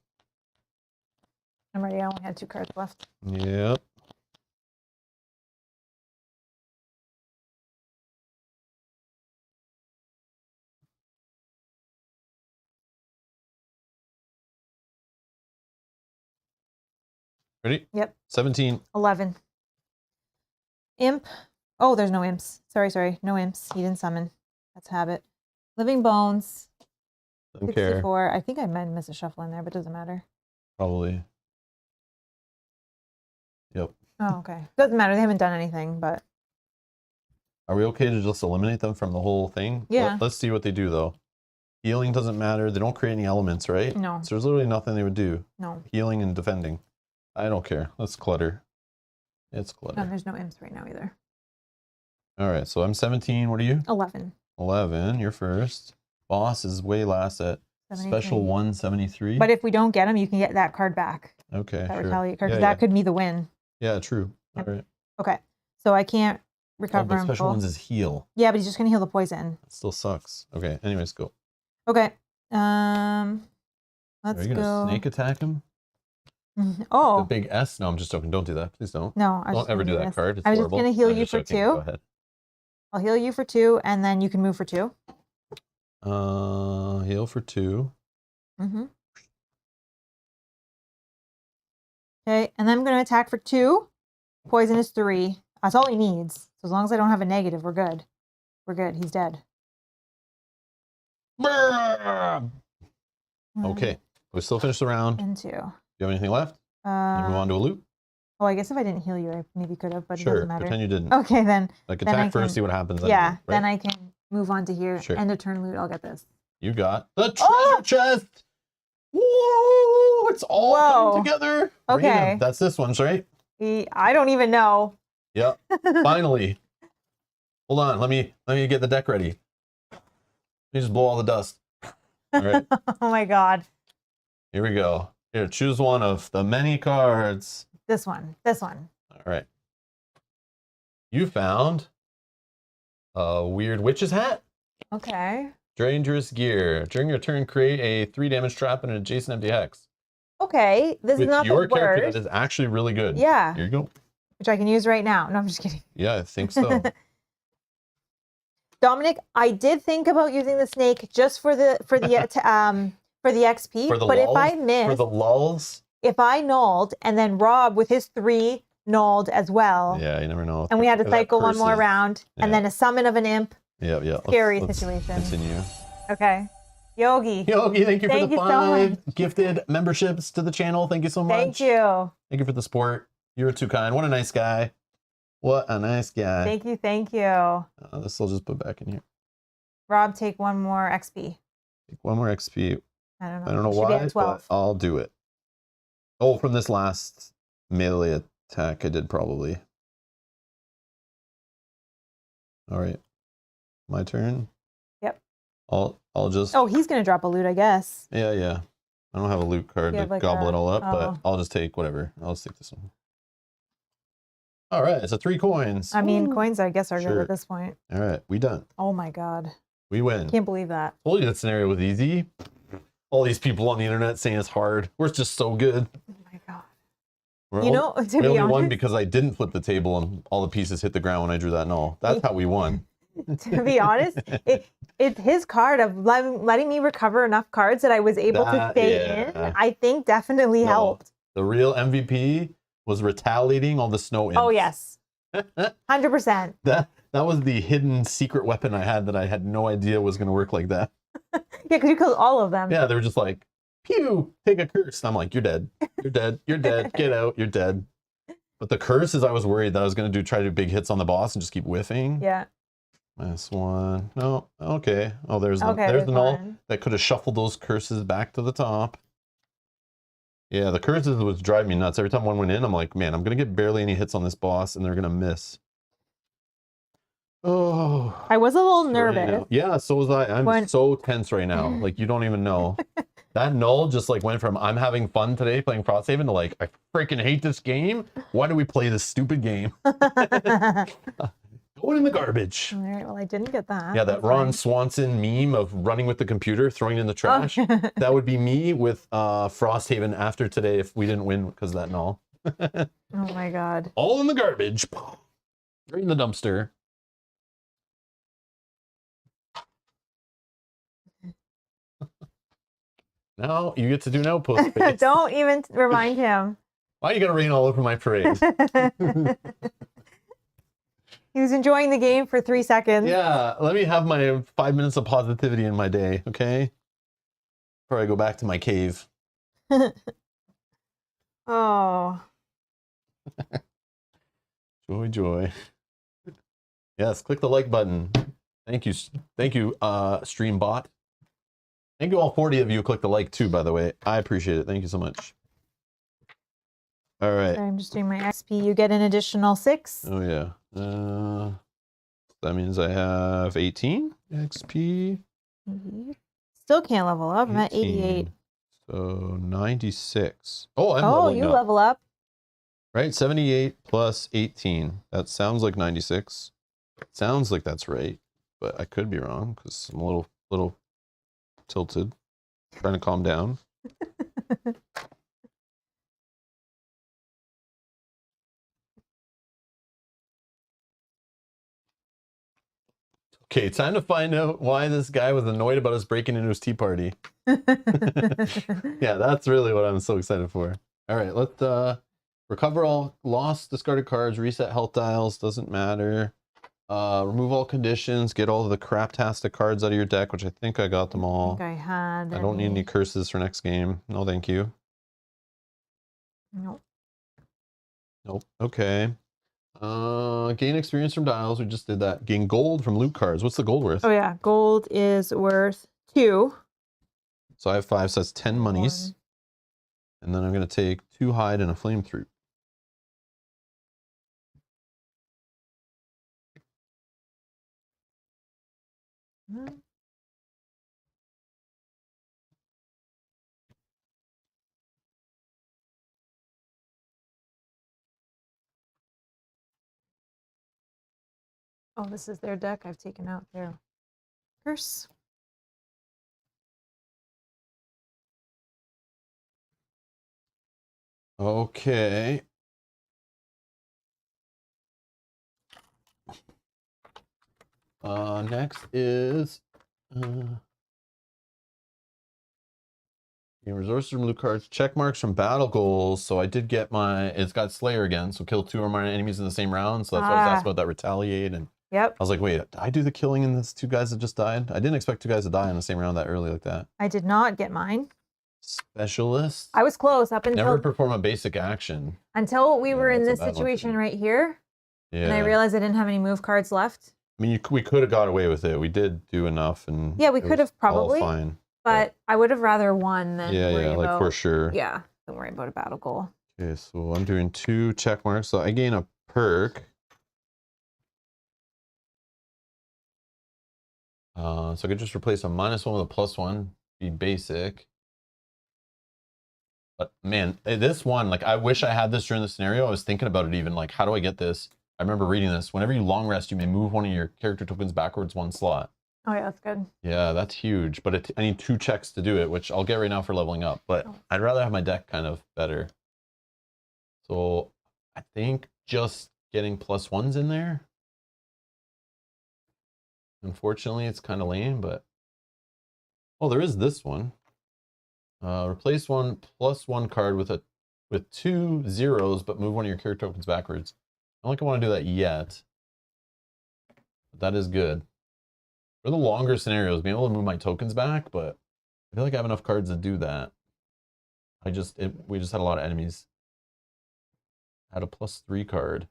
I'm ready. I only had 2 cards left. Yep. Ready? Yep. 17. 11. Imp. Oh, there's no imps. Sorry. No imps. He didn't summon. That's habit. Living Bones. Don't care. 64. I think I might miss a shuffle in there, but it doesn't matter. Probably. Yep. Oh, okay. Doesn't matter. They haven't done anything, but. Are we okay to just eliminate them from the whole thing? Yeah. Let's see what they do, though. Healing doesn't matter. They don't create any elements, right? No. So there's literally nothing they would do. No. Healing and defending. I don't care. Let's clutter. It's clutter. No, there's no imps right now either. All right, so I'm 17. What are you? 11. 11. You're first. Boss is way last at 73. special 173. But if we don't get him, you can get that card back. Okay, That sure. retaliate card. Yeah, That could be the win. Yeah, true. All Yep. right. Okay. So I can't Oh, recover but him special full. ones is heal. Yeah, but he's just gonna heal the poison. That still sucks. Okay, anyways, go. Okay. Let's Are you gonna go. snake attack him? The Oh big S? No, I'm just joking. Don't do that. Please don't. no! I was Don't just ever gonna do that this. card. It's I was horrible. just gonna heal I'm you just for joking. 2. Go ahead. I'll heal you for 2, and then you can move for 2. Heal for 2. Mm-hmm. Okay, and then I'm gonna attack for 2. Poison is 3. That's all he needs. So as long as I don't have a negative, we're good. We're good. He's dead. Okay, we still finished the round. And 2. Do you have anything left? Can you move on to a loop? Oh, I guess if I didn't heal you, I maybe could have, but it Sure, doesn't matter. pretend you didn't. Okay, then. Like then I attack first, can- see what happens. Yeah, Right? then I can move on to here. Sure. End of turn loot. I'll get this. You got the treasure Oh! chest. Whoa! It's all Whoa. coming together. Okay. Random. That's this one, right? I don't even know. Yep. Finally. Hold on. Let me get the deck ready. Let me just blow all the dust. All right. Oh my god. Here we go. Here, choose one of the many cards. This one. This one. All right. You found a weird witch's hat. Okay. Dangerous gear. During your turn, create a 3 damage trap in an adjacent empty hex. Okay. This With is not your the character, worst. that is actually really good. Yeah. Here you go. Which I can use right now. No, I'm just kidding. Yeah, I think so. Dominic, I did think about using the snake just for the XP. For the but lulls, if I missed, for the lulls. if I nulled and then Rob with his 3 nulled as well, Yeah, you never know. and we had to That cycle one more curses. round, and Yeah. then a summon of an imp. Yeah. Scary Let's situation. Continue. Okay. Yogi. Yogi, thank you for Thank the you so 5 gifted memberships to the channel. Thank you so much. Thank you. Thank you for the support. You're too kind. What a nice guy. What a nice guy. Thank you. Thank you. This I'll just put back in here. Rob, take one more XP. Take one more XP. I don't know. I don't know Should be why, at 12. but I'll do it. Oh, from this last melee attack I did probably. All right. My turn. Yep. I'll just. Oh, he's gonna drop a loot, I guess. Yeah. I don't have a loot card You to have like gobble a- it all up, but oh. I'll just take whatever. I'll just take this one. All right, so 3 coins. I mean, Woo. coins, I guess, are good Sure. at this point. All right, we done. Oh my god. We win. Can't believe that. Told you that scenario was easy. All these people on the internet saying it's hard. We're just so good. Oh my god. We're You only- know, to we be only won honest, because I didn't flip the table and all the pieces hit the ground when I drew that null. That's how we won. to be honest, it's his card of letting me recover enough cards that I was able to That- stay yeah. in. I think definitely No, helped. The real MVP was retaliating all the snow imps. Oh yes, 100%. That was the hidden secret weapon I had that I had no idea was going to work like that. Yeah, because you killed all of them. Yeah, they were just like, pew, take a curse. And I'm like, you're dead. You're dead. You're dead. Get out. You're dead. But the curse is I was worried that I was going to try to do big hits on the boss and just keep whiffing. Yeah. -1. No. Okay. Oh, there's the, Okay, there's the null fine. that could have shuffled those curses back to the top. Yeah, the curses was driving me nuts. Every time one went in, I'm like, man, I'm going to get barely any hits on this boss and they're going to miss. Oh. I was a little Right nervous. now. Yeah, so was I. I'm When- so tense right now. Like, you don't even know. That null just like went from I'm having fun today playing Frosthaven to like, I freaking hate this game. Why do we play this stupid game? Going in the garbage. All right, well, I didn't get that. Yeah, that That's Ron fine. Swanson meme of running with the computer, throwing it in the trash. Oh. That would be me with Frosthaven after today if we didn't win because of that null. Oh my god. All in the garbage. Right in the dumpster. Now you get to do an outpost space. Don't even remind him. Why are you gonna rain all over my parade? He was enjoying the game for 3 seconds. Yeah, let me have my 5 minutes of positivity in my day, okay? Before I go back to my cave. Oh. Joy, joy. Yes, click the like button. Thank you, stream bot. Thank you all 40 of you who clicked the like too, by the way. I appreciate it. Thank you so much. All right. Sorry, I'm just doing my XP. You get an additional 6. Oh yeah. That means I have 18 XP. Still can't level up. I'm at 88. 18. So 96. Oh, I'm Oh, leveling you up. level up. Right, 78 plus 18. That sounds like 96. Sounds like that's right, but I could be wrong because I'm a little tilted. Trying to calm down. Okay, time to find out why this guy was annoyed about us breaking into his tea party. Yeah, that's really what I'm so excited for. All right, let's recover all lost discarded cards, reset health dials, doesn't matter. Remove all conditions, get all of the craptastic cards out of your deck, which I think I got them I all. think I had. I don't need any curses for next game. No, thank you. Nope. Nope. Okay. Gain experience from dials. We just did that. Gain gold from loot cards. What's the gold worth? Oh yeah, gold is worth 2. So I have 5, so that's 10 monies. And then I'm going to take 2 hide and a flame through. One. Oh, this is their deck. I've taken out their curse. Okay. Next is gain resources from loot cards, check marks from battle goals. So I did get my. It's got Slayer again. So kill 2 or more enemies in the same round. So that's what I was asking about, that retaliate and Yep. I was like, wait, did I do the killing in this 2 guys that just died? I didn't expect 2 guys to die in the same round that early like that. I did not get mine. Specialist. I was close up until Never perform a basic action. we were in that's a this bad one for situation me. right here. Yeah. And I realized I didn't have any move cards left. I mean, we could have got away with it. We did do enough, and Yeah, we could have probably. all fine. But I would have rather won than worry like about, for sure. Yeah, than worry about a battle goal. Okay, so I'm doing 2 check marks. So I gain a perk. So I could just replace a -1 with a +1. Be basic. But man, this one, like, I wish I had this during the scenario. I was thinking about it even, like, how do I get this? I remember reading this. Whenever you long rest, you may move one of your character tokens backwards 1 slot. Oh yeah, that's good. Yeah, that's huge. But I need 2 checks to do it, which I'll get right now for leveling up. But I'd rather have my deck kind of better. So I think just getting +1s in there. Unfortunately, it's kind of lame, but... Oh, there is this one. Replace 1 +1 card with 2 zeros, but move one of your character tokens backwards. I don't think I want to do that yet. But that is good. For the longer scenarios, being able to move my tokens back, but I feel like I have enough cards to do that. We just had a lot of enemies. Had a +3 card.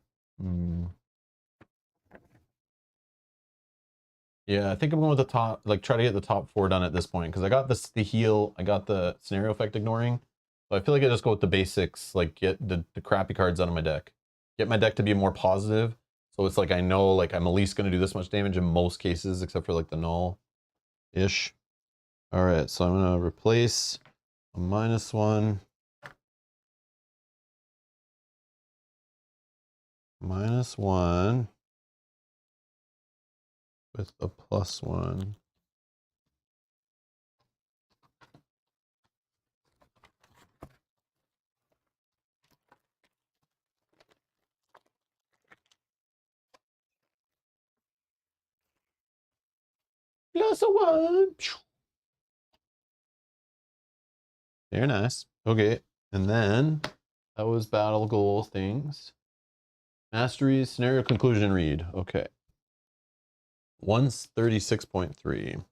Yeah, I think I'm going with the top, like try to get the top 4 done at this point, because I got the heal, I got the scenario effect ignoring. So I feel like I just go with the basics, like get the crappy cards out of my deck. Get my deck to be more positive. So it's like I know like I'm at least going to do this much damage in most cases, except for like the null-ish. All right, so I'm going to replace a -1. -1 with a +1. +1. Very nice. Okay, and then that was battle goal things. Masteries, scenario conclusion read. Okay. 136.3.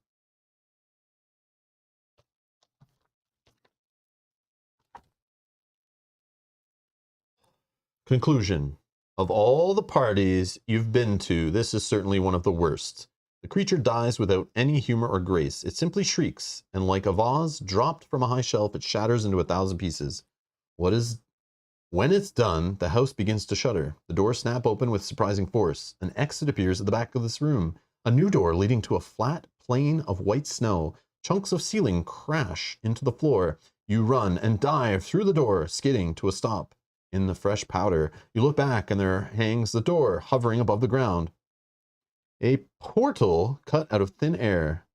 Conclusion. Of all the parties you've been to, this is certainly one of the worst. The creature dies without any humor or grace. It simply shrieks, and like a vase dropped from a high shelf, it shatters into 1,000 pieces. When it's done, the house begins to shudder. The doors snap open with surprising force. An exit appears at the back of this room. A new door leading to a flat plain of white snow. Chunks of ceiling crash into the floor. You run and dive through the door, skidding to a stop in the fresh powder. You look back and there hangs the door, hovering above the ground. A portal cut out of thin air.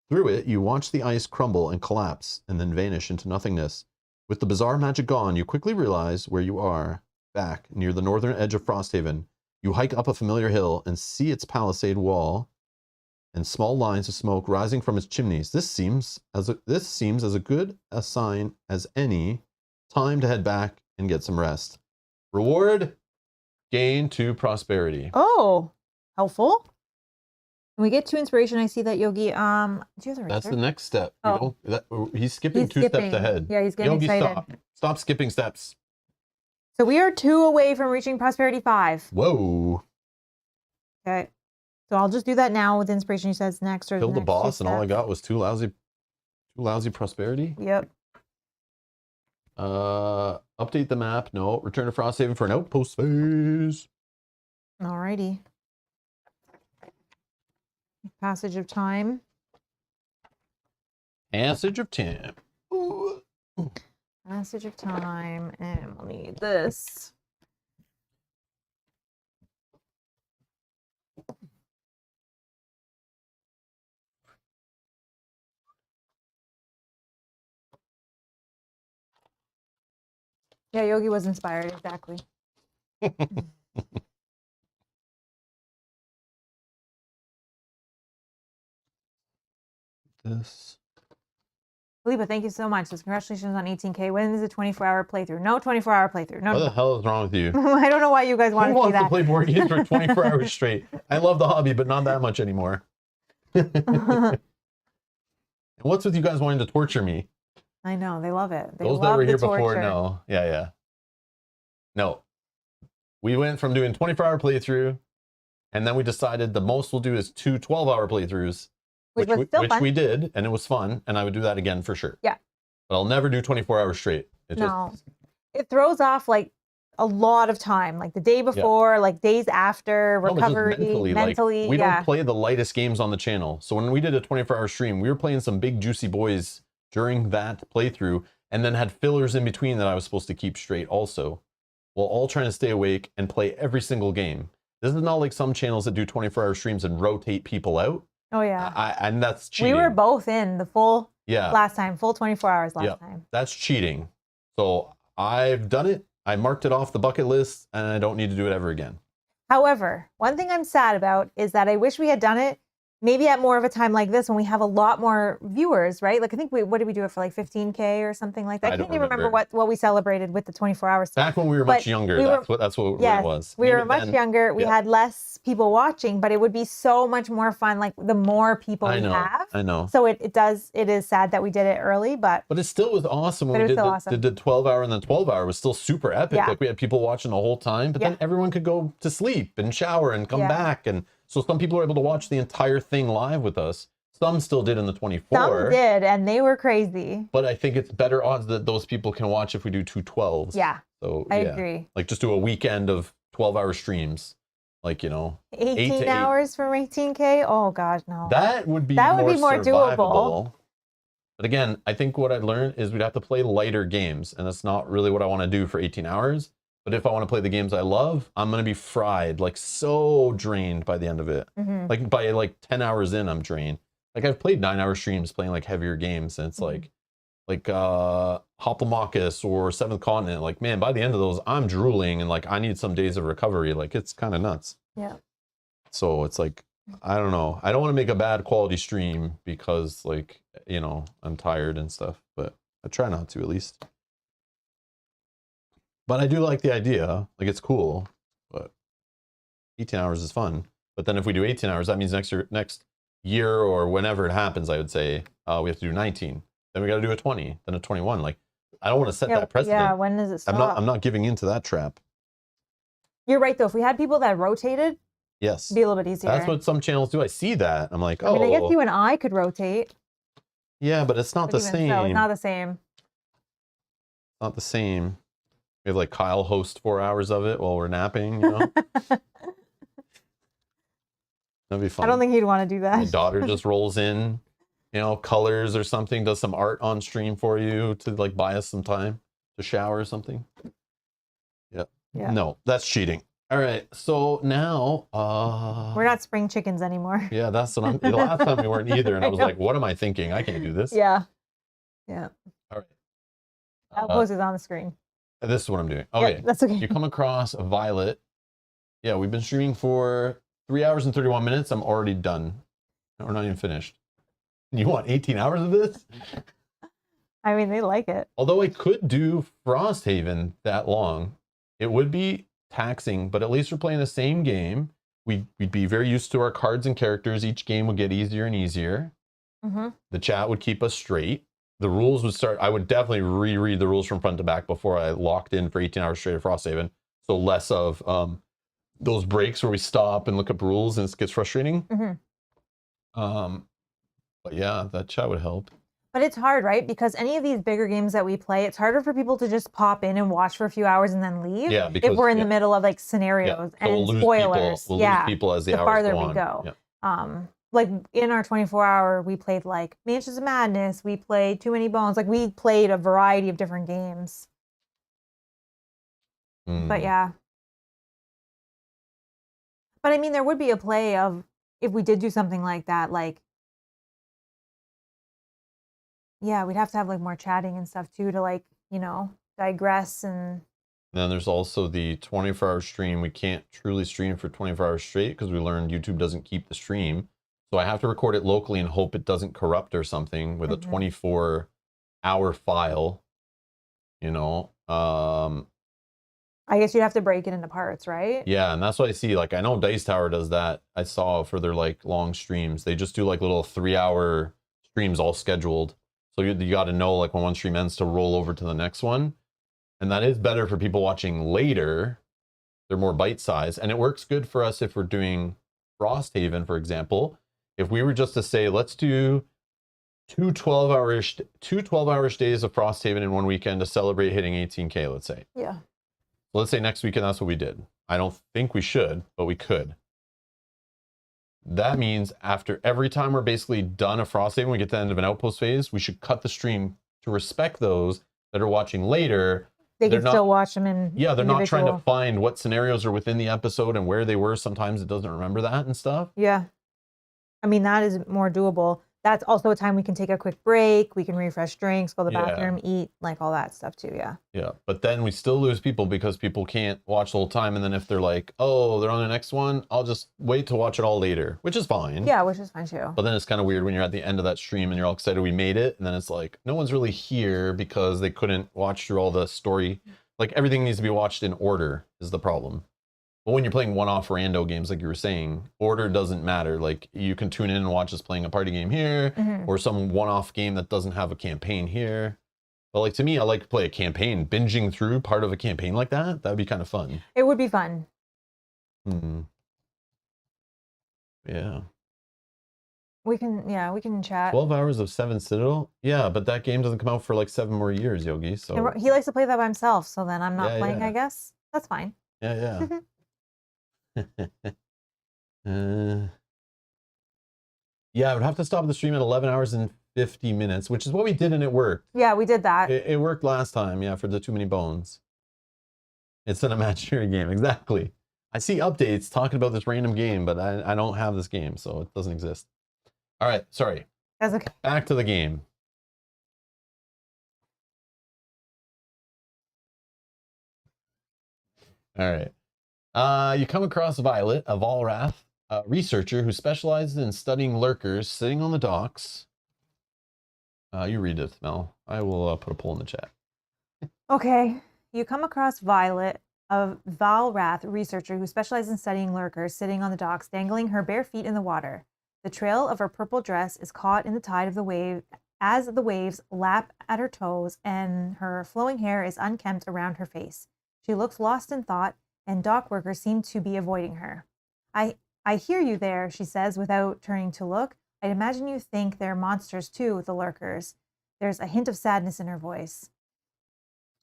Through it, you watch the ice crumble and collapse, and then vanish into nothingness. With the bizarre magic gone, you quickly realize where you are. Back, near the northern edge of Frosthaven. You hike up a familiar hill and see its palisade wall and small lines of smoke rising from its chimneys. This seems as good a sign as any. Time to head back and get some rest. Reward, gain 2 prosperity. Oh, helpful. When we get 2 inspiration, I see that Yogi. Do you have the That's the next step. Oh. He's skipping 2 steps ahead. Yeah, he's getting Yogi, excited. Stop skipping steps. So we are 2 away from reaching prosperity 5. Whoa. Okay. So I'll just do that now with inspiration. He says next or Killed the next boss, and all I steps. got was 2 lousy prosperity. Yep. Update the map. No. Return to Frosthaven for an outpost phase. Alrighty. Passage of time. Passage of time. Ooh. Passage of time, and we'll need this. Yeah, Yogi was inspired, exactly. This. Felipe, thank you so much. So congratulations on 18K. When is a 24-hour playthrough? No 24-hour playthrough. No. What the hell is wrong with you? I don't know why you guys want Who to see wants to that. play board games for 24 hours straight? I love the hobby, but not that much anymore. And what's with you guys wanting to torture me? I know, they love it. They Those that love were the here torture. before, no. Yeah. No. We went from doing 24-hour playthrough, and then we decided the most we'll do is 2 12-hour playthroughs, Which was still fun. we did, and it was fun, and I would do that again for sure. Yeah. But I'll never do 24 hours straight. No. It throws off like a lot of time, like the day before, like days after, recovery, mentally. Like, we don't play the lightest games on the channel. So when we did a 24-hour stream, we were playing some big juicy boys during that playthrough, and then had fillers in between that I was supposed to keep straight also, while all trying to stay awake and play every single game. This is not like some channels that do 24-hour streams and rotate people out. Oh yeah. And that's cheating. We were both in the full last time, full 24 hours last time. That's cheating. So I've done it. I marked it off the bucket list, and I don't need to do it ever again. However, one thing I'm sad about is that I wish we had done it maybe at more of a time like this when we have a lot more viewers, right? Like I think what did we do it for, like 15K or something like that? I can't even remember what we celebrated with the 24 hours. Back when we were much younger, that's what it was. We were much younger. We had less people watching, but it would be so much more fun. Like the more people we have. I know. So it is sad that we did it early, but it still was awesome when we did the 12-hour, and then 12-hour was still super epic. Yeah. Like we had people watching the whole time, but then everyone could go to sleep and shower and come back, and so some people were able to watch the entire thing live with us. Some still did in the 24. Some did, and they were crazy. But I think it's better odds that those people can watch if we do 2 12s. Yeah. So I agree. Like just do a weekend of 12-hour streams. Like, 18 hours from 18K? Oh gosh, no. That would be more survivable. doable. But again, I think what I'd learned is we'd have to play lighter games, and that's not really what I want to do for 18 hours. But if I want to play the games I love, I'm going to be fried, like so drained by the end of it. Mm-hmm. Like by 10 hours in, I'm drained. Like I've played 9-hour streams playing like heavier games, and it's like Hoplomachus or Seventh Continent. Like, man, by the end of those, I'm drooling, and like I need some days of recovery. Like it's kind of nuts. Yeah. So it's like, I don't know. I don't want to make a bad quality stream because like, I'm tired and stuff, but I try not to at least. But I do like the idea. Like it's cool, but 18 hours is fun. But then if we do 18 hours, that means next year or whenever it happens, I would say we have to do 19. Then we got to do a 20, then a 21. Like I don't want to set that precedent. Yeah, when does it stop? I'm not giving into that trap. You're right though. If we had people that rotated, yes, it'd be a little bit easier. That's what some channels do. I see that. I'm like, I mean, I guess you and I could rotate. Yeah, but it's not the same. So it's not the same. Not the same. We have like Kyle host 4 hours of it while we're napping, That'd be fun. I don't think he'd want to do that. My daughter just rolls in, colors or something, does some art on stream for you to like buy us some time to shower or something. Yep. Yeah. No, that's cheating. All right. So now we're not spring chickens anymore. Yeah, that's what the last time we weren't either, and I was like, what am I thinking? I can't do this. Yeah. Yeah. All right. I'll post it on the screen. This is what I'm doing. Okay. Yeah, that's okay. You come across Violet. Yeah, we've been streaming for 3 hours and 31 minutes. I'm already done. We're not even finished. You want 18 hours of this? I mean, they like it. Although I could do Frosthaven that long, it would be taxing, but at least we're playing the same game. We'd be very used to our cards and characters. Each game would get easier and easier. Mm-hmm. The chat would keep us straight. The rules would start. I would definitely reread the rules from front to back before I locked in for 18 hours straight of Frosthaven. So less of those breaks where we stop and look up rules and it gets frustrating. Mm-hmm. But yeah, that chat would help. But it's hard, right? Because any of these bigger games that we play, it's harder for people to just pop in and watch for a few hours and then leave. Yeah, because if we're in the middle of like scenarios and spoilers. We'll lose people as the hours farther go on. we go. Yeah. Like in our 24-hour, we played like Mansions of Madness. We played Too Many Bones. Like we played a variety of different games. But yeah. But I mean, there would be a play of if we did do something like that, like, yeah, we'd have to have like more chatting and stuff too to like, digress and. Then there's also the 24-hour stream. We can't truly stream for 24 hours straight because we learned YouTube doesn't keep the stream. So I have to record it locally and hope it doesn't corrupt or something with a 24 hour file, you know. I guess you'd have to break it into parts, right? Yeah, and that's what I see. Like, I know Dice Tower does that. I saw for their like long streams. They just do like little 3-hour streams all scheduled. So you got to know like when one stream ends to roll over to the next one. And that is better for people watching later. They're more bite size. And it works good for us if we're doing Frosthaven, for example. If we were just to say, let's do two 12-hour days of Frosthaven in one weekend to celebrate hitting 18K, let's say. Yeah. Let's say next weekend that's what we did. I don't think we should, but we could. That means after every time we're basically done a Frosthaven, we get to the end of an outpost phase, we should cut the stream to respect those that are watching later. They can still watch them in Yeah, they're not trying to find what scenarios are within the episode and where they were. Sometimes it doesn't remember that and stuff. Yeah. I mean, that is more doable. That's also a time we can take a quick break. We can refresh drinks, go to the bathroom, eat, like all that stuff too. Yeah. Yeah. But then we still lose people because people can't watch the whole time. And then if they're like, oh, they're on the next one, I'll just wait to watch it all later, which is fine. Yeah, which is fine too. But then it's kind of weird when you're at the end of that stream and you're all excited we made it. And then it's like, no one's really here because they couldn't watch through all the story. Like everything needs to be watched in order is the problem. But when you're playing one-off rando games, like you were saying, order doesn't matter. Like you can tune in and watch us playing a party game here or some one-off game that doesn't have a campaign here. But like to me, I like to play a campaign. Binging through part of a campaign like that, that'd be kind of fun. It would be fun. Yeah. We can chat. 12 hours of Seven Citadel? Yeah, but that game doesn't come out for like 7 more years, Yogi. So He likes to play that by himself, so then I'm not playing, yeah. I guess. That's fine. Yeah. Yeah, I would have to stop the stream at 11 hours and 50 minutes, which is what we did, and it worked. Yeah, we did that. It worked last time, yeah, for the Too Many Bones. It's an imaginary game, exactly. I see updates talking about this random game, but I don't have this game, so it doesn't exist. All right, sorry. That's okay. Back to the game. All right. You come across Violet, a Valrath, a researcher who specializes in studying lurkers sitting on the docks. You read it, Mel. I will put a poll in the chat. Okay. You come across Violet, a Valrath researcher who specializes in studying lurkers sitting on the docks, dangling her bare feet in the water. The trail of her purple dress is caught in the tide of the wave as the waves lap at her toes, and her flowing hair is unkempt around her face. She looks lost in thought, and dock workers seem to be avoiding her. I hear you there, she says without turning to look. I'd imagine you think they're monsters too, the lurkers. There's a hint of sadness in her voice.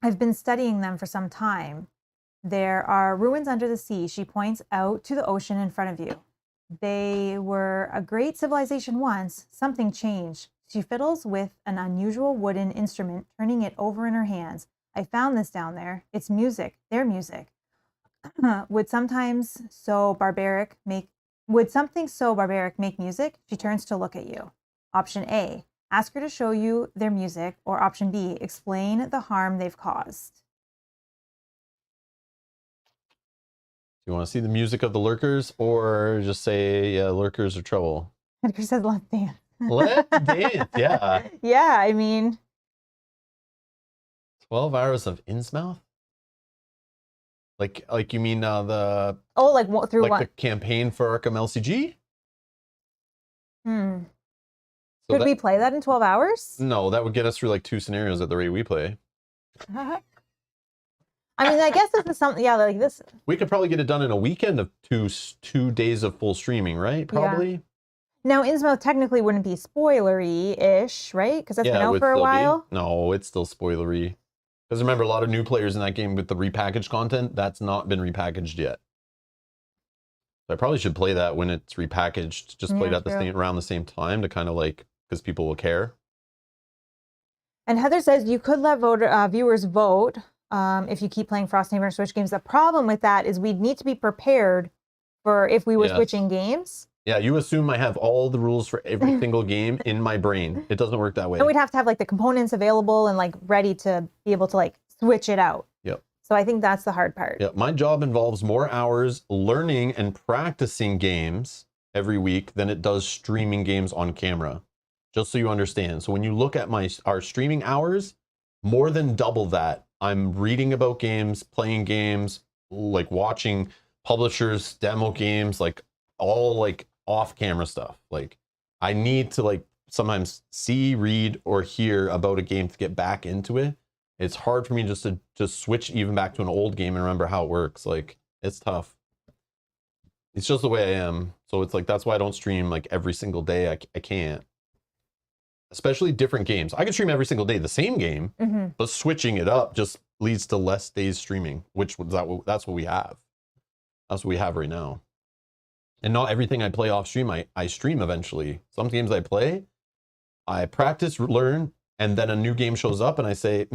I've been studying them for some time. There are ruins under the sea. She points out to the ocean in front of you. They were a great civilization once. Something changed. She fiddles with an unusual wooden instrument, turning it over in her hands. I found this down there. It's music. Their music. Would something so barbaric make music? She turns to look at you. Option A, ask her to show you their music, or option B, explain the harm they've caused. Do you want to see the music of the lurkers, or just say, yeah, lurkers are trouble? Edgar says, let's dance. Let's dance, yeah. Yeah, I mean. 12 hours of Innsmouth? Like you mean the... Oh, like what, through like what? the campaign for Arkham LCG? So Could we play that in 12 hours? No, that would get us through like 2 scenarios at the rate we play. I mean, I guess this is something, yeah, like this. We could probably get it done in a weekend of two days of full streaming, right? Probably. Yeah. Now, Innsmouth technically wouldn't be spoilery-ish, right? Because that's been out for a while. No, it's still spoilery. Because remember, a lot of new players in that game with the repackaged content, that's not been repackaged yet. So I probably should play that when it's repackaged. Just play it at around the same time to kind of like, because people will care. And Heather says you could let viewers vote if you keep playing Frosthaven or Switch games. The problem with that is we'd need to be prepared for if we were switching games. Yeah, you assume I have all the rules for every single game in my brain. It doesn't work that way. And we'd have to have like the components available and like ready to be able to like switch it out. Yep. So I think that's the hard part. Yeah, my job involves more hours learning and practicing games every week than it does streaming games on camera. just so you understand. So when you look at our streaming hours, more than double that, I'm reading about games, playing games, like watching publishers demo games, like all like off camera stuff. Like I need to like sometimes see, read, or hear about a game to get back into it. It's hard for me just to just switch even back to an old game and remember how it works. Like it's tough. It's just the way I am. So it's like that's why I don't stream like every single day. I can't. Especially different games. I can stream every single day the same game, but switching it up just leads to less days streaming, that's what we have. That's what we have right now. And not everything I play off stream, I stream eventually. Some games I play, I practice, learn, and then a new game shows up and I say,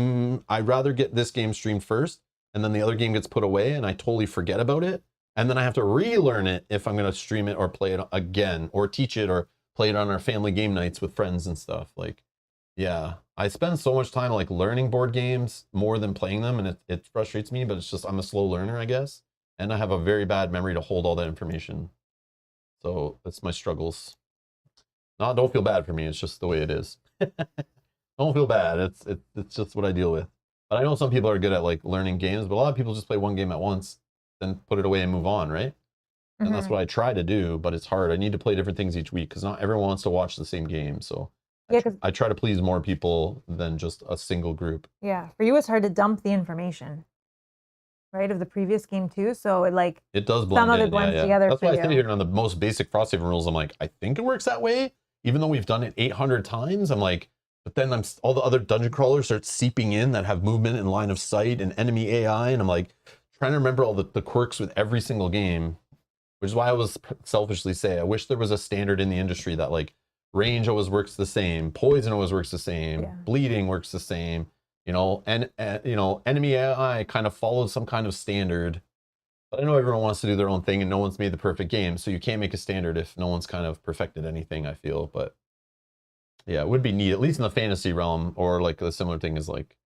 I'd rather get this game streamed first, and then the other game gets put away and I totally forget about it. And then I have to relearn it if I'm going to stream it or play it again or teach it or play it on our family game nights with friends and stuff. Like, yeah, I spend so much time like learning board games more than playing them, and it frustrates me, but it's just I'm a slow learner, I guess. And I have a very bad memory to hold all that information. So that's my struggles. No, don't feel bad for me. It's just the way it is. Don't feel bad. It's just what I deal with. But I know some people are good at like learning games, but a lot of people just play one game at once, then put it away and move on, right? And that's what I try to do, but it's hard. I need to play different things each week because not everyone wants to watch the same game. So yeah, I try to please more people than just a single group. Yeah, for you it's hard to dump the information, right, of the previous game too. So it does blend some of it blends together. That's why I sit here on the most basic Frosthaven rules. I'm like, I think it works that way, even though we've done it 800 times. I'm like, but then all the other dungeon crawlers start seeping in that have movement and line of sight and enemy AI, and I'm like trying to remember all the quirks with every single game. Which is why I was selfishly say, I wish there was a standard in the industry that like range always works the same, poison always works the same, bleeding works the same, you know, and you know, enemy AI kind of follows some kind of standard. But I know everyone wants to do their own thing and no one's made the perfect game, so you can't make a standard if no one's kind of perfected anything, I feel. But yeah, it would be neat, at least in the fantasy realm, or like a similar thing is like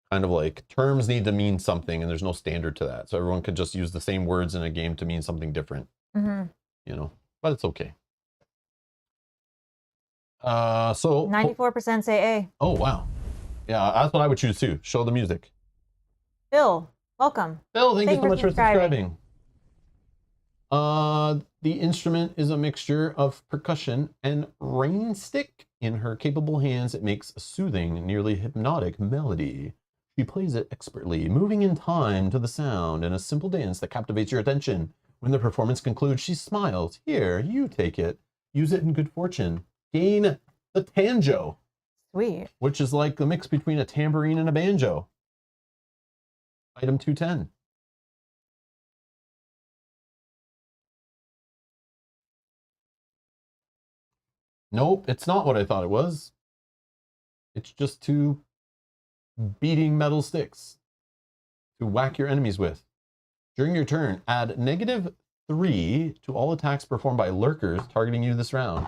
kind of like terms need to mean something and there's no standard to that. So everyone could just use the same words in a game to mean something different, you know, but it's okay. So 94% say A. Oh, wow. Yeah, that's what I would choose too. Show the music. Bill, welcome. Bill, thank you so much for subscribing. The instrument is a mixture of percussion and rain stick. In her capable hands, it makes a soothing, nearly hypnotic melody. She plays it expertly, moving in time to the sound in a simple dance that captivates your attention. When the performance concludes, she smiles. Here, you take it. Use it in good fortune. Gain the tanjo. Sweet. Which is like the mix between a tambourine and a banjo. Item 210. Nope, it's not what I thought it was. It's just two beating metal sticks to whack your enemies with. During your turn, add -3 to all attacks performed by lurkers targeting you this round.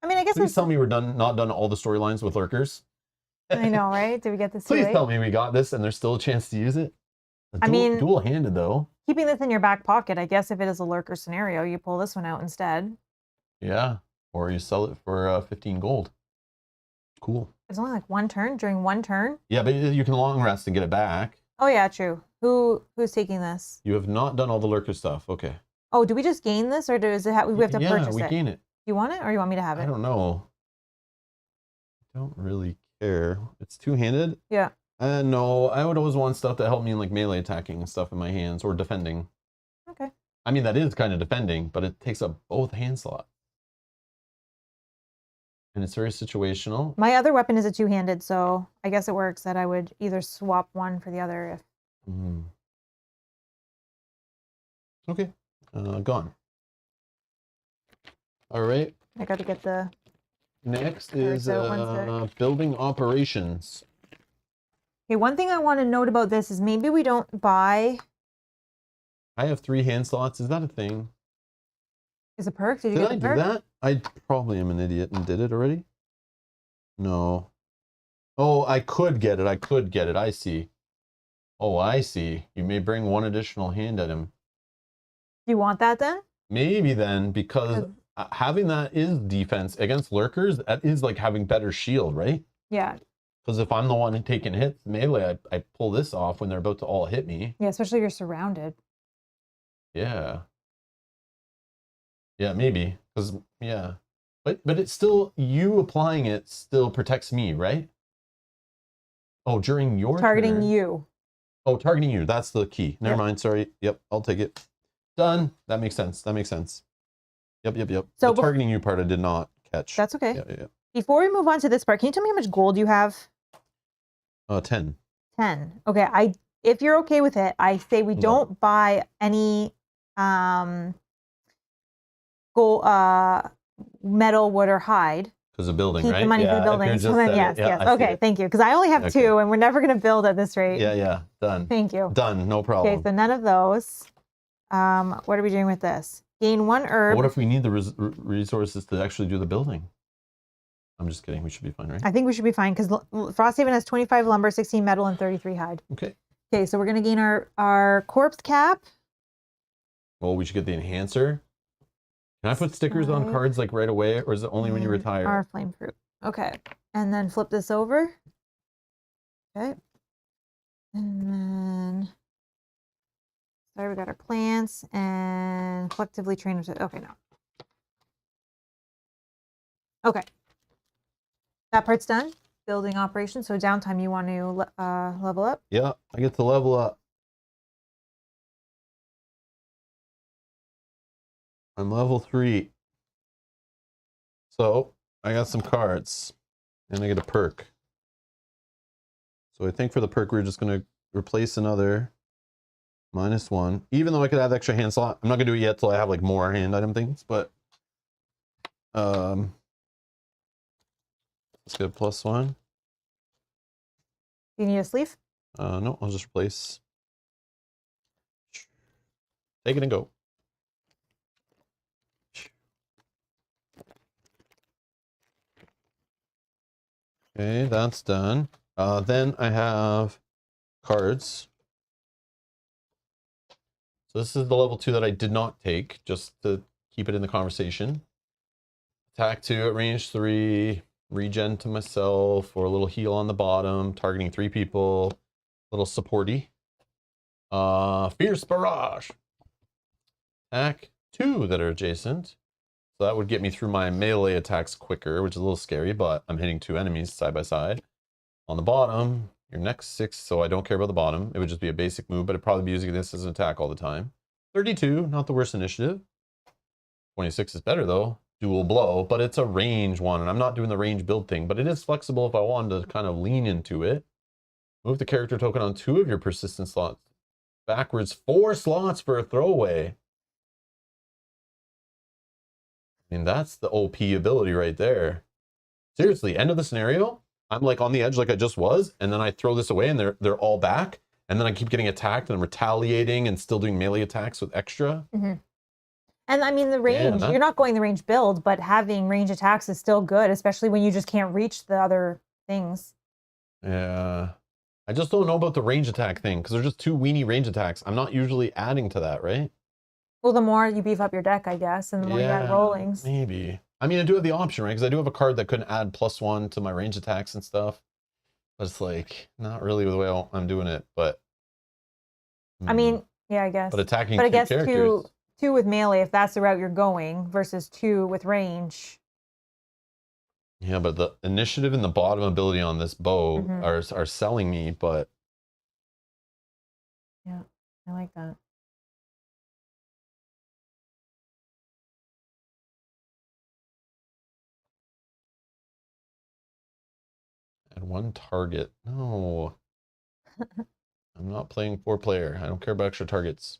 I mean, I guess Please tell me we're not done all the storylines with lurkers. I know, right? Did we get this? Please tell me we got this and there's still a chance to use it. I mean, dual-handed though. Keeping this in your back pocket, I guess if it is a lurker scenario, you pull this one out instead. Yeah, or you sell it for 15 gold. Cool. It's only like one turn during one turn. Yeah, but you can long rest and get it back. Oh yeah, true. Who's taking this? You have not done all the lurker stuff. Okay. Oh, do we just gain this, or does it have? We have to purchase it. Yeah, we gain it. You want it, or you want me to have it? I don't know. I don't really care. It's two-handed. Yeah. No, I would always want stuff that help me in like melee attacking and stuff in my hands or defending. Okay. I mean, that is kind of defending, but it takes up both hand slots. And it's very situational. My other weapon is a two-handed, so I guess it works that I would either swap one for the other if. Okay. Gone. All right. I got to get the. Next is building operations. Okay, one thing I want to note about this is maybe we don't buy. I have 3 hand slots. Is that a thing? Is a perk? Did you get the perk? Did I do that? I probably am an idiot and did it already. No. Oh, I could get it. I see. Oh, I see. You may bring 1 additional hand at him. Do you want that then? Maybe then, because having that is defense against lurkers. That is like having better shield, right? Yeah. Because if I'm the one taking hits melee, I pull this off when they're about to all hit me. Yeah, especially if you're surrounded. Yeah. Yeah, maybe. Because, yeah. But it's still, you applying it still protects me, right? Oh, during your Targeting turn. you. Oh, targeting you. That's the key. Never Yep. mind. Sorry. Yep, I'll take it. Done. That makes sense. That makes sense. Yep. So the targeting you part I did not catch. That's okay. Yeah. Before we move on to this part, can you tell me how much gold you have? 10. 10. Okay, if you're okay with it, I say we don't buy any gold, metal, wood, or hide. Because of building, Keep right? the money for the building. So then, yes. Okay, thank you. Because I only have 2, and we're never going to build at this rate. Yeah. Done. Thank you. Done. No problem. Okay, so none of those. What are we doing with this? Gain 1 herb. What if we need the resources to actually do the building? I'm just kidding. We should be fine, right? I think we should be fine because Frosthaven has 25 lumber, 16 metal, and 33 hide. Okay. Okay, so we're going to gain our corpse cap. Well, we should get the enhancer. Can I put stickers on cards like right away, or is it only when you retire? Our flame fruit. Okay, and then flip this over. Okay, and then sorry, we got our plants and collectively train. Okay, no. Okay, that part's done. Building operation. So downtime, you want to level up? Yeah, I get to level up. I'm level 3. So I got some cards and I get a perk. So I think for the perk, we're just going to replace another -1, even though I could add extra hand slot. I'm not going to do it yet till I have like more hand item things, but let's get +1. Do you need a sleeve? No, I'll just replace. Take it and go. Okay, that's done. Then I have cards. So this is the level 2 that I did not take, just to keep it in the conversation. Attack 2 at range 3, regen to myself, or a little heal on the bottom, targeting 3 people, little supporty. Fierce Barrage. Attack 2 that are adjacent. So that would get me through my melee attacks quicker, which is a little scary, but I'm hitting 2 enemies side by side. On the bottom, your next 6, so I don't care about the bottom. It would just be a basic move, but I'd probably be using this as an attack all the time. 32, not the worst initiative. 26 is better though. Dual blow, but it's a range one, and I'm not doing the range build thing, but it is flexible if I wanted to kind of lean into it. Move the character token on 2 of your persistent slots. Backwards 4 slots for a throwaway. I mean, that's the OP ability right there. Seriously, end of the scenario, I'm like on the edge like I just was, and then I throw this away and they're all back, and then I keep getting attacked and I'm retaliating and still doing melee attacks with extra. Mm-hmm. And I mean, the range, you're not going the range build, but having range attacks is still good, especially when you just can't reach the other things. Yeah. I just don't know about the range attack thing, because they're just 2 weenie range attacks. I'm not usually adding to that, right? Well, the more you beef up your deck, I guess, and the more you add rollings. Maybe. I mean, I do have the option, right? Because I do have a card that couldn't add +1 to my range attacks and stuff. But it's like, not really the way I'm doing it, but... I mean, yeah, I guess. But attacking 2 characters... 2 with melee, if that's the route you're going, versus 2 with range. Yeah, but the initiative and the bottom ability on this bow are selling me, but... Yeah, I like that. Add 1 target. No. I'm not playing 4-player. I don't care about extra targets.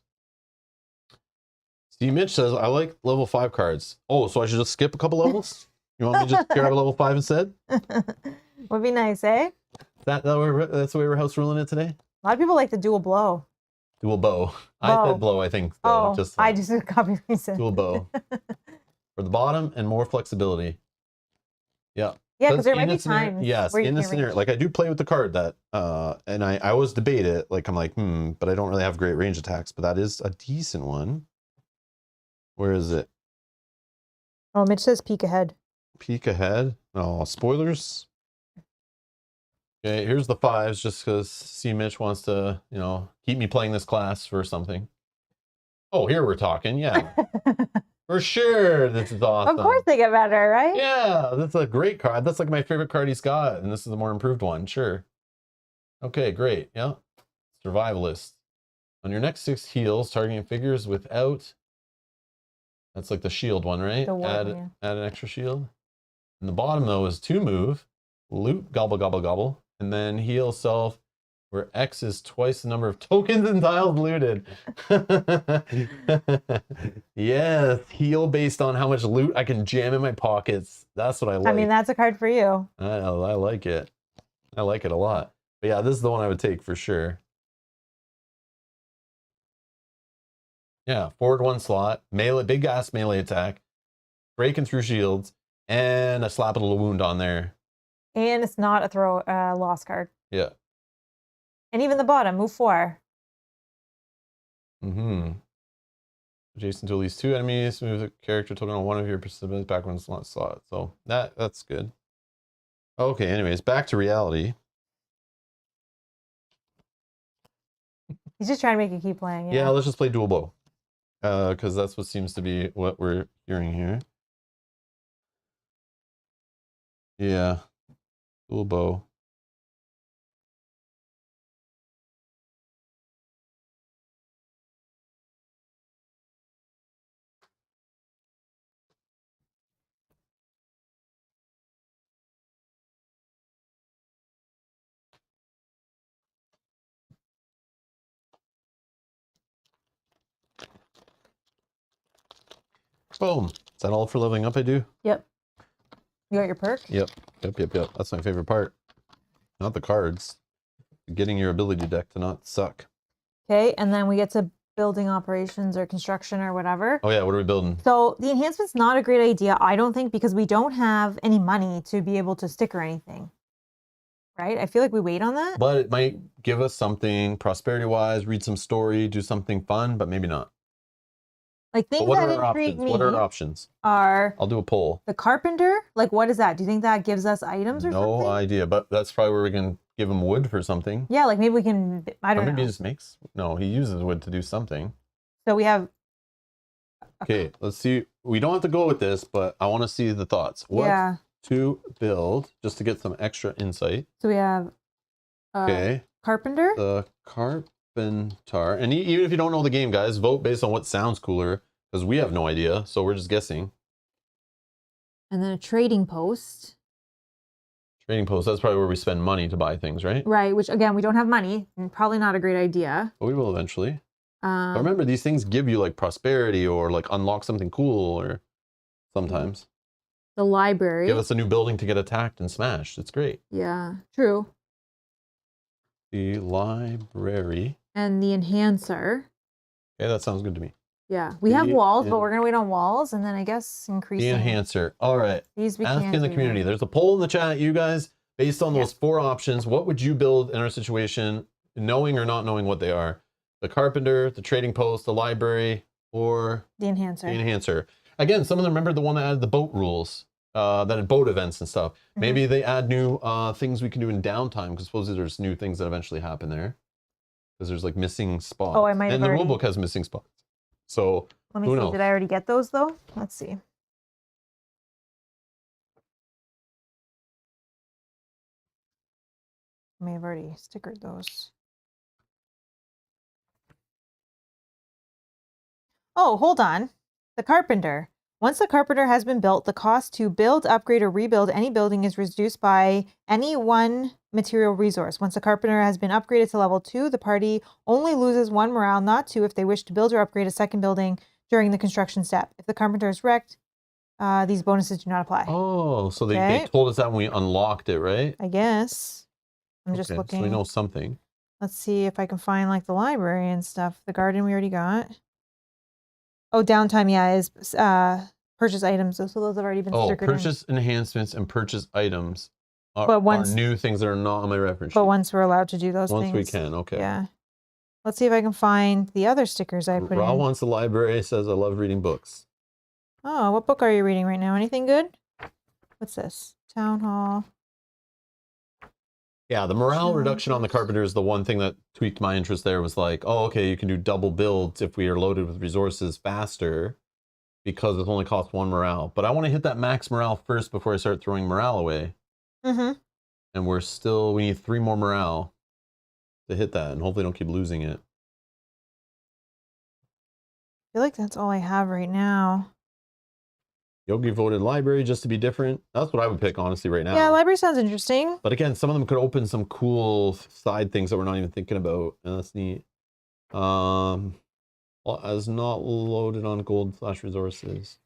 Steve Mitch says, I like level 5 cards. Oh, so I should just skip a couple levels? You want me to just grab a level 5 instead? Would be nice, eh? That's the way we're house ruling it today? A lot of people like the dual blow. Dual bow. I said blow, I think. Though. Oh, I just copy paste. Dual bow. For the bottom and more flexibility. Yeah. Yeah, because there might be times. Yes, in the scenario. Like I do play with the card that, and I always debate it. Like I'm like, but I don't really have great range attacks. But that is a decent one. Where is it? Oh, Mitch says peek ahead. Peek ahead. Oh, spoilers. Okay, here's the 5s just because C. Mitch wants to, you know, keep me playing this class for something. Oh, here we're talking. Yeah. For sure. This is awesome. Of course they get better, right? Yeah, that's a great card. That's like my favorite card he's got. And this is the more improved one. Sure. Okay, great. Yeah. Survivalist. On your next 6 heals, targeting figures without... That's like the shield one, right? The one, add an extra shield. And the bottom, though, is 2 move. Loot, gobble, gobble, gobble. And then heal self, where X is twice the number of tokens and tiles looted. Yes, heal based on how much loot I can jam in my pockets. That's what I like. I mean, that's a card for you. I like it. I like it a lot. But yeah, this is the one I would take for sure. Yeah, forward 1 slot, melee, big ass melee attack, breaking through shields, and a slap of the wound on there. And it's not a throw loss card. Yeah. And even the bottom, move 4. Mm-hmm. Adjacent to at least 2 enemies, move the character token on one of your participants back one slot. So that's good. Okay, anyways, back to reality. He's just trying to make you keep playing. Yeah, let's just play dual bow. Because that's what seems to be what we're hearing here. Yeah. Dual bow. Boom. Is that all for leveling up I do? Yep. You got your perk? Yep. That's my favorite part. Not the cards. Getting your ability deck to not suck. Okay, and then we get to building operations or construction or whatever. Oh yeah, what are we building? So the enhancement's not a great idea, I don't think, because we don't have any money to be able to stick or anything. Right? I feel like we wait on that. But it might give us something prosperity-wise, read some story, do something fun, but maybe not. Like things What that are our intrigue options? me What are our options? are I'll do a poll. the carpenter. Like, what is that? Do you think that gives us items or something? No idea, but that's probably where we can give him wood for something. Yeah, like maybe we can, I don't Or maybe know. he just makes, no, he uses wood to do something. So we have... Okay, let's see. We don't have to go with this, but I want to see the thoughts. What to build, just to get some extra insight. So we have Okay. carpenter. The carpenter. And even if you don't know the game, guys, vote based on what sounds cooler, because we have no idea, so we're just guessing. And then a trading post. Trading post, that's probably where we spend money to buy things, right? Right, which again, we don't have money. And probably not a great idea. But we will eventually. But remember, these things give you like prosperity or like unlock something cool, or sometimes. The library. Give us a new building to get attacked and smashed. It's great. Yeah, true. The library. And the enhancer. Okay, that sounds good to me. Yeah, we have walls, but we're gonna wait on walls, and then I guess increase the enhancer. All right. These we Ask can't in the do community. that. There's a poll in the chat, you guys. Based on those 4 options, what would you build in our situation, knowing or not knowing what they are? The carpenter, the trading post, the library, or The enhancer. the enhancer. Again, some of them remember the one that added the boat rules, that had boat events and stuff. Maybe they add new things we can do in downtime, because supposedly there's new things that eventually happen there. Because there's like missing spots. Oh, I might have And the already... rulebook has missing spots. So Let me who see. knows? Did I already get those though? Let's see. I may have already stickered those. Oh, hold on. The carpenter. Once the carpenter has been built, the cost to build, upgrade, or rebuild any building is reduced by any one material resource. Once the carpenter has been upgraded to level 2, the party only loses 1 morale, not 2, if they wish to build or upgrade a second building during the construction step. If the carpenter is wrecked, these bonuses do not apply. Oh, so they told us that when we unlocked it, right? I guess. I'm just looking. So we know something. Let's see if I can find like the library and stuff. The garden we already got. Oh, downtime, yeah, is purchase items. So those have already been stickered in. Purchase enhancements and purchase items are new things that are not on my reference sheet. But once we're allowed to do those things. Once we can, okay. Yeah. Let's see if I can find the other stickers I put Ra in. wants the library, says I love reading books. Oh, what book are you reading right now? Anything good? What's this? Town Hall. Yeah, the morale reduction on the Challenges. Carpenter is the one thing that tweaked my interest there. Was like, oh, okay, you can do double builds if we are loaded with resources faster because it only costs 1 morale. But I want to hit that max morale first before I start throwing morale away. Mm-hmm. And we need 3 more morale to hit that, and hopefully don't keep losing it. I feel like that's all I have right now. Yogi voted library just to be different. That's what I would pick, honestly, right now. Yeah, library sounds interesting. But again, some of them could open some cool side things that we're not even thinking about, and that's neat. Well, as not loaded on gold/resources.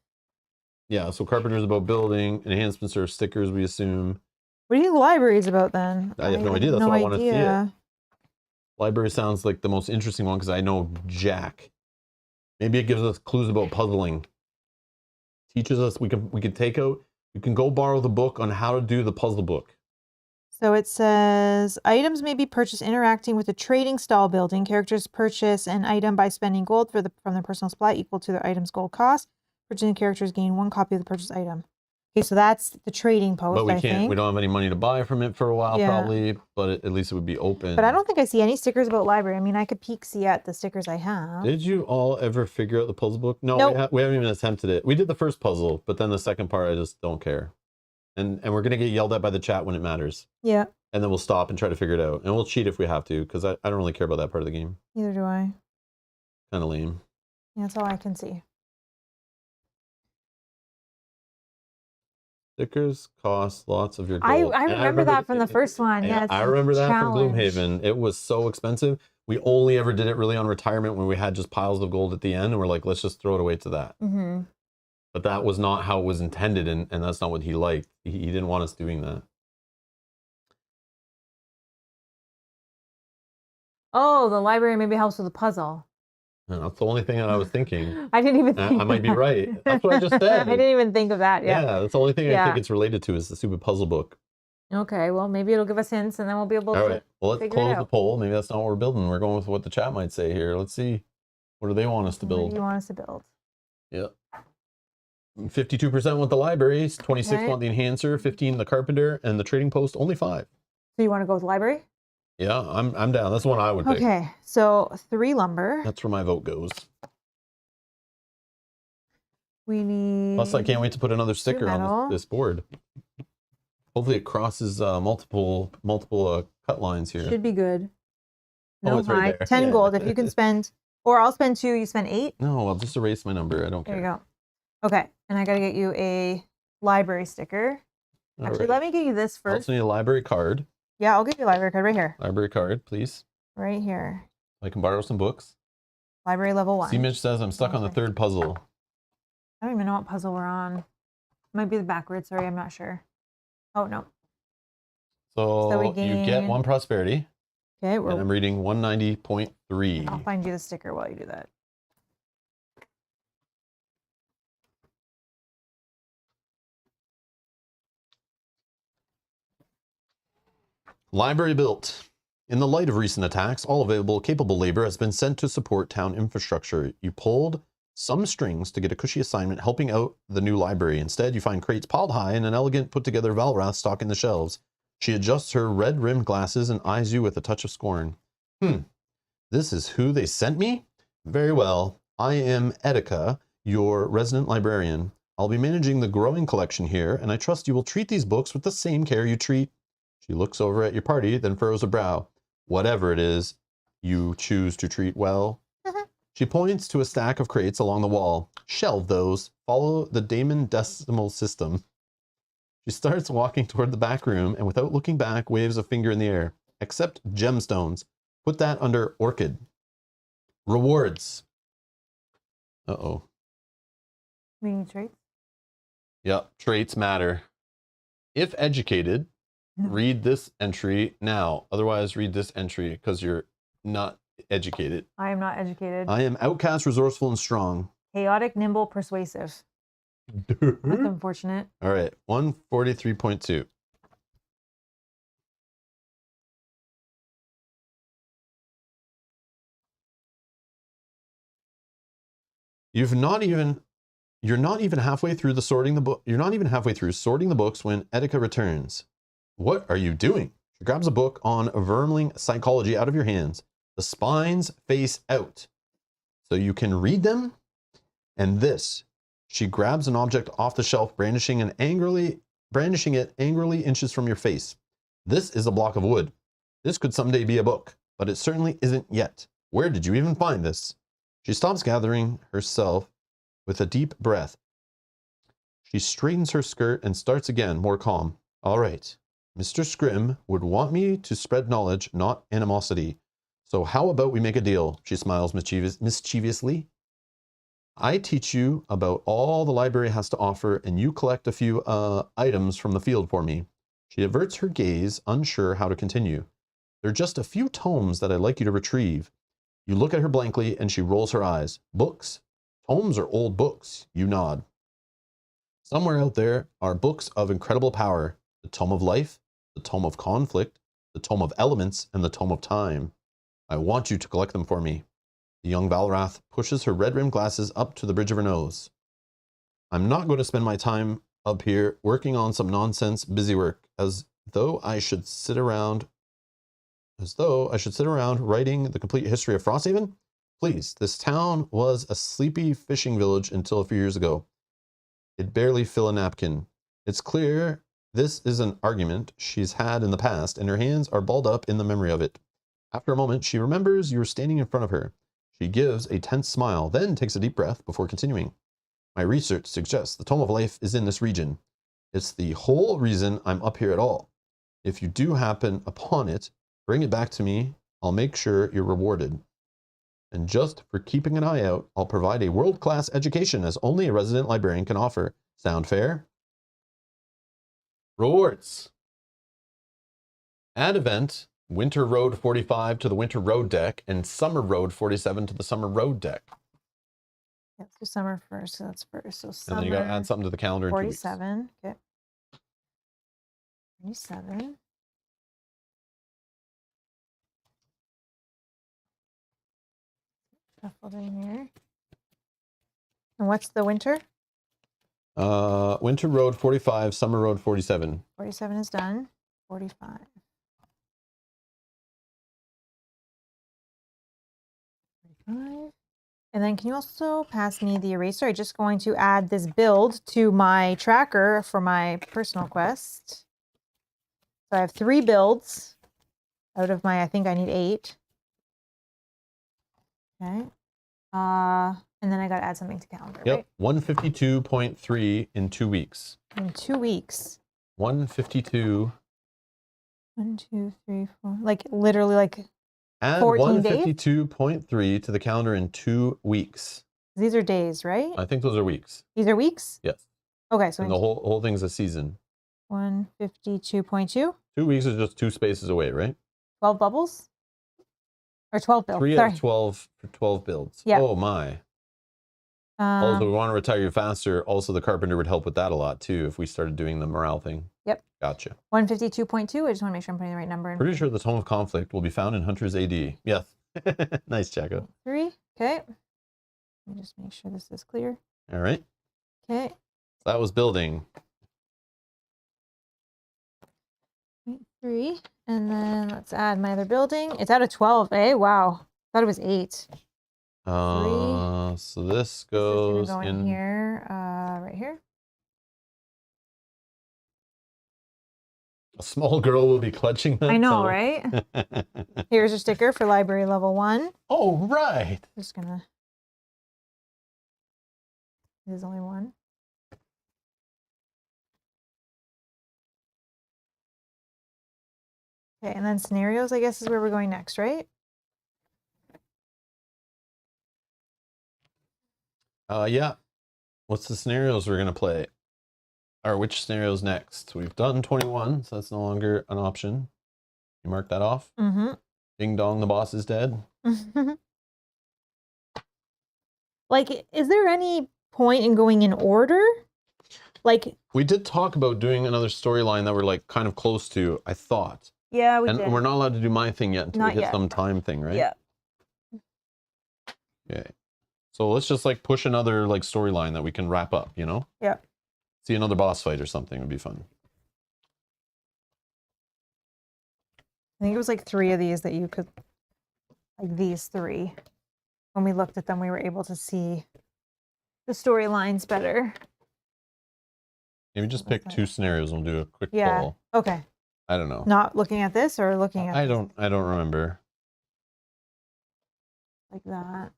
Yeah, so Carpenter's about building, enhancements are stickers, we assume. What do you think the library is about then? I have no idea. That's no why I want to see it. idea. Library sounds like the most interesting one because I know Jack. Maybe it gives us clues about puzzling. Teaches us we can take out. You can go borrow the book on how to do the puzzle book. So it says items may be purchased interacting with a trading stall building. Characters purchase an item by spending gold from their personal supply equal to their item's gold cost. Purchasing characters gain 1 copy of the purchased item. Okay, so that's the trading post. But we I can't. think. We don't have any money to buy from it for a while, Yeah. probably. But at least it would be open. But I don't think I see any stickers about library. I mean, I could see at the stickers I have. Did you all ever figure out the puzzle book? No, Nope. we haven't even attempted it. We did the first puzzle, but then the second part, I just don't care. And we're gonna get yelled at by the chat when it matters. Yeah. And then we'll stop and try to figure it out. And we'll cheat if we have to, because I don't really care about that part of the game. Neither do I. Kind of lame. Yeah, that's all I can see. Stickers cost lots of your gold. I remember that from the first one. Yeah, Yeah, I remember that from challenge. Gloomhaven. It was so expensive. We only ever did it really on retirement when we had just piles of gold at the end, and we're like, let's just throw it away to that. Mm-hmm. But that was not how it was intended, and that's not what he liked. He didn't want us doing that. Oh, the library maybe helps with the puzzle. And that's the only thing that I was thinking. I didn't even think I might be right. That's what I just said. I didn't even think of that. Yeah. Yeah, that's the only thing I think it's related to is the stupid puzzle book. Okay, well, maybe it'll give us hints and then we'll be able All to right. Well, let's figure it close the out. poll. Maybe that's not what we're building. We're going with what the chat might say here. Let's see. What do they want us to What build? do you want us to build? Yeah. 52% want the libraries, 26 want the enhancer, 15 the carpenter, and the trading post only 5. So you want to go with library? Yeah, I'm down. That's the one I would pick. Okay, so 3 lumber. That's where my vote goes. We need. Plus, I can't wait to put another sticker on metal. this board. Hopefully, it crosses multiple cut lines here. Should be good. No, Oh, it's right there. 10 Yeah. gold. If you can spend, or I'll spend 2, you spend 8. No, I'll just erase my number. I don't care. There you go. Okay, and I got to get you a library sticker. All Actually, right. let me get you this I first. also need a library card. Yeah, I'll give you a library card right here. Library card, please. Right here. I can borrow some books. Library level 1. C-Mitch says I'm stuck on the 3rd puzzle. I don't even know what puzzle we're on. Might be the backwards. Sorry, I'm not sure. Oh, no. So we you get 1 prosperity. Okay, And I'm reading 190.3. I'll find you the sticker while you do that. Library built. In the light of recent attacks, all available capable labor has been sent to support town infrastructure. You pulled some strings to get a cushy assignment helping out the new library. Instead, you find crates piled high and an elegant put-together Valrath stocking the shelves. She adjusts her red-rimmed glasses and eyes you with a touch of scorn. This is who they sent me? Very well. I am Etika, your resident librarian. I'll be managing the growing collection here, and I trust you will treat these books with the same care you treat... She looks over at your party, then furrows a brow. Whatever it is you choose to treat well. She points to a stack of crates along the wall. Shelve those. Follow the Damon decimal system. She starts walking toward the back room and without looking back, waves a finger in the air. Accept gemstones. Put that under orchid. Rewards. Uh-oh. We need traits. Yep, traits matter. If educated, read this entry now. Otherwise, read this entry because you're not educated. I am not educated. I am outcast, resourceful, and strong. Chaotic, nimble, persuasive. That's unfortunate. All right, 143.2. You've not even You're not even halfway through sorting the book. You're not even halfway through sorting the books when Etika returns. What are you doing? She grabs a book on vermling psychology out of your hands. The spines face out, so you can read them. And this, she grabs an object off the shelf, brandishing it angrily inches from your face. This is a block of wood. This could someday be a book, but it certainly isn't yet. Where did you even find this? She stops gathering herself with a deep breath. She straightens her skirt and starts again, more calm. All right, Mr. Scrim would want me to spread knowledge, not animosity. So how about we make a deal? She smiles mischievously. I teach you about all the library has to offer, and you collect a few items from the field for me. She averts her gaze, unsure how to continue. There are just a few tomes that I'd like you to retrieve. You look at her blankly, and she rolls her eyes. Books? Tomes are old books. You nod. Somewhere out there are books of incredible power. The Tome of Life, the Tome of Conflict, the Tome of Elements, and the Tome of Time. I want you to collect them for me. The young Valrath pushes her red-rimmed glasses up to the bridge of her nose. I'm not going to spend my time up here working on some nonsense busy work, as though I should sit around writing the complete history of Frosthaven. Please, this town was a sleepy fishing village until a few years ago. It barely filled a napkin. It's clear this is an argument she's had in the past, and her hands are balled up in the memory of it. After a moment, she remembers you're standing in front of her. She gives a tense smile, then takes a deep breath before continuing. My research suggests the Tome of Life is in this region. It's the whole reason I'm up here at all. If you do happen upon it, bring it back to me. I'll make sure you're rewarded. And just for keeping an eye out, I'll provide a world-class education as only a resident librarian can offer. Sound fair? Rewards. Add event, Winter Road 45 to the Winter Road deck, and Summer Road 47 to the Summer Road deck. Let's do summer first, so that's first. So summer. And then you got to add something to the calendar in 47. Okay. 27. Shuffle in here. And what's the winter? Winter Road 45, Summer Road 47. 47 is done. 45. 45. And then can you also pass me the eraser? I'm just going to add this build to my tracker for my personal quest. So I have 3 builds out of my, I think I need 8. Okay. And then I got to add something to calendar, Yep. right? 152.3 in 2 weeks. In 2 weeks. 152. 1, 2, 3, 4. Like literally like Add 14 days? 152.3 to the calendar in 2 weeks. These are days, right? I think those are weeks. These are weeks? Yes. Okay, so And the whole thing's a season. 152.2. 2 weeks is just 2 spaces away, right? 12 bubbles? Or 12 builds. 3 Sorry. out of 12 for 12 builds. Yeah. Oh my. Also, we want to retire you faster. Also, the carpenter would help with that a lot too if we started doing the morale thing. Yep. Gotcha. 152.2. I just want to make sure I'm putting the right number in. Pretty sure the Tome of Conflict will be found in Hunter's AD. Yes. Nice, Chaco. 3. Okay. Let me just make sure this is clear. All right. Okay. That was building. 3. And then let's add my other building. It's out of 12. Eh? Wow. Thought it was 8. So this goes This is gonna go in here, right here. A small girl will be clutching that. I know, so. right? Here's your sticker for library level 1. Oh, right. Just gonna. There's only one. Okay, and then scenarios, I guess, is where we're going next, right? Yeah. What's the scenarios we're gonna play? Or which scenarios next? We've done 21, so that's no longer an option. You mark that off. Mm-hmm. Ding dong, the boss is dead. Like, is there any point in going in order? Like, we did talk about doing another storyline that we're like kind of close to, I thought. Yeah, we did. And we're not allowed to do my thing yet until we hit some time thing, right? Yeah. Okay. So let's just like push another like storyline that we can wrap up, you know? Yeah. See another boss fight or something would be fun. I think it was like 3 of these that you could, like these 3. When we looked at them, we were able to see the storylines better. Maybe just pick 2 scenarios and we'll do a quick Yeah. call. Okay. I don't know. Not looking at this or looking at I this? don't remember. Like that.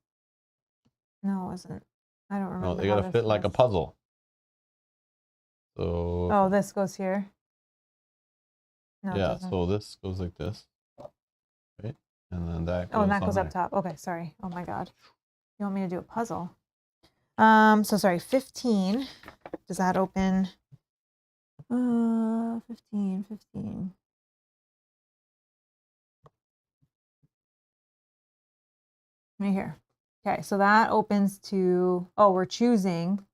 No, it wasn't. I don't remember. No, they gotta fit like a puzzle. So Oh, this goes here. No, it yeah, doesn't. so this goes like this. Right? And then that goes Oh, and that on goes there. up top. Okay, sorry. Oh my God. You want me to do a puzzle? So sorry, 15. Does that open? 15. Right here. Okay, so that opens to, oh, we're choosing.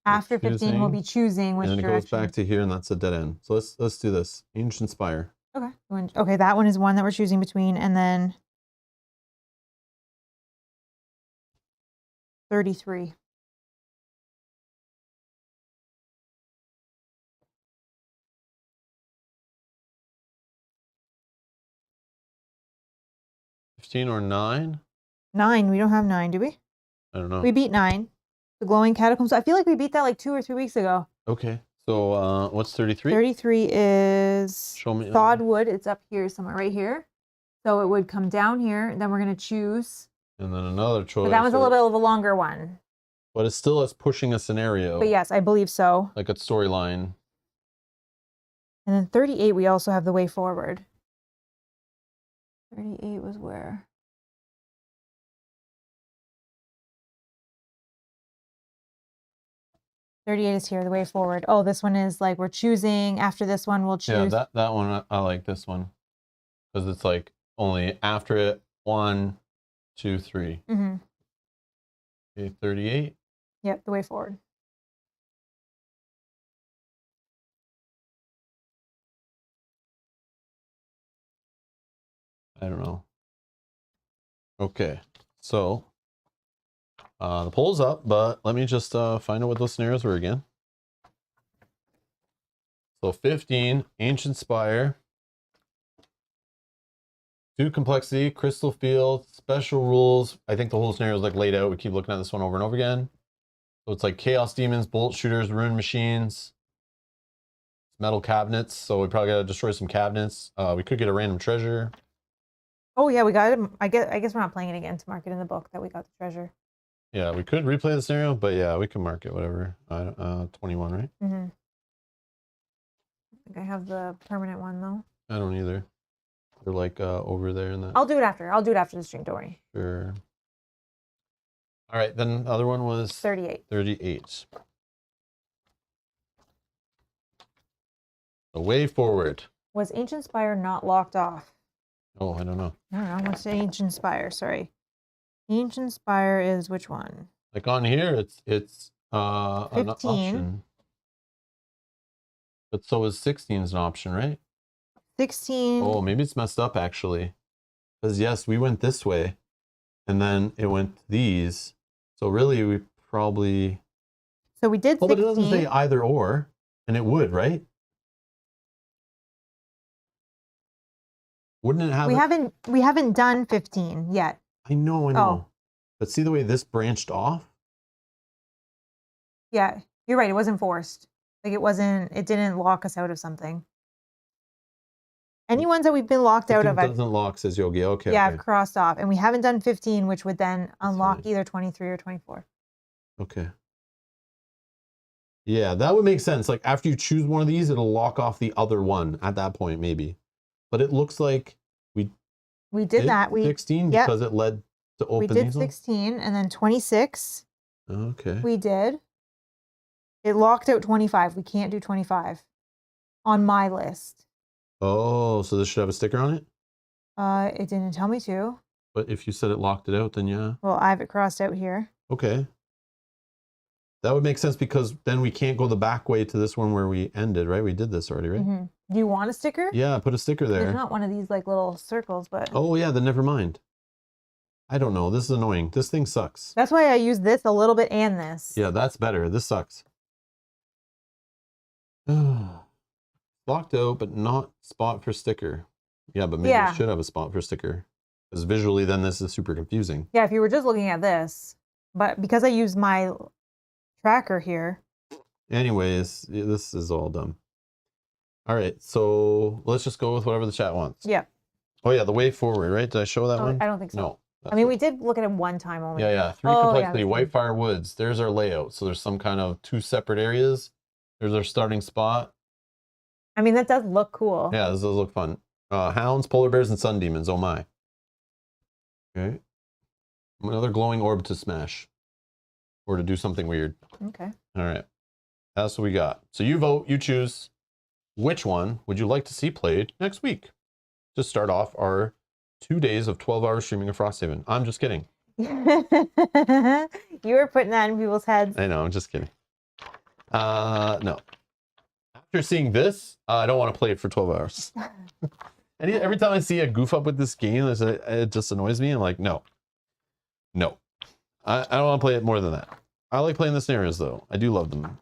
After 15, we'll be choosing which and then it direction. goes back to here, and that's a dead end. So let's do this. Ancient Spire. Okay. Okay, that one is one that we're choosing between, and then 33. $15 or $9? 9. We don't have 9, do we? I don't know. We beat 9. The glowing catacombs. I feel like we beat that like 2 or 3 weeks ago. Okay. So what's 33? 33 is Show me. thawed wood. It's up here somewhere, right here. So it would come down here. Then we're gonna choose. And then another choice. But that one's a little bit of a longer one. But it's still us pushing a scenario. But yes, I believe so. Like a storyline. And then 38, we also have the way forward. 38 was where? $38 is here, the way forward. Oh, this one is like we're choosing. After this one, we'll choose. Yeah, that one, I like this one. Because it's like only after it, 1, 2, 3. Mm-hmm. Okay, 38. Yep, the way forward. I don't know. Okay, so the poll's up, but let me just find out what those scenarios were again. So 15, Ancient Spire. 2, Complexity, Crystal Field, Special Rules. I think the whole scenario is like laid out. We keep looking at this one over and over again. So it's like Chaos Demons, Bolt Shooters, Rune Machines, Metal Cabinets. So we probably got to destroy some cabinets. We could get a random treasure. Oh yeah, we got it. I guess we're not playing it again to mark it in the book that we got the treasure. Yeah, we could replay the scenario, but yeah, we can mark it, whatever. 21, right? Mm-hmm. I think I have the permanent one though. I don't either. They're like over there in that. I'll do it after. I'll do it after the stream, don't worry. Sure. All right, then the other one was 38. 38. The way forward. Was Ancient Spire not locked off? Oh, I don't know. I don't know. What's the Ancient Spire? Sorry. Ancient Spire is which one? Like on here, it's an 15. option. But so is 16 is an option, right? 16. Oh, maybe it's messed up actually. Because yes, we went this way, and then it went these. So really, we probably. So we did 16. Oh, but it doesn't say either or, and it would, right? Wouldn't it have? We haven't done 15 yet. I know. Oh. But see the way this branched off? Yeah, you're right. It wasn't forced. Like it didn't lock us out of something. Any ones that we've been locked out of. It doesn't lock, says Yogi. Okay. Yeah, okay. I've crossed off. And we haven't done 15, which would then unlock fine. either 23 or 24. Okay. Yeah, that would make sense. Like after you choose one of these, it'll lock off the other one at that point, maybe. But it looks like we did that. 16 yep. because it led to open We did these 16 and then 26. Okay. We did. It locked out 25. We can't do 25 on my list. Oh, so this should have a sticker on it? It didn't tell me to. But if you said it locked it out, then yeah. Well, I have it crossed out here. Okay. That would make sense because then we can't go the back way to this one where we ended, right? We did this already, right? Mm-hmm. Do you want a sticker? Yeah, put a sticker there. There's not one of these like little circles, but. Oh yeah, then never mind. I don't know. This is annoying. This thing sucks. That's why I use this a little bit and this. Yeah, that's better. This sucks. Locked out, but not spot for sticker. Yeah, but maybe it should have a spot for sticker. Because visually, then this is super confusing. Yeah, if you were just looking at this. But because I use my tracker here. Anyways, this is all dumb. All right, so let's just go with whatever the chat wants. Yeah. Oh, yeah, the way forward, right? Did I show that one? I don't think so. No. I mean, we did look at it one time only. Yeah. 3 complexity, Whitefire Woods. There's our layout. So there's some kind of 2 separate areas. There's our starting spot. I mean, that does look cool. Yeah, this does look fun. Hounds, polar bears, and sun demons. Oh my. Okay. Another glowing orb to smash. Or to do something weird. Okay. All right. That's what we got. So you vote, you choose. Which one would you like to see played next week? To start off our 2 days of 12-hour streaming of Frosthaven. I'm just kidding. You were putting that in people's heads. I know, I'm just kidding. No. After seeing this, I don't want to play it for 12 hours. And every time I see a goof up with this game, it just annoys me. I'm like, no. No. I don't want to play it more than that. I like playing the scenarios, though. I do love them.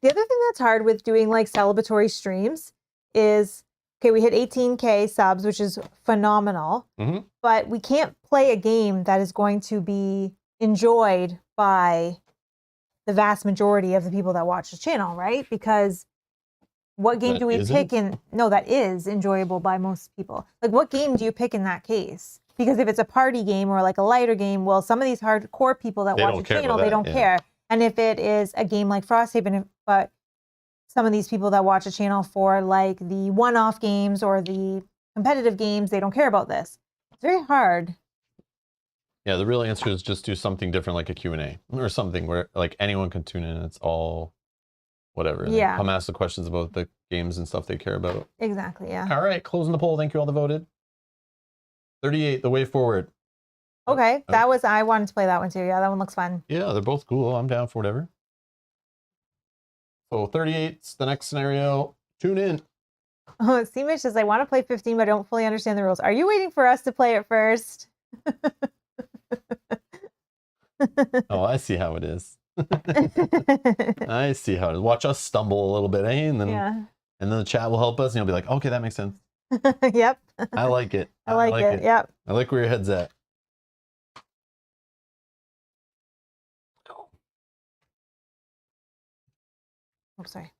The other thing that's hard with doing like celebratory streams is, okay, we hit 18K subs, which is phenomenal, but we can't play a game that is going to be enjoyed by the vast majority of the people that watch the channel, right? Because what game do we pick in? No, that is enjoyable by most people. Like, what game do you pick in that case? Because if it's a party game or like a lighter game, well, some of these hardcore people that watch the channel, they don't care. And if it is a game like Frosthaven, but some of these people that watch the channel for like the one-off games or the competitive games, they don't care about this. It's very hard. Yeah, the real answer is just do something different, like a Q&A or something where like anyone can tune in. It's all whatever. Yeah. Come ask the questions about the games and stuff they care about. Exactly, yeah. All right, closing the poll. Thank you all that voted. 38, the way forward. Okay, that was, I wanted to play that one too. Yeah, that one looks fun. Yeah, they're both cool. I'm down for whatever. So 38's the next scenario. Tune in. Oh, Seamish says, I want to play 15, but I don't fully understand the rules. Are you waiting for us to play it first? Oh, I see how it is. I see how it is. Watch us stumble a little bit, eh? And then the chat will help us, and you'll be like, okay, that makes sense. Yep. I like it. I like it. Yep. I like where your head's at. Oh, sorry.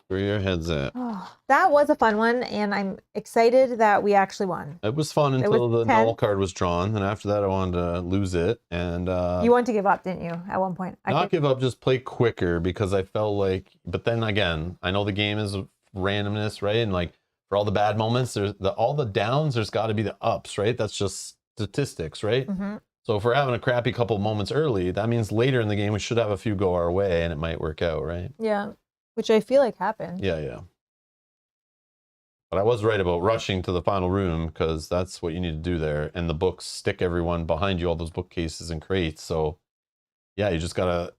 Where your head's at. Oh, that was a fun one, and I'm excited that we actually won. It was fun until the null card was drawn, and after that I wanted to lose it. And you wanted to give up, didn't you, at one point? Not give up, just play quicker, because I felt like, but then again, I know the game is randomness, right? And like for all the bad moments, there's all the downs, there's got to be the ups, right? That's just statistics, right? So if we're having a crappy couple moments early, that means later in the game we should have a few go our way, and it might work out, right? Yeah. Which I feel like happened. Yeah. But I was right about rushing to the final room, because that's what you need to do there. And the books stick everyone behind you, all those bookcases and crates. So yeah, you just gotta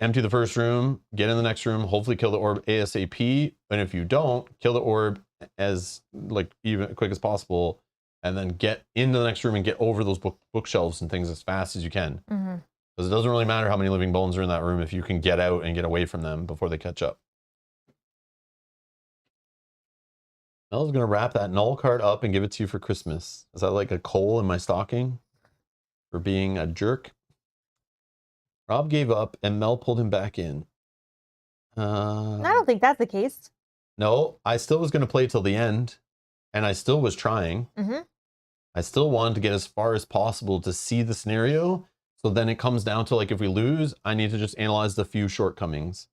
empty the first room, get in the next room, hopefully kill the orb ASAP. And if you don't, kill the orb as like even quick as possible, and then get into the next room and get over those bookshelves and things as fast as you can. Because it doesn't really matter how many living bones are in that room if you can get out and get away from them before they catch up. I was going to wrap that null card up and give it to you for Christmas. Is that like a coal in my stocking for being a jerk? Rob gave up and Mel pulled him back in. I don't think that's the case. No, I still was going to play till the end, and I still was trying. I still wanted to get as far as possible to see the scenario. So then it comes down to like, if we lose, I need to just analyze the few shortcomings.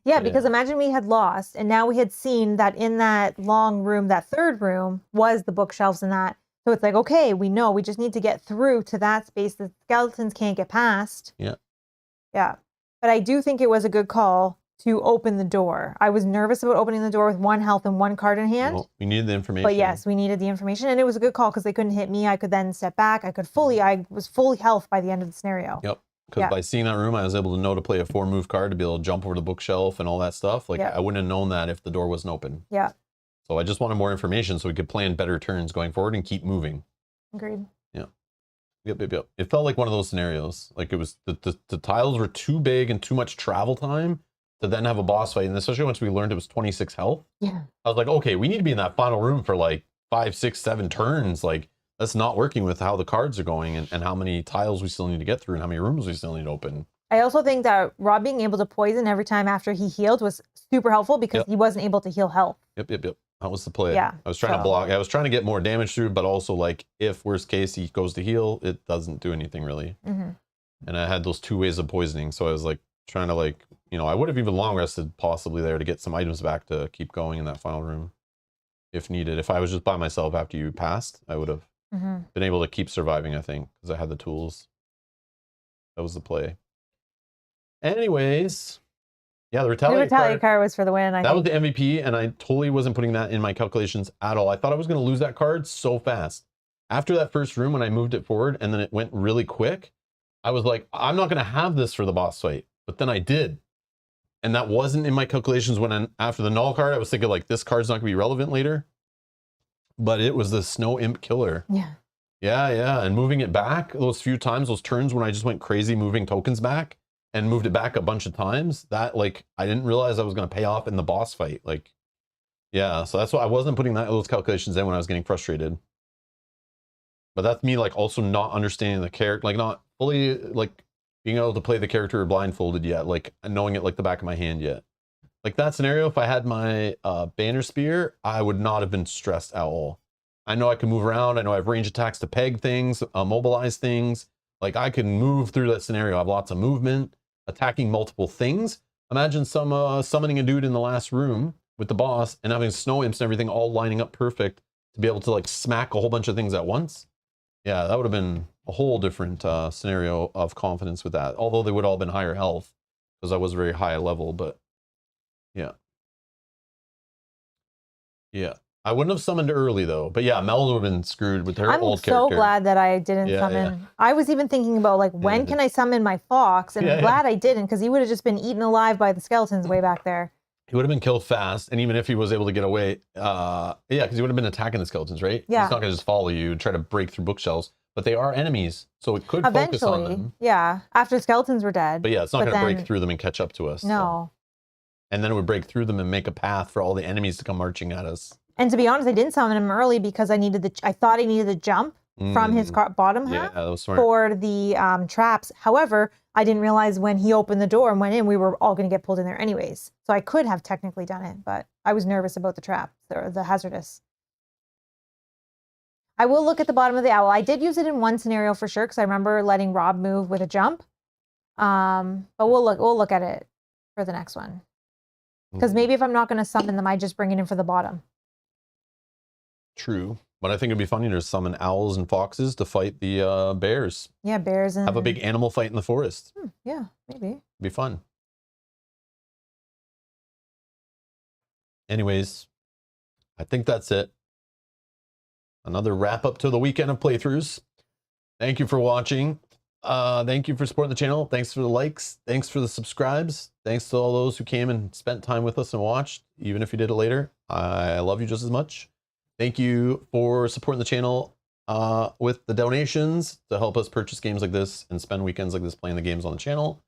Yeah, because imagine we had lost and now we had seen that in that long room, that third room was the bookshelves and that. So it's like, okay, we know we just need to get through to that space that skeletons can't get past. Yeah. But I do think it was a good call to open the door. I was nervous about opening the door with 1 health and 1 card in hand. Well, we needed the information. But yes, we needed the information, and it was a good call because they couldn't hit me. I could then step back. I was fully health by the end of the scenario. Yep. because by seeing that room, I was able to know to play a 4-move card to be able to jump over the bookshelf and all that stuff. Like I wouldn't have known that if the door wasn't open. Yeah. So I just wanted more information so we could plan better turns going forward and keep moving. Agreed. Yeah. Yep. It felt like one of those scenarios. Like it was the tiles were too big and too much travel time to then have a boss fight. And especially once we learned it was 26 health. Yeah. I was like, okay, we need to be in that final room for like 5, 6, 7 turns. Like that's not working with how the cards are going and how many tiles we still need to get through and how many rooms we still need to open. I also think that Rob being able to poison every time after he healed was super helpful because he wasn't able to heal health. Yep. That was the play. Yeah. I was trying to block. I was trying to get more damage through, but also like if worst case he goes to heal, it doesn't do anything really. And I had those 2 ways of poisoning, so I was like trying to like, you know, I would have even long rested possibly there to get some items back to keep going in that final room if needed. If I was just by myself after you passed, I would have been able to keep surviving, I think, because I had the tools. That was the play. Anyways, yeah, the retaliate card was for the win. That was the MVP, and I totally wasn't putting that in my calculations at all. I thought I was going to lose that card so fast. After that first room, when I moved it forward and then it went really quick, I was like, I'm not going to have this for the boss fight. But then I did. And that wasn't in my calculations when after the null card, I was thinking like, this card's not going to be relevant later. But it was the Snow Imp Killer. Yeah. Yeah. And moving it back those few times, those turns when I just went crazy moving tokens back and moved it back a bunch of times, that like, I didn't realize I was going to pay off in the boss fight. Like, yeah, so that's why I wasn't putting those calculations in when I was getting frustrated. But that's me like also not understanding the character, like not fully like being able to play the character blindfolded yet, like knowing it like the back of my hand yet. Like that scenario, if I had my banner spear, I would not have been stressed at all. I know I can move around. I know I have range attacks to peg things, mobilize things. Like I can move through that scenario. I have lots of movement, attacking multiple things. Imagine some summoning a dude in the last room with the boss and having snow imps and everything all lining up perfect to be able to like smack a whole bunch of things at once. Yeah, that would have been a whole different scenario of confidence with that. Although they would all have been higher health because I was very high level, but yeah. Yeah. I wouldn't have summoned early though, but yeah, Mel would have been screwed with her old character. I'm so glad that I didn't summon. Yeah. I was even thinking about like, when can I summon my fox? And I'm glad I didn't, because he would have just been eaten alive by the skeletons way back there. He would have been killed fast, and even if he was able to get away, yeah, because he would have been attacking the skeletons, right? Yeah. He's not going to just follow you and try to break through bookshelves, but they are enemies, so it could focus on them. Yeah, after the skeletons were dead. But yeah, it's not going to break through them and catch up to us. No. So. And then it would break through them and make a path for all the enemies to come marching at us. And to be honest, I didn't summon him early because I thought I needed the jump from his bottom half for the traps. However, I didn't realize when he opened the door and went in, we were all going to get pulled in there anyways. So I could have technically done it, but I was nervous about the traps, the hazardous. I will look at the bottom of the owl. I did use it in one scenario for sure because I remember letting Rob move with a jump. But we'll look at it for the next one. Because maybe if I'm not going to summon them, I just bring it in for the bottom. True. But I think it'd be funny to summon owls and foxes to fight the bears. Yeah, bears and... have a big animal fight in the forest. Yeah, maybe. It'd be fun. Anyways, I think that's it. Another wrap up to the weekend of playthroughs. Thank you for watching. Thank you for supporting the channel. Thanks for the likes. Thanks for the subscribes. Thanks to all those who came and spent time with us and watched, even if you did it later. I love you just as much. Thank you for supporting the channel with the donations to help us purchase games like this and spend weekends like this playing the games on the channel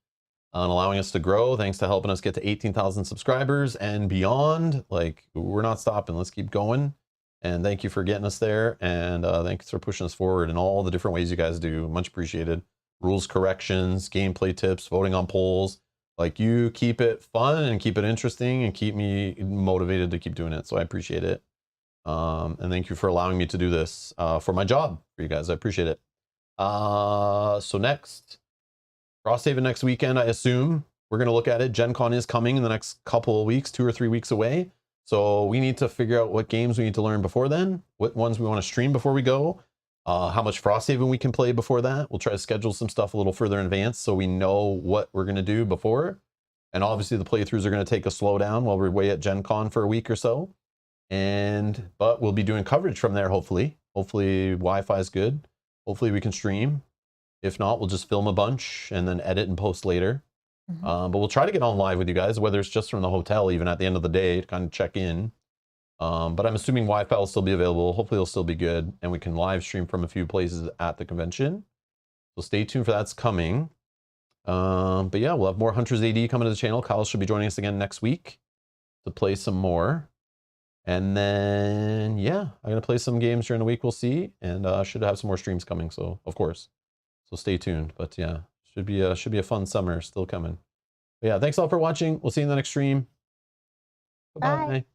and allowing us to grow. Thanks to helping us get to 18,000 subscribers and beyond. Like, we're not stopping. Let's keep going. And thank you for getting us there. And thanks for pushing us forward in all the different ways you guys do. Much appreciated. Rules corrections, gameplay tips, voting on polls. Like, you keep it fun and keep it interesting and keep me motivated to keep doing it. So I appreciate it. And thank you for allowing me to do this for my job for you guys. I appreciate it. So next, Frosthaven next weekend, I assume we're going to look at it. Gen Con is coming in the next couple of weeks, 2 or 3 weeks away. So we need to figure out what games we need to learn before then, what ones we want to stream before we go, how much Frosthaven we can play before that. We'll try to schedule some stuff a little further in advance so we know what we're going to do before. And obviously the playthroughs are going to take a slowdown while we're away at Gen Con for a week or so. But we'll be doing coverage from there, hopefully. Hopefully Wi-Fi is good. Hopefully we can stream. If not, we'll just film a bunch and then edit and post later. Mhm. But we'll try to get on live with you guys, whether it's just from the hotel, even at the end of the day, to kind of check in. But I'm assuming Wi-Fi will still be available. Hopefully it'll still be good, and we can live stream from a few places at the convention. So stay tuned for that's coming. But yeah, we'll have more Hunters AD coming to the channel. Kyle should be joining us again next week to play some more. And then, yeah, I'm going to play some games during the week. We'll see. And should have some more streams coming. So, of course. So stay tuned. But yeah, should be a fun summer still coming. But yeah, thanks all for watching. We'll see you in the next stream. Bye-bye. Bye.